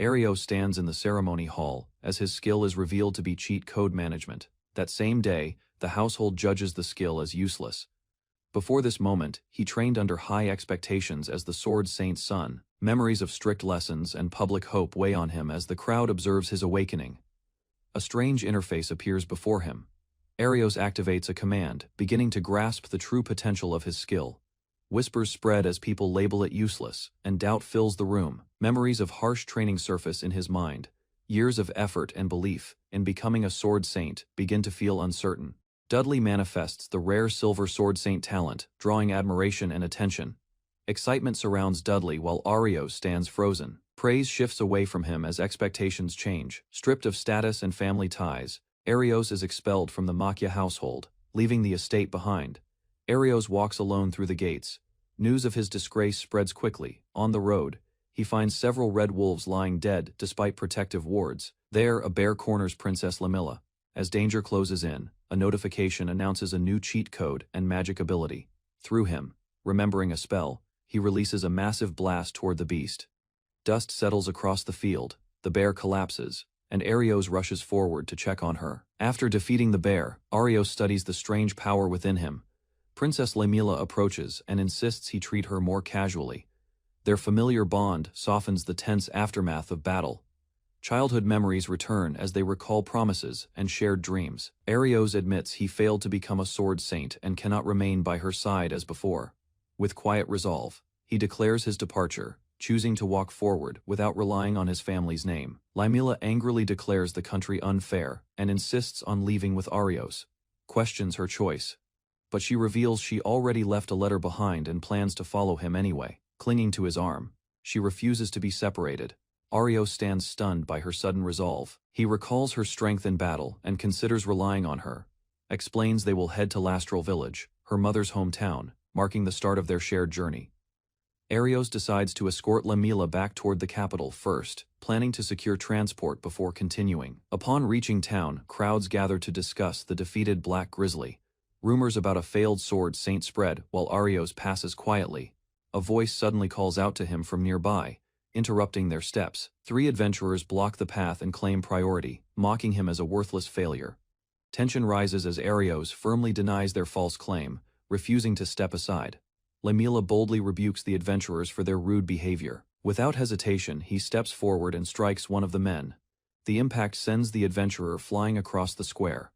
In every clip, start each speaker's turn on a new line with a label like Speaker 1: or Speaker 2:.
Speaker 1: Ario stands in the ceremony hall, as his skill is revealed to be cheat code management. That same day, the household judges the skill as useless. Before this moment, he trained under high expectations as the Sword Saint's son. Memories of strict lessons and public hope weigh on him as the crowd observes his awakening. A strange interface appears before him. Arios activates a command, beginning to grasp the true potential of his skill. Whispers spread as people label it useless, and doubt fills the room. Memories of harsh training surface in his mind. Years of effort and belief in becoming a Sword Saint begin to feel uncertain. Dudley manifests the rare Silver Sword Saint talent, drawing admiration and attention. Excitement surrounds Dudley while Arios stands frozen. Praise shifts away from him as expectations change. Stripped of status and family ties, Arios is expelled from the Makia household, leaving the estate behind. Arios walks alone through the gates. News of his disgrace spreads quickly. On the road, he finds several red wolves lying dead despite protective wards. There, a bear corners Princess Lamilla. As danger closes in, a notification announces a new cheat code and magic ability. Through him, remembering a spell, he releases a massive blast toward the beast. Dust settles across the field, the bear collapses, and Arios rushes forward to check on her. After defeating the bear, Arios studies the strange power within him. Princess Lamilla approaches and insists he treat her more casually. Their familiar bond softens the tense aftermath of battle. Childhood memories return as they recall promises and shared dreams. Arios admits he failed to become a Sword Saint and cannot remain by her side as before. With quiet resolve, he declares his departure, choosing to walk forward without relying on his family's name. Lamilla angrily declares the country unfair and insists on leaving with Arios. Questions her choice, but she reveals she already left a letter behind and plans to follow him anyway. Clinging to his arm, she refuses to be separated. Arios stands stunned by her sudden resolve. He recalls her strength in battle and considers relying on her. Explains they will head to Lastral Village, her mother's hometown, marking the start of their shared journey. Arios decides to escort Lamilla back toward the capital first, planning to secure transport before continuing. Upon reaching town, crowds gather to discuss the defeated Black Grizzly. Rumors about a failed Sword Saint spread while Arios passes quietly. A voice suddenly calls out to him from nearby, interrupting their steps. 3 adventurers block the path and claim priority, mocking him as a worthless failure. Tension rises as Arios firmly denies their false claim, refusing to step aside. Lamilla boldly rebukes the adventurers for their rude behavior. Without hesitation, he steps forward and strikes one of the men. The impact sends the adventurer flying across the square.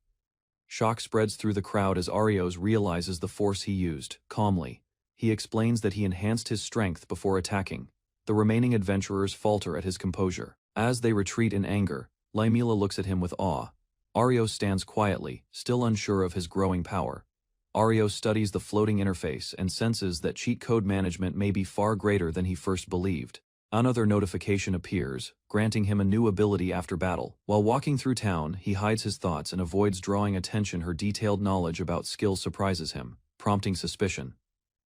Speaker 1: Shock spreads through the crowd as Arios realizes the force he used. Calmly, he explains that he enhanced his strength before attacking. The remaining adventurers falter at his composure. As they retreat in anger, Lamilla looks at him with awe. Arios stands quietly, still unsure of his growing power. Arios studies the floating interface and senses that cheat code management may be far greater than he first believed. Another notification appears, granting him a new ability after battle. While walking through town, he hides his thoughts and avoids drawing attention. Her detailed knowledge about skills surprises him, prompting suspicion.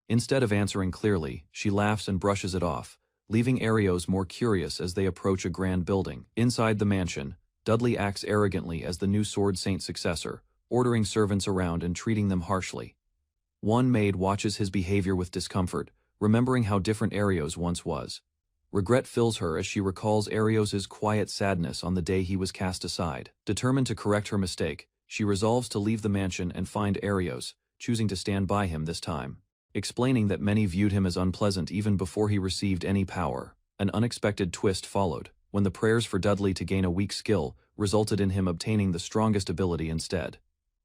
Speaker 1: Instead of answering clearly, she laughs and brushes it off, leaving Arios more curious as they approach a grand building. Inside the mansion, Dudley acts arrogantly as the new Sword Saint successor, ordering servants around and treating them harshly. One maid watches his behavior with discomfort, remembering how different Arios once was. Regret fills her as she recalls Arios's quiet sadness on the day he was cast aside. Determined to correct her mistake, she resolves to leave the mansion and find Arios, choosing to stand by him this time. Explaining that many viewed him as unpleasant even before he received any power. An unexpected twist followed, when the prayers for Dudley to gain a weak skill resulted in him obtaining the strongest ability instead.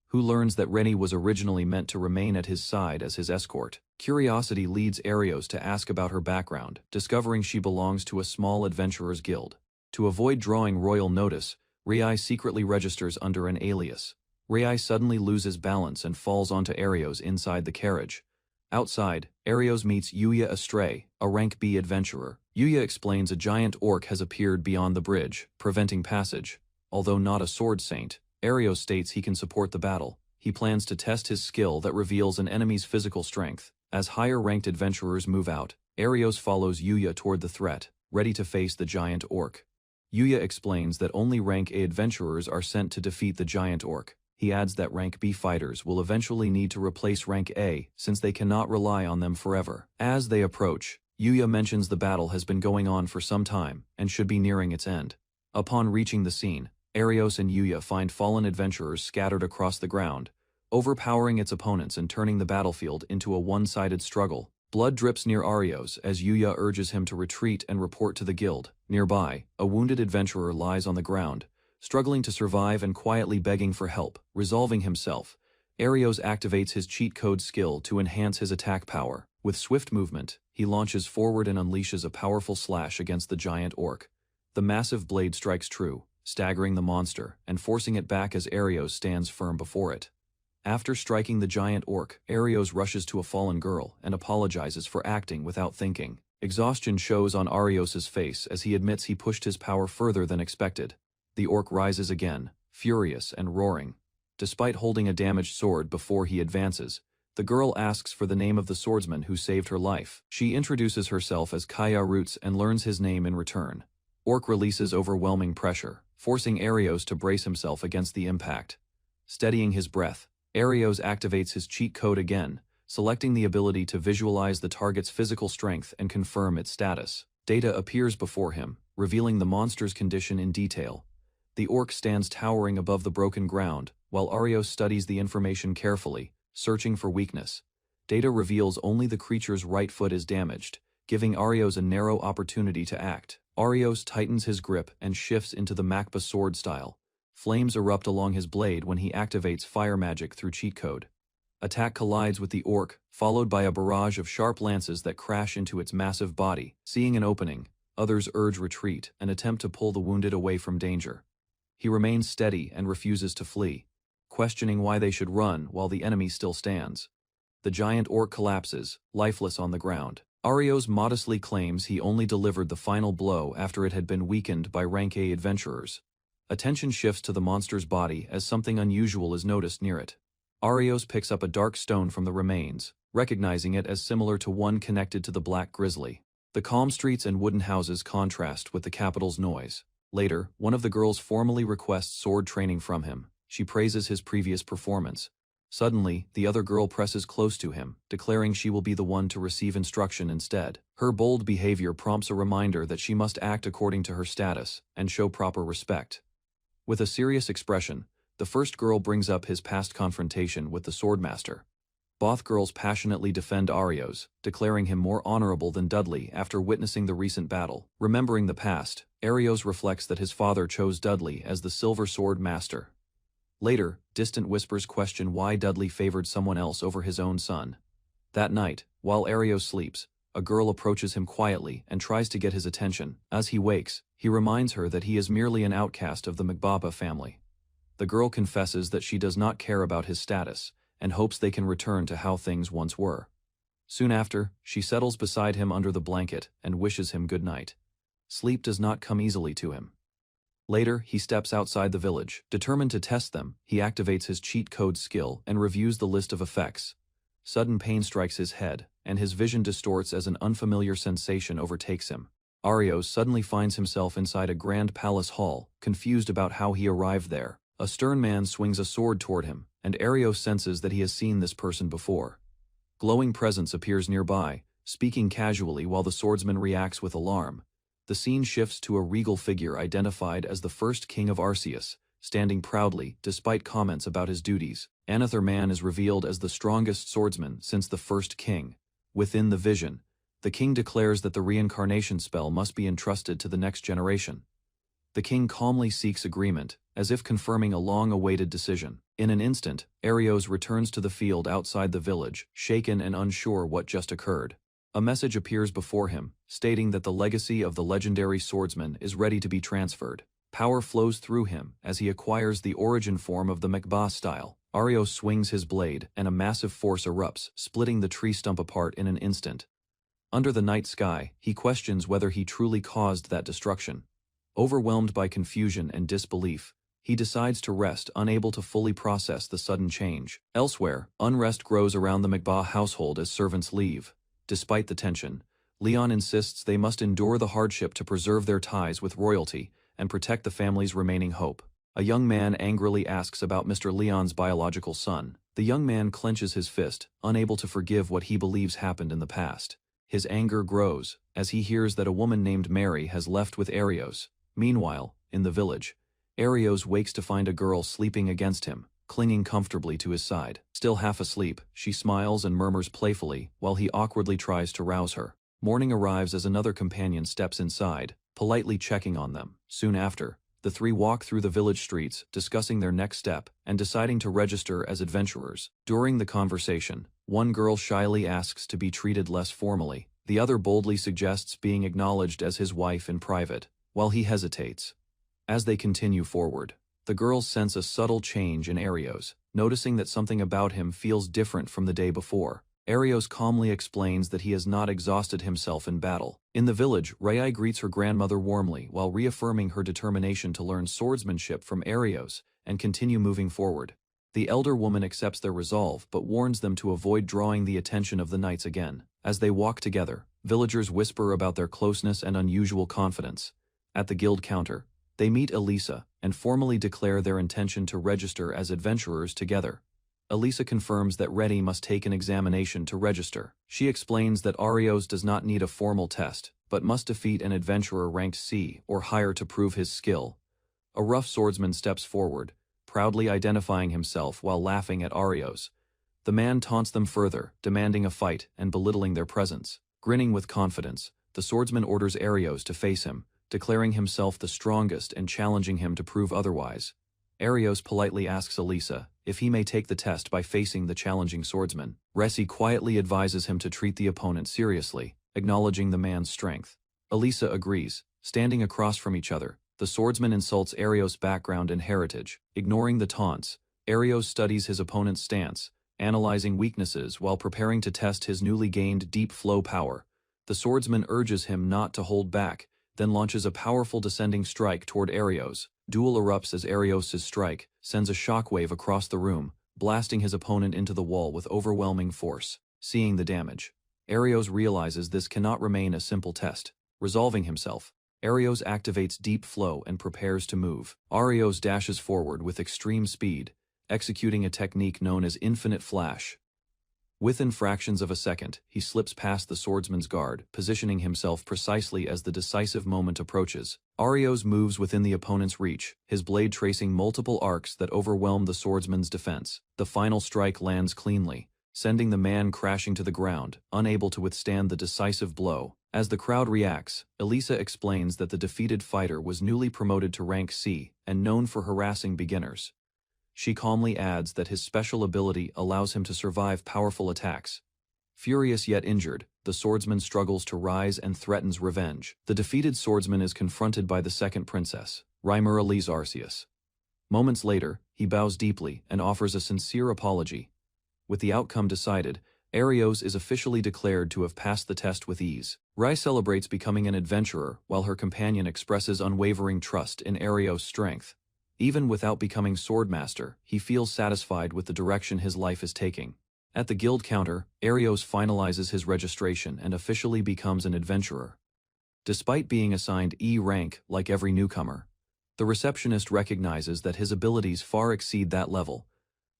Speaker 1: Who learns that Rennie was originally meant to remain at his side as his escort. Curiosity leads Arios to ask about her background, discovering she belongs to a small adventurers guild. To avoid drawing royal notice, Rei secretly registers under an alias. Rei suddenly loses balance and falls onto Arios inside the carriage. Outside, Arios meets Yuya Astray, a rank B adventurer. Yuya explains a giant orc has appeared beyond the bridge, preventing passage. Although not a sword saint, Arios states he can support the battle. He plans to test his skill that reveals an enemy's physical strength. As higher-ranked adventurers move out, Arios follows Yuya toward the threat, ready to face the giant orc. Yuya explains that only rank A adventurers are sent to defeat the giant orc. He adds that rank B fighters will eventually need to replace rank A since they cannot rely on them forever. As they approach, Yuya mentions the battle has been going on for some time and should be nearing its end. Upon reaching the scene, Arios and Yuya find fallen adventurers scattered across the ground, overpowering its opponents and turning the battlefield into a one-sided struggle. Blood drips near Arios as Yuya urges him to retreat and report to the guild. Nearby, a wounded adventurer lies on the ground, struggling to survive and quietly begging for help. Resolving himself, Arios activates his cheat code skill to enhance his attack power. With swift movement, he launches forward and unleashes a powerful slash against the giant orc. The massive blade strikes true, staggering the monster and forcing it back as Arios stands firm before it. After striking the giant orc, Arios rushes to a fallen girl and apologizes for acting without thinking. Exhaustion shows on Arios's face as he admits he pushed his power further than expected. The orc rises again, furious and roaring. Despite holding a damaged sword before he advances, the girl asks for the name of the swordsman who saved her life. She introduces herself as Kaya Roots and learns his name in return. Orc releases overwhelming pressure, forcing Arios to brace himself against the impact. Steadying his breath, Arios activates his cheat code again, selecting the ability to visualize the target's physical strength and confirm its status. Data appears before him, revealing the monster's condition in detail. The orc stands towering above the broken ground, while Arios studies the information carefully, searching for weakness. Data reveals only the creature's right foot is damaged, giving Arios a narrow opportunity to act. Arios tightens his grip and shifts into the Makba sword style. Flames erupt along his blade when he activates fire magic through cheat code. Attack collides with the orc, followed by a barrage of sharp lances that crash into its massive body. Seeing an opening, others urge retreat and attempt to pull the wounded away from danger. He remains steady and refuses to flee, questioning why they should run while the enemy still stands. The giant orc collapses, lifeless on the ground. Arios modestly claims he only delivered the final blow after it had been weakened by rank A adventurers. Attention shifts to the monster's body as something unusual is noticed near it. Arios picks up a dark stone from the remains, recognizing it as similar to one connected to the Black Grizzly. The calm streets and wooden houses contrast with the capital's noise. Later, one of the girls formally requests sword training from him. She praises his previous performance. Suddenly, the other girl presses close to him, declaring she will be the one to receive instruction instead. Her bold behavior prompts a reminder that she must act according to her status and show proper respect. With a serious expression, the first girl brings up his past confrontation with the swordmaster. Both girls passionately defend Arios, declaring him more honorable than Dudley after witnessing the recent battle. Remembering the past, Arios reflects that his father chose Dudley as the Silver Sword Master. Later, distant whispers question why Dudley favored someone else over his own son. That night, while Arios sleeps, a girl approaches him quietly and tries to get his attention. As he wakes, he reminds her that he is merely an outcast of the Magbaba family. The girl confesses that she does not care about his status, and hopes they can return to how things once were. Soon after, she settles beside him under the blanket and wishes him good night. Sleep does not come easily to him. Later, he steps outside the village. Determined to test them, he activates his cheat code skill and reviews the list of effects. Sudden pain strikes his head, and his vision distorts as an unfamiliar sensation overtakes him. Arios suddenly finds himself inside a grand palace hall, confused about how he arrived there. A stern man swings a sword toward him, and Arios senses that he has seen this person before. Glowing presence appears nearby, speaking casually while the swordsman reacts with alarm. The scene shifts to a regal figure identified as the first king of Arceus, standing proudly despite comments about his duties. Another man is revealed as the strongest swordsman since the first king. Within the vision, the king declares that the reincarnation spell must be entrusted to the next generation. The king calmly seeks agreement, as if confirming a long-awaited decision. In an instant, Arios returns to the field outside the village, shaken and unsure what just occurred. A message appears before him, stating that the legacy of the legendary swordsman is ready to be transferred. Power flows through him as he acquires the origin form of the Makba style. Arios swings his blade, and a massive force erupts, splitting the tree stump apart in an instant. Under the night sky, he questions whether he truly caused that destruction. Overwhelmed by confusion and disbelief, he decides to rest, unable to fully process the sudden change. Elsewhere, unrest grows around the Makba household as servants leave. Despite the tension, Leon insists they must endure the hardship to preserve their ties with royalty and protect the family's remaining hope. A young man angrily asks about Mr. Leon's biological son. The young man clenches his fist, unable to forgive what he believes happened in the past. His anger grows as he hears that a woman named Mary has left with Arios. Meanwhile, in the village, Arios wakes to find a girl sleeping against him, clinging comfortably to his side. Still half asleep, she smiles and murmurs playfully while he awkwardly tries to rouse her. Morning arrives as another companion steps inside, politely checking on them. Soon after, the three walk through the village streets, discussing their next step and deciding to register as adventurers. During the conversation, one girl shyly asks to be treated less formally. The other boldly suggests being acknowledged as his wife in private, while he hesitates. As they continue forward, the girls sense a subtle change in Arios, noticing that something about him feels different from the day before. Arios calmly explains that he has not exhausted himself in battle. In the village, Rei greets her grandmother warmly while reaffirming her determination to learn swordsmanship from Arios and continue moving forward. The elder woman accepts their resolve but warns them to avoid drawing the attention of the knights again. As they walk together, villagers whisper about their closeness and unusual confidence. At the guild counter, they meet Elisa and formally declare their intention to register as adventurers together. Elisa confirms that Reddy must take an examination to register. She explains that Arios does not need a formal test, but must defeat an adventurer ranked C or higher to prove his skill. A rough swordsman steps forward, proudly identifying himself while laughing at Arios. The man taunts them further, demanding a fight and belittling their presence. Grinning with confidence, the swordsman orders Arios to face him, declaring himself the strongest and challenging him to prove otherwise. Arios politely asks Elisa if he may take the test by facing the challenging swordsman. Resi quietly advises him to treat the opponent seriously, acknowledging the man's strength. Elisa agrees. Standing across from each other, the swordsman insults Arios' background and heritage. Ignoring the taunts, Arios studies his opponent's stance, analyzing weaknesses while preparing to test his newly gained deep flow power. The swordsman urges him not to hold back, then launches a powerful descending strike toward Arios. Duel erupts as Arios' strike sends a shockwave across the room, blasting his opponent into the wall with overwhelming force. Seeing the damage, Arios realizes this cannot remain a simple test. Resolving himself, Arios activates deep flow and prepares to move. Arios dashes forward with extreme speed, executing a technique known as infinite flash. Within fractions of a second, he slips past the swordsman's guard, positioning himself precisely as the decisive moment approaches. Arios moves within the opponent's reach, his blade tracing multiple arcs that overwhelm the swordsman's defense. The final strike lands cleanly, sending the man crashing to the ground, unable to withstand the decisive blow. As the crowd reacts, Elisa explains that the defeated fighter was newly promoted to rank C and known for harassing beginners. She calmly adds that his special ability allows him to survive powerful attacks. Furious yet injured, the swordsman struggles to rise and threatens revenge. The defeated swordsman is confronted by the second princess, Raimeralise Arceus. Moments later, he bows deeply and offers a sincere apology. With the outcome decided, Arios is officially declared to have passed the test with ease. Rai celebrates becoming an adventurer while her companion expresses unwavering trust in Arios' strength. Even without becoming swordmaster, he feels satisfied with the direction his life is taking. At the guild counter, Arios finalizes his registration and officially becomes an adventurer. Despite being assigned E rank like every newcomer, the receptionist recognizes that his abilities far exceed that level.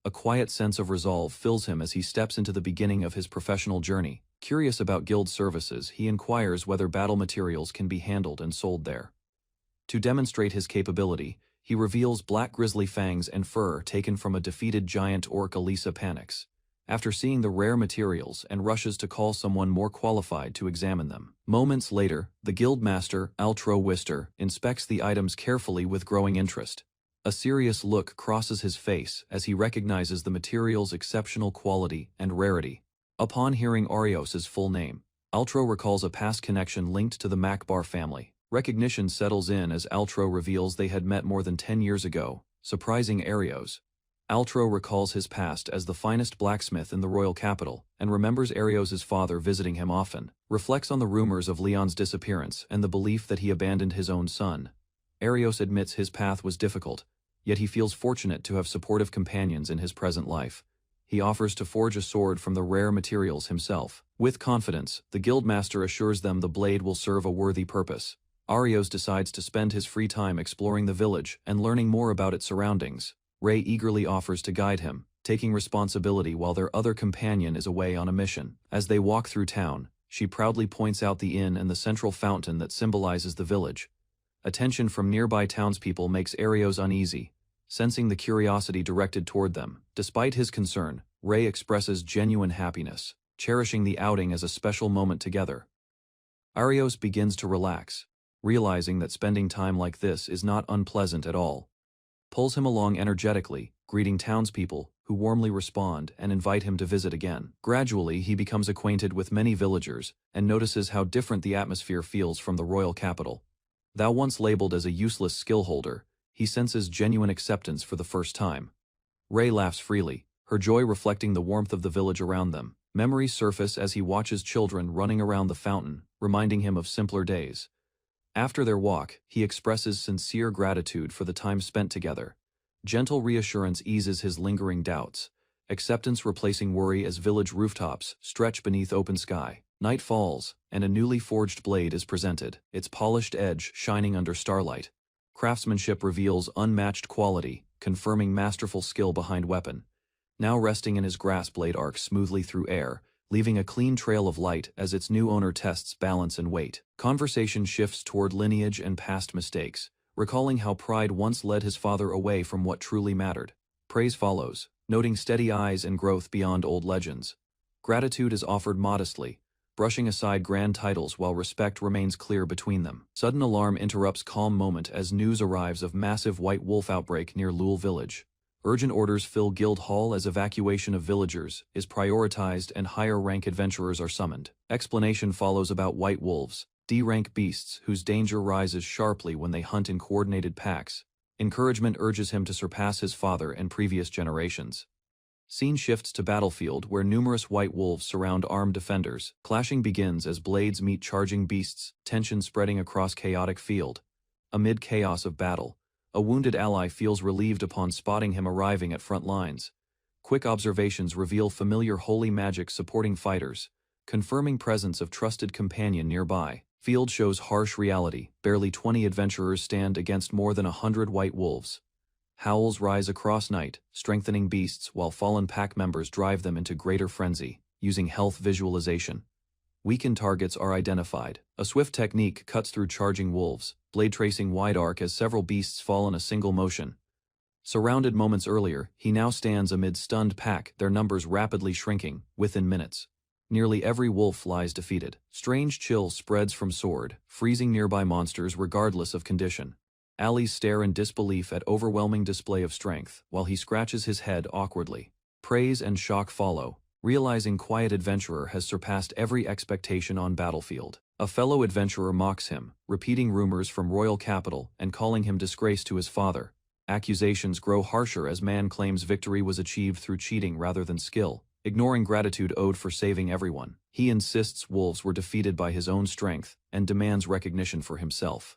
Speaker 1: A quiet sense of resolve fills him as he steps into the beginning of his professional journey. Curious about guild services, he inquires whether battle materials can be handled and sold there. To demonstrate his capability, he reveals black grizzly fangs and fur taken from a defeated giant orc. Elisa panics after seeing the rare materials and rushes to call someone more qualified to examine them. Moments later, the guild master, Altro Wister, inspects the items carefully with growing interest. A serious look crosses his face as he recognizes the material's exceptional quality and rarity. Upon hearing Arios' full name, Altro recalls a past connection linked to the Macbar family. Recognition settles in as Altro reveals they had met more than 10 years ago, surprising Arios. Altro recalls his past as the finest blacksmith in the royal capital, and remembers Arios' father visiting him often, reflects on the rumors of Leon's disappearance and the belief that he abandoned his own son. Arios admits his path was difficult, yet he feels fortunate to have supportive companions in his present life. He offers to forge a sword from the rare materials himself. With confidence, the guildmaster assures them the blade will serve a worthy purpose. Arios decides to spend his free time exploring the village and learning more about its surroundings. Ray eagerly offers to guide him, taking responsibility while their other companion is away on a mission. As they walk through town, she proudly points out the inn and the central fountain that symbolizes the village. Attention from nearby townspeople makes Arios uneasy, sensing the curiosity directed toward them. Despite his concern, Ray expresses genuine happiness, cherishing the outing as a special moment together. Arios begins to relax, realizing that spending time like this is not unpleasant at all. Pulls him along energetically, greeting townspeople, who warmly respond and invite him to visit again. Gradually, he becomes acquainted with many villagers and notices how different the atmosphere feels from the royal capital. Though once labeled as a useless skill holder, he senses genuine acceptance for the first time. Ray laughs freely, her joy reflecting the warmth of the village around them. Memories surface as he watches children running around the fountain, reminding him of simpler days. After their walk, he expresses sincere gratitude for the time spent together. Gentle reassurance eases his lingering doubts, acceptance replacing worry as village rooftops stretch beneath open sky. Night falls, and a newly forged blade is presented, its polished edge shining under starlight. Craftsmanship reveals unmatched quality, confirming masterful skill behind weapon. Now resting in his grasp, blade arcs smoothly through air, leaving a clean trail of light as its new owner tests balance and weight. Conversation shifts toward lineage and past mistakes, recalling how pride once led his father away from what truly mattered. Praise follows, noting steady eyes and growth beyond old legends. Gratitude is offered modestly, brushing aside grand titles while respect remains clear between them. Sudden alarm interrupts calm moment as news arrives of massive white wolf outbreak near Lul village. Urgent orders fill guild hall as evacuation of villagers is prioritized and higher rank adventurers are summoned. Explanation follows about white wolves, D-rank beasts whose danger rises sharply when they hunt in coordinated packs. Encouragement urges him to surpass his father and previous generations. Scene shifts to battlefield where numerous white wolves surround armed defenders. Clashing begins as blades meet charging beasts, tension spreading across chaotic field. Amid chaos of battle, a wounded ally feels relieved upon spotting him arriving at front lines. Quick observations reveal familiar holy magic supporting fighters, confirming presence of trusted companion nearby. Field shows harsh reality, barely 20 adventurers stand against more than 100 white wolves. Howls rise across night, strengthening beasts while fallen pack members drive them into greater frenzy, using health visualization. Weakened targets are identified. A swift technique cuts through charging wolves, blade tracing wide arc as several beasts fall in a single motion. Surrounded moments earlier, he now stands amid stunned pack, their numbers rapidly shrinking, within minutes. Nearly every wolf lies defeated. Strange chill spreads from sword, freezing nearby monsters regardless of condition. Allies stare in disbelief at overwhelming display of strength, while he scratches his head awkwardly. Praise and shock follow, realizing quiet adventurer has surpassed every expectation on battlefield. A fellow adventurer mocks him, repeating rumors from royal capital and calling him disgrace to his father. Accusations grow harsher as man claims victory was achieved through cheating rather than skill, ignoring gratitude owed for saving everyone. He insists wolves were defeated by his own strength and demands recognition for himself.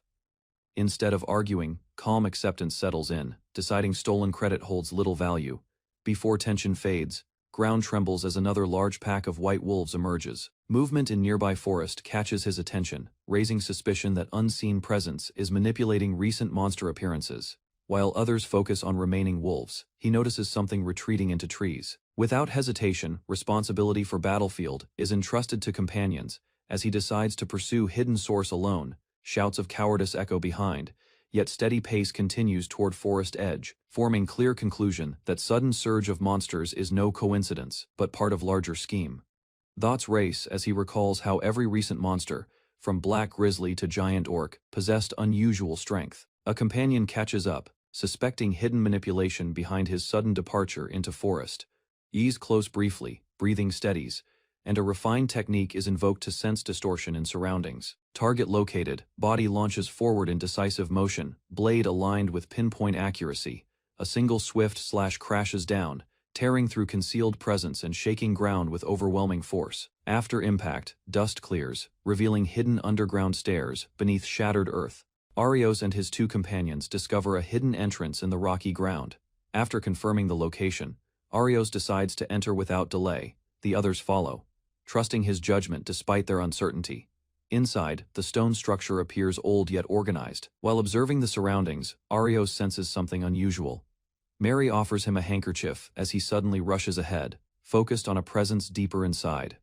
Speaker 1: Instead of arguing, calm acceptance settles in, deciding stolen credit holds little value. Before tension fades, ground trembles as another large pack of white wolves emerges. Movement in nearby forest catches his attention, raising suspicion that unseen presence is manipulating recent monster appearances. While others focus on remaining wolves, he notices something retreating into trees. Without hesitation, responsibility for battlefield is entrusted to companions, as he decides to pursue hidden source alone. Shouts of cowardice echo behind, yet steady pace continues toward forest edge, forming clear conclusion that sudden surge of monsters is no coincidence, but part of larger scheme. Thoughts race as he recalls how every recent monster, from black grizzly to giant orc, possessed unusual strength. A companion catches up, suspecting hidden manipulation behind his sudden departure into forest. Ease close briefly, breathing steadies, and a refined technique is invoked to sense distortion in surroundings. Target located, body launches forward in decisive motion, blade aligned with pinpoint accuracy. A single swift slash crashes down, tearing through concealed presence and shaking ground with overwhelming force. After impact, dust clears, revealing hidden underground stairs beneath shattered earth. Arios and his two companions discover a hidden entrance in the rocky ground. After confirming the location, Arios decides to enter without delay. The others follow, trusting his judgment despite their uncertainty. Inside, the stone structure appears old yet organized. While observing the surroundings, Arios senses something unusual. Mary offers him a handkerchief as he suddenly rushes ahead, focused on a presence deeper inside.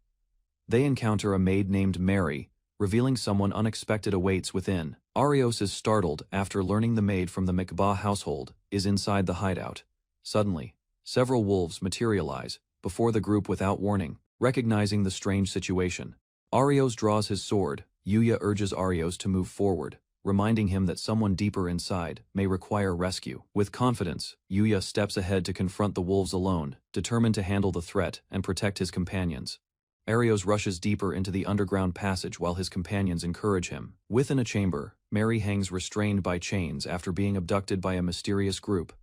Speaker 1: They encounter a maid named Mary, revealing someone unexpected awaits within. Arios is startled after learning the maid from the Mikbah household is inside the hideout. Suddenly, several wolves materialize before the group without warning. Recognizing the strange situation, Arios draws his sword. Yuya urges Arios to move forward, reminding him that someone deeper inside may require rescue. With confidence, Yuya steps ahead to confront the wolves alone, determined to handle the threat and protect his companions. Arios rushes deeper into the underground passage while his companions encourage him. Within a chamber, Mary hangs restrained by chains after being abducted by a mysterious group.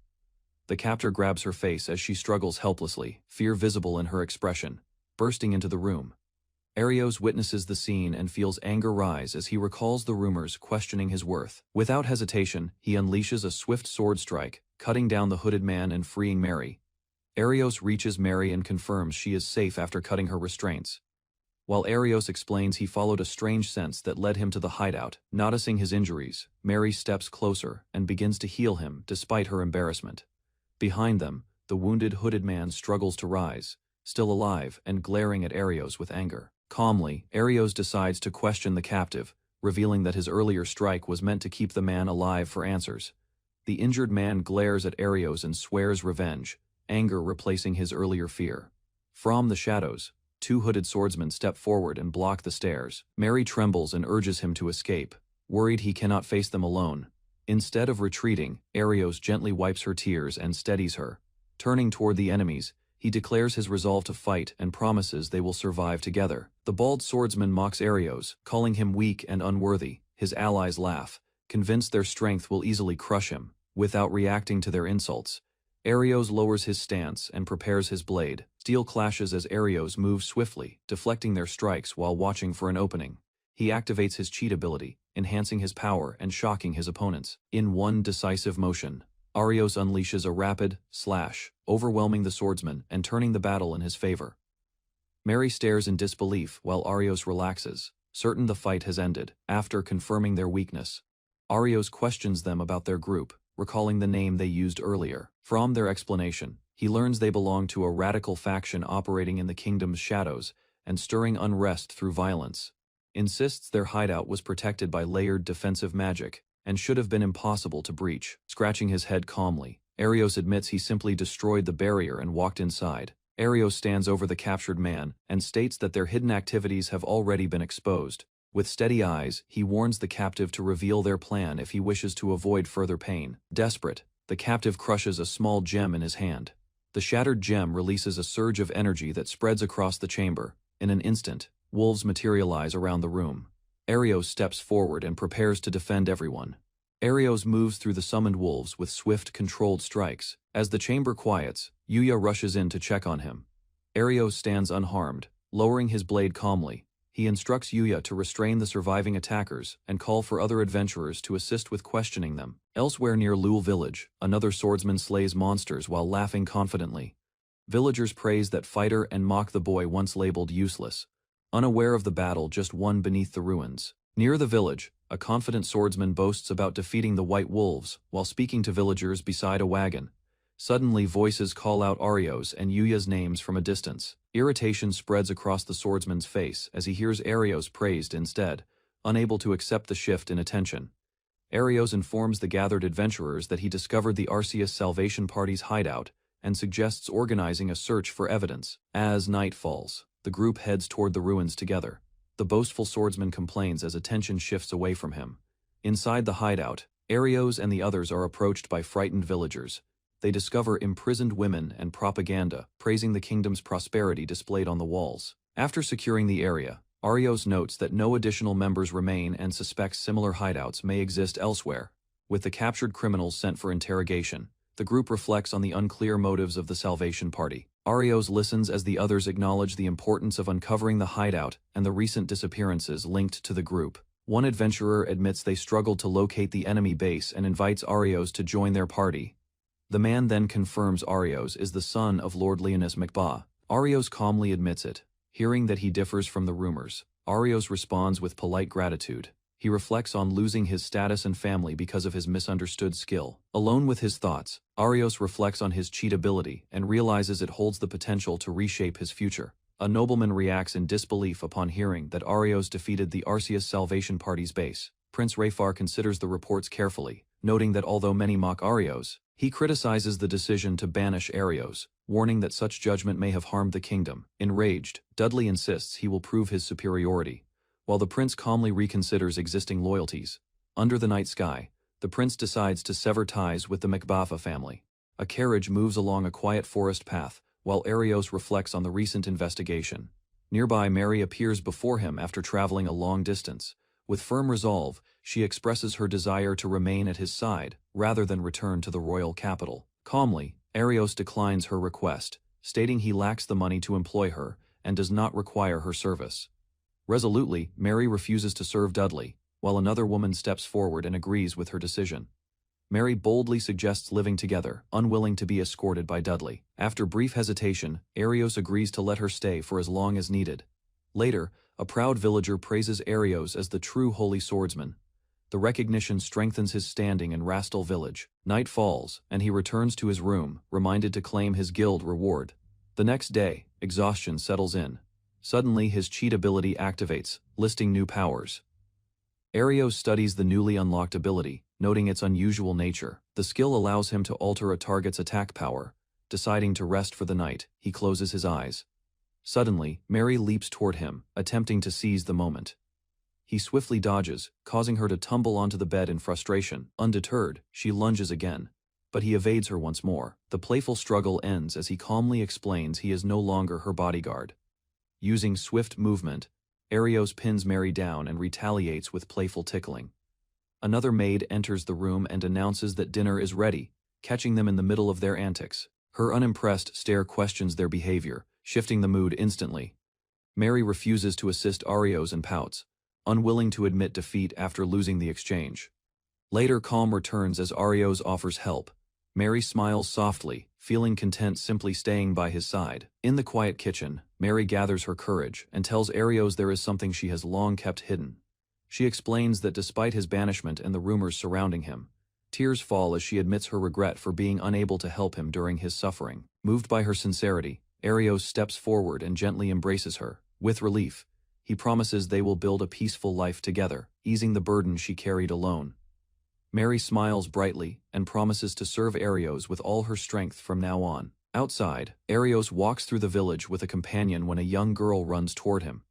Speaker 1: The captor grabs her face as she struggles helplessly, fear visible in her expression. Bursting into the room, Arios witnesses the scene and feels anger rise as he recalls the rumors questioning his worth. Without hesitation, he unleashes a swift sword strike, cutting down the hooded man and freeing Mary. Arios reaches Mary and confirms she is safe after cutting her restraints. While Arios explains he followed a strange sense that led him to the hideout, noticing his injuries, Mary steps closer and begins to heal him despite her embarrassment. Behind them, the wounded hooded man struggles to rise, still alive and glaring at Arios with anger. Calmly, Arios decides to question the captive, revealing that his earlier strike was meant to keep the man alive for answers. The injured man glares at Arios and swears revenge, anger replacing his earlier fear. From the shadows, two hooded swordsmen step forward and block the stairs. Mary trembles and urges him to escape, worried he cannot face them alone. Instead of retreating, Arios gently wipes her tears and steadies her. Turning toward the enemies, he declares his resolve to fight and promises they will survive together. The bald swordsman mocks Arios, calling him weak and unworthy. His allies laugh, convinced their strength will easily crush him. Without reacting to their insults, Arios lowers his stance and prepares his blade. Steel clashes as Arios moves swiftly, deflecting their strikes while watching for an opening. He activates his cheat ability, enhancing his power and shocking his opponents. In one decisive motion, Arios unleashes a rapid slash, overwhelming the swordsman and turning the battle in his favor. Mary stares in disbelief while Arios relaxes, certain the fight has ended. After confirming their weakness, Arios questions them about their group, recalling the name they used earlier. From their explanation, he learns they belong to a radical faction operating in the kingdom's shadows and stirring unrest through violence. Insists their hideout was protected by layered defensive magic and should have been impossible to breach. Scratching his head calmly, Arios admits he simply destroyed the barrier and walked inside. Arios stands over the captured man and states that their hidden activities have already been exposed. With steady eyes, he warns the captive to reveal their plan if he wishes to avoid further pain. Desperate, the captive crushes a small gem in his hand. The shattered gem releases a surge of energy that spreads across the chamber. In an instant, wolves materialize around the room. Arios steps forward and prepares to defend everyone. Arios moves through the summoned wolves with swift, controlled strikes. As the chamber quiets, Yuya rushes in to check on him. Arios stands unharmed, lowering his blade calmly. He instructs Yuya to restrain the surviving attackers and call for other adventurers to assist with questioning them. Elsewhere near Lul village, another swordsman slays monsters while laughing confidently. Villagers praise that fighter and mock the boy once labeled useless, unaware of the battle just won beneath the ruins. Near the village, a confident swordsman boasts about defeating the white wolves while speaking to villagers beside a wagon. Suddenly voices call out Arios and Yuya's names from a distance. Irritation spreads across the swordsman's face as he hears Arios praised instead, unable to accept the shift in attention. Arios informs the gathered adventurers that he discovered the Arceus Salvation Party's hideout and suggests organizing a search for evidence. As night falls, the group heads toward the ruins together. The boastful swordsman complains as attention shifts away from him. Inside the hideout, Arios and the others are approached by frightened villagers. They discover imprisoned women and propaganda, praising the kingdom's prosperity displayed on the walls. After securing the area, Arios notes that no additional members remain and suspects similar hideouts may exist elsewhere. With the captured criminals sent for interrogation, the group reflects on the unclear motives of the Salvation Party. Arios listens as the others acknowledge the importance of uncovering the hideout and the recent disappearances linked to the group. One adventurer admits they struggled to locate the enemy base and invites Arios to join their party. The man then confirms Arios is the son of Lord Leonis Mikbah. Arios calmly admits it. Hearing that he differs from the rumors, Arios responds with polite gratitude. He reflects on losing his status and family because of his misunderstood skill. Alone with his thoughts, Arios reflects on his cheat ability and realizes it holds the potential to reshape his future. A nobleman reacts in disbelief upon hearing that Arios defeated the Arceus Salvation Party's base. Prince Rayfar considers the reports carefully, noting that although many mock Arios, he criticizes the decision to banish Arios, warning that such judgment may have harmed the kingdom. Enraged, Dudley insists he will prove his superiority, while the prince calmly reconsiders existing loyalties. Under the night sky, the prince decides to sever ties with the Macbaffa family. A carriage moves along a quiet forest path, while Arios reflects on the recent investigation. Nearby, Mary appears before him after traveling a long distance. With firm resolve, she expresses her desire to remain at his side, rather than return to the royal capital. Calmly, Arios declines her request, stating he lacks the money to employ her, and does not require her service. Resolutely, Mary refuses to serve Dudley, while another woman steps forward and agrees with her decision. Mary boldly suggests living together, unwilling to be escorted by Dudley. After brief hesitation, Arios agrees to let her stay for as long as needed. Later, a proud villager praises Arios as the true holy swordsman. The recognition strengthens his standing in Rastal village. Night falls, and he returns to his room, reminded to claim his guild reward. The next day, exhaustion settles in. Suddenly, his cheat ability activates, listing new powers. Arios studies the newly unlocked ability, noting its unusual nature. The skill allows him to alter a target's attack power. Deciding to rest for the night, he closes his eyes. Suddenly, Mary leaps toward him, attempting to seize the moment. He swiftly dodges, causing her to tumble onto the bed in frustration. Undeterred, she lunges again, but he evades her once more. The playful struggle ends as he calmly explains he is no longer her bodyguard. Using swift movement, Arios pins Mary down and retaliates with playful tickling. Another maid enters the room and announces that dinner is ready, catching them in the middle of their antics. Her unimpressed stare questions their behavior, shifting the mood instantly. Mary refuses to assist Arios and pouts, unwilling to admit defeat after losing the exchange. Later, calm returns as Arios offers help. Mary smiles softly, feeling content simply staying by his side. In the quiet kitchen, Mary gathers her courage and tells Arios there is something she has long kept hidden. She explains that despite his banishment and the rumors surrounding him, tears fall as she admits her regret for being unable to help him during his suffering. Moved by her sincerity, Arios steps forward and gently embraces her. With relief, he promises they will build a peaceful life together, easing the burden she carried alone. Mary smiles brightly and promises to serve Arios with all her strength from now on. Outside, Arios walks through the village with a companion when a young girl runs toward him.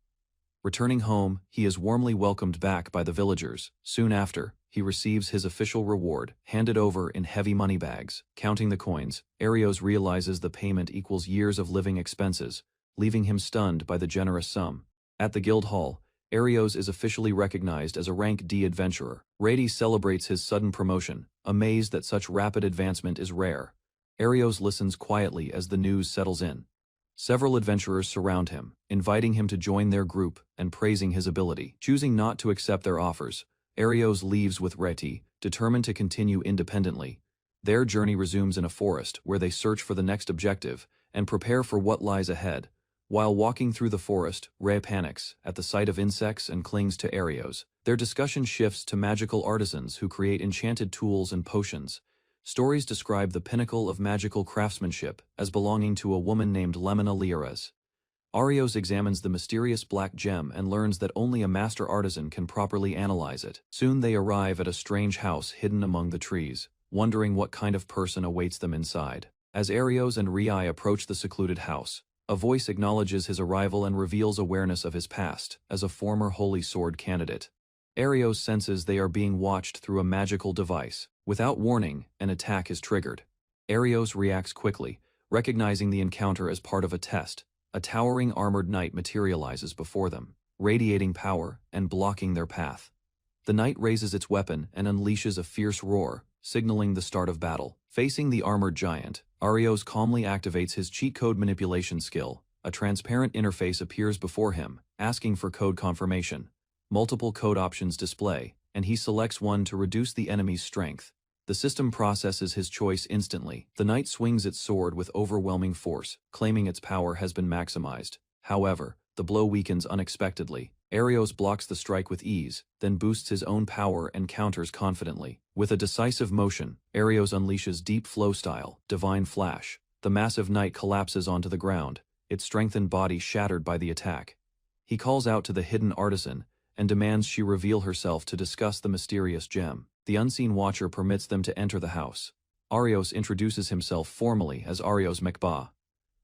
Speaker 1: Returning home, he is warmly welcomed back by the villagers. Soon after, he receives his official reward, handed over in heavy money bags. Counting the coins, Arios realizes the payment equals years of living expenses, leaving him stunned by the generous sum. At the guild hall, Arios is officially recognized as a rank D adventurer. Rady celebrates his sudden promotion, amazed that such rapid advancement is rare. Arios listens quietly as the news settles in. Several adventurers surround him, inviting him to join their group and praising his ability. Choosing not to accept their offers, Arios leaves with Reti, determined to continue independently. Their journey resumes in a forest where they search for the next objective and prepare for what lies ahead. While walking through the forest, Ray panics at the sight of insects and clings to Arios. Their discussion shifts to magical artisans who create enchanted tools and potions. Stories describe the pinnacle of magical craftsmanship as belonging to a woman named Lemina Liares. Arios examines the mysterious black gem and learns that only a master artisan can properly analyze it. Soon they arrive at a strange house hidden among the trees, wondering what kind of person awaits them inside. As Arios and Riai approach the secluded house, a voice acknowledges his arrival and reveals awareness of his past as a former Holy Sword candidate. Arios senses they are being watched through a magical device. Without warning, an attack is triggered. Arios reacts quickly, recognizing the encounter as part of a test. A towering armored knight materializes before them, radiating power and blocking their path. The knight raises its weapon and unleashes a fierce roar, signaling the start of battle. Facing the armored giant, Arios calmly activates his cheat code manipulation skill. A transparent interface appears before him, asking for code confirmation. Multiple code options display, and he selects one to reduce the enemy's strength. The system processes his choice instantly. The knight swings its sword with overwhelming force, claiming its power has been maximized. However, the blow weakens unexpectedly. Arios blocks the strike with ease, then boosts his own power and counters confidently. With a decisive motion, Arios unleashes Deep Flow style, Divine Flash. The massive knight collapses onto the ground, its strengthened body shattered by the attack. He calls out to the hidden artisan and demands she reveal herself to discuss the mysterious gem. The unseen watcher permits them to enter the house. Arios introduces himself formally as Arios Mekba.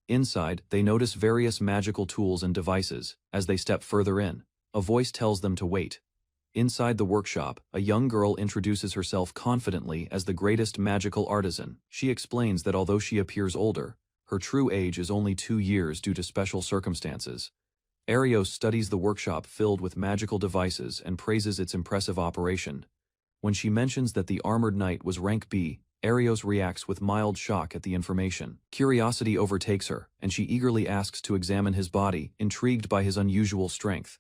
Speaker 1: Inside, they notice various magical tools and devices. As they step further in, a voice tells them to wait. Inside the workshop, a young girl introduces herself confidently as the greatest magical artisan. She explains that although she appears older, her true age is only 2 years due to special circumstances. Arios studies the workshop filled with magical devices and praises its impressive operation. When she mentions that the armored knight was rank B, Arios reacts with mild shock at the information. Curiosity overtakes her, and she eagerly asks to examine his body, intrigued by his unusual strength.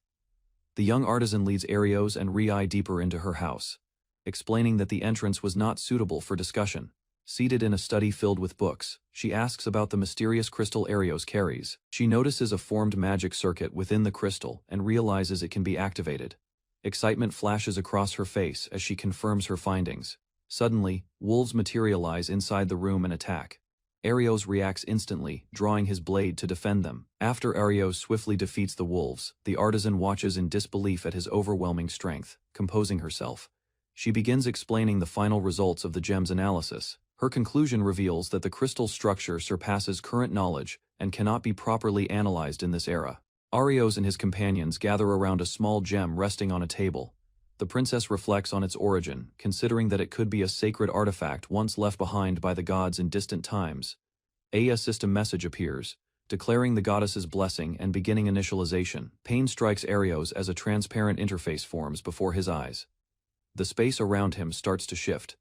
Speaker 1: The young artisan leads Arios and Rai deeper into her house, explaining that the entrance was not suitable for discussion. Seated in a study filled with books, she asks about the mysterious crystal Arios carries. She notices a formed magic circuit within the crystal and realizes it can be activated. Excitement flashes across her face as she confirms her findings. Suddenly, wolves materialize inside the room and attack. Arios reacts instantly, drawing his blade to defend them. After Arios swiftly defeats the wolves, the artisan watches in disbelief at his overwhelming strength. Composing herself, she begins explaining the final results of the gem's analysis. Her conclusion reveals that the crystal structure surpasses current knowledge and cannot be properly analyzed in this era. Arios and his companions gather around a small gem resting on a table. The princess reflects on its origin, considering that it could be a sacred artifact once left behind by the gods in distant times. A system message appears, declaring the goddess's blessing and beginning initialization. Pain strikes Arios as a transparent interface forms before his eyes. The space around him starts to shift.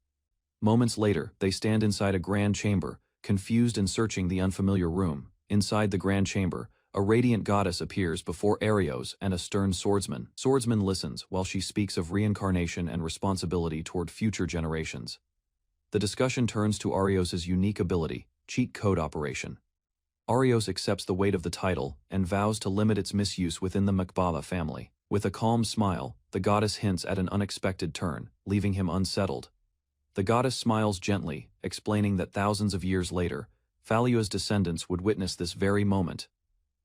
Speaker 1: Moments later, they stand inside a grand chamber, confused and searching the unfamiliar room. Inside the grand chamber, a radiant goddess appears before Arios and a stern swordsman. Swordsman listens while she speaks of reincarnation and responsibility toward future generations. The discussion turns to Arios' unique ability, cheat code operation. Arios accepts the weight of the title and vows to limit its misuse within the Mekbala family. With a calm smile, the goddess hints at an unexpected turn, leaving him unsettled. The goddess smiles gently, explaining that thousands of years later, Phalia's descendants would witness this very moment.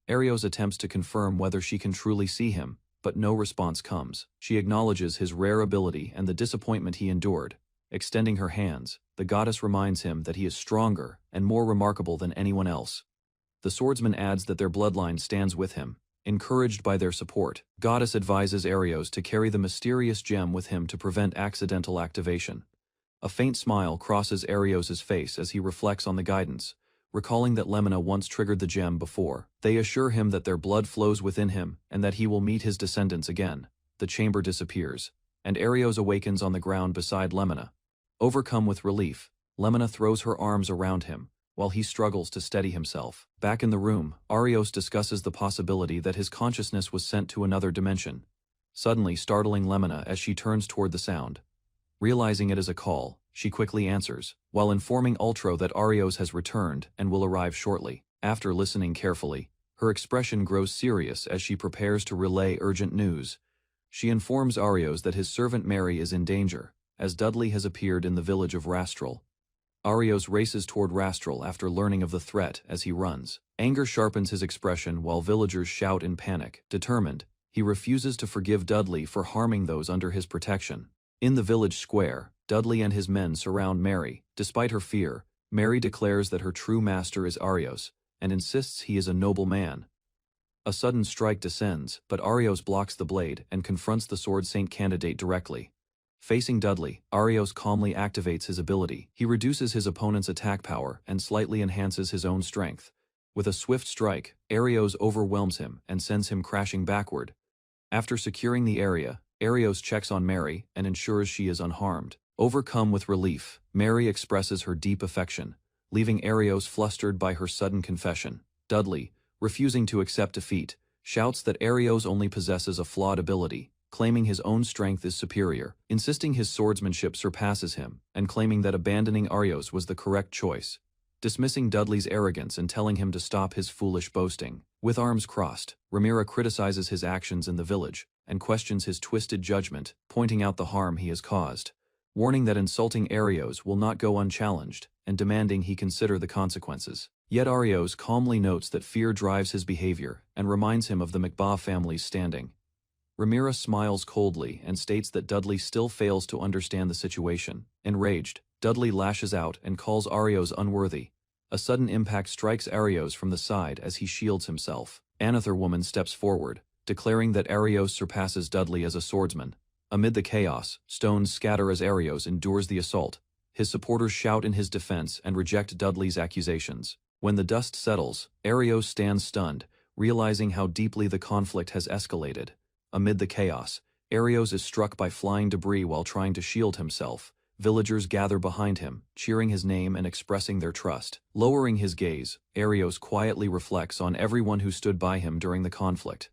Speaker 1: Arios attempts to confirm whether she can truly see him, but no response comes. She acknowledges his rare ability and the disappointment he endured. Extending her hands, the goddess reminds him that he is stronger and more remarkable than anyone else. The swordsman adds that their bloodline stands with him. Encouraged by their support, Goddess advises Arios to carry the mysterious gem with him to prevent accidental activation. A faint smile crosses Arios' face as he reflects on the guidance, recalling that Lemina once triggered the gem before. They assure him that their blood flows within him and that he will meet his descendants again. The chamber disappears, and Arios awakens on the ground beside Lemina. Overcome with relief, Lemina throws her arms around him, while he struggles to steady himself. Back in the room, Arios discusses the possibility that his consciousness was sent to another dimension, suddenly startling Lemina as she turns toward the sound. Realizing it is a call, she quickly answers, while informing Ultro that Arios has returned and will arrive shortly. After listening carefully, her expression grows serious as she prepares to relay urgent news. She informs Arios that his servant Mary is in danger, as Dudley has appeared in the village of Rastral. Arios races toward Rastral after learning of the threat as he runs. Anger sharpens his expression while villagers shout in panic. Determined, he refuses to forgive Dudley for harming those under his protection. In the village square, Dudley and his men surround Mary. Despite her fear, Mary declares that her true master is Arios, and insists he is a noble man. A sudden strike descends, but Arios blocks the blade and confronts the Sword Saint candidate directly. Facing Dudley, Arios calmly activates his ability. He reduces his opponent's attack power and slightly enhances his own strength. With a swift strike, Arios overwhelms him and sends him crashing backward. After securing the area, Arios checks on Mary and ensures she is unharmed. Overcome with relief, Mary expresses her deep affection, leaving Arios flustered by her sudden confession. Dudley, refusing to accept defeat, shouts that Arios only possesses a flawed ability, claiming his own strength is superior, insisting his swordsmanship surpasses him, and claiming that abandoning Arios was the correct choice, dismissing Dudley's arrogance and telling him to stop his foolish boasting. With arms crossed, Ramira criticizes his actions in the village and questions his twisted judgment, pointing out the harm he has caused, warning that insulting Arios will not go unchallenged, and demanding he consider the consequences. Yet Arios calmly notes that fear drives his behavior and reminds him of the McBaugh family's standing. Rhaenyra smiles coldly and states that Dudley still fails to understand the situation. Enraged, Dudley lashes out and calls Arios unworthy. A sudden impact strikes Arios from the side as he shields himself. Another woman steps forward, declaring that Arios surpasses Dudley as a swordsman. Amid the chaos, stones scatter as Arios endures the assault. His supporters shout in his defense and reject Dudley's accusations. When the dust settles, Arios stands stunned, realizing how deeply the conflict has escalated. Amid the chaos, Arios is struck by flying debris while trying to shield himself. Villagers gather behind him, cheering his name and expressing their trust. Lowering his gaze, Arios quietly reflects on everyone who stood by him during the conflict.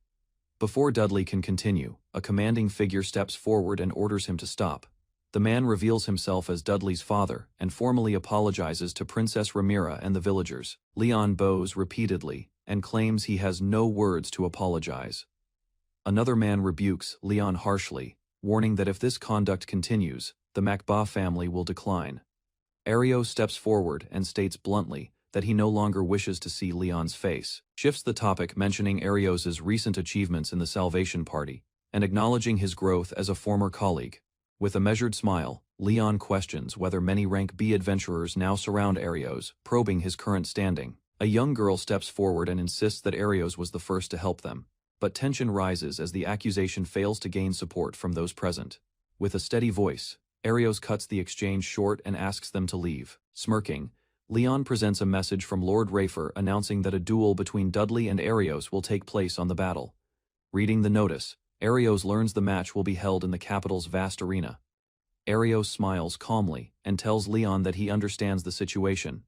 Speaker 1: Before Dudley can continue, a commanding figure steps forward and orders him to stop. The man reveals himself as Dudley's father and formally apologizes to Princess Rhaenyra and the villagers. Leon bows repeatedly and claims he has no words to apologize. Another man rebukes Leon harshly, warning that if this conduct continues, the McBaugh family will decline. Arios steps forward and states bluntly that he no longer wishes to see Leon's face. Shifts the topic, mentioning Arios's recent achievements in the Salvation Party and acknowledging his growth as a former colleague. With a measured smile, Leon questions whether many rank B adventurers now surround Arios, probing his current standing. A young girl steps forward and insists that Arios was the first to help them, but tension rises as the accusation fails to gain support from those present. With a steady voice, Arios cuts the exchange short and asks them to leave. Smirking, Leon presents a message from Lord Rayfer announcing that a duel between Dudley and Arios will take place on the battle. Reading the notice, Arios learns the match will be held in the capital's vast arena. Arios smiles calmly and tells Leon that he understands the situation.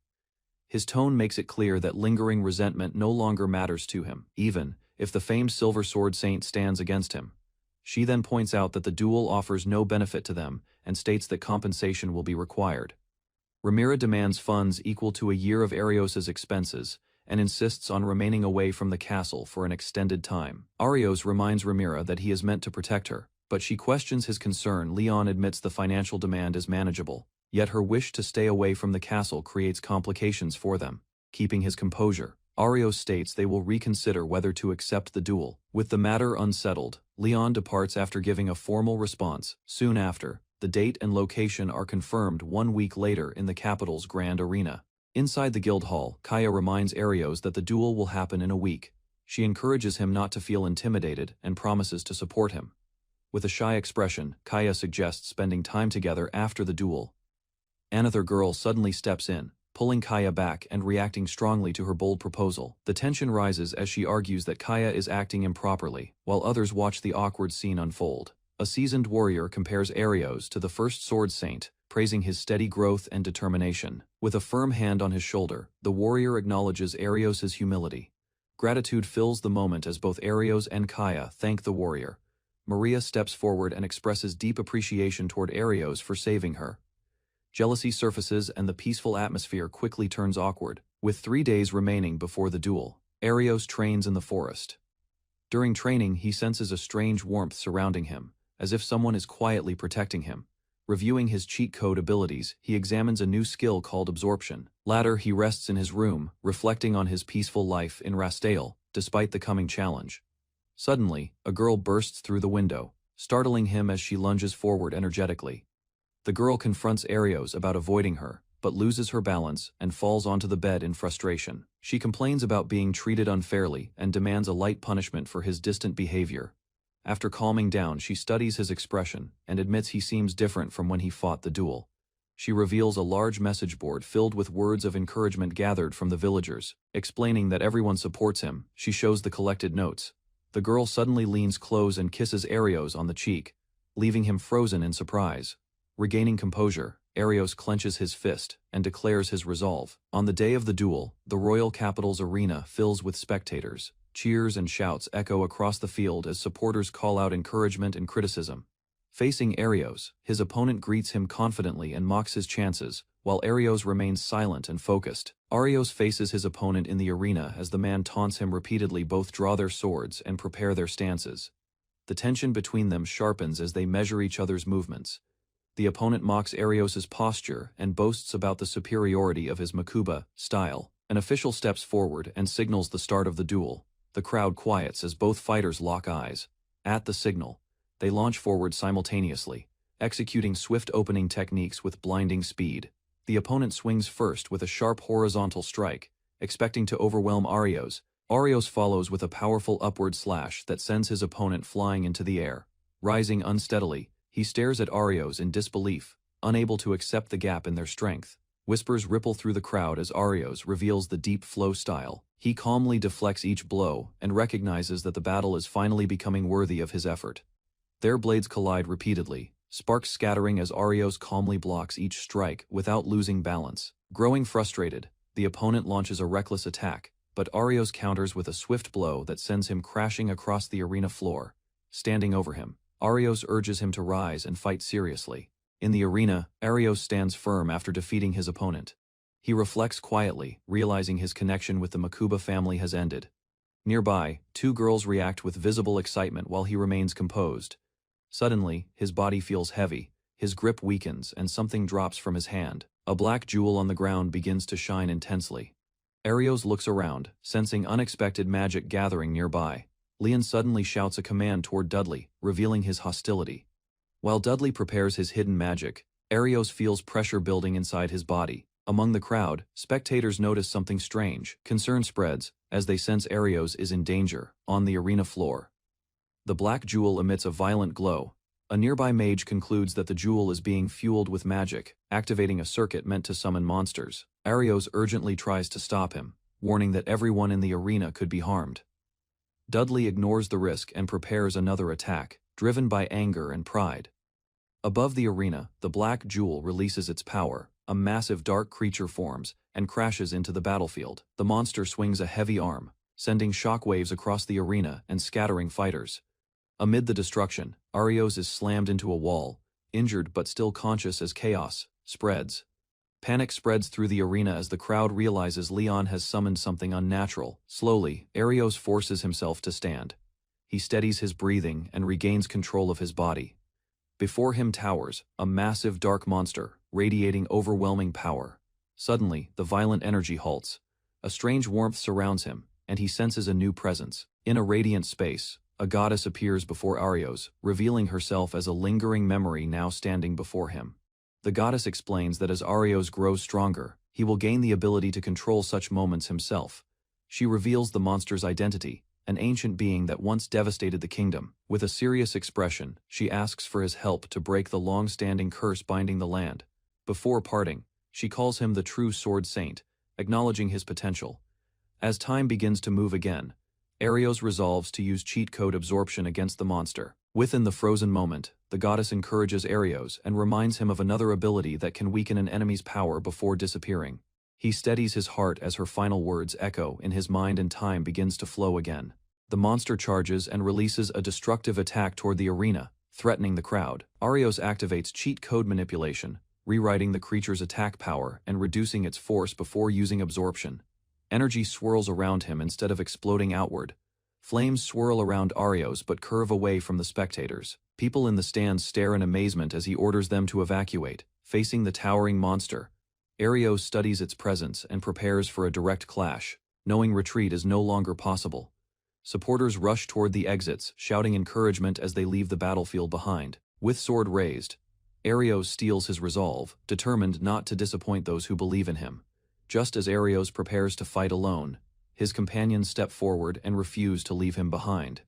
Speaker 1: His tone makes it clear that lingering resentment no longer matters to him, even if the famed Silver Sword Saint stands against him. She then points out that the duel offers no benefit to them and states that compensation will be required. Rhaenyra demands funds equal to a year of Arios's expenses and insists on remaining away from the castle for an extended time. Arios reminds Rhaenyra that he is meant to protect her, but she questions his concern. Leon admits the financial demand is manageable, yet her wish to stay away from the castle creates complications for them. Keeping his composure, Arios states they will reconsider whether to accept the duel. With the matter unsettled, Leon departs after giving a formal response. Soon after, the date and location are confirmed 1 week later in the capital's grand arena. Inside the guild hall, Kaya reminds Arios that the duel will happen in a week. She encourages him not to feel intimidated and promises to support him. With a shy expression, Kaya suggests spending time together after the duel. Another girl suddenly steps in, pulling Kaya back and reacting strongly to her bold proposal. The tension rises as she argues that Kaya is acting improperly, while others watch the awkward scene unfold. A seasoned warrior compares Arios to the first Sword Saint, praising his steady growth and determination. With a firm hand on his shoulder, the warrior acknowledges Arios' humility. Gratitude fills the moment as both Arios and Kaya thank the warrior. Maria steps forward and expresses deep appreciation toward Arios for saving her. Jealousy surfaces and the peaceful atmosphere quickly turns awkward. With 3 days remaining before the duel, Arios trains in the forest. During training, he senses a strange warmth surrounding him, as if someone is quietly protecting him. Reviewing his cheat code abilities, he examines a new skill called Absorption. Later, he rests in his room, reflecting on his peaceful life in Rastale, despite the coming challenge. Suddenly, a girl bursts through the window, startling him as she lunges forward energetically. The girl confronts Arios about avoiding her, but loses her balance and falls onto the bed in frustration. She complains about being treated unfairly and demands a light punishment for his distant behavior. After calming down, she studies his expression and admits he seems different from when he fought the duel. She reveals a large message board filled with words of encouragement gathered from the villagers, explaining that everyone supports him. She shows the collected notes. The girl suddenly leans close and kisses Arios on the cheek, leaving him frozen in surprise. Regaining composure, Arios clenches his fist and declares his resolve. On the day of the duel, the royal capital's arena fills with spectators. Cheers and shouts echo across the field as supporters call out encouragement and criticism. Facing Arios, his opponent greets him confidently and mocks his chances, while Arios remains silent and focused. Arios faces his opponent in the arena as the man taunts him repeatedly. Both draw their swords and prepare their stances. The tension between them sharpens as they measure each other's movements. The opponent mocks Arios' posture and boasts about the superiority of his Makuba style. An official steps forward and signals the start of the duel. The crowd quiets as both fighters lock eyes. At the signal, they launch forward simultaneously, executing swift opening techniques with blinding speed. The opponent swings first with a sharp horizontal strike, expecting to overwhelm Arios. Arios follows with a powerful upward slash that sends his opponent flying into the air. Rising unsteadily, he stares at Arios in disbelief, unable to accept the gap in their strength. Whispers ripple through the crowd as Arios reveals the deep flow style. He calmly deflects each blow and recognizes that the battle is finally becoming worthy of his effort. Their blades collide repeatedly, sparks scattering as Arios calmly blocks each strike without losing balance. Growing frustrated, the opponent launches a reckless attack, but Arios counters with a swift blow that sends him crashing across the arena floor. Standing over him, Arios urges him to rise and fight seriously. In the arena, Arios stands firm after defeating his opponent. He reflects quietly, realizing his connection with the Makuba family has ended. Nearby, two girls react with visible excitement while he remains composed. Suddenly, his body feels heavy, his grip weakens, and something drops from his hand. A black jewel on the ground begins to shine intensely. Arios looks around, sensing unexpected magic gathering nearby. Leon suddenly shouts a command toward Dudley, revealing his hostility. While Dudley prepares his hidden magic, Arios feels pressure building inside his body. Among the crowd, spectators notice something strange. Concern spreads as they sense Arios is in danger. On the arena floor, the black jewel emits a violent glow. A nearby mage concludes that the jewel is being fueled with magic, activating a circuit meant to summon monsters. Arios urgently tries to stop him, warning that everyone in the arena could be harmed. Dudley ignores the risk and prepares another attack, driven by anger and pride. Above the arena, the black jewel releases its power. A massive dark creature forms and crashes into the battlefield. The monster swings a heavy arm, sending shockwaves across the arena and scattering fighters. Amid the destruction, Arios is slammed into a wall, injured but still conscious as chaos spreads. Panic spreads through the arena as the crowd realizes Leon has summoned something unnatural. Slowly, Arios forces himself to stand. He steadies his breathing and regains control of his body. Before him towers a massive dark monster, radiating overwhelming power. Suddenly, the violent energy halts. A strange warmth surrounds him, and he senses a new presence. In a radiant space, a goddess appears before Arios, revealing herself as a lingering memory now standing before him. The goddess explains that as Arios grows stronger, he will gain the ability to control such moments himself. She reveals the monster's identity, an ancient being that once devastated the kingdom. With a serious expression, she asks for his help to break the long-standing curse binding the land. Before parting, she calls him the true Sword Saint, acknowledging his potential. As time begins to move again, Arios resolves to use cheat code absorption against the monster. Within the frozen moment, the goddess encourages Arios and reminds him of another ability that can weaken an enemy's power before disappearing. He steadies his heart as her final words echo in his mind and time begins to flow again. The monster charges and releases a destructive attack toward the arena, threatening the crowd. Arios activates cheat code manipulation, rewriting the creature's attack power and reducing its force before using absorption. Energy swirls around him instead of exploding outward. Flames swirl around Arios but curve away from the spectators. People in the stands stare in amazement as he orders them to evacuate. Facing the towering monster, Arios studies its presence and prepares for a direct clash, knowing retreat is no longer possible. Supporters rush toward the exits, shouting encouragement as they leave the battlefield behind. With sword raised, Arios steels his resolve, determined not to disappoint those who believe in him. Just as Arios prepares to fight alone, his companions step forward and refuse to leave him behind.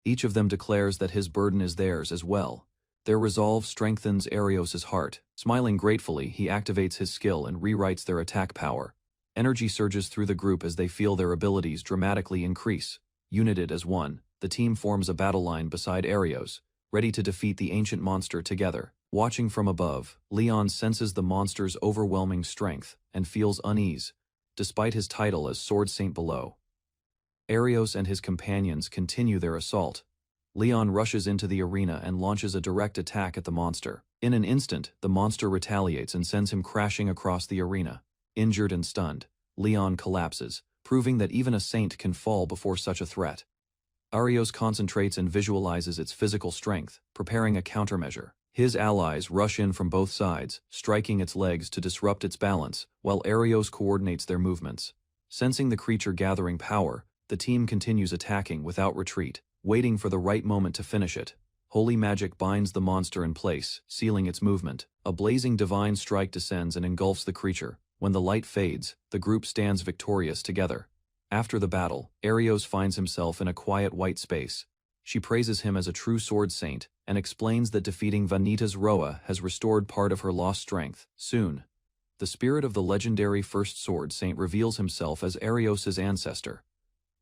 Speaker 1: Each of them declares that his burden is theirs as well. Their resolve strengthens Arios' heart. Smiling gratefully, he activates his skill and rewrites their attack power. Energy surges through the group as they feel their abilities dramatically increase. United as one, the team forms a battle line beside Arios, ready to defeat the ancient monster together. Watching from above, Leon senses the monster's overwhelming strength and feels unease, despite his title as Sword Saint below. Arios and his companions continue their assault. Leon rushes into the arena and launches a direct attack at the monster. In an instant, the monster retaliates and sends him crashing across the arena. Injured and stunned, Leon collapses, proving that even a saint can fall before such a threat. Arios concentrates and visualizes its physical strength, preparing a countermeasure. His allies rush in from both sides, striking its legs to disrupt its balance, while Arios coordinates their movements. Sensing the creature gathering power, the team continues attacking without retreat, waiting for the right moment to finish it. Holy magic binds the monster in place, sealing its movement. A blazing divine strike descends and engulfs the creature. When the light fades, the group stands victorious together. After the battle, Arios finds himself in a quiet white space. She praises him as a true sword saint, and explains that defeating Vanita's Roa has restored part of her lost strength. Soon, the spirit of the legendary first sword saint reveals himself as Arios' ancestor.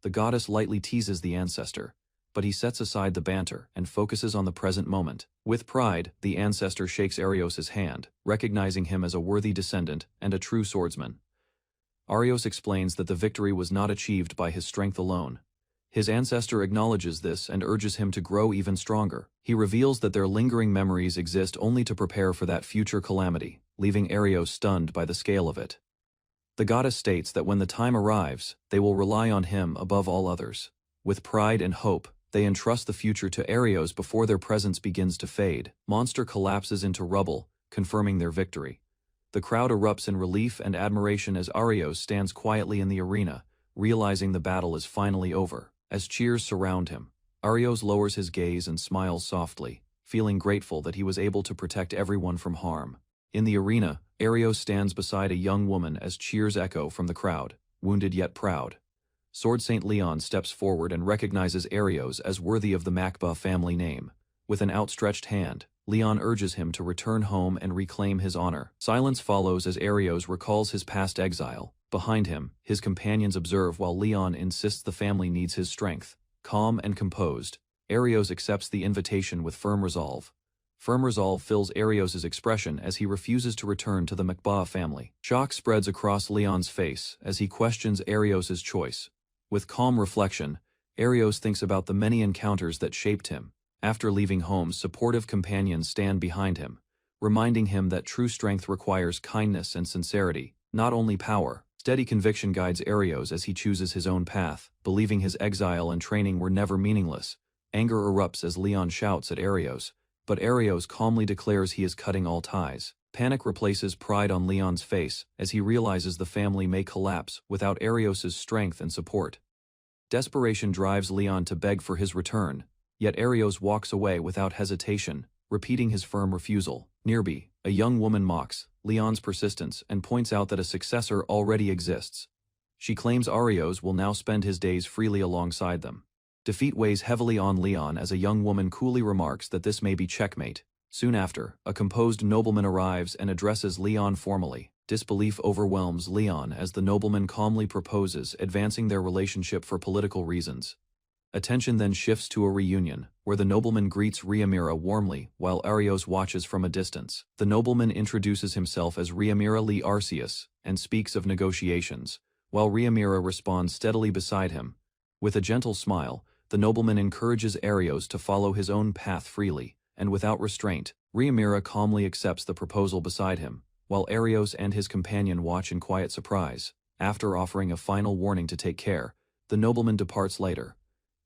Speaker 1: The goddess lightly teases the ancestor, but he sets aside the banter and focuses on the present moment. With pride, the ancestor shakes Arios' hand, recognizing him as a worthy descendant and a true swordsman. Arios explains that the victory was not achieved by his strength alone. His ancestor acknowledges this and urges him to grow even stronger. He reveals that their lingering memories exist only to prepare for that future calamity, leaving Arios stunned by the scale of it. The goddess states that when the time arrives, they will rely on him above all others. With pride and hope, they entrust the future to Arios before their presence begins to fade. Monster collapses into rubble, confirming their victory. The crowd erupts in relief and admiration as Arios stands quietly in the arena, realizing the battle is finally over. As cheers surround him, Arios lowers his gaze and smiles softly, feeling grateful that he was able to protect everyone from harm. In the arena, Arios stands beside a young woman as cheers echo from the crowd, wounded yet proud. Sword Saint Leon steps forward and recognizes Arios as worthy of the Makba family name. With an outstretched hand, Leon urges him to return home and reclaim his honor. Silence follows as Arios recalls his past exile. Behind him, his companions observe while Leon insists the family needs his strength. Calm and composed, Arios accepts the invitation with firm resolve. Firm resolve fills Arios' expression as he refuses to return to the Makba family. Shock spreads across Leon's face as he questions Arios' choice. With calm reflection, Arios thinks about the many encounters that shaped him. After leaving home, supportive companions stand behind him, reminding him that true strength requires kindness and sincerity, not only power. Steady conviction guides Arios as he chooses his own path, believing his exile and training were never meaningless. Anger erupts as Leon shouts at Arios, but Arios calmly declares he is cutting all ties. Panic replaces pride on Leon's face as he realizes the family may collapse without Arios' strength and support. Desperation drives Leon to beg for his return, yet Arios walks away without hesitation, repeating his firm refusal. Nearby, a young woman mocks Leon's persistence and points out that a successor already exists. She claims Arios will now spend his days freely alongside them. Defeat weighs heavily on Leon as a young woman coolly remarks that this may be checkmate. Soon after, a composed nobleman arrives and addresses Leon formally. Disbelief overwhelms Leon as the nobleman calmly proposes advancing their relationship for political reasons. Attention then shifts to a reunion, where the nobleman greets Riamira warmly while Arios watches from a distance. The nobleman introduces himself as Riamira Lee Arceus and speaks of negotiations, while Riamira responds steadily beside him. With a gentle smile, the nobleman encourages Arios to follow his own path freely, and without restraint. Riamira calmly accepts the proposal beside him, while Arios and his companion watch in quiet surprise. After offering a final warning to take care, the nobleman departs later.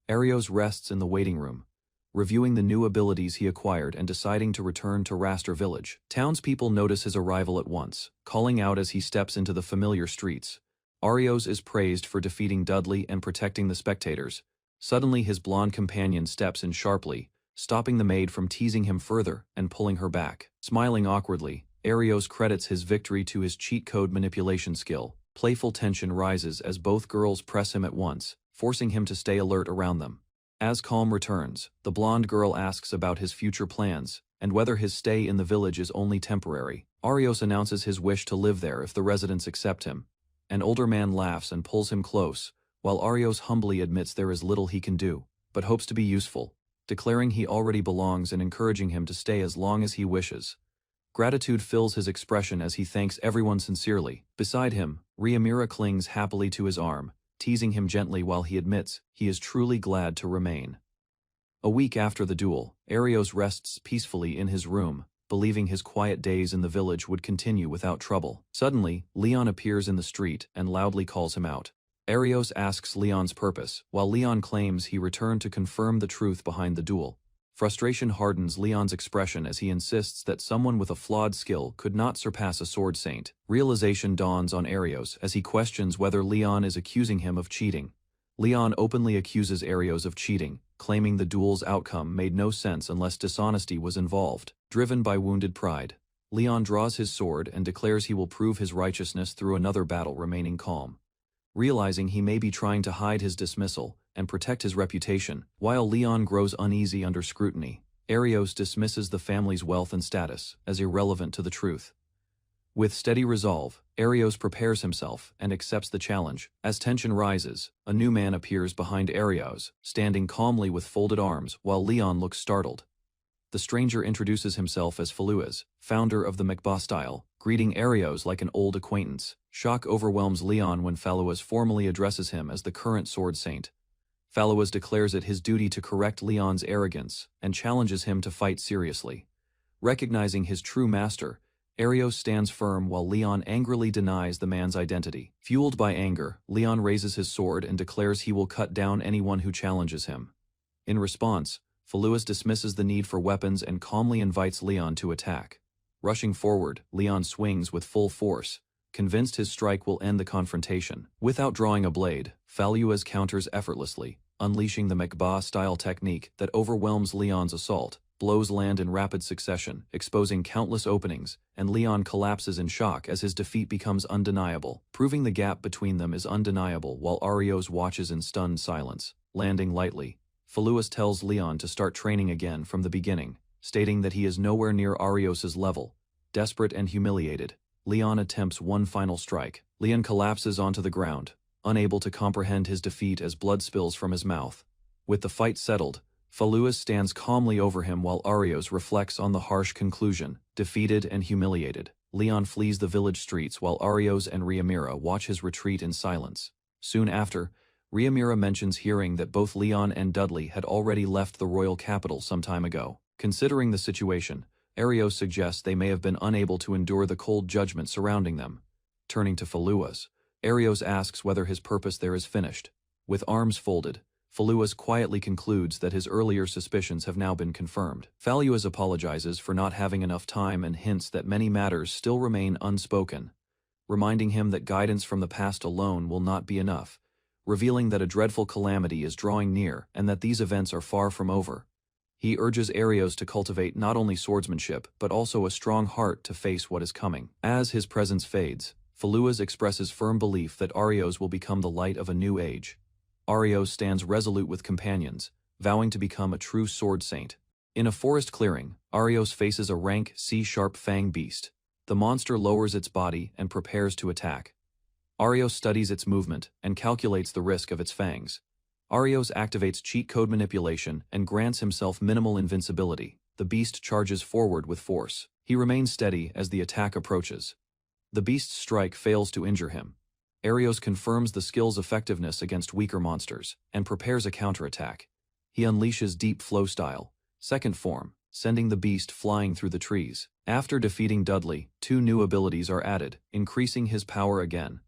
Speaker 1: Arios rests in the waiting room, reviewing the new abilities he acquired and deciding to return to Raster village. Townspeople notice his arrival at once, calling out as he steps into the familiar streets. Arios is praised for defeating Dudley and protecting the spectators. Suddenly his blonde companion steps in sharply, stopping the maid from teasing him further and pulling her back. Smiling awkwardly, Arios credits his victory to his cheat code manipulation skill. Playful tension rises as both girls press him at once, forcing him to stay alert around them. As calm returns, the blonde girl asks about his future plans and whether his stay in the village is only temporary. Arios announces his wish to live there if the residents accept him. An older man laughs and pulls him close, while Arios humbly admits there is little he can do, but hopes to be useful, declaring he already belongs and encouraging him to stay as long as he wishes. Gratitude fills his expression as he thanks everyone sincerely. Beside him, Riamira clings happily to his arm, teasing him gently while he admits he is truly glad to remain. A week after the duel, Arios rests peacefully in his room, believing his quiet days in the village would continue without trouble. Suddenly, Leon appears in the street and loudly calls him out. Arios asks Leon's purpose, while Leon claims he returned to confirm the truth behind the duel. Frustration hardens Leon's expression as he insists that someone with a flawed skill could not surpass a sword saint. Realization dawns on Arios as he questions whether Leon is accusing him of cheating. Leon openly accuses Arios of cheating, claiming the duel's outcome made no sense unless dishonesty was involved. Driven by wounded pride, Leon draws his sword and declares he will prove his righteousness through another battle, remaining calm. Realizing he may be trying to hide his dismissal and protect his reputation, while Leon grows uneasy under scrutiny, Arios dismisses the family's wealth and status as irrelevant to the truth. With steady resolve, Arios prepares himself and accepts the challenge. As tension rises, a new man appears behind Arios, standing calmly with folded arms while Leon looks startled. The stranger introduces himself as Faluas, founder of the Mangba style, greeting Arios like an old acquaintance. Shock overwhelms Leon when Faluas formally addresses him as the current sword saint. Faluas declares it his duty to correct Leon's arrogance and challenges him to fight seriously. Recognizing his true master, Arios stands firm while Leon angrily denies the man's identity. Fueled by anger, Leon raises his sword and declares he will cut down anyone who challenges him. In response, Faluas dismisses the need for weapons and calmly invites Leon to attack. Rushing forward, Leon swings with full force, convinced his strike will end the confrontation. Without drawing a blade, Faluas counters effortlessly, unleashing the Mangba-style technique that overwhelms Leon's assault. Blows land in rapid succession, exposing countless openings, and Leon collapses in shock as his defeat becomes undeniable. Proving the gap between them is undeniable while Arios watches in stunned silence. Landing lightly, Faluas tells Leon to start training again from the beginning, stating that he is nowhere near Arios' level. Desperate and humiliated, Leon attempts one final strike. Leon collapses onto the ground, unable to comprehend his defeat as blood spills from his mouth. With the fight settled, Faluas stands calmly over him while Arios reflects on the harsh conclusion. Defeated and humiliated, Leon flees the village streets while Arios and Riamira watch his retreat in silence. Soon after, Riamira mentions hearing that both Leon and Dudley had already left the royal capital some time ago. Considering the situation, Arios suggests they may have been unable to endure the cold judgment surrounding them. Turning to Faluas, Arios asks whether his purpose there is finished. With arms folded, Faluas quietly concludes that his earlier suspicions have now been confirmed. Faluas apologizes for not having enough time and hints that many matters still remain unspoken, reminding him that guidance from the past alone will not be enough, revealing that a dreadful calamity is drawing near and that these events are far from over. He urges Arios to cultivate not only swordsmanship but also a strong heart to face what is coming. As his presence fades, Faluas expresses firm belief that Arios will become the light of a new age. Arios stands resolute with companions, vowing to become a true sword saint. In a forest clearing, Arios faces a rank C-sharp fang beast. The monster lowers its body and prepares to attack. Arios studies its movement and calculates the risk of its fangs. Arios activates cheat code manipulation and grants himself minimal invincibility. The beast charges forward with force. He remains steady as the attack approaches. The beast's strike fails to injure him. Arios confirms the skill's effectiveness against weaker monsters and prepares a counterattack. He unleashes Deep Flow style, second form, sending the beast flying through the trees. After defeating Dudley, 2 new abilities are added, increasing his power again.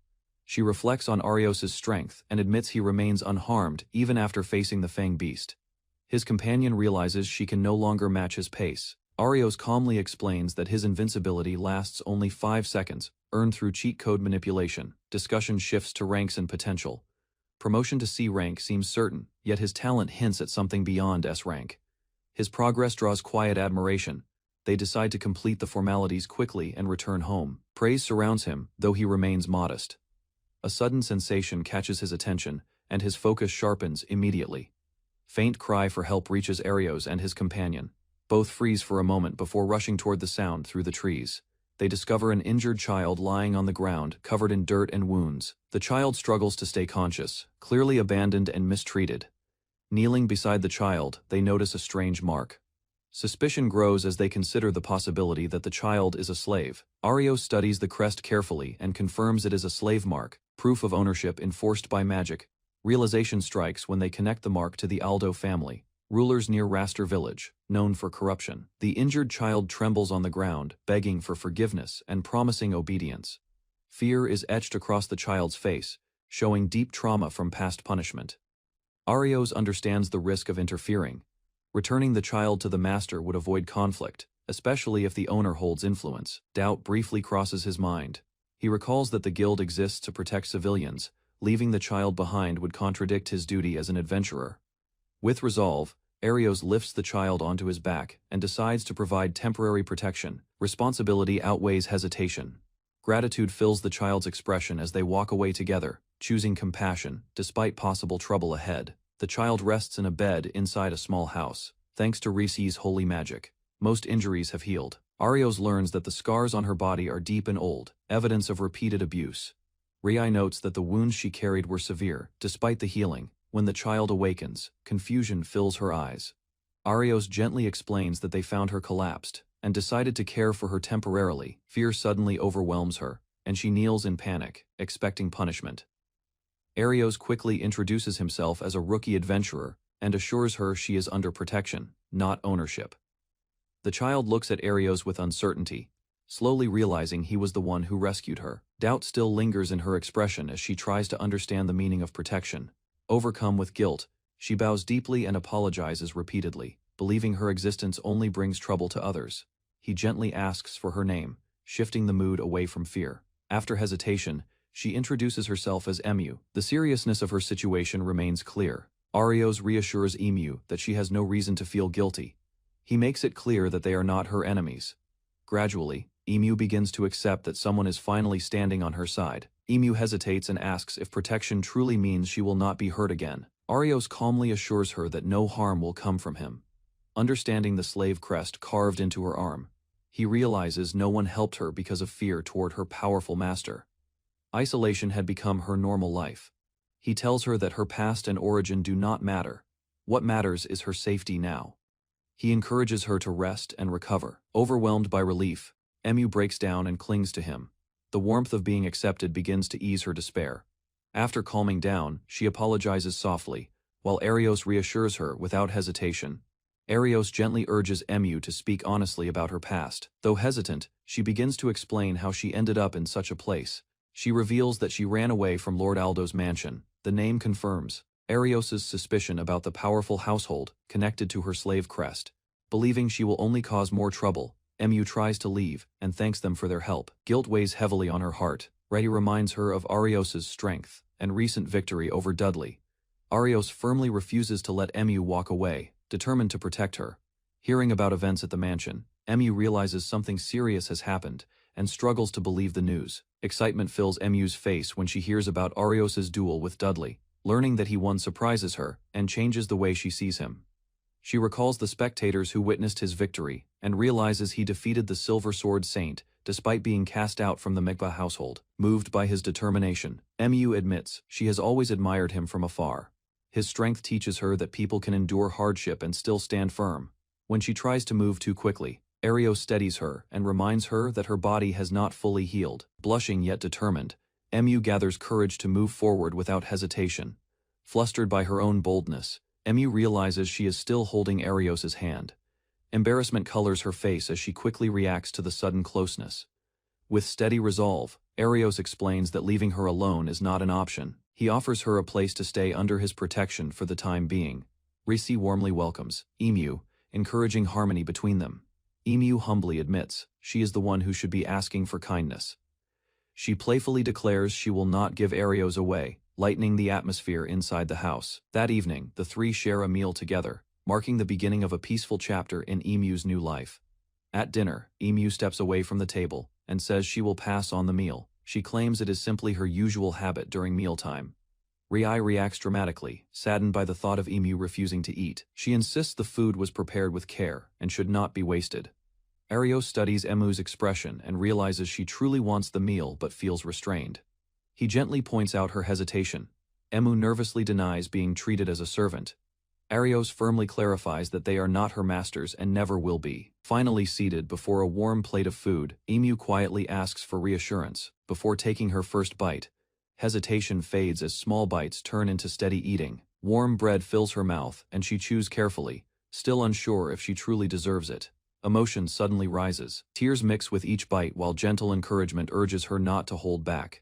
Speaker 1: She reflects on Arios' strength and admits he remains unharmed even after facing the Fang beast. His companion realizes she can no longer match his pace. Arios calmly explains that his invincibility lasts only 5 seconds, earned through cheat code manipulation. Discussion shifts to ranks and potential. Promotion to C rank seems certain, yet his talent hints at something beyond S rank. His progress draws quiet admiration. They decide to complete the formalities quickly and return home. Praise surrounds him, though he remains modest. A sudden sensation catches his attention, and his focus sharpens immediately. Faint cry for help reaches Arios and his companion. Both freeze for a moment before rushing toward the sound through the trees. They discover an injured child lying on the ground, covered in dirt and wounds. The child struggles to stay conscious, clearly abandoned and mistreated. Kneeling beside the child, they notice a strange mark. Suspicion grows as they consider the possibility that the child is a slave. Arios studies the crest carefully and confirms it is a slave mark, proof of ownership enforced by magic. Realization strikes when they connect the mark to the Aldo family, rulers near Raster village, known for corruption. The injured child trembles on the ground, begging for forgiveness and promising obedience. Fear is etched across the child's face, showing deep trauma from past punishment. Arios understands the risk of interfering. Returning the child to the master would avoid conflict, especially if the owner holds influence. Doubt briefly crosses his mind. He recalls that the guild exists to protect civilians. Leaving the child behind would contradict his duty as an adventurer. With resolve, Arios lifts the child onto his back and decides to provide temporary protection. Responsibility outweighs hesitation. Gratitude fills the child's expression as they walk away together, choosing compassion, despite possible trouble ahead. The child rests in a bed inside a small house. Thanks to Risi's holy magic, most injuries have healed. Arios learns that the scars on her body are deep and old, evidence of repeated abuse. Rii notes that the wounds she carried were severe, despite the healing. When the child awakens, confusion fills her eyes. Arios gently explains that they found her collapsed and decided to care for her temporarily. Fear suddenly overwhelms her, and she kneels in panic, expecting punishment. Arios quickly introduces himself as a rookie adventurer and assures her she is under protection, not ownership. The child looks at Arios with uncertainty, slowly realizing he was the one who rescued her. Doubt still lingers in her expression as she tries to understand the meaning of protection. Overcome with guilt, she bows deeply and apologizes repeatedly, believing her existence only brings trouble to others. He gently asks for her name, shifting the mood away from fear. After hesitation, she introduces herself as Emu. The seriousness of her situation remains clear. Arios reassures Emu that she has no reason to feel guilty. He makes it clear that they are not her enemies. Gradually, Emu begins to accept that someone is finally standing on her side. Emu hesitates and asks if protection truly means she will not be hurt again. Arios calmly assures her that no harm will come from him. Understanding the slave crest carved into her arm, he realizes no one helped her because of fear toward her powerful master. Isolation had become her normal life. He tells her that her past and origin do not matter. What matters is her safety now. He encourages her to rest and recover. Overwhelmed by relief, Emu breaks down and clings to him. The warmth of being accepted begins to ease her despair. After calming down, she apologizes softly, while Arios reassures her without hesitation. Arios gently urges Emu to speak honestly about her past. Though hesitant, she begins to explain how she ended up in such a place. She reveals that she ran away from Lord Aldo's mansion. The name confirms Arios's suspicion about the powerful household connected to her slave crest. Believing she will only cause more trouble, Emu tries to leave and thanks them for their help. Guilt weighs heavily on her heart. Rii reminds her of Arios's strength and recent victory over Dudley. Arios firmly refuses to let Emu walk away, determined to protect her. Hearing about events at the mansion, Emu realizes something serious has happened and struggles to believe the news. Excitement fills Emu's face when she hears about Arios's duel with Dudley. Learning that he won surprises her and changes the way she sees him. She recalls the spectators who witnessed his victory and realizes he defeated the Silver Sword Saint despite being cast out from the Mangba household. Moved by his determination, Emu admits she has always admired him from afar. His strength teaches her that people can endure hardship and still stand firm. When she tries to move too quickly, Arios steadies her and reminds her that her body has not fully healed. Blushing yet determined, Emu gathers courage to move forward without hesitation. Flustered by her own boldness, Emu realizes she is still holding Arios's hand. Embarrassment colors her face as she quickly reacts to the sudden closeness. With steady resolve, Arios explains that leaving her alone is not an option. He offers her a place to stay under his protection for the time being. Risi warmly welcomes Emu, encouraging harmony between them. Emu humbly admits she is the one who should be asking for kindness. She playfully declares she will not give Arios away, lightening the atmosphere inside the house. That evening, the three share a meal together, marking the beginning of a peaceful chapter in Emu's new life. At dinner, Emu steps away from the table and says she will pass on the meal. She claims it is simply her usual habit during mealtime. Rii reacts dramatically, saddened by the thought of Emu refusing to eat. She insists the food was prepared with care and should not be wasted. Arios studies Emu's expression and realizes she truly wants the meal but feels restrained. He gently points out her hesitation. Emu nervously denies being treated as a servant. Arios firmly clarifies that they are not her masters and never will be. Finally seated before a warm plate of food, Emu quietly asks for reassurance. Before taking her first bite, hesitation fades as small bites turn into steady eating. Warm bread fills her mouth and she chews carefully, still unsure if she truly deserves it. Emotion suddenly rises. Tears mix with each bite while gentle encouragement urges her not to hold back.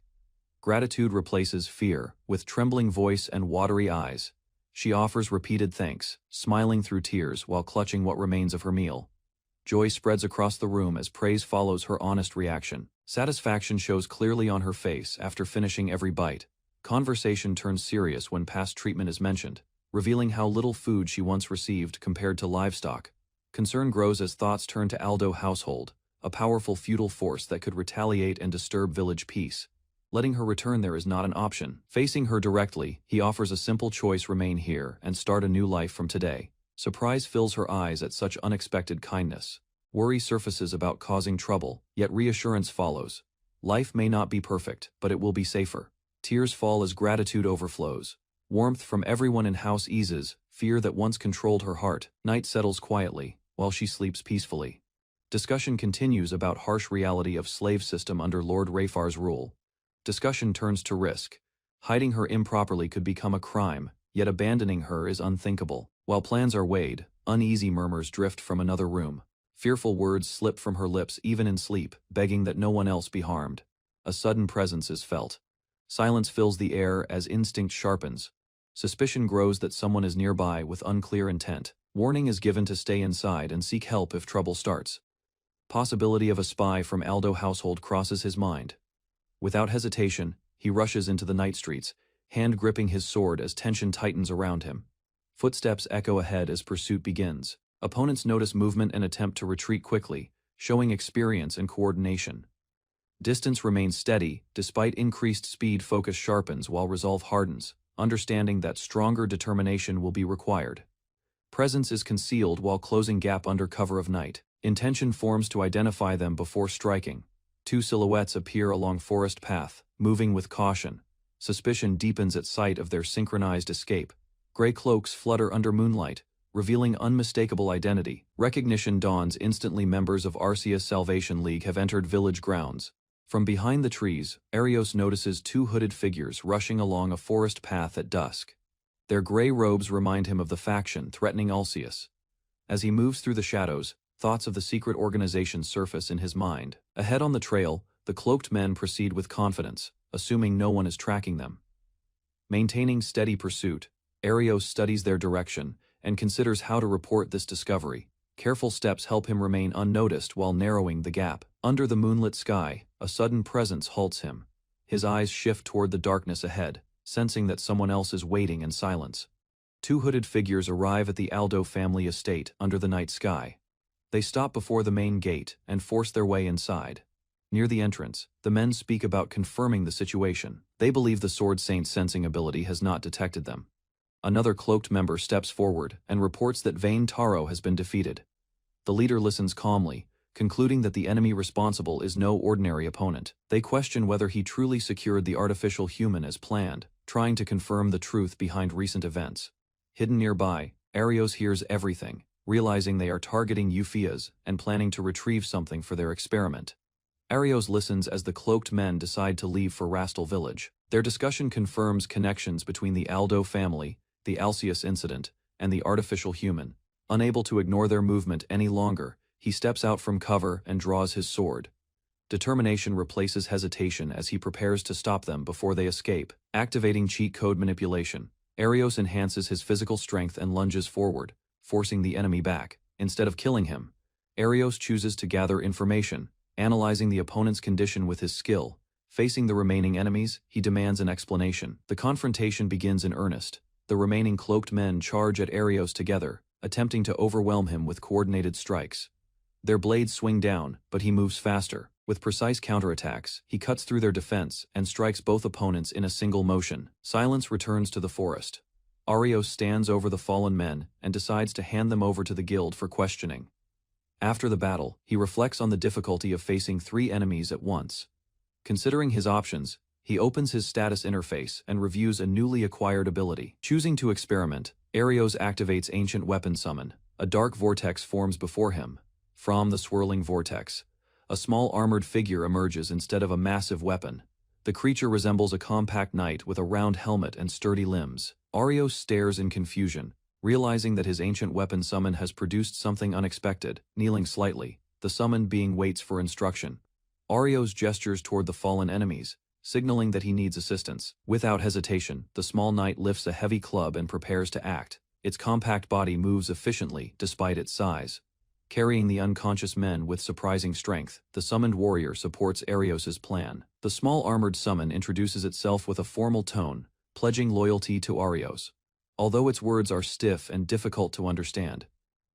Speaker 1: Gratitude replaces fear. With trembling voice and watery eyes, She offers repeated thanks, smiling through tears while clutching what remains of her meal. Joy spreads across the room as praise follows her honest reaction. Satisfaction shows clearly on her face after finishing every bite. Conversation turns serious when past treatment is mentioned, revealing how little food she once received compared to livestock. Concern grows as thoughts turn to Aldo household, a powerful feudal force that could retaliate and disturb village peace. Letting her return there is not an option. Facing her directly, he offers a simple choice: remain here and start a new life from today. Surprise fills her eyes at such unexpected kindness. Worry surfaces about causing trouble, yet reassurance follows. Life may not be perfect, but it will be safer. Tears fall as gratitude overflows. Warmth from everyone in house eases, fear that once controlled her heart. Night settles quietly, while she sleeps peacefully. Discussion continues about harsh reality of slave system under Lord Rayfar's rule. Discussion turns to risk. Hiding her improperly could become a crime, yet abandoning her is unthinkable. While plans are weighed, uneasy murmurs drift from another room. Fearful words slip from her lips even in sleep, begging that no one else be harmed. A sudden presence is felt. Silence fills the air as instinct sharpens. Suspicion grows that someone is nearby with unclear intent. Warning is given to stay inside and seek help if trouble starts. Possibility of a spy from Aldo household crosses his mind. Without hesitation, he rushes into the night streets, hand gripping his sword as tension tightens around him. Footsteps echo ahead as pursuit begins. Opponents notice movement and attempt to retreat quickly, showing experience and coordination. Distance remains steady, despite increased speed. Focus sharpens while resolve hardens, understanding that stronger determination will be required. Presence is concealed while closing gap under cover of night. Intention forms to identify them before striking. Two silhouettes appear along forest path, moving with caution. Suspicion deepens at sight of their synchronized escape. Gray cloaks flutter under moonlight, revealing unmistakable identity. Recognition dawns instantly. Members of Arcea's Salvation League have entered village grounds. From behind the trees, Arios notices two hooded figures rushing along a forest path at dusk. Their gray robes remind him of the faction threatening Alceus. As he moves through the shadows, thoughts of the secret organization surface in his mind. Ahead on the trail, the cloaked men proceed with confidence, assuming no one is tracking them. Maintaining steady pursuit, Arios studies their direction and considers how to report this discovery. Careful steps help him remain unnoticed while narrowing the gap. Under the moonlit sky, a sudden presence halts him. His eyes shift toward the darkness ahead, sensing that someone else is waiting in silence. Two hooded figures arrive at the Aldo family estate under the night sky. They stop before the main gate and force their way inside. Near the entrance, the men speak about confirming the situation. They believe the Sword Saint's sensing ability has not detected them. Another cloaked member steps forward and reports that Vayne Taro has been defeated. The leader listens calmly, concluding that the enemy responsible is no ordinary opponent. They question whether he truly secured the artificial human as planned, trying to confirm the truth behind recent events. Hidden nearby, Arios hears everything, realizing they are targeting Euphias and planning to retrieve something for their experiment. Arios listens as the cloaked men decide to leave for Rastal village. Their discussion confirms connections between the Aldo family, the Alceus incident, and the artificial human. Unable to ignore their movement any longer, he steps out from cover and draws his sword. Determination replaces hesitation as he prepares to stop them before they escape. Activating cheat code manipulation, Arios enhances his physical strength and lunges forward, forcing the enemy back. Instead of killing him, Arios chooses to gather information, analyzing the opponent's condition with his skill. Facing the remaining enemies, he demands an explanation. The confrontation begins in earnest. The remaining cloaked men charge at Arios together, attempting to overwhelm him with coordinated strikes. Their blades swing down, but he moves faster. With precise counterattacks, he cuts through their defense and strikes both opponents in a single motion. Silence returns to the forest. Arios stands over the fallen men and decides to hand them over to the guild for questioning. After the battle, he reflects on the difficulty of facing three enemies at once. Considering his options, he opens his status interface and reviews a newly acquired ability. Choosing to experiment, Arios activates Ancient Weapon Summon. A dark vortex forms before him. From the swirling vortex, a small armored figure emerges instead of a massive weapon. The creature resembles a compact knight with a round helmet and sturdy limbs. Arios stares in confusion, realizing that his Ancient Weapon Summon has produced something unexpected. Kneeling slightly, the summoned being waits for instruction. Arios gestures toward the fallen enemies, signaling that he needs assistance. Without hesitation, the small knight lifts a heavy club and prepares to act. Its compact body moves efficiently despite its size. Carrying the unconscious men with surprising strength, the summoned warrior supports Arios's plan. The small armored summon introduces itself with a formal tone, pledging loyalty to Arios, although its words are stiff and difficult to understand.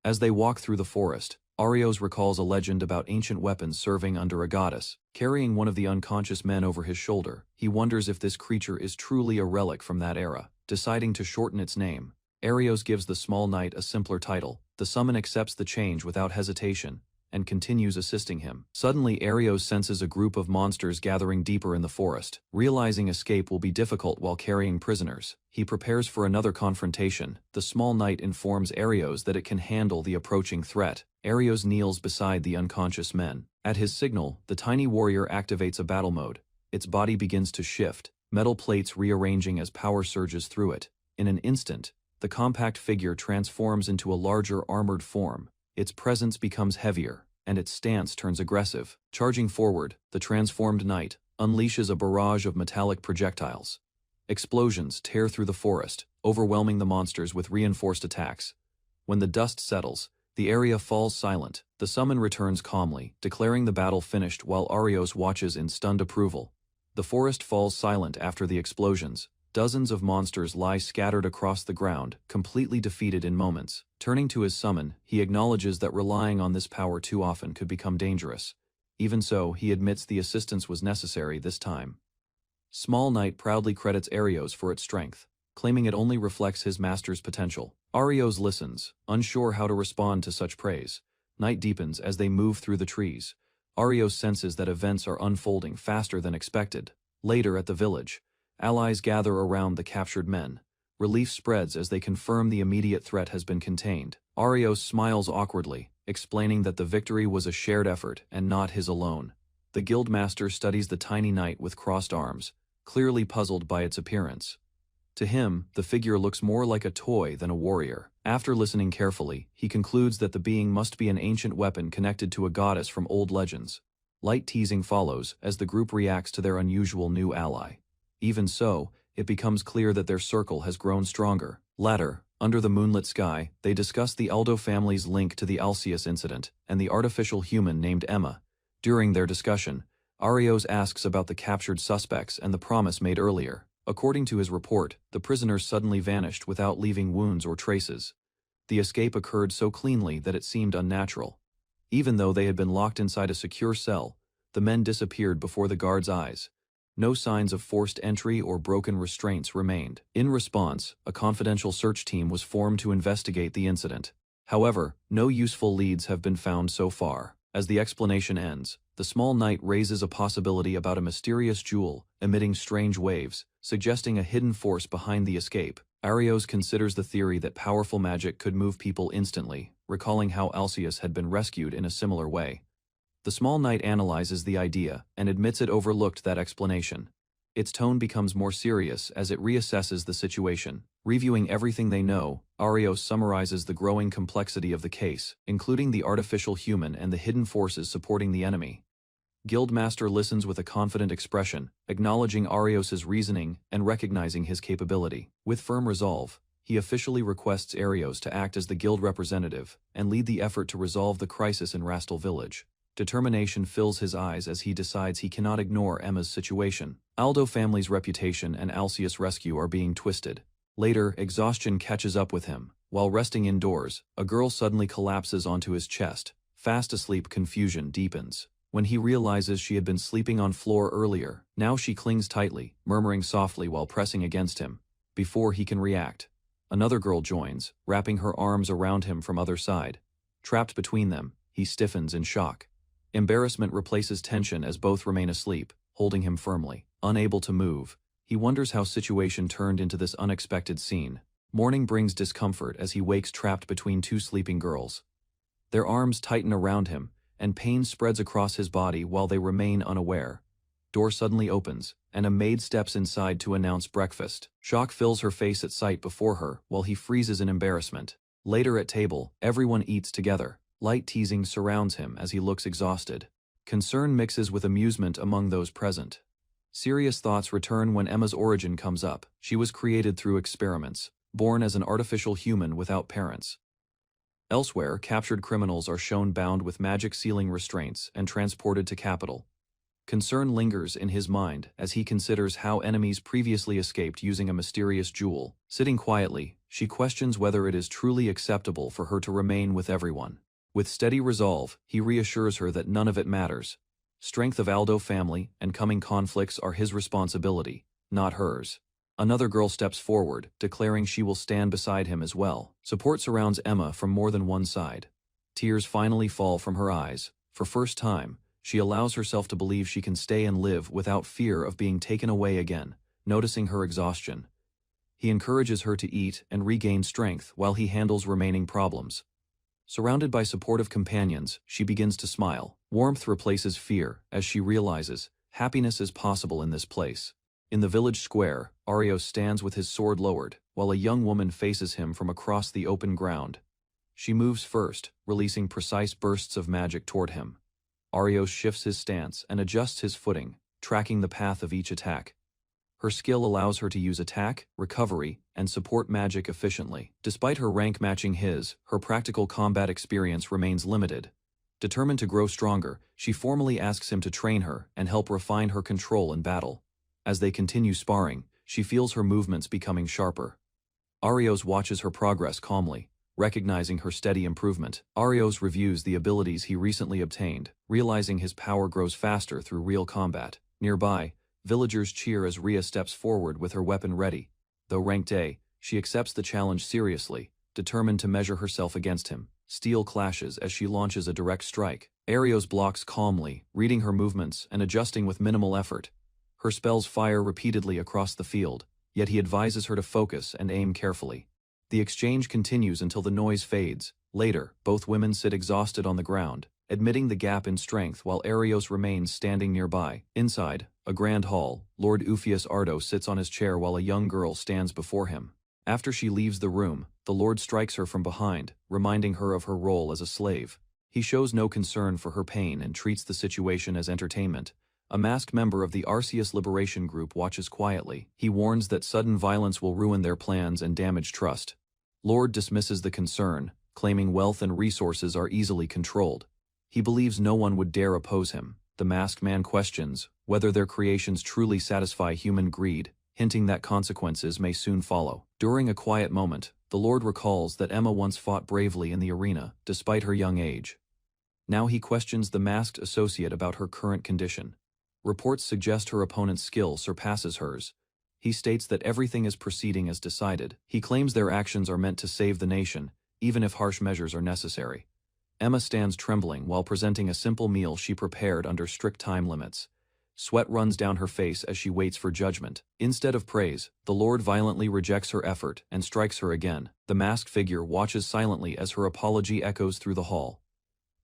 Speaker 1: As they walk through the forest, Arios recalls a legend about ancient weapons serving under a goddess. Carrying one of the unconscious men over his shoulder, he wonders if this creature is truly a relic from that era. Deciding to shorten its name, Arios gives the small knight a simpler title. The summon accepts the change without hesitation and continues assisting him. Suddenly, Arios senses a group of monsters gathering deeper in the forest. Realizing escape will be difficult while carrying prisoners, he prepares for another confrontation. The small knight informs Arios that it can handle the approaching threat. Arios kneels beside the unconscious men. At his signal, the tiny warrior activates a battle mode. Its body begins to shift, metal plates rearranging as power surges through it. In an instant, the compact figure transforms into a larger armored form. Its presence becomes heavier, and its stance turns aggressive. Charging forward, the transformed knight unleashes a barrage of metallic projectiles. Explosions tear through the forest, overwhelming the monsters with reinforced attacks. When the dust settles, the area falls silent. The summon returns calmly, declaring the battle finished while Arios watches in stunned approval. The forest falls silent after the explosions. Dozens of monsters lie scattered across the ground, completely defeated in moments. Turning to his summon, he acknowledges that relying on this power too often could become dangerous. Even so, he admits the assistance was necessary this time. Small Knight proudly credits Arios for its strength, claiming it only reflects his master's potential. Arios listens, unsure how to respond to such praise. Night deepens as they move through the trees. Arios senses that events are unfolding faster than expected. Later at the village, allies gather around the captured men. Relief spreads as they confirm the immediate threat has been contained. Arios smiles awkwardly, explaining that the victory was a shared effort and not his alone. The guildmaster studies the tiny knight with crossed arms, clearly puzzled by its appearance. To him, the figure looks more like a toy than a warrior. After listening carefully, he concludes that the being must be an ancient weapon connected to a goddess from old legends. Light teasing follows as the group reacts to their unusual new ally. Even so, it becomes clear that their circle has grown stronger. Later, under the moonlit sky, they discuss the Aldo family's link to the Alcius incident and the artificial human named Emma. During their discussion, Arios asks about the captured suspects and the promise made earlier. According to his report, the prisoners suddenly vanished without leaving wounds or traces. The escape occurred so cleanly that it seemed unnatural. Even though they had been locked inside a secure cell, the men disappeared before the guards' eyes. No signs of forced entry or broken restraints remained. In response, a confidential search team was formed to investigate the incident. However, no useful leads have been found so far. As the explanation ends, the small knight raises a possibility about a mysterious jewel emitting strange waves, suggesting a hidden force behind the escape. Arios considers the theory that powerful magic could move people instantly, recalling how Alcius had been rescued in a similar way. The small knight analyzes the idea and admits it overlooked that explanation. Its tone becomes more serious as it reassesses the situation. Reviewing everything they know, Arios summarizes the growing complexity of the case, including the artificial human and the hidden forces supporting the enemy. Guildmaster listens with a confident expression, acknowledging Arios's reasoning and recognizing his capability. With firm resolve, he officially requests Arios to act as the guild representative and lead the effort to resolve the crisis in Rastal village. Determination fills his eyes as he decides he cannot ignore Emma's situation. Aldo family's reputation and Alcius' rescue are being twisted. Later, exhaustion catches up with him. While resting indoors, a girl suddenly collapses onto his chest. Fast asleep, confusion deepens. When he realizes she had been sleeping on floor earlier, now she clings tightly, murmuring softly while pressing against him. Before he can react, another girl joins, wrapping her arms around him from other side. Trapped between them, he stiffens in shock. Embarrassment replaces tension as both remain asleep, holding him firmly. Unable to move, he wonders how situation turned into this unexpected scene. Morning brings discomfort as he wakes trapped between two sleeping girls. Their arms tighten around him, and pain spreads across his body while they remain unaware. Door suddenly opens, and a maid steps inside to announce breakfast. Shock fills her face at sight before her, while he freezes in embarrassment. Later at table, everyone eats together. Light teasing surrounds him as he looks exhausted. Concern mixes with amusement among those present. Serious thoughts return when Emma's origin comes up. She was created through experiments, born as an artificial human without parents. Elsewhere, captured criminals are shown bound with magic sealing restraints and transported to capital. Concern lingers in his mind as he considers how enemies previously escaped using a mysterious jewel. Sitting quietly, she questions whether it is truly acceptable for her to remain with everyone. With steady resolve, he reassures her that none of it matters. Strength of Aldo family and coming conflicts are his responsibility, not hers. Another girl steps forward, declaring she will stand beside him as well. Support surrounds Emma from more than one side. Tears finally fall from her eyes. For first time, she allows herself to believe she can stay and live without fear of being taken away again. Noticing her exhaustion, he encourages her to eat and regain strength while he handles remaining problems. Surrounded by supportive companions, she begins to smile. Warmth replaces fear as she realizes happiness is possible in this place. In the village square, Arios stands with his sword lowered, while a young woman faces him from across the open ground. She moves first, releasing precise bursts of magic toward him. Arios shifts his stance and adjusts his footing, tracking the path of each attack. Her skill allows her to use attack, recovery, and support magic efficiently. Despite her rank matching his, her practical combat experience remains limited. Determined to grow stronger, she formally asks him to train her and help refine her control in battle. As they continue sparring, she feels her movements becoming sharper. Arios watches her progress calmly, recognizing her steady improvement. Arios reviews the abilities he recently obtained, realizing his power grows faster through real combat. Nearby, villagers cheer as Rhea steps forward with her weapon ready. Though ranked A, she accepts the challenge seriously, determined to measure herself against him. Steel clashes as she launches a direct strike. Arios blocks calmly, reading her movements and adjusting with minimal effort. Her spells fire repeatedly across the field, yet he advises her to focus and aim carefully. The exchange continues until the noise fades. Later, both women sit exhausted on the ground, admitting the gap in strength while Arios remains standing nearby. Inside, a grand hall, Lord Ufius Ardo sits on his chair while a young girl stands before him. After she leaves the room, the Lord strikes her from behind, reminding her of her role as a slave. He shows no concern for her pain and treats the situation as entertainment. A masked member of the Arceus Liberation Group watches quietly. He warns that sudden violence will ruin their plans and damage trust. Lord dismisses the concern, claiming wealth and resources are easily controlled. He believes no one would dare oppose him. The masked man questions whether their creations truly satisfy human greed, hinting that consequences may soon follow. During a quiet moment, the Lord recalls that Emma once fought bravely in the arena, despite her young age. Now he questions the masked associate about her current condition. Reports suggest her opponent's skill surpasses hers. He states that everything is proceeding as decided. He claims their actions are meant to save the nation, even if harsh measures are necessary. Emma stands trembling while presenting a simple meal she prepared under strict time limits. Sweat runs down her face as she waits for judgment. Instead of praise, the Lord violently rejects her effort and strikes her again. The masked figure watches silently as her apology echoes through the hall.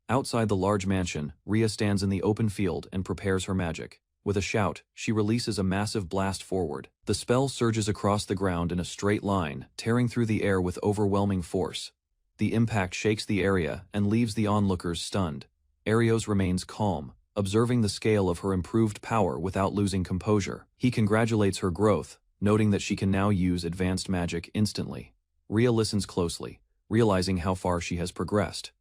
Speaker 1: Outside the large mansion, Rhea stands in the open field and prepares her magic. With a shout, she releases a massive blast forward. The spell surges across the ground in a straight line, tearing through the air with overwhelming force. The impact shakes the area and leaves the onlookers stunned. Arios remains calm, observing the scale of her improved power without losing composure. He congratulates her growth, noting that she can now use advanced magic instantly. Rhea listens closely, realizing how far she has progressed.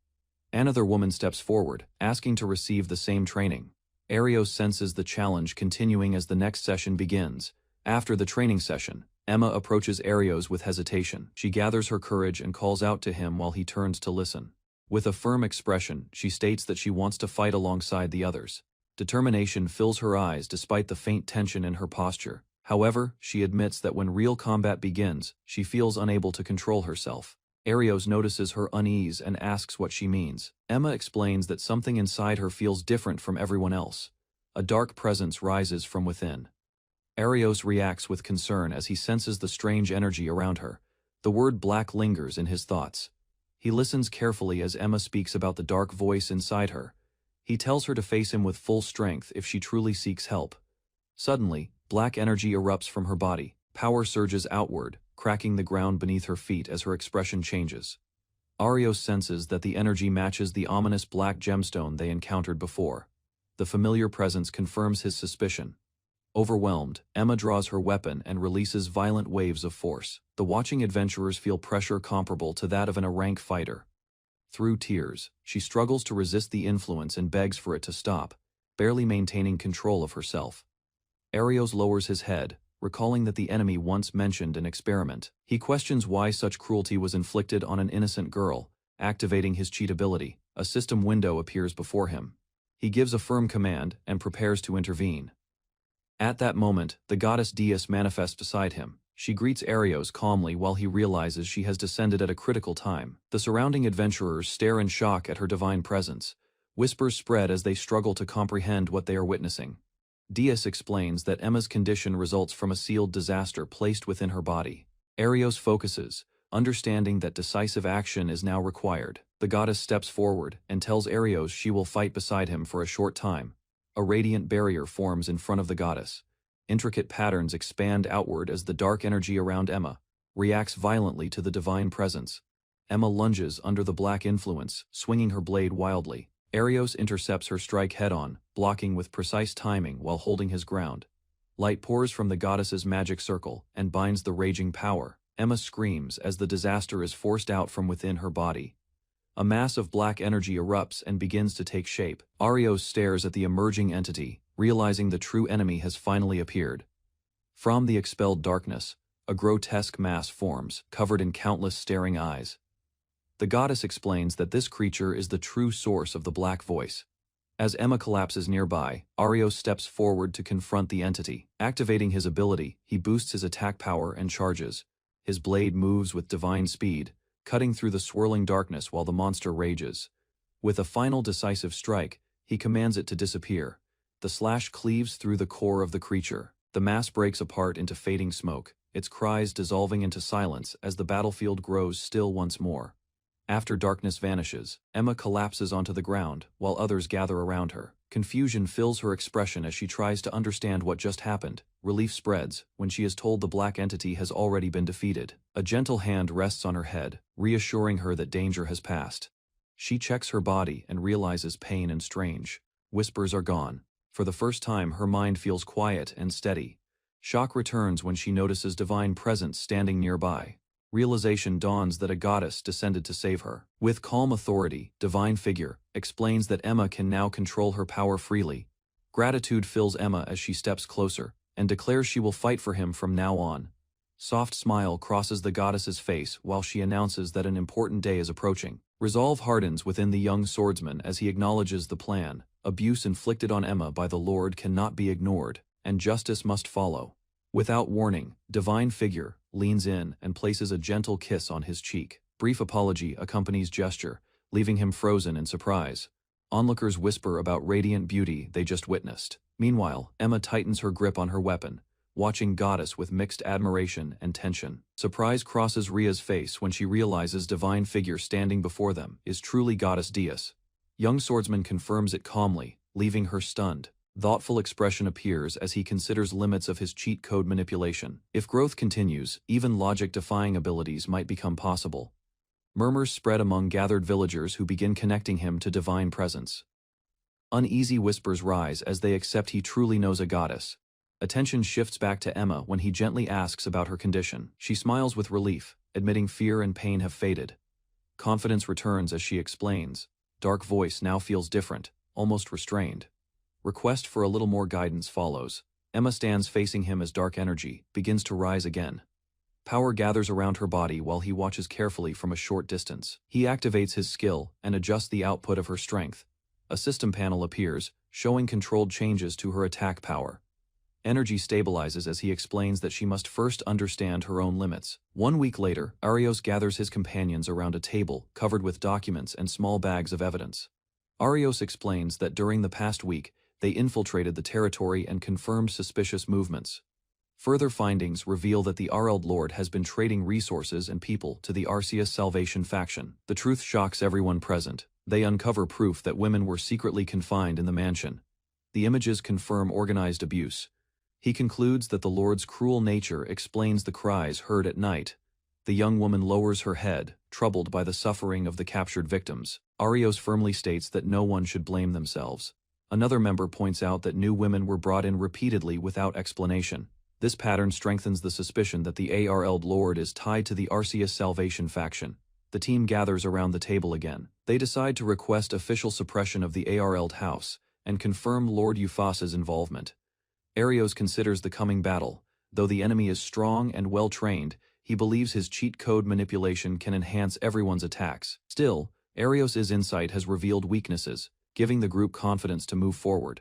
Speaker 1: Another woman steps forward, asking to receive the same training. Arios senses the challenge continuing as the next session begins. After the training session, Emma approaches Arios with hesitation. She gathers her courage and calls out to him while he turns to listen. With a firm expression, she states that she wants to fight alongside the others. Determination fills her eyes despite the faint tension in her posture. However, she admits that when real combat begins, she feels unable to control herself. Arios notices her unease and asks what she means. Emma explains that something inside her feels different from everyone else. A dark presence rises from within. Arios reacts with concern as he senses the strange energy around her. The word black lingers in his thoughts. He listens carefully as Emma speaks about the dark voice inside her. He tells her to face him with full strength if she truly seeks help. Suddenly, black energy erupts from her body. Power surges outward, cracking the ground beneath her feet as her expression changes. Arios senses that the energy matches the ominous black gemstone they encountered before. The familiar presence confirms his suspicion. Overwhelmed, Emma draws her weapon and releases violent waves of force. The watching adventurers feel pressure comparable to that of an rank fighter. Through tears, she struggles to resist the influence and begs for it to stop, barely maintaining control of herself. Arios lowers his head, recalling that the enemy once mentioned an experiment. He questions why such cruelty was inflicted on an innocent girl, activating his cheat ability. A system window appears before him. He gives a firm command and prepares to intervene. At that moment, the goddess Dias manifests beside him. She greets Arios calmly while he realizes she has descended at a critical time. The surrounding adventurers stare in shock at her divine presence. Whispers spread as they struggle to comprehend what they are witnessing. Dias explains that Emma's condition results from a sealed disaster placed within her body. Arios focuses, understanding that decisive action is now required. The goddess steps forward and tells Arios she will fight beside him for a short time. A radiant barrier forms in front of the goddess. Intricate patterns expand outward as the dark energy around Emma reacts violently to the divine presence. Emma lunges under the black influence, swinging her blade wildly. Arios intercepts her strike head-on, blocking with precise timing while holding his ground. Light pours from the goddess's magic circle and binds the raging power. Emma screams as the disaster is forced out from within her body. A mass of black energy erupts and begins to take shape. Arios stares at the emerging entity, realizing the true enemy has finally appeared. From the expelled darkness, a grotesque mass forms, covered in countless staring eyes. The goddess explains that this creature is the true source of the black voice. As Emma collapses nearby, Arios steps forward to confront the entity. Activating his ability, he boosts his attack power and charges. His blade moves with divine speed, cutting through the swirling darkness while the monster rages. With a final decisive strike, he commands it to disappear. The slash cleaves through the core of the creature. The mass breaks apart into fading smoke, its cries dissolving into silence as the battlefield grows still once more. After darkness vanishes, Emma collapses onto the ground, while others gather around her. Confusion fills her expression as she tries to understand what just happened. Relief spreads when she is told the black entity has already been defeated. A gentle hand rests on her head, reassuring her that danger has passed. She checks her body and realizes pain and strange. Whispers are gone. For the first time, her mind feels quiet and steady. Shock returns when she notices divine presence standing nearby. Realization dawns that a goddess descended to save her. With calm authority, Divine Figure explains that Emma can now control her power freely. Gratitude fills Emma as she steps closer, and declares she will fight for him from now on. Soft smile crosses the goddess's face while she announces that an important day is approaching. Resolve hardens within the young swordsman as he acknowledges the plan. Abuse inflicted on Emma by the Lord cannot be ignored, and justice must follow. Without warning, Divine Figure leans in and places a gentle kiss on his cheek. Brief apology accompanies gesture, leaving him frozen in surprise. Onlookers whisper about radiant beauty they just witnessed. Meanwhile, Emma tightens her grip on her weapon, watching Goddess with mixed admiration and tension. Surprise crosses Ria's face when she realizes Divine Figure standing before them is truly Goddess Dias. Young swordsman confirms it calmly, leaving her stunned. Thoughtful expression appears as he considers limits of his cheat code manipulation. If growth continues, even logic-defying abilities might become possible. Murmurs spread among gathered villagers who begin connecting him to divine presence. Uneasy whispers rise as they accept he truly knows a goddess. Attention shifts back to Emma when he gently asks about her condition. She smiles with relief, admitting fear and pain have faded. Confidence returns as she explains. Dark voice now feels different, almost restrained. Request for a little more guidance follows. Emma stands facing him as dark energy begins to rise again. Power gathers around her body while he watches carefully from a short distance. He activates his skill and adjusts the output of her strength. A system panel appears, showing controlled changes to her attack power. Energy stabilizes as he explains that she must first understand her own limits. 1 week later, Arios gathers his companions around a table covered with documents and small bags of evidence. Arios explains that during the past week, they infiltrated the territory and confirmed suspicious movements. Further findings reveal that the Areld Lord has been trading resources and people to the Arceus Salvation faction. The truth shocks everyone present. They uncover proof that women were secretly confined in the mansion. The images confirm organized abuse. He concludes that the Lord's cruel nature explains the cries heard at night. The young woman lowers her head, troubled by the suffering of the captured victims. Arios firmly states that no one should blame themselves. Another member points out that new women were brought in repeatedly without explanation. This pattern strengthens the suspicion that the Arld Lord is tied to the Arceus Salvation faction. The team gathers around the table again. They decide to request official suppression of the Arld house and confirm Lord Euphas's involvement. Arios considers the coming battle. Though the enemy is strong and well-trained, he believes his cheat code manipulation can enhance everyone's attacks. Still, Arios' insight has revealed weaknesses, giving the group confidence to move forward.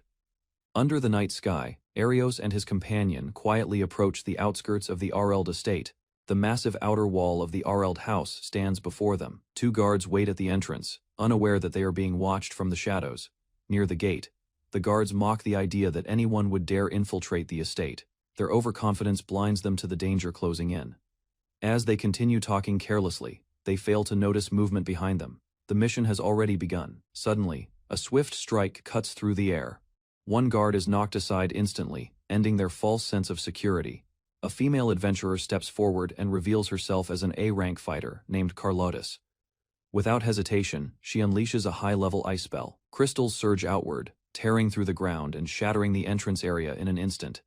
Speaker 1: Under the night sky, Arios and his companion quietly approach the outskirts of the Arld estate. The massive outer wall of the Arld house stands before them. Two guards wait at the entrance, unaware that they are being watched from the shadows. Near the gate, the guards mock the idea that anyone would dare infiltrate the estate. Their overconfidence blinds them to the danger closing in. As they continue talking carelessly, they fail to notice movement behind them. The mission has already begun. Suddenly, a swift strike cuts through the air. One guard is knocked aside instantly, ending their false sense of security. A female adventurer steps forward and reveals herself as an A-rank fighter named Carlotus. Without hesitation, she unleashes a high-level ice spell. Crystals surge outward, tearing through the ground and shattering the entrance area in an instant.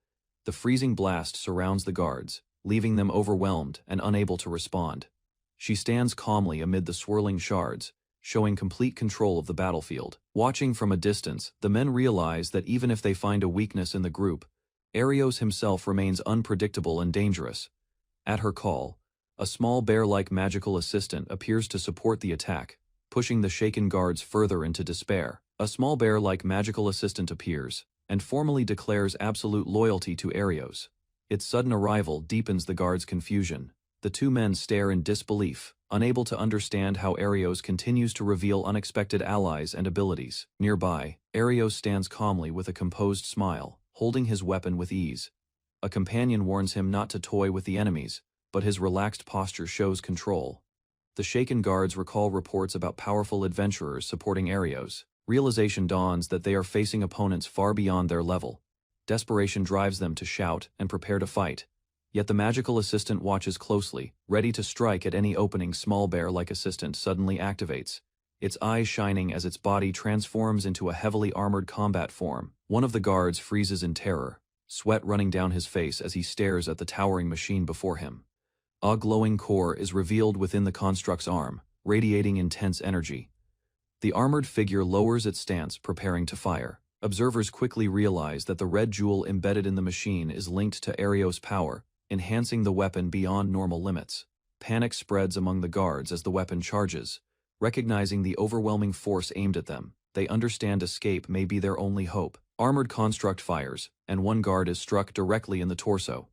Speaker 1: The freezing blast surrounds the guards, leaving them overwhelmed and unable to respond. She stands calmly amid the swirling shards, showing complete control of the battlefield. Watching from a distance, the men realize that even if they find a weakness in the group, Arios himself remains unpredictable and dangerous. At her call, a small bear-like magical assistant appears to support the attack, pushing the shaken guards further into despair. A small bear-like magical assistant appears, and formally declares absolute loyalty to Arios. Its sudden arrival deepens the guards' confusion. The two men stare in disbelief, unable to understand how Arios continues to reveal unexpected allies and abilities. Nearby, Arios stands calmly with a composed smile, holding his weapon with ease. A companion warns him not to toy with the enemies, but his relaxed posture shows control. The shaken guards recall reports about powerful adventurers supporting Arios. Realization dawns that they are facing opponents far beyond their level. Desperation drives them to shout and prepare to fight. Yet the magical assistant watches closely, ready to strike at any opening. Small bear-like assistant suddenly activates, its eyes shining as its body transforms into a heavily armored combat form. One of the guards freezes in terror, sweat running down his face as he stares at the towering machine before him. A glowing core is revealed within the construct's arm, radiating intense energy. The armored figure lowers its stance, preparing to fire. Observers quickly realize that the red jewel embedded in the machine is linked to Arios' power, enhancing the weapon beyond normal limits. Panic spreads among the guards as the weapon charges. Recognizing the overwhelming force aimed at them, they understand escape may be their only hope. Armored construct fires, and one guard is struck directly in the torso.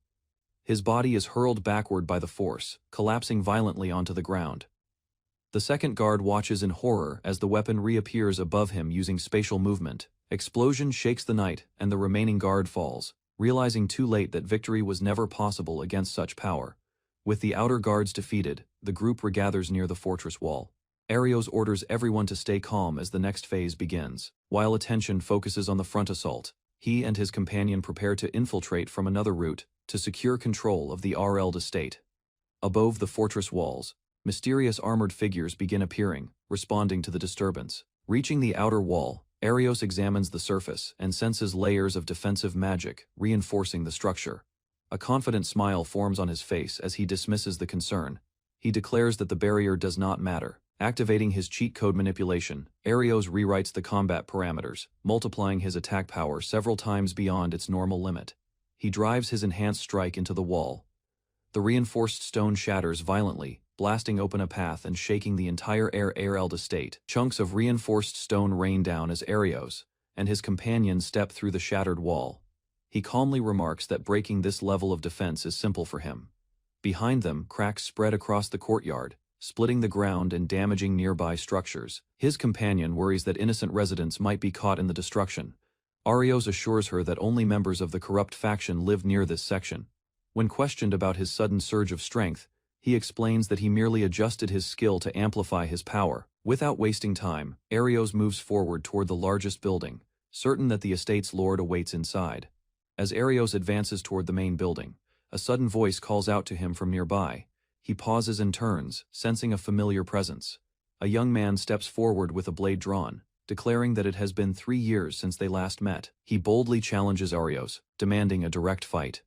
Speaker 1: His body is hurled backward by the force, collapsing violently onto the ground. The second guard watches in horror as the weapon reappears above him using spatial movement. Explosion shakes the night, and the remaining guard falls, realizing too late that victory was never possible against such power. With the outer guards defeated, the group regathers near the fortress wall. Arios orders everyone to stay calm as the next phase begins. While attention focuses on the front assault, he and his companion prepare to infiltrate from another route to secure control of the Arld estate. Above the fortress walls, mysterious armored figures begin appearing, responding to the disturbance. Reaching the outer wall, Arios examines the surface and senses layers of defensive magic, reinforcing the structure. A confident smile forms on his face as he dismisses the concern. He declares that the barrier does not matter. Activating his cheat code manipulation, Arios rewrites the combat parameters, multiplying his attack power several times beyond its normal limit. He drives his enhanced strike into the wall. The reinforced stone shatters violently, blasting open a path and shaking the entire Arld estate. Chunks of reinforced stone rain down as Arios and his companion step through the shattered wall. He calmly remarks that breaking this level of defense is simple for him. Behind them, cracks spread across the courtyard, splitting the ground and damaging nearby structures. His companion worries that innocent residents might be caught in the destruction. Arios assures her that only members of the corrupt faction live near this section. When questioned about his sudden surge of strength, he explains that he merely adjusted his skill to amplify his power. Without wasting time, Arios moves forward toward the largest building, certain that the estate's lord awaits inside. As Arios advances toward the main building, a sudden voice calls out to him from nearby. He pauses and turns, sensing a familiar presence. A young man steps forward with a blade drawn. declaring that it has been 3 years since they last met. He boldly challenges Arios, demanding a direct fight.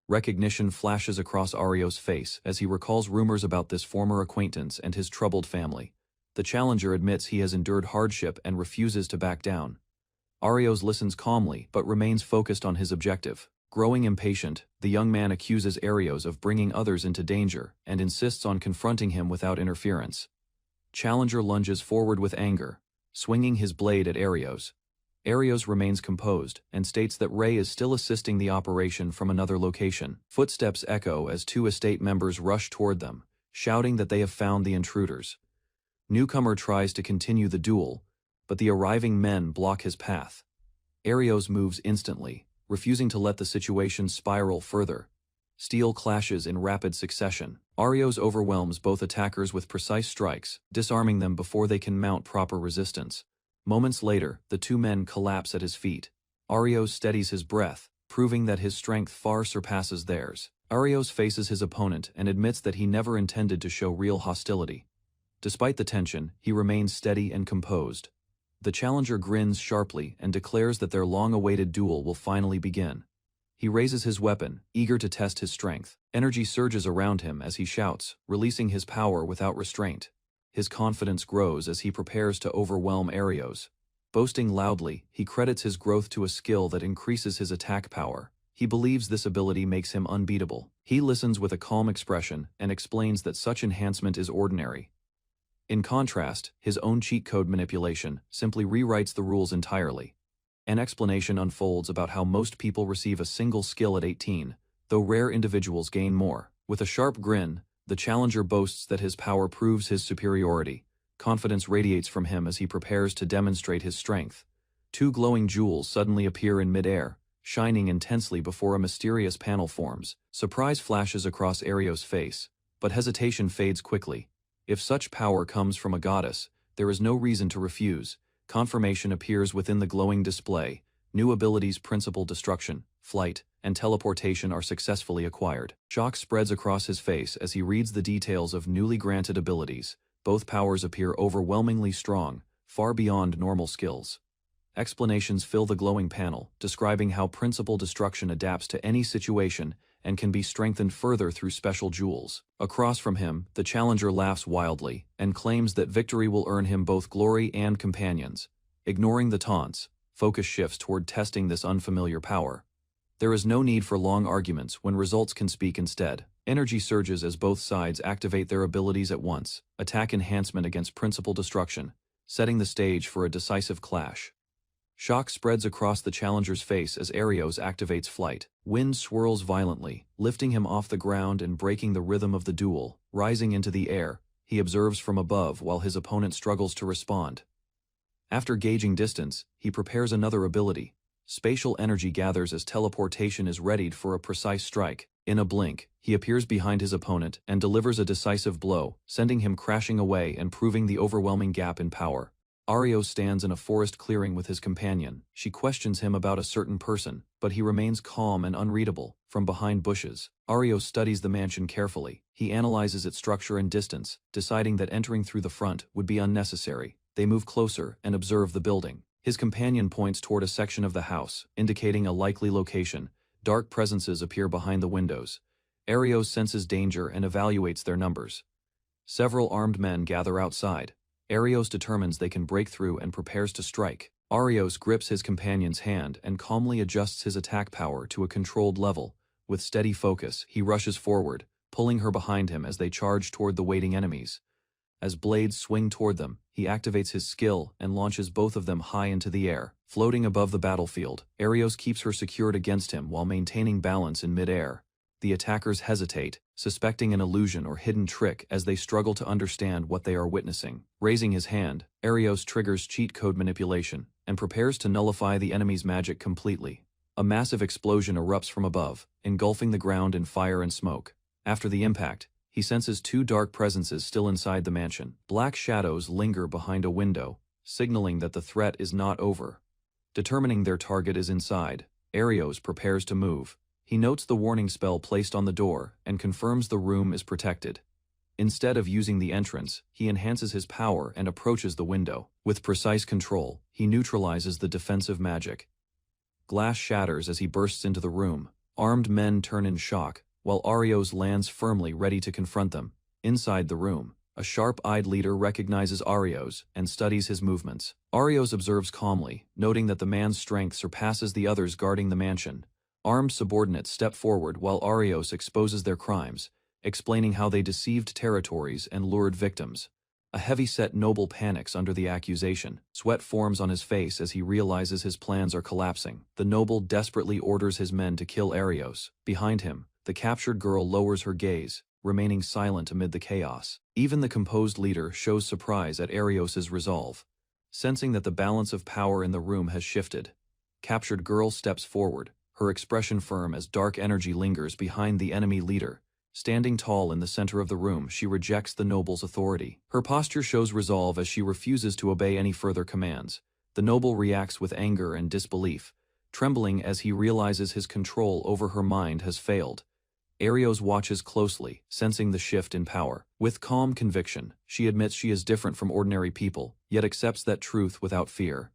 Speaker 1: Recognition flashes across Arios' face as he recalls rumors about this former acquaintance and his troubled family. The challenger admits he has endured hardship and refuses to back down. Arios listens calmly but remains focused on his objective. Growing impatient, the young man accuses Arios of bringing others into danger and insists on confronting him without interference. Challenger lunges forward with anger, swinging his blade at Arios. Arios remains composed and states that Ray is still assisting the operation from another location. Footsteps echo as 2 estate members rush toward them, shouting that they have found the intruders. Newcomer tries to continue the duel, but the arriving men block his path. Arios moves instantly, refusing to let the situation spiral further. Steel clashes in rapid succession. Arios overwhelms both attackers with precise strikes, disarming them before they can mount proper resistance. Moments later, the 2 men collapse at his feet. Arios steadies his breath, proving that his strength far surpasses theirs. Arios faces his opponent and admits that he never intended to show real hostility. Despite the tension, he remains steady and composed. The challenger grins sharply and declares that their long-awaited duel will finally begin. He raises his weapon, eager to test his strength. Energy surges around him as he shouts, releasing his power without restraint. His confidence grows as he prepares to overwhelm Arios. Boasting loudly, he credits his growth to a skill that increases his attack power. He believes this ability makes him unbeatable. He listens with a calm expression and explains that such enhancement is ordinary. In contrast, his own cheat code manipulation simply rewrites the rules entirely. An explanation unfolds about how most people receive a single skill at 18, though rare individuals gain more. With a sharp grin, the challenger boasts that his power proves his superiority. Confidence radiates from him as he prepares to demonstrate his strength. 2 glowing jewels suddenly appear in midair, shining intensely before a mysterious panel forms. Surprise flashes across Arios' face, but hesitation fades quickly. If such power comes from a goddess, there is no reason to refuse. Confirmation appears within the glowing display. New abilities Principal Destruction, Flight, and Teleportation are successfully acquired. Shock spreads across his face as he reads the details of newly granted abilities. Both powers appear overwhelmingly strong, far beyond normal skills. Explanations fill the glowing panel, describing how Principal Destruction adapts to any situation and can be strengthened further through special jewels. Across from him, the challenger laughs wildly and claims that victory will earn him both glory and companions. Ignoring the taunts, focus shifts toward testing this unfamiliar power. There is no need for long arguments when results can speak instead. Energy surges as both sides activate their abilities at once. Attack enhancement against Principal Destruction, setting the stage for a decisive clash. Shock spreads across the challenger's face as Arios activates Flight. Wind swirls violently, lifting him off the ground and breaking the rhythm of the duel. Rising into the air, he observes from above while his opponent struggles to respond. After gauging distance, he prepares another ability. Spatial energy gathers as teleportation is readied for a precise strike. In a blink, he appears behind his opponent and delivers a decisive blow, sending him crashing away and proving the overwhelming gap in power. Arios stands in a forest clearing with his companion. She questions him about a certain person, but he remains calm and unreadable. From behind bushes, Arios studies the mansion carefully. He analyzes its structure and distance, deciding that entering through the front would be unnecessary. They move closer and observe the building. His companion points toward a section of the house, indicating a likely location. Dark presences appear behind the windows. Arios senses danger and evaluates their numbers. Several armed men gather outside. Arios determines they can break through and prepares to strike. Arios grips his companion's hand and calmly adjusts his attack power to a controlled level. With steady focus, he rushes forward, pulling her behind him as they charge toward the waiting enemies. As blades swing toward them, he activates his skill and launches both of them high into the air. Floating above the battlefield, Arios keeps her secured against him while maintaining balance in mid-air. The attackers hesitate, suspecting an illusion or hidden trick as they struggle to understand what they are witnessing. Raising his hand, Arios triggers cheat code manipulation and prepares to nullify the enemy's magic completely. A massive explosion erupts from above, engulfing the ground in fire and smoke. After the impact, he senses 2 dark presences still inside the mansion. Black shadows linger behind a window, signaling that the threat is not over. Determining their target is inside, Arios prepares to move. He notes the warning spell placed on the door and confirms the room is protected. Instead of using the entrance, he enhances his power and approaches the window. With precise control, he neutralizes the defensive magic. Glass shatters as he bursts into the room. Armed men turn in shock, while Arios lands firmly ready to confront them. Inside the room, a sharp-eyed leader recognizes Arios and studies his movements. Arios observes calmly, noting that the man's strength surpasses the others guarding the mansion. Armed subordinates step forward while Arios exposes their crimes, explaining how they deceived territories and lured victims. A heavy-set noble panics under the accusation. Sweat forms on his face as he realizes his plans are collapsing. The noble desperately orders his men to kill Arios. Behind him, the captured girl lowers her gaze, remaining silent amid the chaos. Even the composed leader shows surprise at Arios's resolve. Sensing that the balance of power in the room has shifted, captured girl steps forward, her expression firm as dark energy lingers behind the enemy leader. Standing tall in the center of the room, she rejects the noble's authority. Her posture shows resolve as she refuses to obey any further commands. The noble reacts with anger and disbelief, trembling as he realizes his control over her mind has failed. Arios watches closely, sensing the shift in power. With calm conviction, she admits she is different from ordinary people, yet accepts that truth without fear.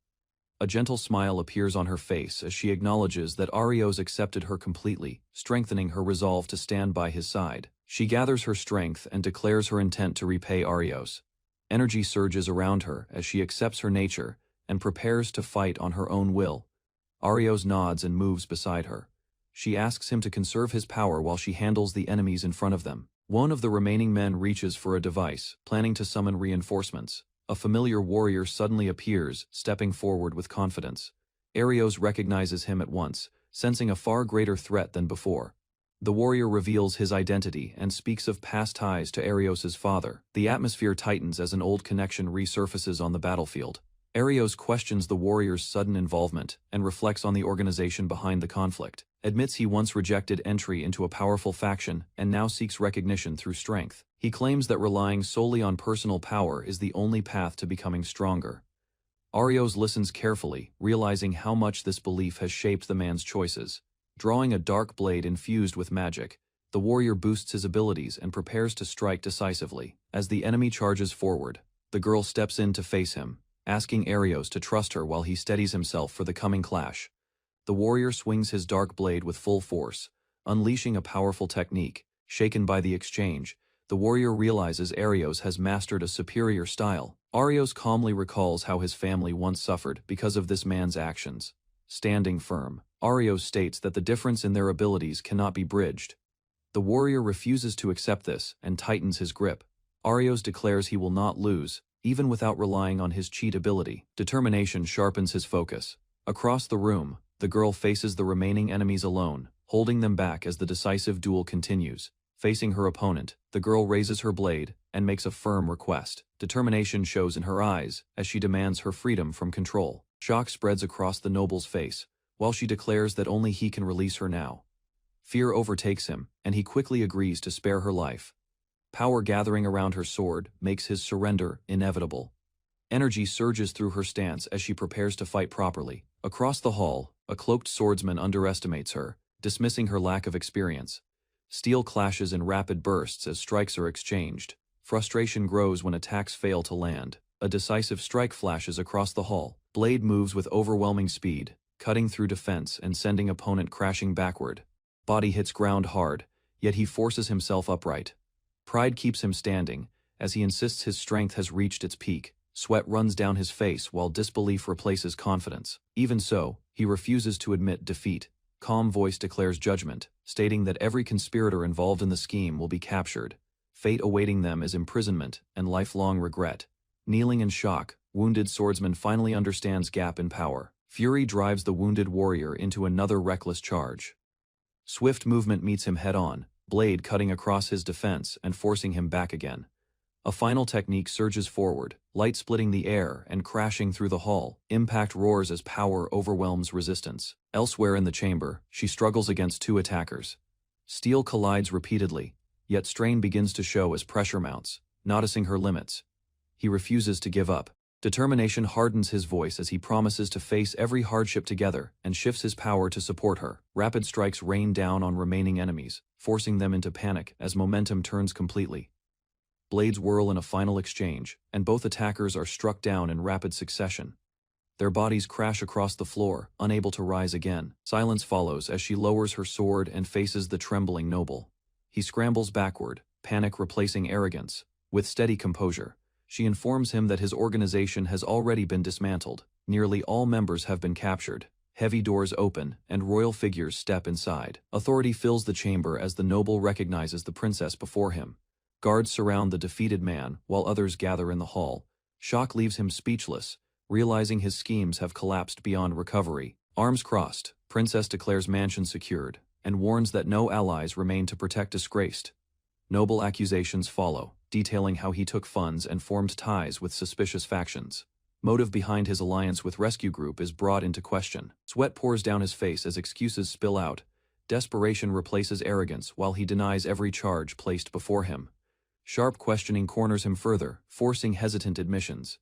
Speaker 1: A gentle smile appears on her face as she acknowledges that Arios accepted her completely, strengthening her resolve to stand by his side. She gathers her strength and declares her intent to repay Arios. Energy surges around her as she accepts her nature and prepares to fight on her own will. Arios nods and moves beside her. She asks him to conserve his power while she handles the enemies in front of them. One of the remaining men reaches for a device, planning to summon reinforcements. A familiar warrior suddenly appears, stepping forward with confidence. Arios recognizes him at once, sensing a far greater threat than before. The warrior reveals his identity and speaks of past ties to Arios's father. The atmosphere tightens as an old connection resurfaces on the battlefield. Arios questions the warrior's sudden involvement and reflects on the organization behind the conflict. Admits he once rejected entry into a powerful faction and now seeks recognition through strength. He claims that relying solely on personal power is the only path to becoming stronger. Arios listens carefully, realizing how much this belief has shaped the man's choices. Drawing a dark blade infused with magic, the warrior boosts his abilities and prepares to strike decisively. As the enemy charges forward, the girl steps in to face him, asking Arios to trust her while he steadies himself for the coming clash. The warrior swings his dark blade with full force, unleashing a powerful technique. Shaken by the exchange, the warrior realizes Arios has mastered a superior style. Arios calmly recalls how his family once suffered because of this man's actions. Standing firm, Arios states that the difference in their abilities cannot be bridged. The warrior refuses to accept this and tightens his grip. Arios declares he will not lose, even without relying on his cheat ability. Determination sharpens his focus. Across the room, the girl faces the remaining enemies alone, holding them back as the decisive duel continues. Facing her opponent, the girl raises her blade and makes a firm request. Determination shows in her eyes as she demands her freedom from control. Shock spreads across the noble's face, while she declares that only he can release her now. Fear overtakes him, and he quickly agrees to spare her life. Power gathering around her sword makes his surrender inevitable. Energy surges through her stance as she prepares to fight properly. Across the hall, a cloaked swordsman underestimates her, dismissing her lack of experience. Steel clashes in rapid bursts as strikes are exchanged. Frustration grows when attacks fail to land. A decisive strike flashes across the hall. Blade moves with overwhelming speed, cutting through defense and sending opponent crashing backward. Body hits ground hard, yet he forces himself upright. Pride keeps him standing, as he insists his strength has reached its peak. Sweat runs down his face while disbelief replaces confidence. Even so, he refuses to admit defeat. Calm voice declares judgment, stating that every conspirator involved in the scheme will be captured. Fate awaiting them is imprisonment and lifelong regret. Kneeling in shock, wounded swordsman finally understands gap in power. Fury drives the wounded warrior into another reckless charge. Swift movement meets him head-on, blade cutting across his defense and forcing him back again. A final technique surges forward, light splitting the air and crashing through the hall. Impact roars as power overwhelms resistance. Elsewhere in the chamber, she struggles against two attackers. Steel collides repeatedly, yet strain begins to show as pressure mounts, noticing her limits. He refuses to give up. Determination hardens his voice as he promises to face every hardship together and shifts his power to support her. Rapid strikes rain down on remaining enemies, forcing them into panic as momentum turns completely. blades whirl in a final exchange, and both attackers are struck down in rapid succession. Their bodies crash across the floor, unable to rise again. Silence follows as she lowers her sword and faces the trembling noble. He scrambles backward, panic replacing arrogance. With steady composure, she informs him that his organization has already been dismantled. Nearly all members have been captured. Heavy doors open, and royal figures step inside. Authority fills the chamber as the noble recognizes the princess before him. Guards surround the defeated man, while others gather in the hall. Shock leaves him speechless, realizing his schemes have collapsed beyond recovery. Arms crossed, Princess declares mansion secured, and warns that no allies remain to protect disgraced. Noble accusations follow, detailing how he took funds and formed ties with suspicious factions. Motive behind his alliance with Rescue Group is brought into question. Sweat pours down his face as excuses spill out. Desperation replaces arrogance while he denies every charge placed before him. Sharp questioning corners him further, forcing hesitant admissions.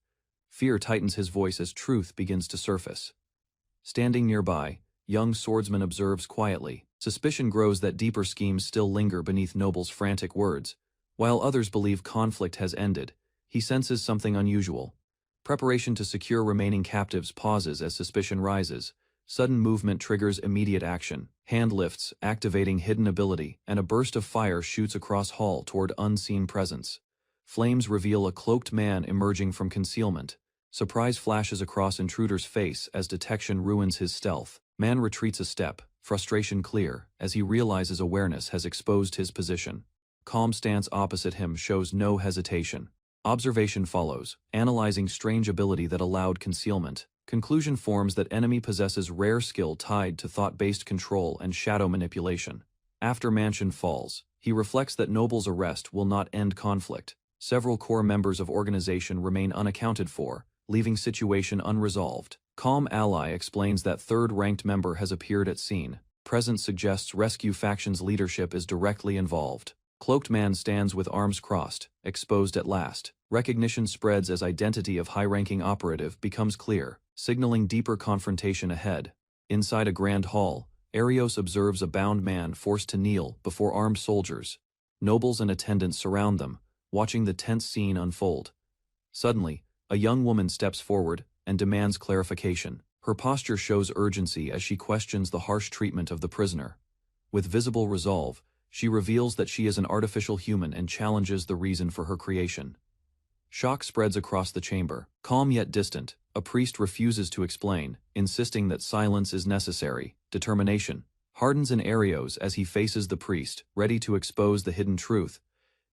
Speaker 1: Fear tightens his voice as truth begins to surface. Standing nearby, young swordsman observes quietly. Suspicion grows that deeper schemes still linger beneath Noble's frantic words. While others believe conflict has ended, he senses something unusual. Preparation to secure remaining captives pauses as suspicion rises. Sudden movement triggers immediate action. Hand lifts, activating hidden ability, and a burst of fire shoots across hall toward unseen presence. Flames reveal a cloaked man emerging from concealment. Surprise flashes across intruder's face as detection ruins his stealth. Man retreats a step, frustration clear, as he realizes awareness has exposed his position. Calm stance opposite him shows no hesitation. Observation follows, analyzing strange ability that allowed concealment. Conclusion forms that enemy possesses rare skill tied to thought-based control and shadow manipulation. After mansion falls, he reflects that Noble's arrest will not end conflict. Several core members of organization remain unaccounted for, leaving situation unresolved. Calm ally explains that third-ranked member has appeared at scene. Presence suggests rescue faction's leadership is directly involved. Cloaked man stands with arms crossed, exposed at last. Recognition spreads as identity of high-ranking operative becomes clear, signaling deeper confrontation ahead. Inside a grand hall, Arios observes a bound man forced to kneel before armed soldiers. Nobles and attendants surround them, watching the tense scene unfold. Suddenly, a young woman steps forward and demands clarification. Her posture shows urgency as she questions the harsh treatment of the prisoner. With visible resolve, she reveals that she is an artificial human and challenges the reason for her creation. Shock spreads across the chamber. Calm yet distant, a priest refuses to explain, insisting that silence is necessary. Determination hardens in Arios as he faces the priest, ready to expose the hidden truth.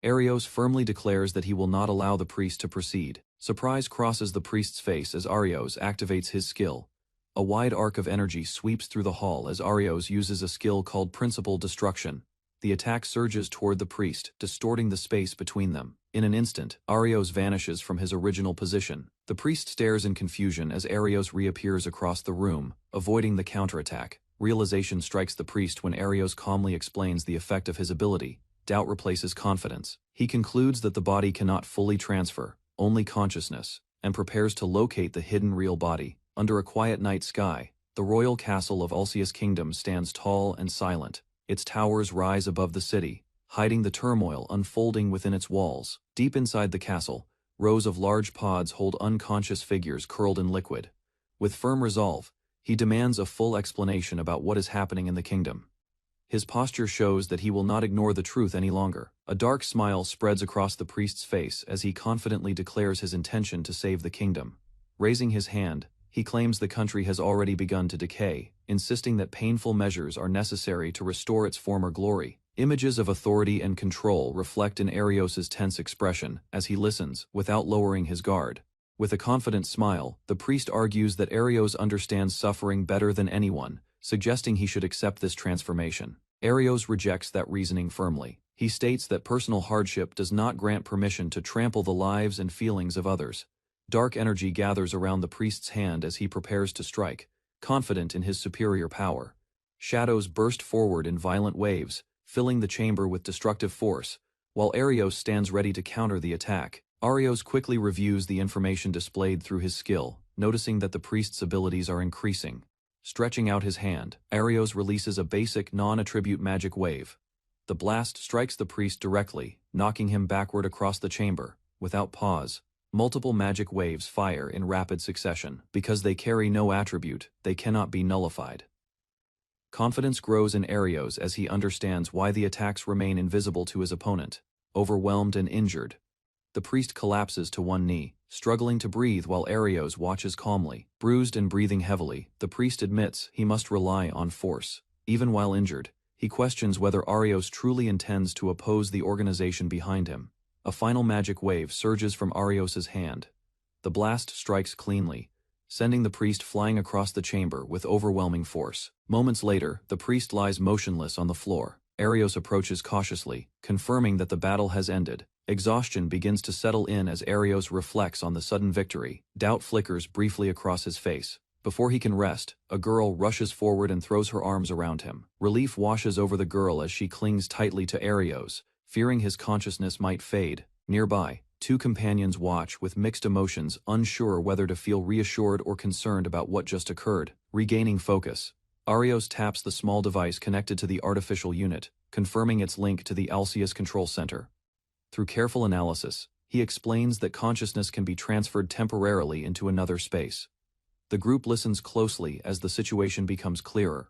Speaker 1: Arios firmly declares that he will not allow the priest to proceed. Surprise crosses the priest's face as Arios activates his skill. A wide arc of energy sweeps through the hall as Arios uses a skill called Principal Destruction. The attack surges toward the priest, distorting the space between them. In an instant, Arios vanishes from his original position. The priest stares in confusion as Arios reappears across the room, avoiding the counterattack. Realization strikes the priest when Arios calmly explains the effect of his ability. Doubt replaces confidence. He concludes that the body cannot fully transfer, only consciousness, and prepares to locate the hidden real body. Under a quiet night sky, the royal castle of Ulcius Kingdom stands tall and silent. Its towers rise above the city, hiding the turmoil unfolding within its walls. Deep inside the castle, rows of large pods hold unconscious figures curled in liquid. With firm resolve, he demands a full explanation about what is happening in the kingdom. His posture shows that he will not ignore the truth any longer. A dark smile spreads across the priest's face as he confidently declares his intention to save the kingdom. Raising his hand, he claims the country has already begun to decay, insisting that painful measures are necessary to restore its former glory. Images of authority and control reflect in Arios's tense expression as he listens, without lowering his guard. With a confident smile, the priest argues that Arios understands suffering better than anyone, suggesting he should accept this transformation. Arios rejects that reasoning firmly. He states that personal hardship does not grant permission to trample the lives and feelings of others. Dark energy gathers around the priest's hand as he prepares to strike, confident in his superior power. Shadows burst forward in violent waves, filling the chamber with destructive force, while Arios stands ready to counter the attack. Arios quickly reviews the information displayed through his skill, noticing that the priest's abilities are increasing. Stretching out his hand, Arios releases a basic non-attribute magic wave. The blast strikes the priest directly, knocking him backward across the chamber. Without pause, multiple magic waves fire in rapid succession. Because they carry no attribute, they cannot be nullified. Confidence grows in Arios as he understands why the attacks remain invisible to his opponent. Overwhelmed and injured, the priest collapses to one knee, struggling to breathe while Arios watches calmly. Bruised and breathing heavily, the priest admits he must rely on force. Even while injured, he questions whether Arios truly intends to oppose the organization behind him. A final magic wave surges from Arios's hand. The blast strikes cleanly, sending the priest flying across the chamber with overwhelming force. Moments later, the priest lies motionless on the floor. Arios approaches cautiously, confirming that the battle has ended. Exhaustion begins to settle in as Arios reflects on the sudden victory. Doubt flickers briefly across his face. Before he can rest, a girl rushes forward and throws her arms around him. Relief washes over the girl as she clings tightly to Arios, fearing his consciousness might fade. Nearby, two companions watch with mixed emotions, unsure whether to feel reassured or concerned about what just occurred. Regaining focus, Arios taps the small device connected to the artificial unit, confirming its link to the Alceus control center. Through careful analysis, he explains that consciousness can be transferred temporarily into another space. The group listens closely as the situation becomes clearer.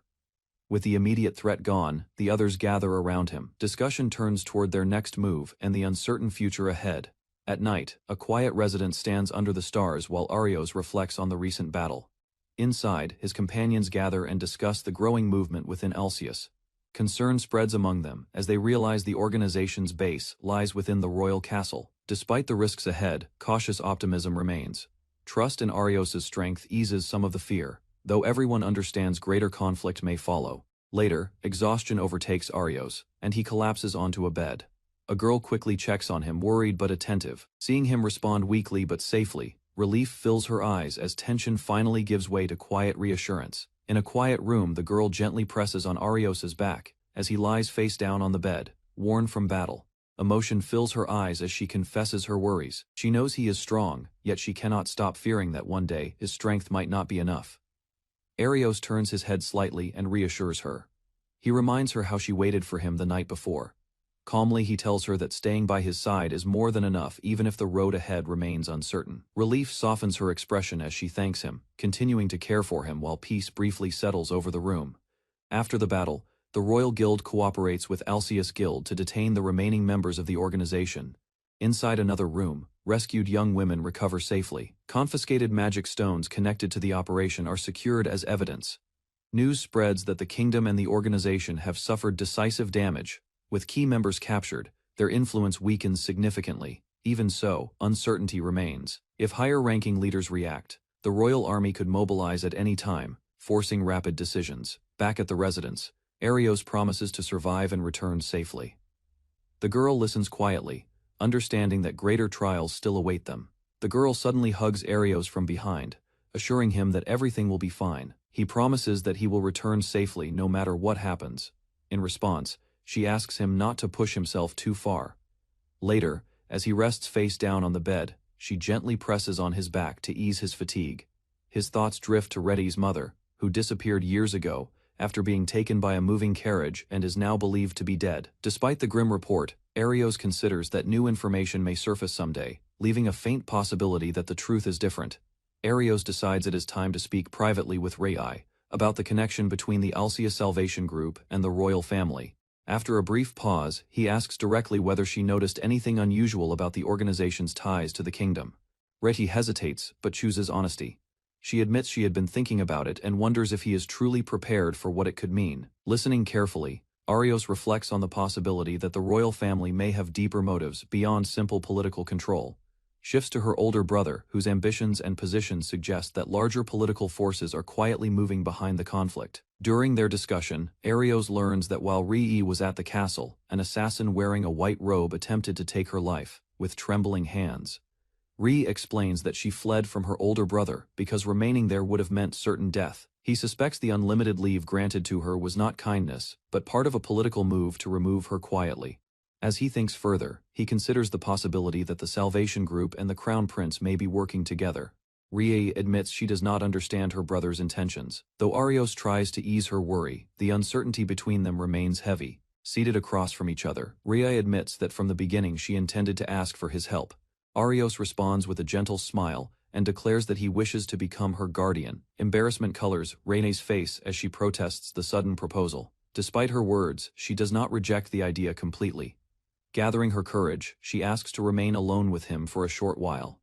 Speaker 1: With the immediate threat gone, the others gather around him. Discussion turns toward their next move and the uncertain future ahead. At night, a quiet resident stands under the stars while Arios reflects on the recent battle. Inside, his companions gather and discuss the growing movement within Alceus. Concern spreads among them as they realize the organization's base lies within the royal castle. Despite the risks ahead, cautious optimism remains. Trust in Arios's strength eases some of the fear, though everyone understands greater conflict may follow. Later, exhaustion overtakes Arios, and he collapses onto a bed. A girl quickly checks on him, worried but attentive. Seeing him respond weakly but safely, relief fills her eyes as tension finally gives way to quiet reassurance. In a quiet room, the girl gently presses on Arios's back as he lies face down on the bed, worn from battle. Emotion fills her eyes as she confesses her worries. She knows he is strong, yet she cannot stop fearing that one day his strength might not be enough. Arios turns his head slightly and reassures her. He reminds her how she waited for him the night before. Calmly, he tells her that staying by his side is more than enough even if the road ahead remains uncertain. Relief softens her expression as she thanks him, continuing to care for him while peace briefly settles over the room. After the battle, the Royal Guild cooperates with Alceus Guild to detain the remaining members of the organization. Inside another room, rescued young women recover safely. Confiscated magic stones connected to the operation are secured as evidence. News spreads that the kingdom and the organization have suffered decisive damage. With key members captured, their influence weakens significantly. Even so, uncertainty remains. If higher-ranking leaders react, the royal army could mobilize at any time, forcing rapid decisions. Back at the residence, Arios promises to survive and return safely. The girl listens quietly, understanding that greater trials still await them. The girl suddenly hugs Arios from behind, assuring him that everything will be fine. He promises that he will return safely no matter what happens. In response, she asks him not to push himself too far. Later, as he rests face down on the bed, she gently presses on his back to ease his fatigue. His thoughts drift to Reddy's mother, who disappeared years ago after being taken by a moving carriage and is now believed to be dead. Despite the grim report, Arios considers that new information may surface someday, leaving a faint possibility that the truth is different. Arios decides it is time to speak privately with Rei about the connection between the Alceus Salvation Group and the royal family. After a brief pause, he asks directly whether she noticed anything unusual about the organization's ties to the kingdom. Reti hesitates, but chooses honesty. She admits she had been thinking about it and wonders if he is truly prepared for what it could mean. Listening carefully, Arios reflects on the possibility that the royal family may have deeper motives beyond simple political control. Shifts to her older brother, whose ambitions and positions suggest that larger political forces are quietly moving behind the conflict. During their discussion, Arios learns that while Rei was at the castle, an assassin wearing a white robe attempted to take her life, with trembling hands. Rei explains that she fled from her older brother because remaining there would have meant certain death. He suspects the unlimited leave granted to her was not kindness, but part of a political move to remove her quietly. As he thinks further, he considers the possibility that the Salvation Group and the Crown Prince may be working together. Rei admits she does not understand her brother's intentions. Though Arios tries to ease her worry, the uncertainty between them remains heavy. seated across from each other. Ria admits that from the beginning she intended to ask for his help. Arios responds with a gentle smile and declares that he wishes to become her guardian. Embarrassment colors Rene's face as she protests the sudden proposal. Despite her words, she does not reject the idea completely. Gathering her courage, she asks to remain alone with him for a short while.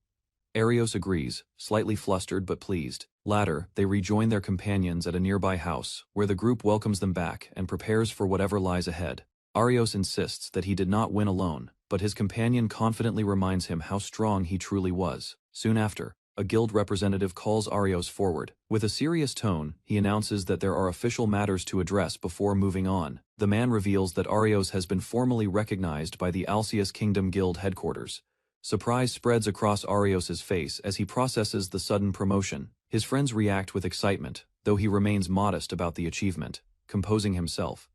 Speaker 1: Arios agrees, slightly flustered but pleased. Later, they rejoin their companions at a nearby house, where the group welcomes them back and prepares for whatever lies ahead. Arios insists that he did not win alone, but his companion confidently reminds him how strong he truly was. Soon after, a guild representative calls Arios forward. With a serious tone, he announces that there are official matters to address before moving on. The man reveals that Arios has been formally recognized by the Alcius Kingdom Guild headquarters. Surprise spreads across Arios's face as he processes the sudden promotion. His friends react with excitement, though he remains modest about the achievement. Composing himself,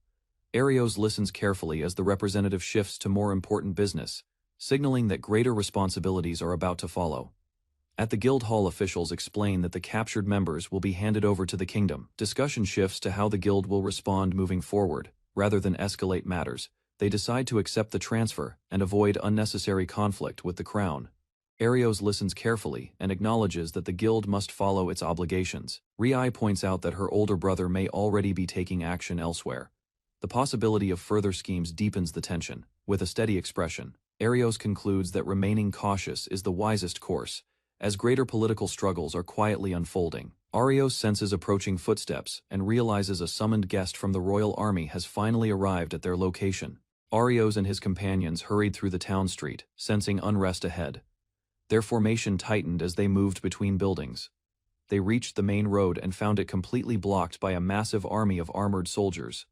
Speaker 1: Arios listens carefully as the representative shifts to more important business, signaling that greater responsibilities are about to follow. At the guild hall, officials explain that the captured members will be handed over to the kingdom. Discussion shifts to how the guild will respond moving forward. Rather than escalate matters, they decide to accept the transfer and avoid unnecessary conflict with the crown. Arios listens carefully and acknowledges that the guild must follow its obligations. Ria points out that her older brother may already be taking action elsewhere. The possibility of further schemes deepens the tension. With a steady expression, Arios concludes that remaining cautious is the wisest course, as greater political struggles are quietly unfolding. Arios senses approaching footsteps and realizes a summoned guest from the royal army has finally arrived at their location. Arios and his companions hurried through the town street, sensing unrest ahead. Their formation tightened as they moved between buildings. They reached the main road and found it completely blocked by a massive army of armored soldiers.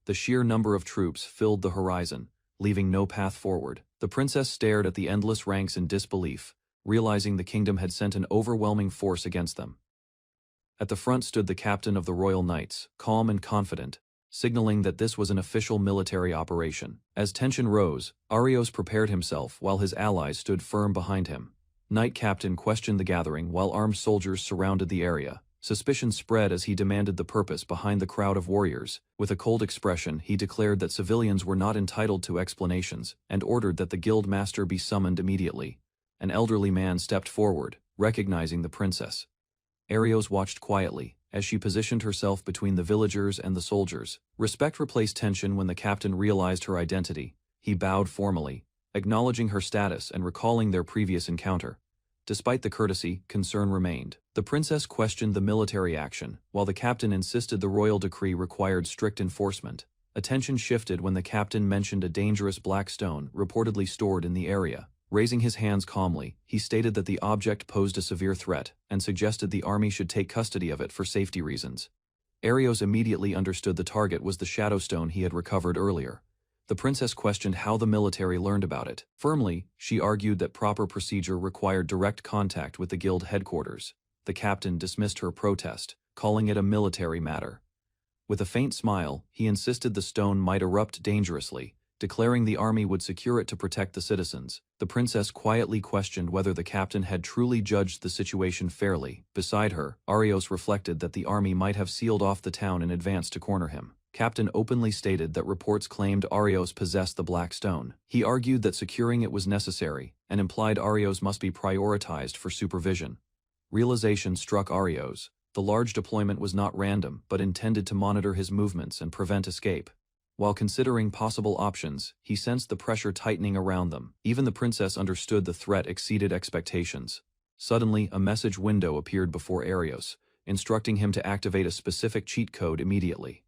Speaker 1: The sheer number of troops filled the horizon, leaving no path forward. The princess stared at the endless ranks in disbelief, realizing the kingdom had sent an overwhelming force against them. At the front stood the captain of the Royal Knights, calm and confident, signaling that this was an official military operation. As tension rose, Arios prepared himself while his allies stood firm behind him. Knight Captain questioned the gathering while armed soldiers surrounded the area. Suspicion spread as he demanded the purpose behind the crowd of warriors. With a cold expression, he declared that civilians were not entitled to explanations and ordered that the guild master be summoned immediately. An elderly man stepped forward, recognizing the princess. Arios watched quietly as she positioned herself between the villagers and the soldiers. Respect replaced tension when the captain realized her identity. He bowed formally, acknowledging her status and recalling their previous encounter. Despite the courtesy, concern remained. The princess questioned the military action, while the captain insisted the royal decree required strict enforcement. Attention shifted when the captain mentioned a dangerous black stone reportedly stored in the area. Raising his hands calmly, he stated that the object posed a severe threat and suggested the army should take custody of it for safety reasons. Arios immediately understood the target was the shadow stone he had recovered earlier. The princess questioned how the military learned about it. Firmly, she argued that proper procedure required direct contact with the guild headquarters. The captain dismissed her protest, calling it a military matter. With a faint smile, he insisted the stone might erupt dangerously, declaring the army would secure it to protect the citizens. The princess quietly questioned whether the captain had truly judged the situation fairly. Beside her, Arios reflected that the army might have sealed off the town in advance to corner him. Captain openly stated that reports claimed Arios possessed the black stone. He argued that securing it was necessary, and implied Arios must be prioritized for supervision. Realization struck Arios. The large deployment was not random, but intended to monitor his movements and prevent escape. While considering possible options, he sensed the pressure tightening around them. Even the princess understood the threat exceeded expectations. Suddenly, a message window appeared before Arios, instructing him to activate a specific cheat code immediately.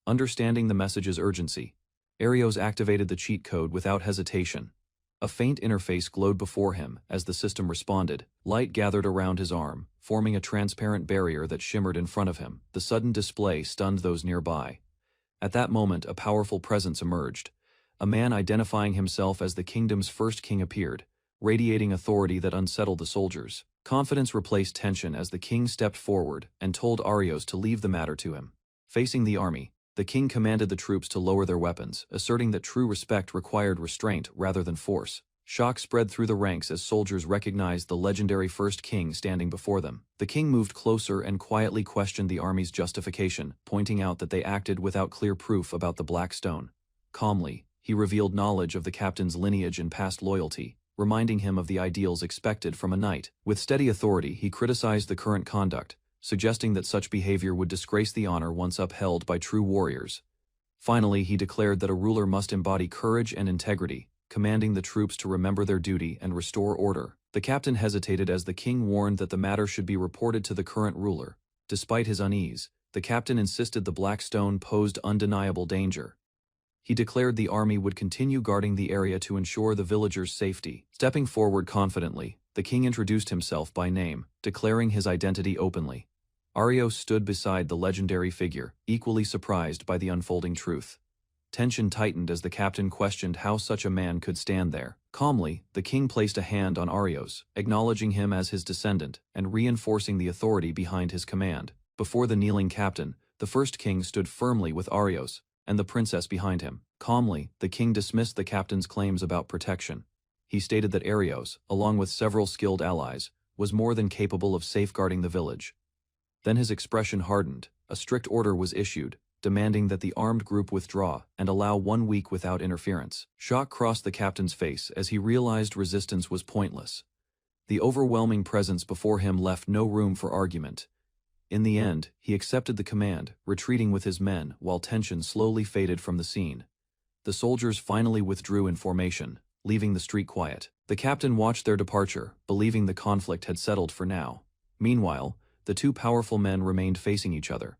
Speaker 1: Understanding the message's urgency, Arios activated the cheat code without hesitation. A faint interface glowed before him as the system responded. Light gathered around his arm, forming a transparent barrier that shimmered in front of him. The sudden display stunned those nearby. At that moment, a powerful presence emerged. A man identifying himself as the kingdom's first king appeared, radiating authority that unsettled the soldiers. Confidence replaced tension as the king stepped forward and told Arios to leave the matter to him. Facing the army, the king commanded the troops to lower their weapons, asserting that true respect required restraint rather than force. Shock spread through the ranks as soldiers recognized the legendary first king standing before them. The king moved closer and quietly questioned the army's justification, pointing out that they acted without clear proof about the black stone. Calmly, he revealed knowledge of the captain's lineage and past loyalty, reminding him of the ideals expected from a knight. With steady authority, he criticized the current conduct, suggesting that such behavior would disgrace the honor once upheld by true warriors. Finally, he declared that a ruler must embody courage and integrity, commanding the troops to remember their duty and restore order. The captain hesitated as the king warned that the matter should be reported to the current ruler. Despite his unease, the captain insisted the black stone posed undeniable danger. He declared the army would continue guarding the area to ensure the villagers' safety. Stepping forward confidently, the king introduced himself by name, declaring his identity openly. Arios stood beside the legendary figure, equally surprised by the unfolding truth. Tension tightened as the captain questioned how such a man could stand there. Calmly, the king placed a hand on Arios, acknowledging him as his descendant and reinforcing the authority behind his command. Before the kneeling captain, the first king stood firmly with Arios, and the princess behind him. Calmly, the king dismissed the captain's claims about protection. He stated that Arios, along with several skilled allies, was more than capable of safeguarding the village. Then his expression hardened. A strict order was issued, demanding that the armed group withdraw and allow 1 week without interference. Shock crossed the captain's face as he realized resistance was pointless. The overwhelming presence before him left no room for argument. In the end, he accepted the command, retreating with his men while tension slowly faded from the scene. The soldiers finally withdrew in formation, leaving the street quiet. The captain watched their departure, believing the conflict had settled for now. Meanwhile, the two powerful men remained facing each other.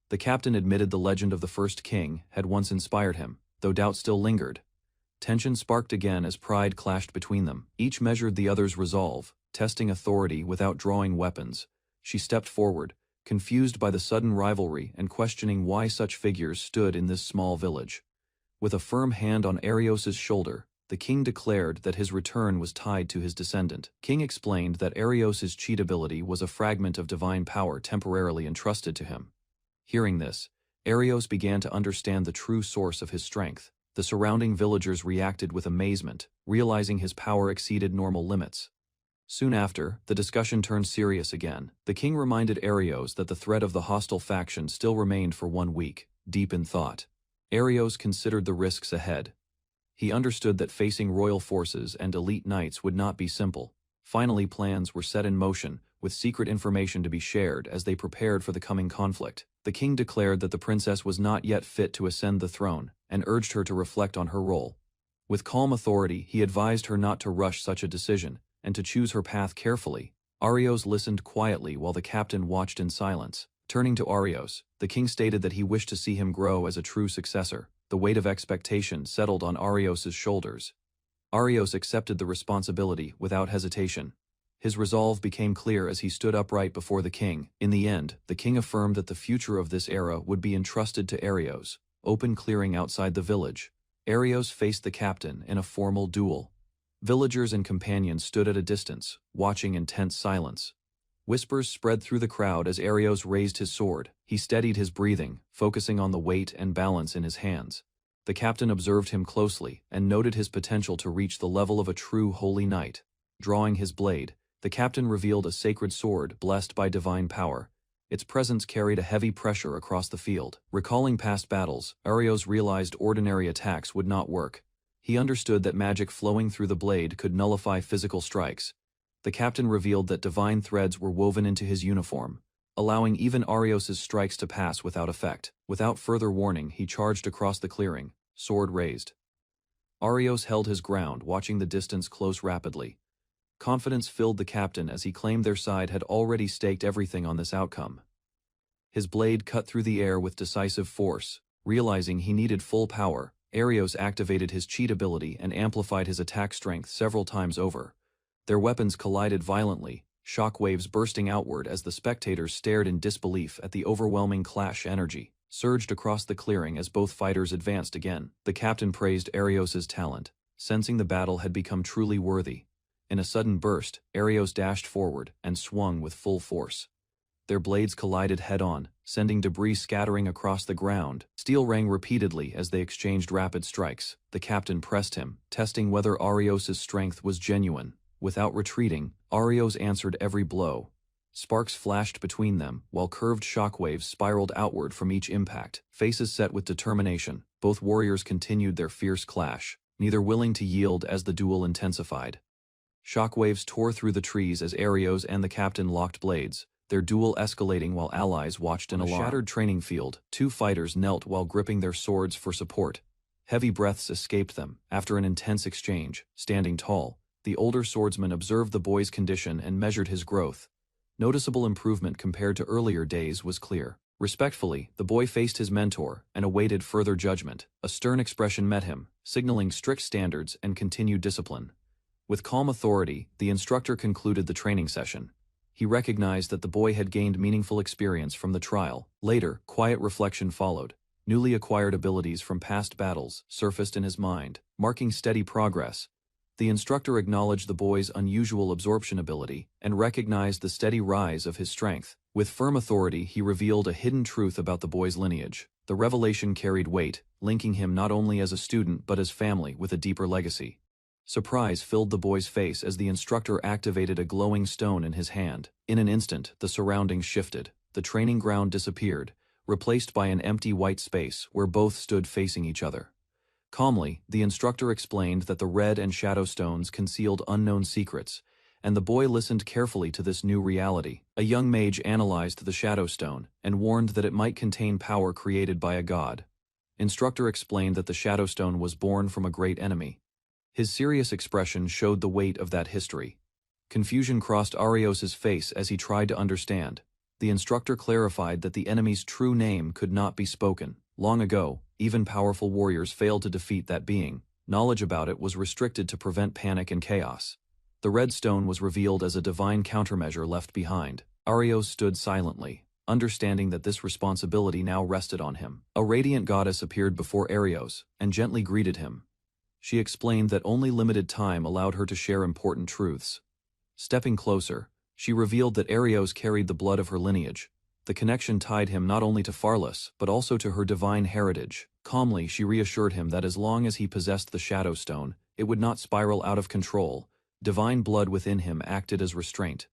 Speaker 1: The captain admitted the legend of the first king had once inspired him, though doubt still lingered. Tension sparked again as pride clashed between them. Each measured the other's resolve, testing authority without drawing weapons. She stepped forward, confused by the sudden rivalry and questioning why such figures stood in this small village. With a firm hand on Arios's shoulder, the king declared that his return was tied to his descendant. King explained that Arios's cheat ability was a fragment of divine power temporarily entrusted to him. Hearing this, Arios began to understand the true source of his strength. The surrounding villagers reacted with amazement, realizing his power exceeded normal limits. Soon after, the discussion turned serious again. The king reminded Arios that the threat of the hostile faction still remained for 1 week. Deep in thought, Arios considered the risks ahead. He understood that facing royal forces and elite knights would not be simple. Finally, plans were set in motion, with secret information to be shared as they prepared for the coming conflict. The king declared that the princess was not yet fit to ascend the throne, and urged her to reflect on her role. With calm authority, he advised her not to rush such a decision, and to choose her path carefully. Arios listened quietly while the captain watched in silence. Turning to Arios, the king stated that he wished to see him grow as a true successor. The weight of expectation settled on Arios's shoulders. Arios accepted the responsibility without hesitation. His resolve became clear as he stood upright before the king. In the end, the king affirmed that the future of this era would be entrusted to Arios. Open clearing outside the village. Arios faced the captain in a formal duel. Villagers and companions stood at a distance, watching in tense silence. Whispers spread through the crowd as Arios raised his sword. He steadied his breathing, focusing on the weight and balance in his hands. The captain observed him closely and noted his potential to reach the level of a true holy knight. Drawing his blade, the captain revealed a sacred sword blessed by divine power. Its presence carried a heavy pressure across the field. Recalling past battles, Arios realized ordinary attacks would not work. He understood that magic flowing through the blade could nullify physical strikes. The captain revealed that divine threads were woven into his uniform, allowing even Arios's strikes to pass without effect. Without further warning, he charged across the clearing, sword raised. Arios held his ground, watching the distance close rapidly. Confidence filled the captain as he claimed their side had already staked everything on this outcome. His blade cut through the air with decisive force. Realizing he needed full power, Arios activated his cheat ability and amplified his attack strength several times over. Their weapons collided violently, shockwaves bursting outward as the spectators stared in disbelief at the overwhelming clash. Energy surged across the clearing as both fighters advanced again. The captain praised Arios's talent, sensing the battle had become truly worthy. In a sudden burst, Arios dashed forward and swung with full force. Their blades collided head-on, sending debris scattering across the ground. Steel rang repeatedly as they exchanged rapid strikes. The captain pressed him, testing whether Arios's strength was genuine. Without retreating, Arios answered every blow. Sparks flashed between them, while curved shockwaves spiraled outward from each impact. Faces set with determination, both warriors continued their fierce clash, neither willing to yield as the duel intensified. Shockwaves tore through the trees as Arios and the captain locked blades, their duel escalating while allies watched in alarm. On a shattered training field, two fighters knelt while gripping their swords for support. Heavy breaths escaped them. After an intense exchange, standing tall, the older swordsman observed the boy's condition and measured his growth. Noticeable improvement compared to earlier days was clear. Respectfully, the boy faced his mentor and awaited further judgment. A stern expression met him, signaling strict standards and continued discipline. With calm authority, the instructor concluded the training session. He recognized that the boy had gained meaningful experience from the trial. Later, quiet reflection followed. Newly acquired abilities from past battles surfaced in his mind, marking steady progress. The instructor acknowledged the boy's unusual absorption ability and recognized the steady rise of his strength. With firm authority, he revealed a hidden truth about the boy's lineage. The revelation carried weight, linking him not only as a student but as family with a deeper legacy. Surprise filled the boy's face as the instructor activated a glowing stone in his hand. In an instant, the surroundings shifted. The training ground disappeared, replaced by an empty white space where both stood facing each other. Calmly, the instructor explained that the red and shadow stones concealed unknown secrets, and the boy listened carefully to this new reality. A young mage analyzed the shadow stone and warned that it might contain power created by a god. Instructor explained that the shadow stone was born from a great enemy. His serious expression showed the weight of that history. Confusion crossed Arios's face as he tried to understand. The instructor clarified that the enemy's true name could not be spoken. Long ago, even powerful warriors failed to defeat that being. Knowledge about it was restricted to prevent panic and chaos. The red stone was revealed as a divine countermeasure left behind. Arios stood silently, understanding that this responsibility now rested on him. A radiant goddess appeared before Arios and gently greeted him. She explained that only limited time allowed her to share important truths. Stepping closer, she revealed that Arios carried the blood of her lineage. The connection tied him not only to Farless, but also to her divine heritage. Calmly, she reassured him that as long as he possessed the Shadow Stone, it would not spiral out of control. Divine blood within him acted as restraint.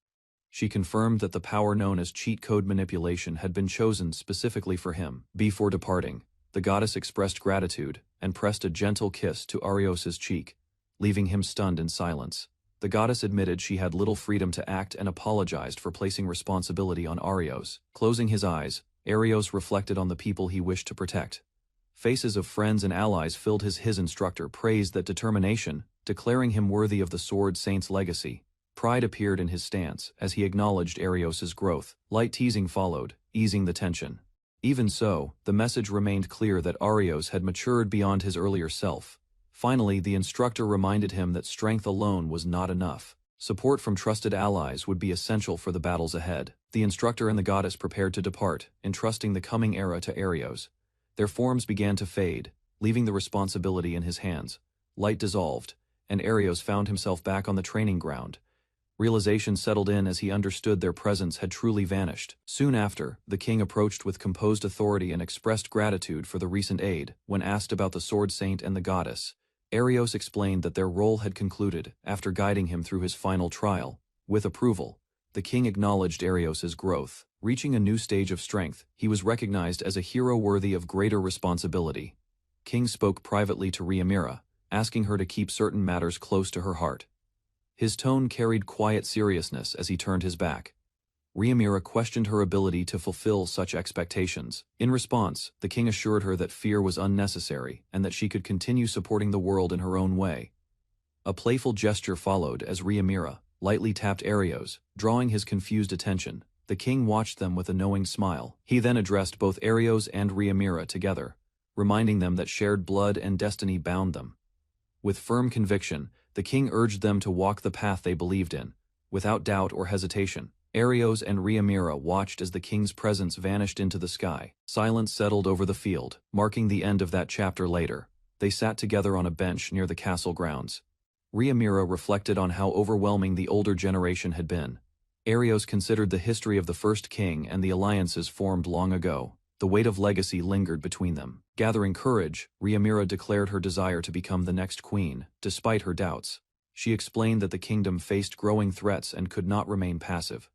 Speaker 1: She confirmed that the power known as cheat code manipulation had been chosen specifically for him. Before departing, the goddess expressed gratitude and pressed a gentle kiss to Arios's cheek, leaving him stunned in silence. The goddess admitted she had little freedom to act and apologized for placing responsibility on Arios. Closing his eyes, Arios reflected on the people he wished to protect. Faces of friends and allies filled his instructor praised that determination, declaring him worthy of the Sword Saint's legacy. Pride appeared in his stance as he acknowledged Arios's growth. Light teasing followed, easing the tension. Even so, the message remained clear that Arios had matured beyond his earlier self. Finally, the instructor reminded him that strength alone was not enough. Support from trusted allies would be essential for the battles ahead. The instructor and the goddess prepared to depart, entrusting the coming era to Arios. Their forms began to fade, leaving the responsibility in his hands. Light dissolved, and Arios found himself back on the training ground. Realization settled in as he understood their presence had truly vanished. Soon after, the king approached with composed authority and expressed gratitude for the recent aid. When asked about the Sword Saint and the goddess, Arios explained that their role had concluded after guiding him through his final trial. With approval, the king acknowledged Arios's growth. Reaching a new stage of strength, he was recognized as a hero worthy of greater responsibility. King spoke privately to Rhaenyra, asking her to keep certain matters close to her heart. His tone carried quiet seriousness as he turned his back. Rhaenyra questioned her ability to fulfill such expectations. In response, the king assured her that fear was unnecessary and that she could continue supporting the world in her own way. A playful gesture followed as Rhaenyra lightly tapped Arios, drawing his confused attention. The king watched them with a knowing smile. He then addressed both Arios and Rhaenyra together, reminding them that shared blood and destiny bound them. With firm conviction, the king urged them to walk the path they believed in, without doubt or hesitation. Arios and Rhaenyra watched as the king's presence vanished into the sky. Silence settled over the field, marking the end of that chapter. Later, they sat together on a bench near the castle grounds. Rhaenyra reflected on how overwhelming the older generation had been. Arios considered the history of the first king and the alliances formed long ago. The weight of legacy lingered between them. Gathering courage, Rhaenyra declared her desire to become the next queen, despite her doubts. She explained that the kingdom faced growing threats and could not remain passive.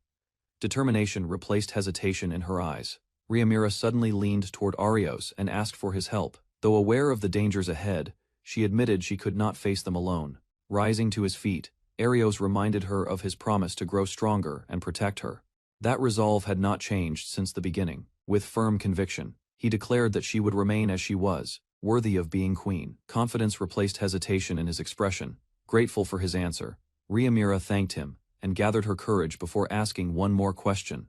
Speaker 1: Determination replaced hesitation in her eyes. Rhaenyra suddenly leaned toward Arios and asked for his help. Though aware of the dangers ahead, she admitted she could not face them alone. Rising to his feet, Arios reminded her of his promise to grow stronger and protect her. That resolve had not changed since the beginning. With firm conviction, he declared that she would remain as she was, worthy of being queen. Confidence replaced hesitation in his expression. Grateful for his answer, Rhaenyra thanked him and gathered her courage before asking one more question.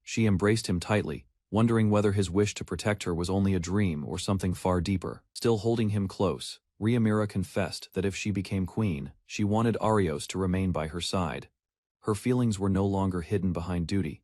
Speaker 1: She embraced him tightly, wondering whether his wish to protect her was only a dream or something far deeper. Still holding him close, Rhaenyra confessed that if she became queen, she wanted Arios to remain by her side. Her feelings were no longer hidden behind duty.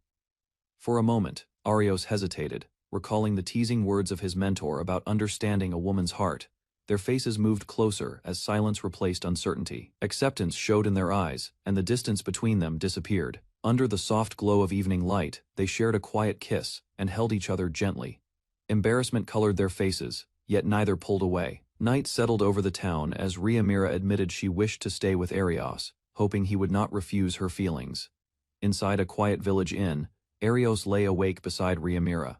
Speaker 1: For a moment, Arios hesitated, recalling the teasing words of his mentor about understanding a woman's heart. Their faces moved closer as silence replaced uncertainty. Acceptance showed in their eyes, and the distance between them disappeared. Under the soft glow of evening light, they shared a quiet kiss and held each other gently. Embarrassment colored their faces, yet neither pulled away. Night settled over the town as Rhaenyra admitted she wished to stay with Arios, hoping he would not refuse her feelings. Inside a quiet village inn, Arios lay awake beside Rhaenyra.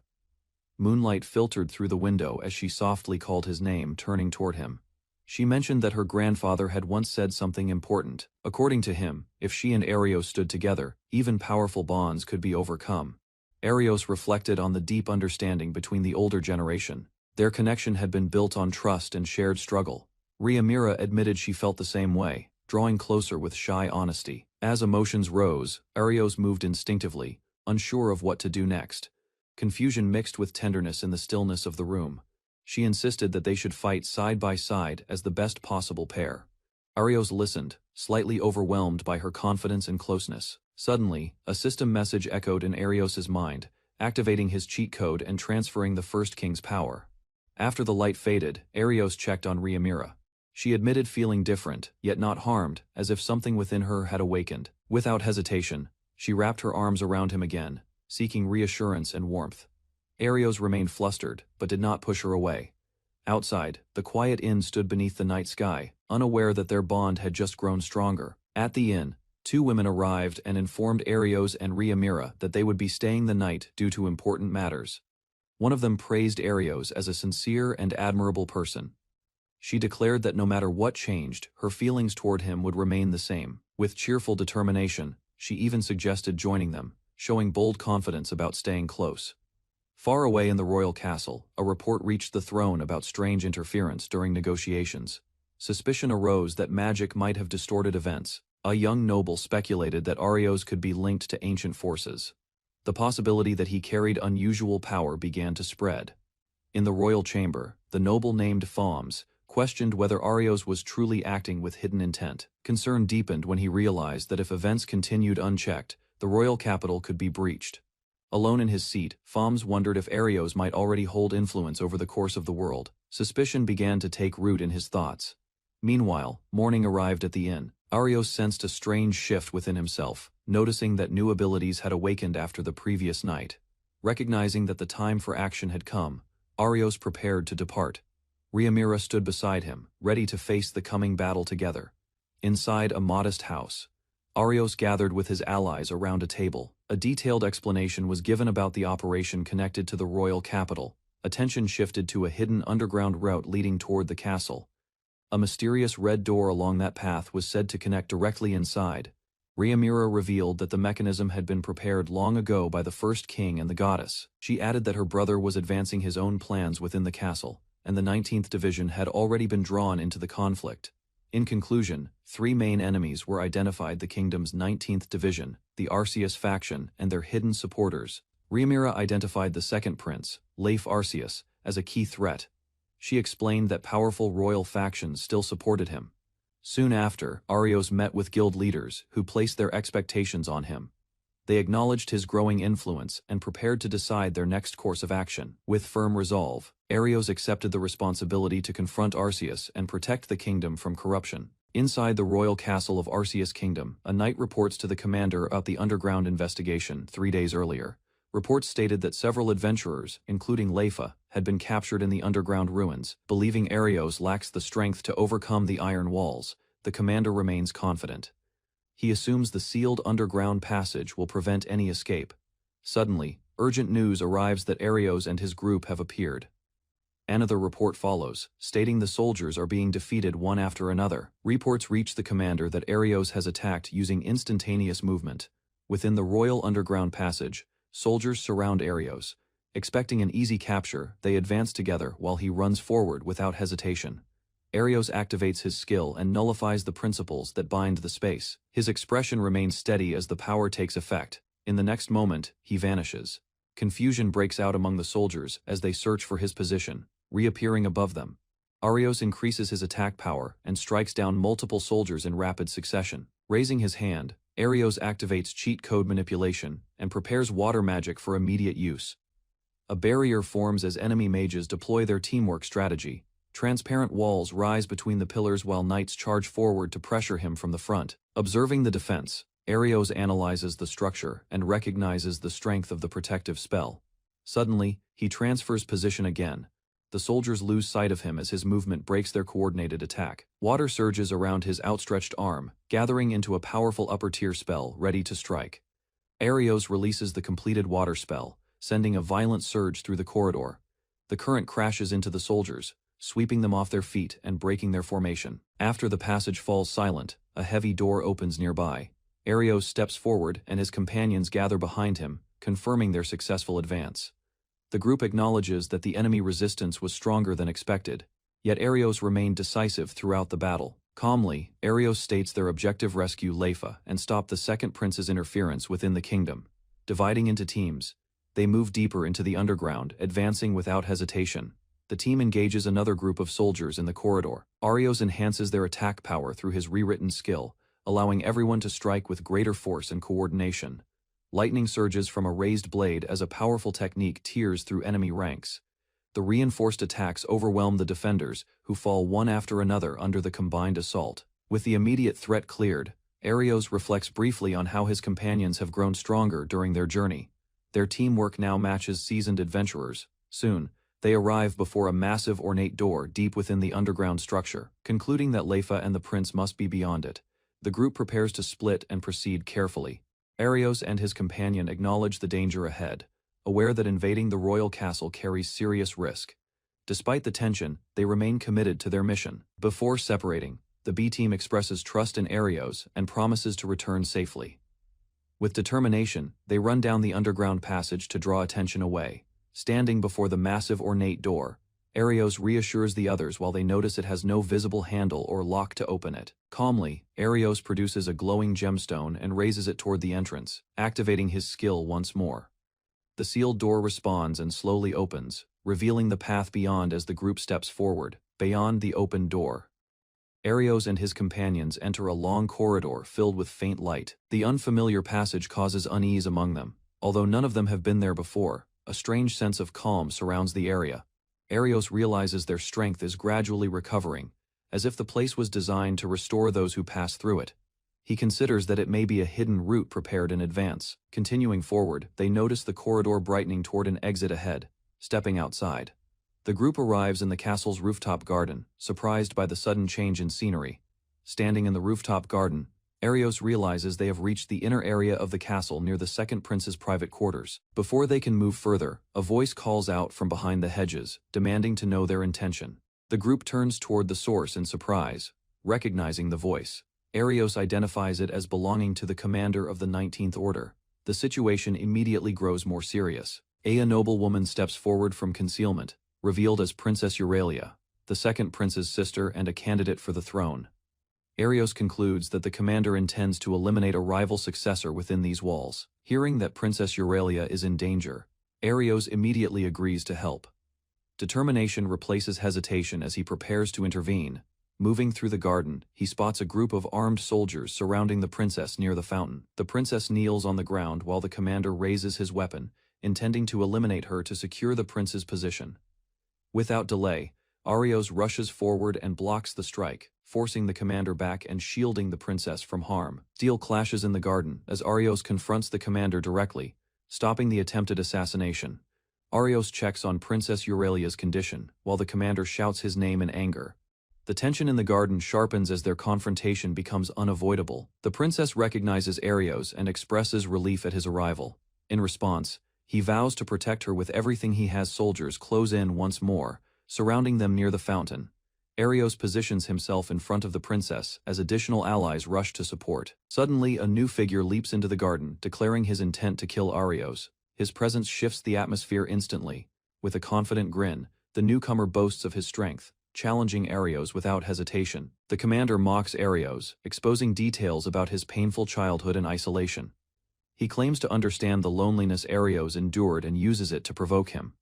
Speaker 1: Moonlight filtered through the window as she softly called his name, turning toward him. She mentioned that her grandfather had once said something important. According to him, if she and Arios stood together, even powerful bonds could be overcome. Arios reflected on the deep understanding between the older generation. Their connection had been built on trust and shared struggle. Rhaenyra admitted she felt the same way, drawing closer with shy honesty. As emotions rose, Arios moved instinctively, unsure of what to do next. Confusion mixed with tenderness in the stillness of the room. She insisted that they should fight side by side as the best possible pair. Arios listened, slightly overwhelmed by her confidence and closeness. Suddenly, a system message echoed in Arios's mind, activating his cheat code and transferring the First King's power. After the light faded, Arios checked on Rhaenyra. She admitted feeling different, yet not harmed, as if something within her had awakened. Without hesitation, she wrapped her arms around him again, seeking reassurance and warmth. Arios remained flustered, but did not push her away. Outside, the quiet inn stood beneath the night sky, unaware that their bond had just grown stronger. At the inn, two women arrived and informed Arios and Rhaenyra that they would be staying the night due to important matters. One of them praised Arios as a sincere and admirable person. She declared that no matter what changed, her feelings toward him would remain the same. With cheerful determination, she even suggested joining them, showing bold confidence about staying close. Far away in the royal castle, a report reached the throne about strange interference during negotiations. Suspicion arose that magic might have distorted events. A young noble speculated that Arios could be linked to ancient forces. The possibility that he carried unusual power began to spread. In the royal chamber, the noble named Foms questioned whether Arios was truly acting with hidden intent. Concern deepened when he realized that if events continued unchecked, the royal capital could be breached. Alone in his seat, Foms wondered if Arios might already hold influence over the course of the world. Suspicion began to take root in his thoughts. Meanwhile, morning arrived at the inn. Arios sensed a strange shift within himself, noticing that new abilities had awakened after the previous night. Recognizing that the time for action had come, Arios prepared to depart. Rhaenyra stood beside him, ready to face the coming battle together. Inside a modest house, Arios gathered with his allies around a table. A detailed explanation was given about the operation connected to the royal capital. Attention shifted to a hidden underground route leading toward the castle. A mysterious red door along that path was said to connect directly inside. Rhaenyra revealed that the mechanism had been prepared long ago by the First King and the goddess. She added that her brother was advancing his own plans within the castle, and the 19th Division had already been drawn into the conflict. In conclusion, three main enemies were identified: the kingdom's 19th Division, the Arceus faction, and their hidden supporters. Rhaenyra identified the second prince, Leif Arceus, as a key threat. She explained that powerful royal factions still supported him. Soon after, Arios met with guild leaders who placed their expectations on him. They acknowledged his growing influence and prepared to decide their next course of action. With firm resolve, Arios accepted the responsibility to confront Arceus and protect the kingdom from corruption. Inside the royal castle of Arceus Kingdom, a knight reports to the commander about the underground investigation 3 days earlier. Reports stated that several adventurers, including Leifa, had been captured in the underground ruins. Believing Arios lacks the strength to overcome the iron walls, the commander remains confident. He assumes the sealed underground passage will prevent any escape. Suddenly, urgent news arrives that Arios and his group have appeared. Another report follows, stating the soldiers are being defeated one after another. Reports reach the commander that Arios has attacked using instantaneous movement. Within the royal underground passage, soldiers surround Arios. Expecting an easy capture, they advance together while he runs forward without hesitation. Arios activates his skill and nullifies the principles that bind the space. His expression remains steady as the power takes effect. In the next moment, he vanishes. Confusion breaks out among the soldiers as they search for his position, reappearing above them. Arios increases his attack power and strikes down multiple soldiers in rapid succession. Raising his hand, Arios activates cheat code manipulation and prepares water magic for immediate use. A barrier forms as enemy mages deploy their teamwork strategy. Transparent walls rise between the pillars while knights charge forward to pressure him from the front. Observing the defense, Arios analyzes the structure and recognizes the strength of the protective spell. Suddenly, he transfers position again. The soldiers lose sight of him as his movement breaks their coordinated attack. Water surges around his outstretched arm, gathering into a powerful upper-tier spell ready to strike. Arios releases the completed water spell, sending a violent surge through the corridor. The current crashes into the soldiers, sweeping them off their feet and breaking their formation. After the passage falls silent, a heavy door opens nearby. Arios steps forward and his companions gather behind him, confirming their successful advance. The group acknowledges that the enemy resistance was stronger than expected, yet Arios remained decisive throughout the battle. Calmly, Arios states their objective: rescue Leifa and stop the second prince's interference within the kingdom. Dividing into teams, they move deeper into the underground, advancing without hesitation. The team engages another group of soldiers in the corridor. Arios enhances their attack power through his rewritten skill, allowing everyone to strike with greater force and coordination. Lightning surges from a raised blade as a powerful technique tears through enemy ranks. The reinforced attacks overwhelm the defenders, who fall one after another under the combined assault. With the immediate threat cleared, Arios reflects briefly on how his companions have grown stronger during their journey. Their teamwork now matches seasoned adventurers. Soon, they arrive before a massive ornate door deep within the underground structure. Concluding that Leifa and the prince must be beyond it, the group prepares to split and proceed carefully. Arios and his companion acknowledge the danger ahead, aware that invading the royal castle carries serious risk. Despite the tension, they remain committed to their mission. Before separating, the B team expresses trust in Arios and promises to return safely. With determination, they run down the underground passage to draw attention away. Standing before the massive ornate door, Arios reassures the others while they notice it has no visible handle or lock to open it. Calmly, Arios produces a glowing gemstone and raises it toward the entrance, activating his skill once more. The sealed door responds and slowly opens, revealing the path beyond as the group steps forward. Beyond the open door, Arios and his companions enter a long corridor filled with faint light. The unfamiliar passage causes unease among them. Although none of them have been there before, a strange sense of calm surrounds the area. Arios realizes their strength is gradually recovering, as if the place was designed to restore those who pass through it. He considers that it may be a hidden route prepared in advance. Continuing forward, they notice the corridor brightening toward an exit ahead. Stepping outside, the group arrives in the castle's rooftop garden, surprised by the sudden change in scenery. Standing in the rooftop garden, Arios realizes they have reached the inner area of the castle near the second prince's private quarters. Before they can move further, a voice calls out from behind the hedges, demanding to know their intention. The group turns toward the source in surprise, recognizing the voice. Arios identifies it as belonging to the commander of the 19th Order. The situation immediately grows more serious. A noblewoman steps forward from concealment, revealed as Princess Euralia, the second prince's sister and a candidate for the throne. Arios concludes that the commander intends to eliminate a rival successor within these walls. Hearing that Princess Euralia is in danger, Arios immediately agrees to help. Determination replaces hesitation as he prepares to intervene. Moving through the garden, he spots a group of armed soldiers surrounding the princess near the fountain. The princess kneels on the ground while the commander raises his weapon, intending to eliminate her to secure the prince's position. Without delay, Arios rushes forward and blocks the strike, forcing the commander back and shielding the princess from harm. Steel clashes in the garden as Arios confronts the commander directly, stopping the attempted assassination. Arios checks on Princess Euralia's condition, while the commander shouts his name in anger. The tension in the garden sharpens as their confrontation becomes unavoidable. The princess recognizes Arios and expresses relief at his arrival. In response, he vows to protect her with everything he has. Soldiers close in once more, surrounding them near the fountain. Arios positions himself in front of the princess as additional allies rush to support. Suddenly, a new figure leaps into the garden, declaring his intent to kill Arios. His presence shifts the atmosphere instantly. With a confident grin, the newcomer boasts of his strength, challenging Arios without hesitation. The commander mocks Arios, exposing details about his painful childhood and isolation. He claims to understand the loneliness Arios endured and uses it to provoke him.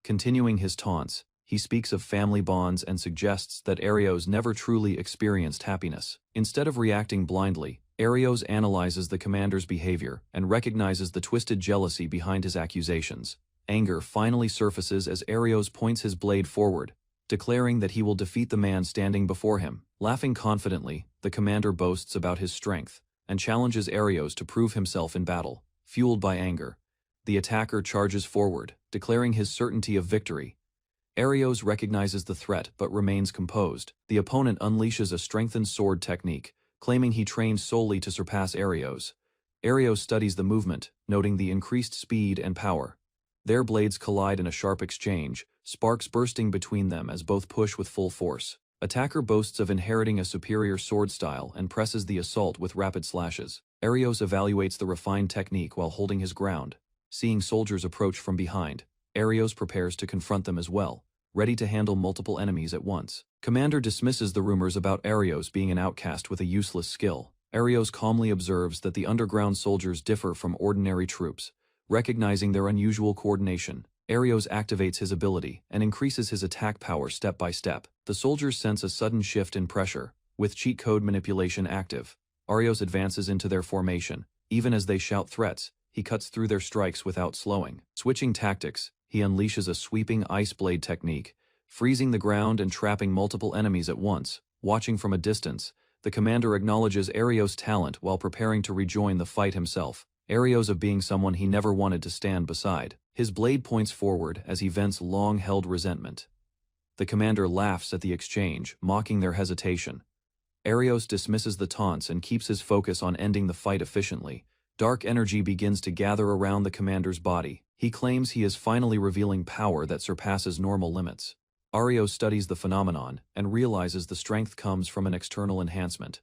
Speaker 1: Continuing his taunts, he speaks of family bonds and suggests that Arios never truly experienced happiness. Instead of reacting blindly, Arios analyzes the commander's behavior and recognizes the twisted jealousy behind his accusations. Anger finally surfaces as Arios points his blade forward, declaring that he will defeat the man standing before him. Laughing confidently, the commander boasts about his strength and challenges Arios to prove himself in battle. Fueled by anger, the attacker charges forward, declaring his certainty of victory. Arios recognizes the threat but remains composed. The opponent unleashes a strengthened sword technique, claiming he trained solely to surpass Arios. Arios studies the movement, noting the increased speed and power. Their blades collide in a sharp exchange, sparks bursting between them as both push with full force. Attacker boasts of inheriting a superior sword style and presses the assault with rapid slashes. Arios evaluates the refined technique while holding his ground. Seeing soldiers approach from behind, Arios prepares to confront them as well, ready to handle multiple enemies at once. Commander dismisses the rumors about Arios being an outcast with a useless skill. Arios calmly observes that the underground soldiers differ from ordinary troops. Recognizing their unusual coordination, Arios activates his ability and increases his attack power step by step. The soldiers sense a sudden shift in pressure, with cheat code manipulation active. Arios advances into their formation. Even as they shout threats, he cuts through their strikes without slowing. Switching tactics, he unleashes a sweeping ice blade technique, freezing the ground and trapping multiple enemies at once. Watching from a distance, the commander acknowledges Arios' talent while preparing to rejoin the fight himself. Arios of being someone he never wanted to stand beside. His blade points forward as he vents long-held resentment. The commander laughs at the exchange, mocking their hesitation. Arios dismisses the taunts and keeps his focus on ending the fight efficiently. Dark energy begins to gather around the commander's body. He claims he is finally revealing power that surpasses normal limits. Arios studies the phenomenon and realizes the strength comes from an external enhancement.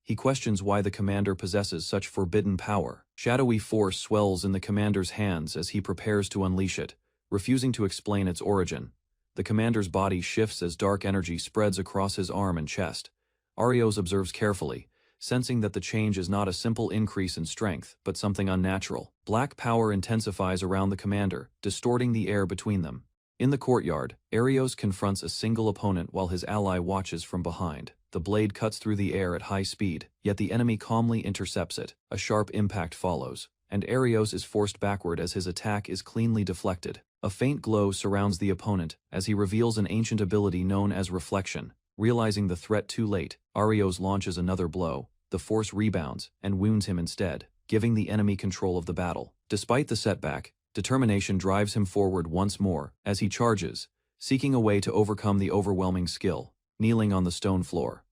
Speaker 1: He questions why the commander possesses such forbidden power. Shadowy force swells in the commander's hands as he prepares to unleash it, refusing to explain its origin. The commander's body shifts as dark energy spreads across his arm and chest. Arios observes carefully, sensing that the change is not a simple increase in strength, but something unnatural. Black power intensifies around the commander, distorting the air between them. In the courtyard, Arios confronts a single opponent while his ally watches from behind. The blade cuts through the air at high speed, yet the enemy calmly intercepts it. A sharp impact follows, and Arios is forced backward as his attack is cleanly deflected. A faint glow surrounds the opponent as he reveals an ancient ability known as reflection. Realizing the threat too late, Arios launches another blow. The force rebounds and wounds him instead, giving the enemy control of the battle. Despite the setback, determination drives him forward once more as he charges, seeking a way to overcome the overwhelming skill. Kneeling on the stone floor,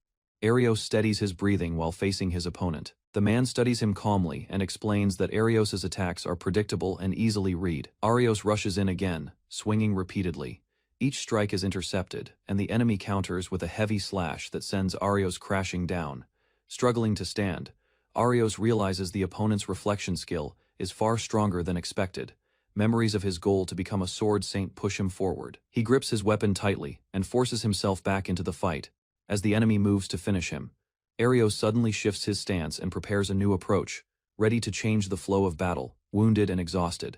Speaker 1: Arios steadies his breathing while facing his opponent. The man studies him calmly and explains that Arios' attacks are predictable and easily read. Arios rushes in again, swinging repeatedly. Each strike is intercepted, and the enemy counters with a heavy slash that sends Arios crashing down. Struggling to stand, Arios realizes the opponent's reflection skill is far stronger than expected. Memories of his goal to become a sword saint push him forward. He grips his weapon tightly and forces himself back into the fight. As the enemy moves to finish him, Arios suddenly shifts his stance and prepares a new approach, ready to change the flow of battle. Wounded and exhausted,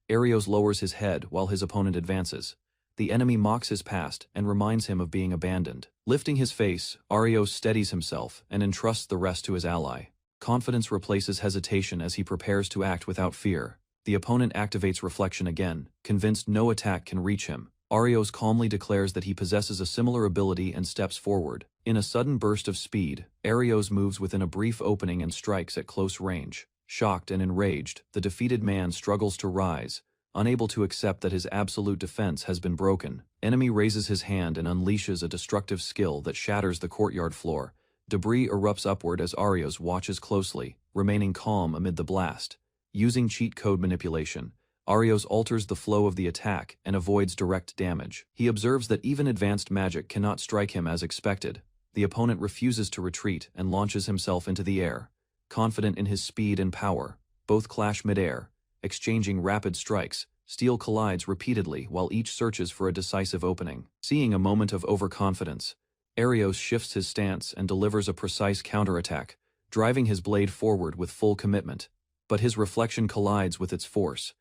Speaker 1: Arios lowers his head while his opponent advances. The enemy mocks his past and reminds him of being abandoned. Lifting his face, Arios steadies himself and entrusts the rest to his ally. Confidence replaces hesitation as he prepares to act without fear. The opponent activates reflection again, convinced no attack can reach him. Arios calmly declares that he possesses a similar ability and steps forward. In a sudden burst of speed, Arios moves within a brief opening and strikes at close range. Shocked and enraged, the defeated man struggles to rise, unable to accept that his absolute defense has been broken. Enemy raises his hand and unleashes a destructive skill that shatters the courtyard floor. Debris erupts upward as Arios watches closely, remaining calm amid the blast. Using cheat code manipulation, Arios alters the flow of the attack and avoids direct damage. He observes that even advanced magic cannot strike him as expected. The opponent refuses to retreat and launches himself into the air. Confident in his speed and power, both clash midair, exchanging rapid strikes. Steel collides repeatedly while each searches for a decisive opening. Seeing a moment of overconfidence, Arios shifts his stance and delivers a precise counterattack, driving his blade forward with full commitment. But his reflection collides with its force.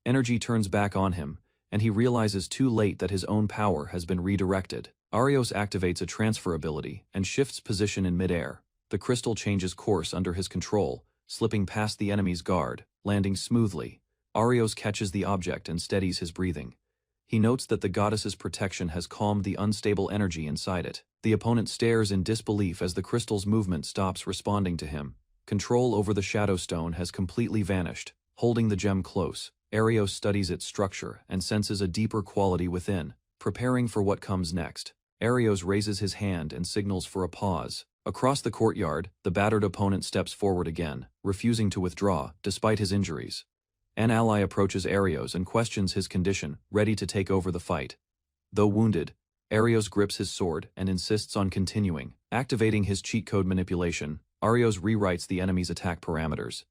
Speaker 1: Energy turns back on him, and he realizes too late that his own power has been redirected. Arios activates a transfer ability and shifts position in midair. The crystal changes course under his control, slipping past the enemy's guard, landing smoothly. Arios catches the object and steadies his breathing. He notes that the goddess's protection has calmed the unstable energy inside it. The opponent stares in disbelief as the crystal's movement stops responding to him. Control over the shadow stone has completely vanished. Holding the gem close, Arios studies its structure and senses a deeper quality within, preparing for what comes next. Arios raises his hand and signals for a pause. Across the courtyard, the battered opponent steps forward again, refusing to withdraw, despite his injuries. An ally approaches Arios and questions his condition, ready to take over the fight. Though wounded, Arios grips his sword and insists on continuing. Activating his cheat code manipulation, Arios rewrites the enemy's attack parameters.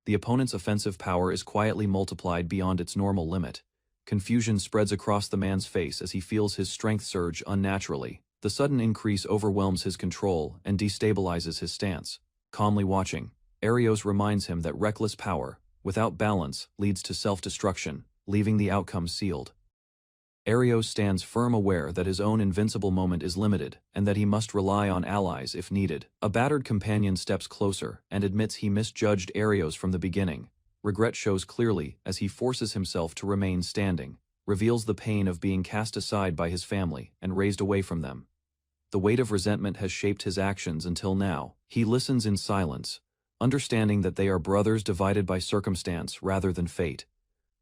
Speaker 1: The opponent's offensive power is quietly multiplied beyond its normal limit. Confusion spreads across the man's face as he feels his strength surge unnaturally. The sudden increase overwhelms his control and destabilizes his stance. Calmly watching, Arios reminds him that reckless power, without balance, leads to self-destruction, leaving the outcome sealed. Arios stands firm, aware that his own invincible moment is limited, and that he must rely on allies if needed. A battered companion steps closer and admits he misjudged Arios from the beginning. Regret shows clearly as he forces himself to remain standing, reveals the pain of being cast aside by his family and raised away from them. The weight of resentment has shaped his actions until now. He listens in silence, understanding that they are brothers divided by circumstance rather than fate.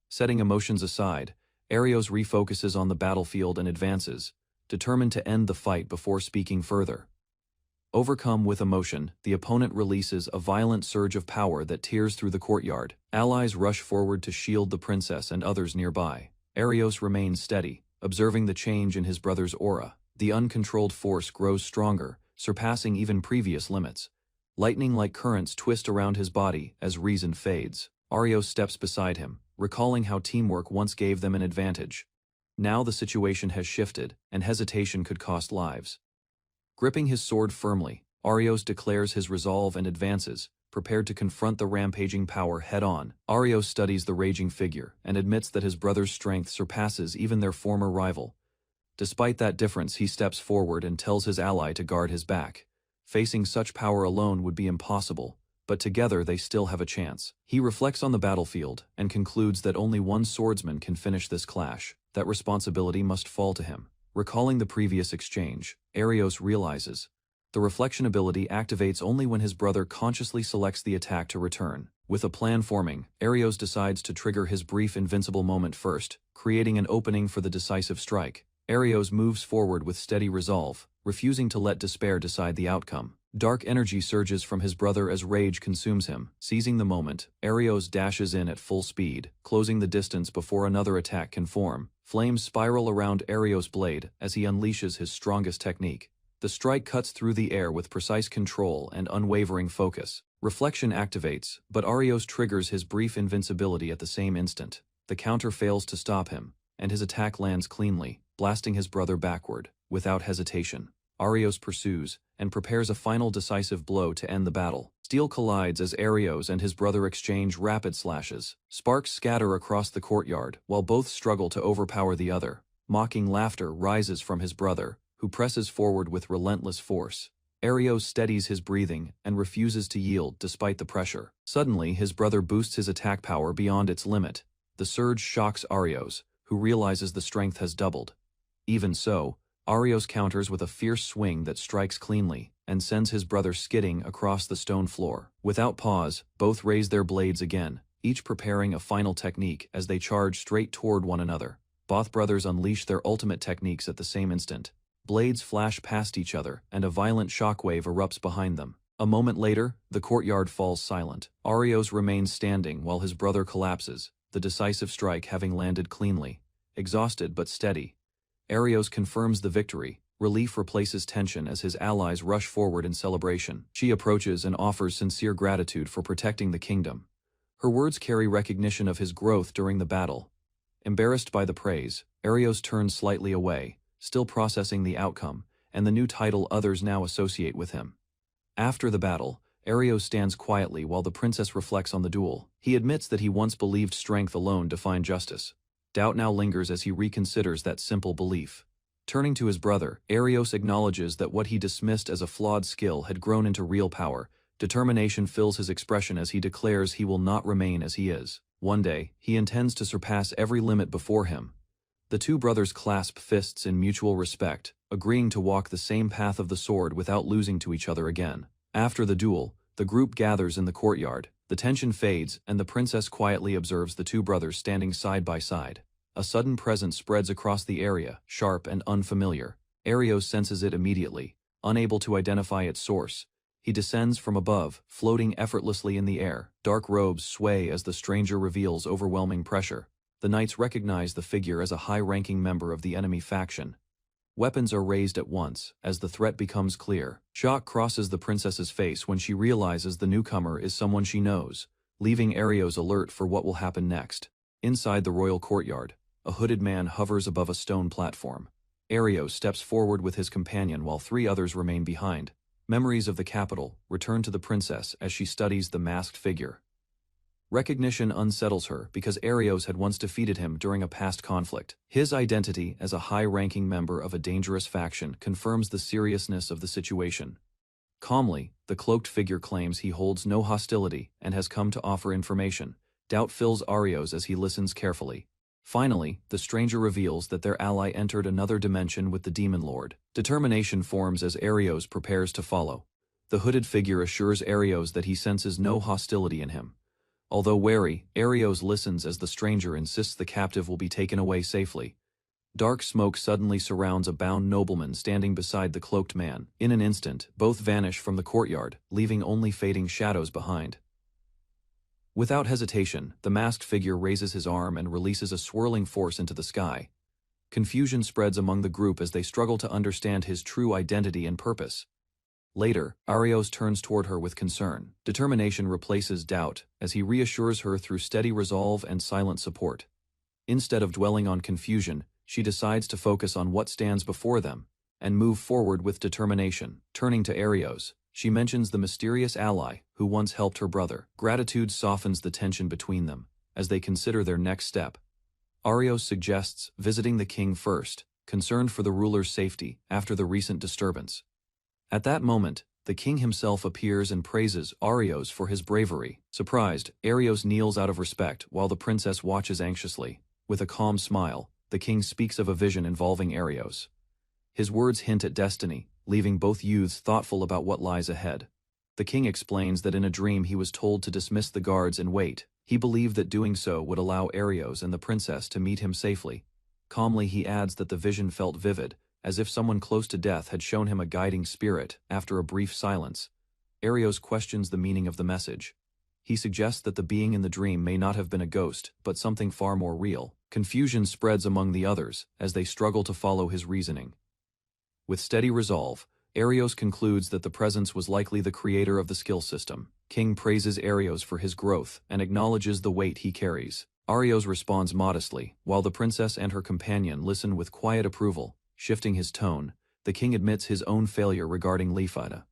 Speaker 1: Setting emotions aside, Arios refocuses on the battlefield and advances, determined to end the fight before speaking further. Overcome with emotion, the opponent releases a violent surge of power that tears through the courtyard. Allies rush forward to shield the princess and others nearby. Arios remains steady, observing the change in his brother's aura. The uncontrolled force grows stronger, surpassing even previous limits. Lightning-like currents twist around his body as reason fades. Arios steps beside him, recalling how teamwork once gave them an advantage. Now the situation has shifted, and hesitation could cost lives. Gripping his sword firmly, Arios declares his resolve and advances, prepared to confront the rampaging power head-on. Arios studies the raging figure and admits that his brother's strength surpasses even their former rival. Despite that difference, he steps forward and tells his ally to guard his back. Facing such power alone would be impossible, but together they still have a chance. He reflects on the battlefield and concludes that only one swordsman can finish this clash. That responsibility must fall to him. Recalling the previous exchange, Arios realizes the reflection ability activates only when his brother consciously selects the attack to return. With a plan forming, Arios decides to trigger his brief invincible moment first, creating an opening for the decisive strike. Arios moves forward with steady resolve, refusing to let despair decide the outcome. Dark energy surges from his brother as rage consumes him. Seizing the moment, Arios dashes in at full speed, closing the distance before another attack can form. Flames spiral around Arios' blade as he unleashes his strongest technique. The strike cuts through the air with precise control and unwavering focus. Reflection activates, but Arios triggers his brief invincibility at the same instant. The counter fails to stop him, and his attack lands cleanly, blasting his brother backward. Without hesitation, Arios pursues and prepares a final decisive blow to end the battle. Steel collides as Arios and his brother exchange rapid slashes. Sparks scatter across the courtyard while both struggle to overpower the other. Mocking laughter rises from his brother, who presses forward with relentless force. Arios steadies his breathing and refuses to yield despite the pressure. Suddenly, his brother boosts his attack power beyond its limit. The surge shocks Arios, who realizes the strength has doubled. Even so, Arios counters with a fierce swing that strikes cleanly and sends his brother skidding across the stone floor. Without pause, both raise their blades again, each preparing a final technique as they charge straight toward one another. Both brothers unleash their ultimate techniques at the same instant. Blades flash past each other, and a violent shockwave erupts behind them. A moment later, the courtyard falls silent. Arios remains standing while his brother collapses, the decisive strike having landed cleanly. Exhausted but steady, Arios confirms the victory. Relief replaces tension as his allies rush forward in celebration. She approaches and offers sincere gratitude for protecting the kingdom. Her words carry recognition of his growth during the battle. Embarrassed by the praise, Arios turns slightly away, still processing the outcome, and the new title others now associate with him. After the battle, Arios stands quietly while the princess reflects on the duel. He admits that he once believed strength alone defined justice. Doubt now lingers as he reconsiders that simple belief. Turning to his brother, Arios acknowledges that what he dismissed as a flawed skill had grown into real power. Determination fills his expression as he declares he will not remain as he is. One day, he intends to surpass every limit before him. The two brothers clasp fists in mutual respect, agreeing to walk the same path of the sword without losing to each other again. After the duel, the group gathers in the courtyard. The tension fades, and the princess quietly observes the two brothers standing side by side. A sudden presence spreads across the area, sharp and unfamiliar. Arios senses it immediately, unable to identify its source. He descends from above, floating effortlessly in the air. Dark robes sway as the stranger reveals overwhelming pressure. The knights recognize the figure as a high-ranking member of the enemy faction. Weapons are raised at once, as the threat becomes clear. Shock crosses the princess's face when she realizes the newcomer is someone she knows, leaving Arios alert for what will happen next. Inside the royal courtyard, a hooded man hovers above a stone platform. Arios steps forward with his companion while three others remain behind. Memories of the capital return to the princess as she studies the masked figure. Recognition unsettles her because Arios had once defeated him during a past conflict. His identity as a high-ranking member of a dangerous faction confirms the seriousness of the situation. Calmly, the cloaked figure claims he holds no hostility and has come to offer information. Doubt fills Arios as he listens carefully. Finally, the stranger reveals that their ally entered another dimension with the Demon Lord. Determination forms as Arios prepares to follow. The hooded figure assures Arios that he senses no hostility in him. Although wary, Arios listens as the stranger insists the captive will be taken away safely. Dark smoke suddenly surrounds a bound nobleman standing beside the cloaked man. In an instant, both vanish from the courtyard, leaving only fading shadows behind. Without hesitation, the masked figure raises his arm and releases a swirling force into the sky. Confusion spreads among the group as they struggle to understand his true identity and purpose. Later, Arios turns toward her with concern. Determination replaces doubt, as he reassures her through steady resolve and silent support. Instead of dwelling on confusion, she decides to focus on what stands before them, and move forward with determination. Turning to Arios, she mentions the mysterious ally who once helped her brother. Gratitude softens the tension between them, as they consider their next step. Arios suggests visiting the king first, concerned for the ruler's safety after the recent disturbance. At that moment, the king himself appears and praises Arios for his bravery. Surprised, Arios kneels out of respect while the princess watches anxiously. With a calm smile, the king speaks of a vision involving Arios. His words hint at destiny, leaving both youths thoughtful about what lies ahead. The king explains that in a dream he was told to dismiss the guards and wait. He believed that doing so would allow Arios and the princess to meet him safely. Calmly he adds that the vision felt vivid, as if someone close to death had shown him a guiding spirit. After a brief silence, Arios questions the meaning of the message. He suggests that the being in the dream may not have been a ghost, but something far more real. Confusion spreads among the others as they struggle to follow his reasoning. With steady resolve, Arios concludes that the presence was likely the creator of the skill system. King praises Arios for his growth and acknowledges the weight he carries. Arios responds modestly, while the princess and her companion listen with quiet approval. Shifting his tone, the king admits his own failure regarding Lifida.